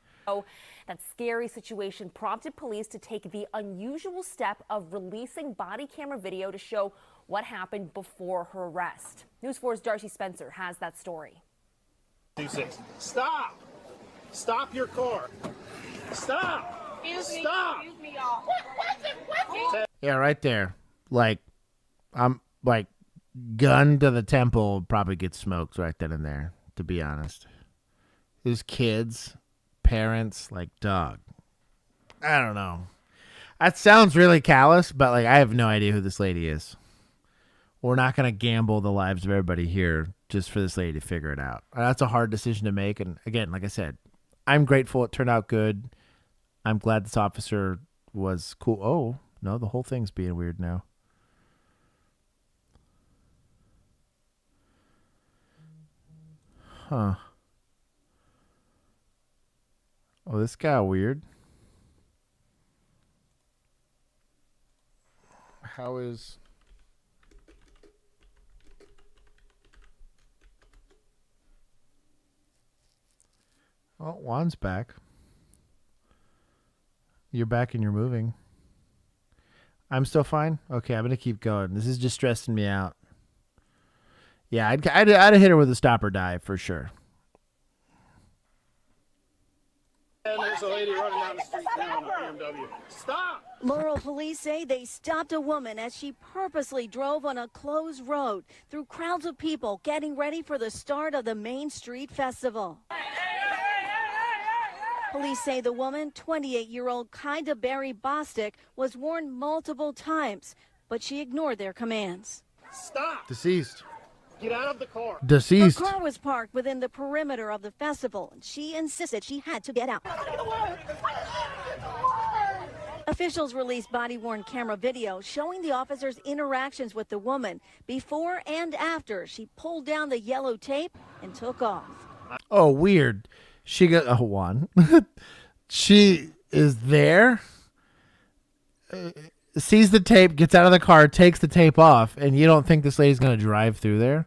That scary situation prompted police to take the unusual step of releasing body camera video to show what happened before her arrest. News 4's Darcy Spencer has that story. 26. Stop! Stop your car! Stop! Stop! Excuse me, y'all. Yeah, right there. Like, I'm like, gun to the temple probably gets smoked right then and there, to be honest. There's kids, parents, like, dog. I don't know. That sounds really callous, but like, I have no idea who this lady is. We're not going to gamble the lives of everybody here just for this lady to figure it out. That's a hard decision to make. And again, like I said, I'm grateful it turned out good. I'm glad this officer was cool. Oh, no, the whole thing's being weird now. Huh. Oh, this got weird. How is... Oh, Juan's back. You're back and you're moving. I'm still fine? Okay, I'm going to keep going. This is just stressing me out. Yeah, I'd have hit her with a stop or dive for sure. And there's a lady running down the street now in a BMW. Stop! Laurel police say they stopped a woman as she purposely drove on a closed road through crowds of people getting ready for the start of the Main Street Festival. Police say the woman, 28-year-old Kinda Barry Bostic, was warned multiple times, but she ignored their commands. Stop! Deceased. Get out of the car. Deceased. Her car was parked within the perimeter of the festival, and she insisted she had to get out. Officials released body-worn camera video showing the officers' interactions with the woman before and after she pulled down the yellow tape and took off. Oh, weird. She got Juan. She is there, sees the tape, gets out of the car, takes the tape off, and you don't think this lady's going to drive through there?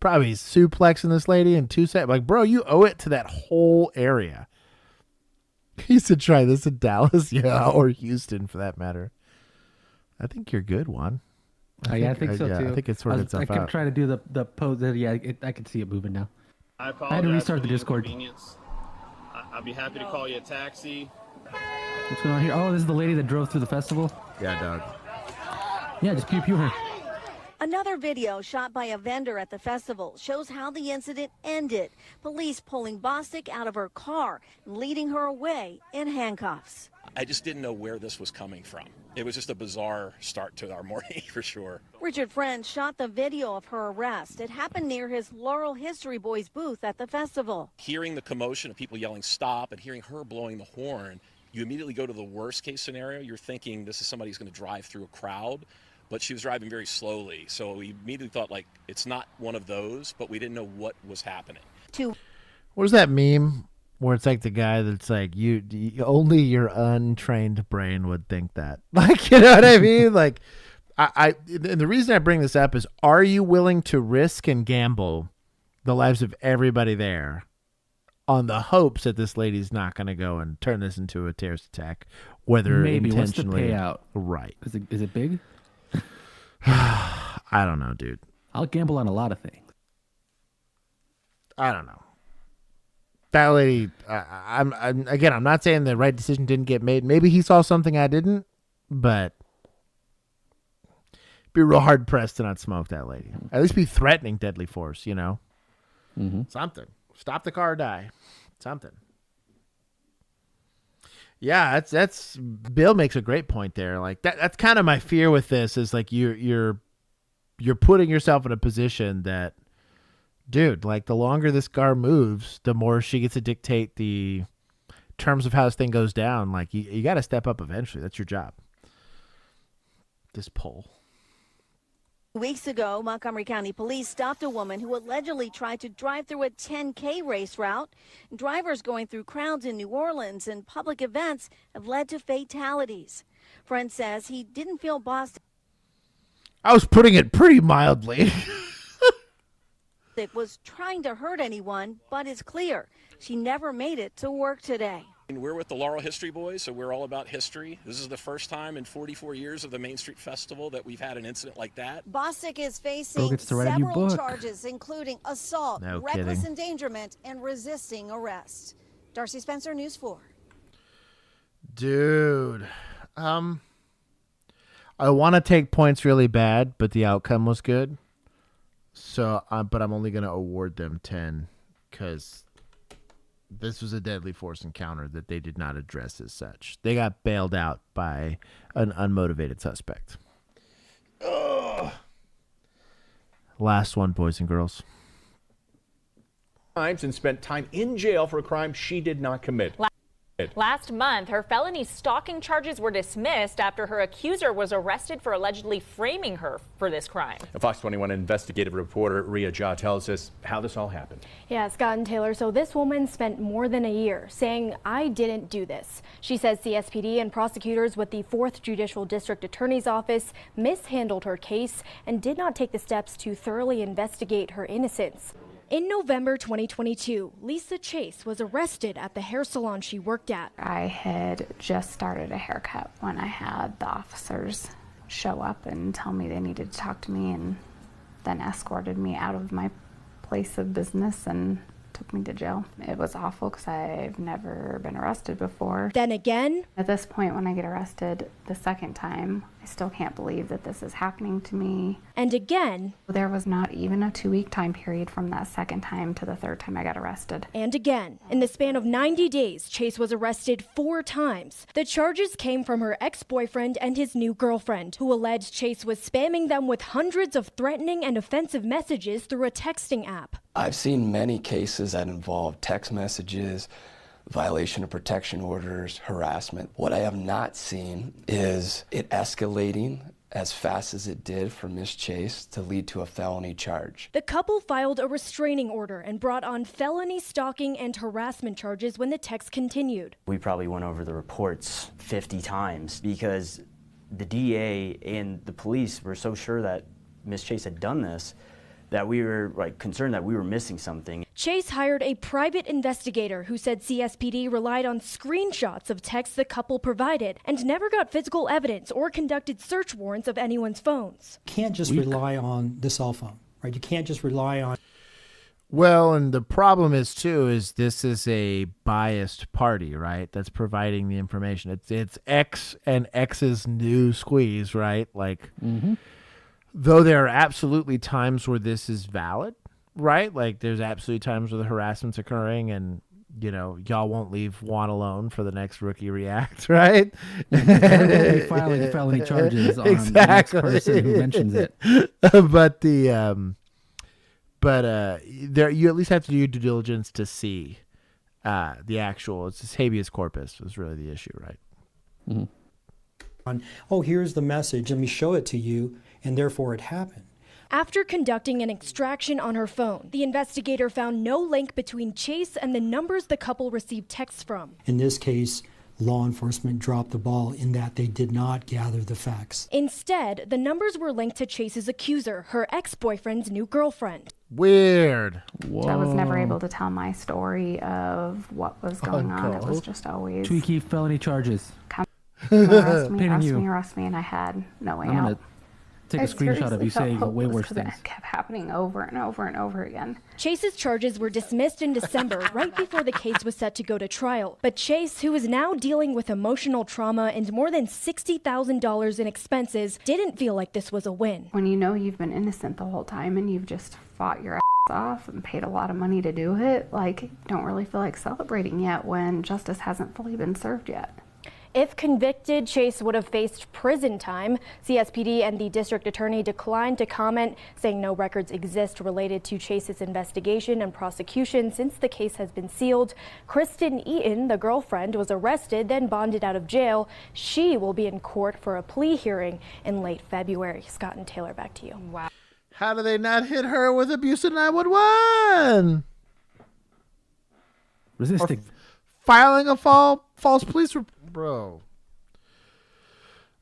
Probably suplexing this lady in 2 seconds. Like, bro, you owe it to that whole area. He said try this in Dallas, yeah, or Houston for that matter. I think you're good, Juan. I think so too. I think it's sorted itself I kept out. trying to do the pose. Yeah, I can see it moving now. I I had to restart the Discord. I'd be happy to call you a taxi. What's going on here? Oh, this is the lady that drove through the festival? Yeah, dog. Yeah, just pew her. Another video shot by a vendor at the festival shows how the incident ended. Police pulling Bostic out of her car and leading her away in handcuffs. I just didn't know where this was coming from. It was just a bizarre start to our morning for sure. Richard Friend shot the video of her arrest. It happened near his Laurel History Boys booth at the festival. Hearing the commotion of people yelling stop and hearing her blowing the horn, you immediately go to the worst case scenario. You're thinking this is somebody who's going to drive through a crowd, but she was driving very slowly. So we immediately thought, like, it's not one of those, but we didn't know what was happening. What is that meme where it's like the guy that's like, you only your untrained brain would think that? Like, you know what I mean? Like, and the reason I bring this up is, are you willing to risk and gamble the lives of everybody there on the hopes that this lady's not going to go and turn this into a terrorist attack, whether Maybe. intentionally? What's the payout? Right. Is it big? I don't know, dude. I'll gamble on a lot of things. I don't know. That lady, I'm not saying the right decision didn't get made. Maybe he saw something I didn't, but be real hard pressed to not smoke that lady. At least be threatening deadly force, you know? Mm-hmm. Something. Stop the car or die. Something. Yeah, that's Bill makes a great point there. Like that's kind of my fear with this is like you're putting yourself in a position that, dude, like the longer this car moves, the more she gets to dictate the terms of how this thing goes down. Like you got to step up eventually. That's your job. This poll. Weeks ago, Montgomery County Police stopped a woman who allegedly tried to drive through a 10K race route. Drivers going through crowds in New Orleans and public events have led to fatalities. Friend says he didn't feel Boston I was putting it pretty mildly. was trying to hurt anyone, but it's clear she never made it to work today. We're with the Laurel History Boys, so we're all about history. This is the first time in 44 years of the Main Street Festival that we've had an incident like that. Bostic is facing several charges, including assault, reckless endangerment, and resisting arrest. Darcy Spencer, News 4. Dude, I want to take points really bad, but the outcome was good. So, but I'm only going to award them 10 because this was a deadly force encounter that they did not address as such. They got bailed out by an unmotivated suspect. Ugh. Last one, boys and girls. And spent time in jail for a crime she did not commit. Last month, her felony stalking charges were dismissed after her accuser was arrested for allegedly framing her for this crime. A Fox 21 investigative reporter, Rhea Jha, tells us how this all happened. Yeah, Scott and Taylor. So this woman spent more than a year saying, I didn't do this. She says CSPD and prosecutors with the 4th Judicial District Attorney's Office mishandled her case and did not take the steps to thoroughly investigate her innocence. In November 2022, Lisa Chase was arrested at the hair salon she worked at. I had just started a haircut when I had the officers show up and tell me they needed to talk to me, and then escorted me out of my place of business and took me to jail. It was awful because I've never been arrested before. Then again, at this point, when I get arrested the second time, I still can't believe that this is happening to me. And again. There was not even a 2-week time period from that second time to the third time I got arrested. And again. In the span of 90 days, Chase was arrested 4 times. The charges came from her ex-boyfriend and his new girlfriend, who alleged Chase was spamming them with hundreds of threatening and offensive messages through a texting app. I've seen many cases that involve text messages, violation of protection orders, harassment. What I have not seen is it escalating as fast as it did for Miss Chase to lead to a felony charge. The couple filed a restraining order and brought on felony stalking and harassment charges when the text continued. We probably went over the reports 50 times because the DA and the police were so sure that Miss Chase had done this that we were concerned that we were missing something. Chase hired a private investigator who said CSPD relied on screenshots of texts the couple provided and never got physical evidence or conducted search warrants of anyone's phones. You can't just rely on the cell phone, right? You can't just rely on... Well, and the problem is, too, is this is a biased party, right? That's providing the information. It's X and X's new squeeze, right? Like... Mm-hmm. Though there are absolutely times where this is valid, right? Like there's absolutely times where the harassment's occurring and y'all won't leave Juan alone for the next rookie react, right? They'll be filing felony charges on the next person who mentions it. There you at least have to do your due diligence to see the actual. It's just habeas corpus was really the issue, right? Mm-hmm. Oh, here's the message. Let me show it to you, and therefore it happened. After conducting an extraction on her phone, the investigator found no link between Chase and the numbers the couple received texts from. In this case, law enforcement dropped the ball in that they did not gather the facts. Instead, the numbers were linked to Chase's accuser, her ex-boyfriend's new girlfriend. Weird. Whoa. I was never able to tell my story of what was going on. It was just always tweaky felony charges. Arrest me, and I had no way out. Take a screenshot of you saying way worse things. It kept happening over and over and over again. Chase's charges were dismissed in December, right before the case was set to go to trial. But Chase, who is now dealing with emotional trauma and more than $60,000 in expenses, didn't feel like this was a win. When you know you've been innocent the whole time and you've just fought your ass off and paid a lot of money to do it, like, you don't really feel like celebrating yet when justice hasn't fully been served yet. If convicted, Chase would have faced prison time. CSPD and the district attorney declined to comment, saying no records exist related to Chase's investigation and prosecution since the case has been sealed. Kristen Eaton, the girlfriend, was arrested, then bonded out of jail. She will be in court for a plea hearing in late February. Scott and Taylor, back to you. Wow. How do they not hit her with abuse at 911? Resisting. Or filing a false police report. Bro.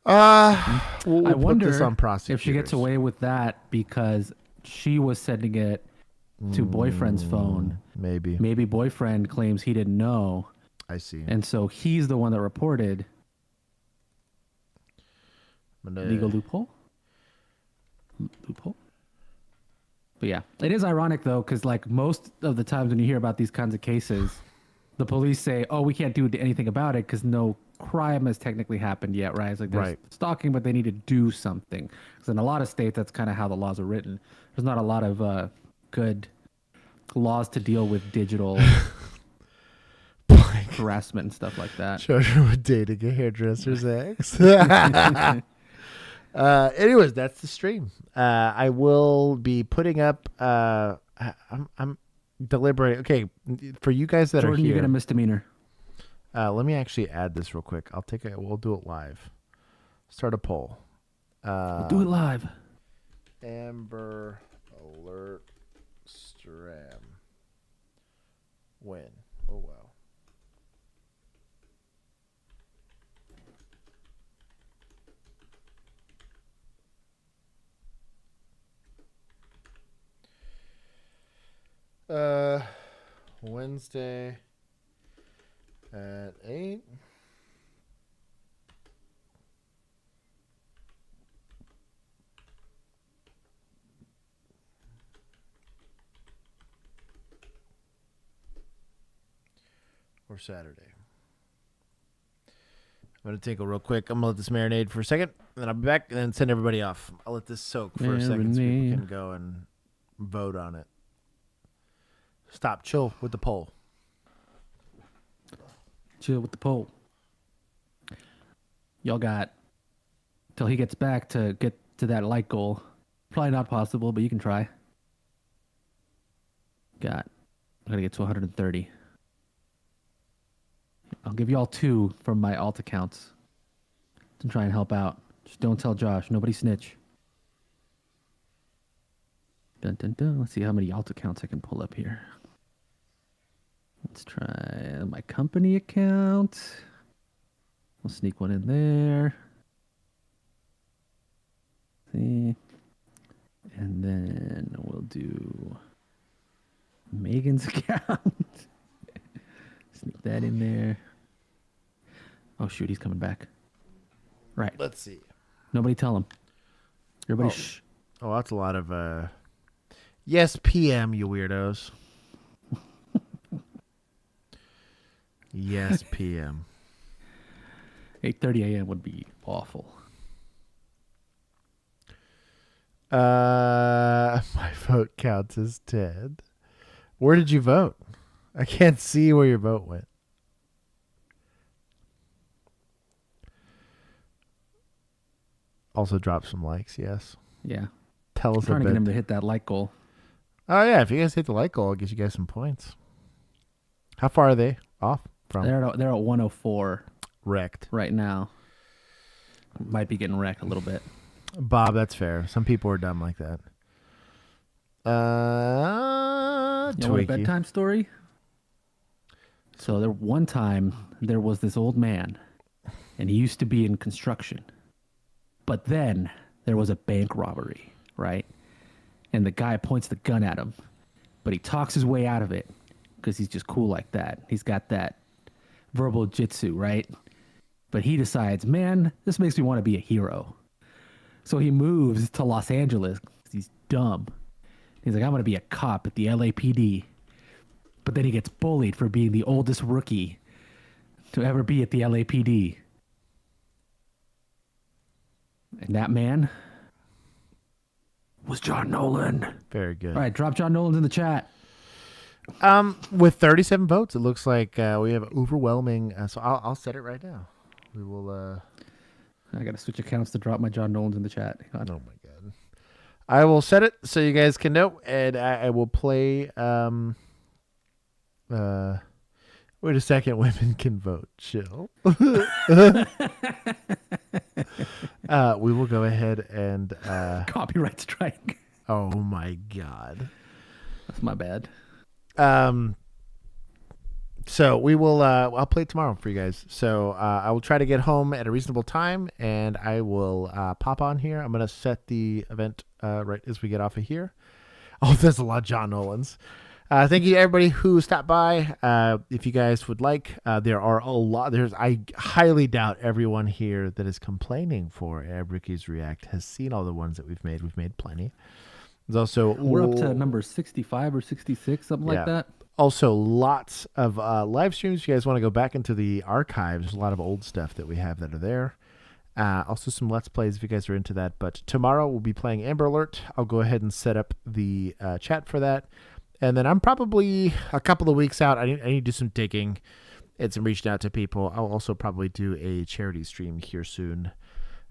We'll I put wonder this on if she gets away with that because she was sending it to boyfriend's phone. Maybe boyfriend claims he didn't know. I see. And so he's the one that reported. Legal loophole? Loophole? But yeah, it is ironic though, because like most of the times when you hear about these kinds of cases, the police say, oh, we can't do anything about it because no crime has technically happened yet, right? It's like there's stalking, but they need to do something. Because in a lot of states, that's kind of how the laws are written. There's not a lot of good laws to deal with digital harassment and stuff like that. Children with dating a hairdresser's ex. Anyways, that's the stream. I will be putting up. I'm deliberating. Okay, for you guys that Jordan, are here, you get a misdemeanor. Let me actually add this real quick. We'll do it live. Start a poll. We'll do it live. Amber Alert Stram. Win. Oh wow. Wednesday at 8. Or Saturday. I'm going to take a real quick. I'm going to let this marinate for a second, and then I'll be back and then send everybody off. I'll let this soak for a second so people can go and vote on it. Stop. Chill with the poll. Chill with the poll. Y'all got till he gets back to get to that like goal. Probably not possible, but you can try. I gotta get to 130. I'll give you all 2 from my alt accounts to try and help out. Just don't tell Josh. Nobody snitch. Dun, dun, dun. Let's see how many alt accounts I can pull up here. Let's try my company account. We'll sneak one in there. See. And then we'll do Megan's account. Sneak that in there. Oh, shoot, he's coming back. Right. Let's see. Nobody tell him. Everybody shh. Oh, that's a lot of... Yes, PM, you weirdos. Yes, PM. 8:30 a.m. would be awful. My vote counts as 10. Where did you vote? I can't see where your vote went. Also drop some likes, yes. Yeah. Tell us I'm trying a to bit. get him to hit that like goal. Oh, yeah. If you guys hit the like goal, I'll get you guys some points. How far are they off from? They're at 104. Wrecked. Right now. Might be getting wrecked a little bit. Bob, that's fair. Some people are dumb like that. You know what, a Tweaky. bedtime story? So one time there was this old man, and he used to be in construction. But then there was a bank robbery, right? And the guy points the gun at him, but he talks his way out of it because he's just cool like that. He's got that verbal jitsu, right? But he decides, man, this makes me want to be a hero. So he moves to Los Angeles because he's dumb. He's like, I'm going to be a cop at the LAPD. But then he gets bullied for being the oldest rookie to ever be at the LAPD. And that man was John Nolan. Very good. All right, drop John Nolan's in the chat. With 37 votes, it looks like we have overwhelming. So I'll set it right now. We will. I got to switch accounts to drop my John Nolan's in the chat. Oh, my God. I will set it so you guys can know, and I will play. Wait a second. Women can vote. Chill. We will go ahead and copyright strike. Oh my God, that's my bad. So we will. I'll play it tomorrow for you guys. So I will try to get home at a reasonable time, and I will pop on here. I'm gonna set the event right as we get off of here. Oh, there's a lot of John Nolans. Thank you to everybody who stopped by. If you guys would like, there are a lot. I highly doubt everyone here that is complaining for Ab Ricky's React has seen all the ones that we've made. We've made plenty. There's also we're up to number 65 or 66, something like that. Also, lots of live streams. If you guys want to go back into the archives, there's a lot of old stuff that we have that are there. Also, some Let's Plays if you guys are into that. But tomorrow we'll be playing Amber Alert. I'll go ahead and set up the chat for that. And then I'm probably a couple of weeks out. I need to do some digging and some reaching out to people. I'll also probably do a charity stream here soon.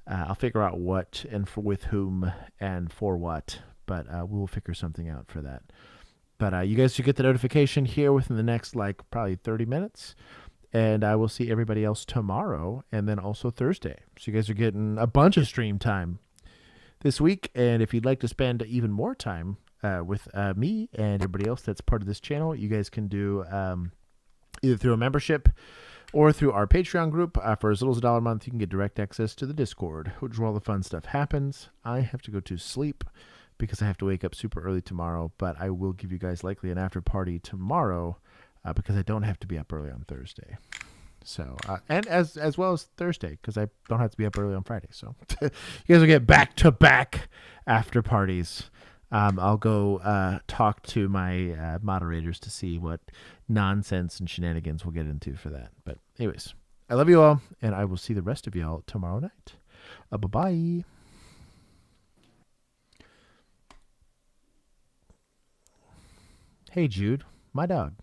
I'll figure out what and with whom and for what. But we will figure something out for that. But you guys should get the notification here within the next, probably 30 minutes. And I will see everybody else tomorrow and then also Thursday. So you guys are getting a bunch of stream time this week. And if you'd like to spend even more time with me and everybody else that's part of this channel, you guys can do either through a membership or through our Patreon group. For as little as $1 a month, you can get direct access to the Discord, which is where all the fun stuff happens. I have to go to sleep because I have to wake up super early tomorrow, but I will give you guys likely an after party tomorrow because I don't have to be up early on Thursday. So, and as well as Thursday, because I don't have to be up early on Friday. So you guys will get back-to-back after parties. I'll go talk to my moderators to see what nonsense and shenanigans we'll get into for that. But anyways, I love you all, and I will see the rest of y'all tomorrow night. Bye-bye. Hey, Jude, my dog.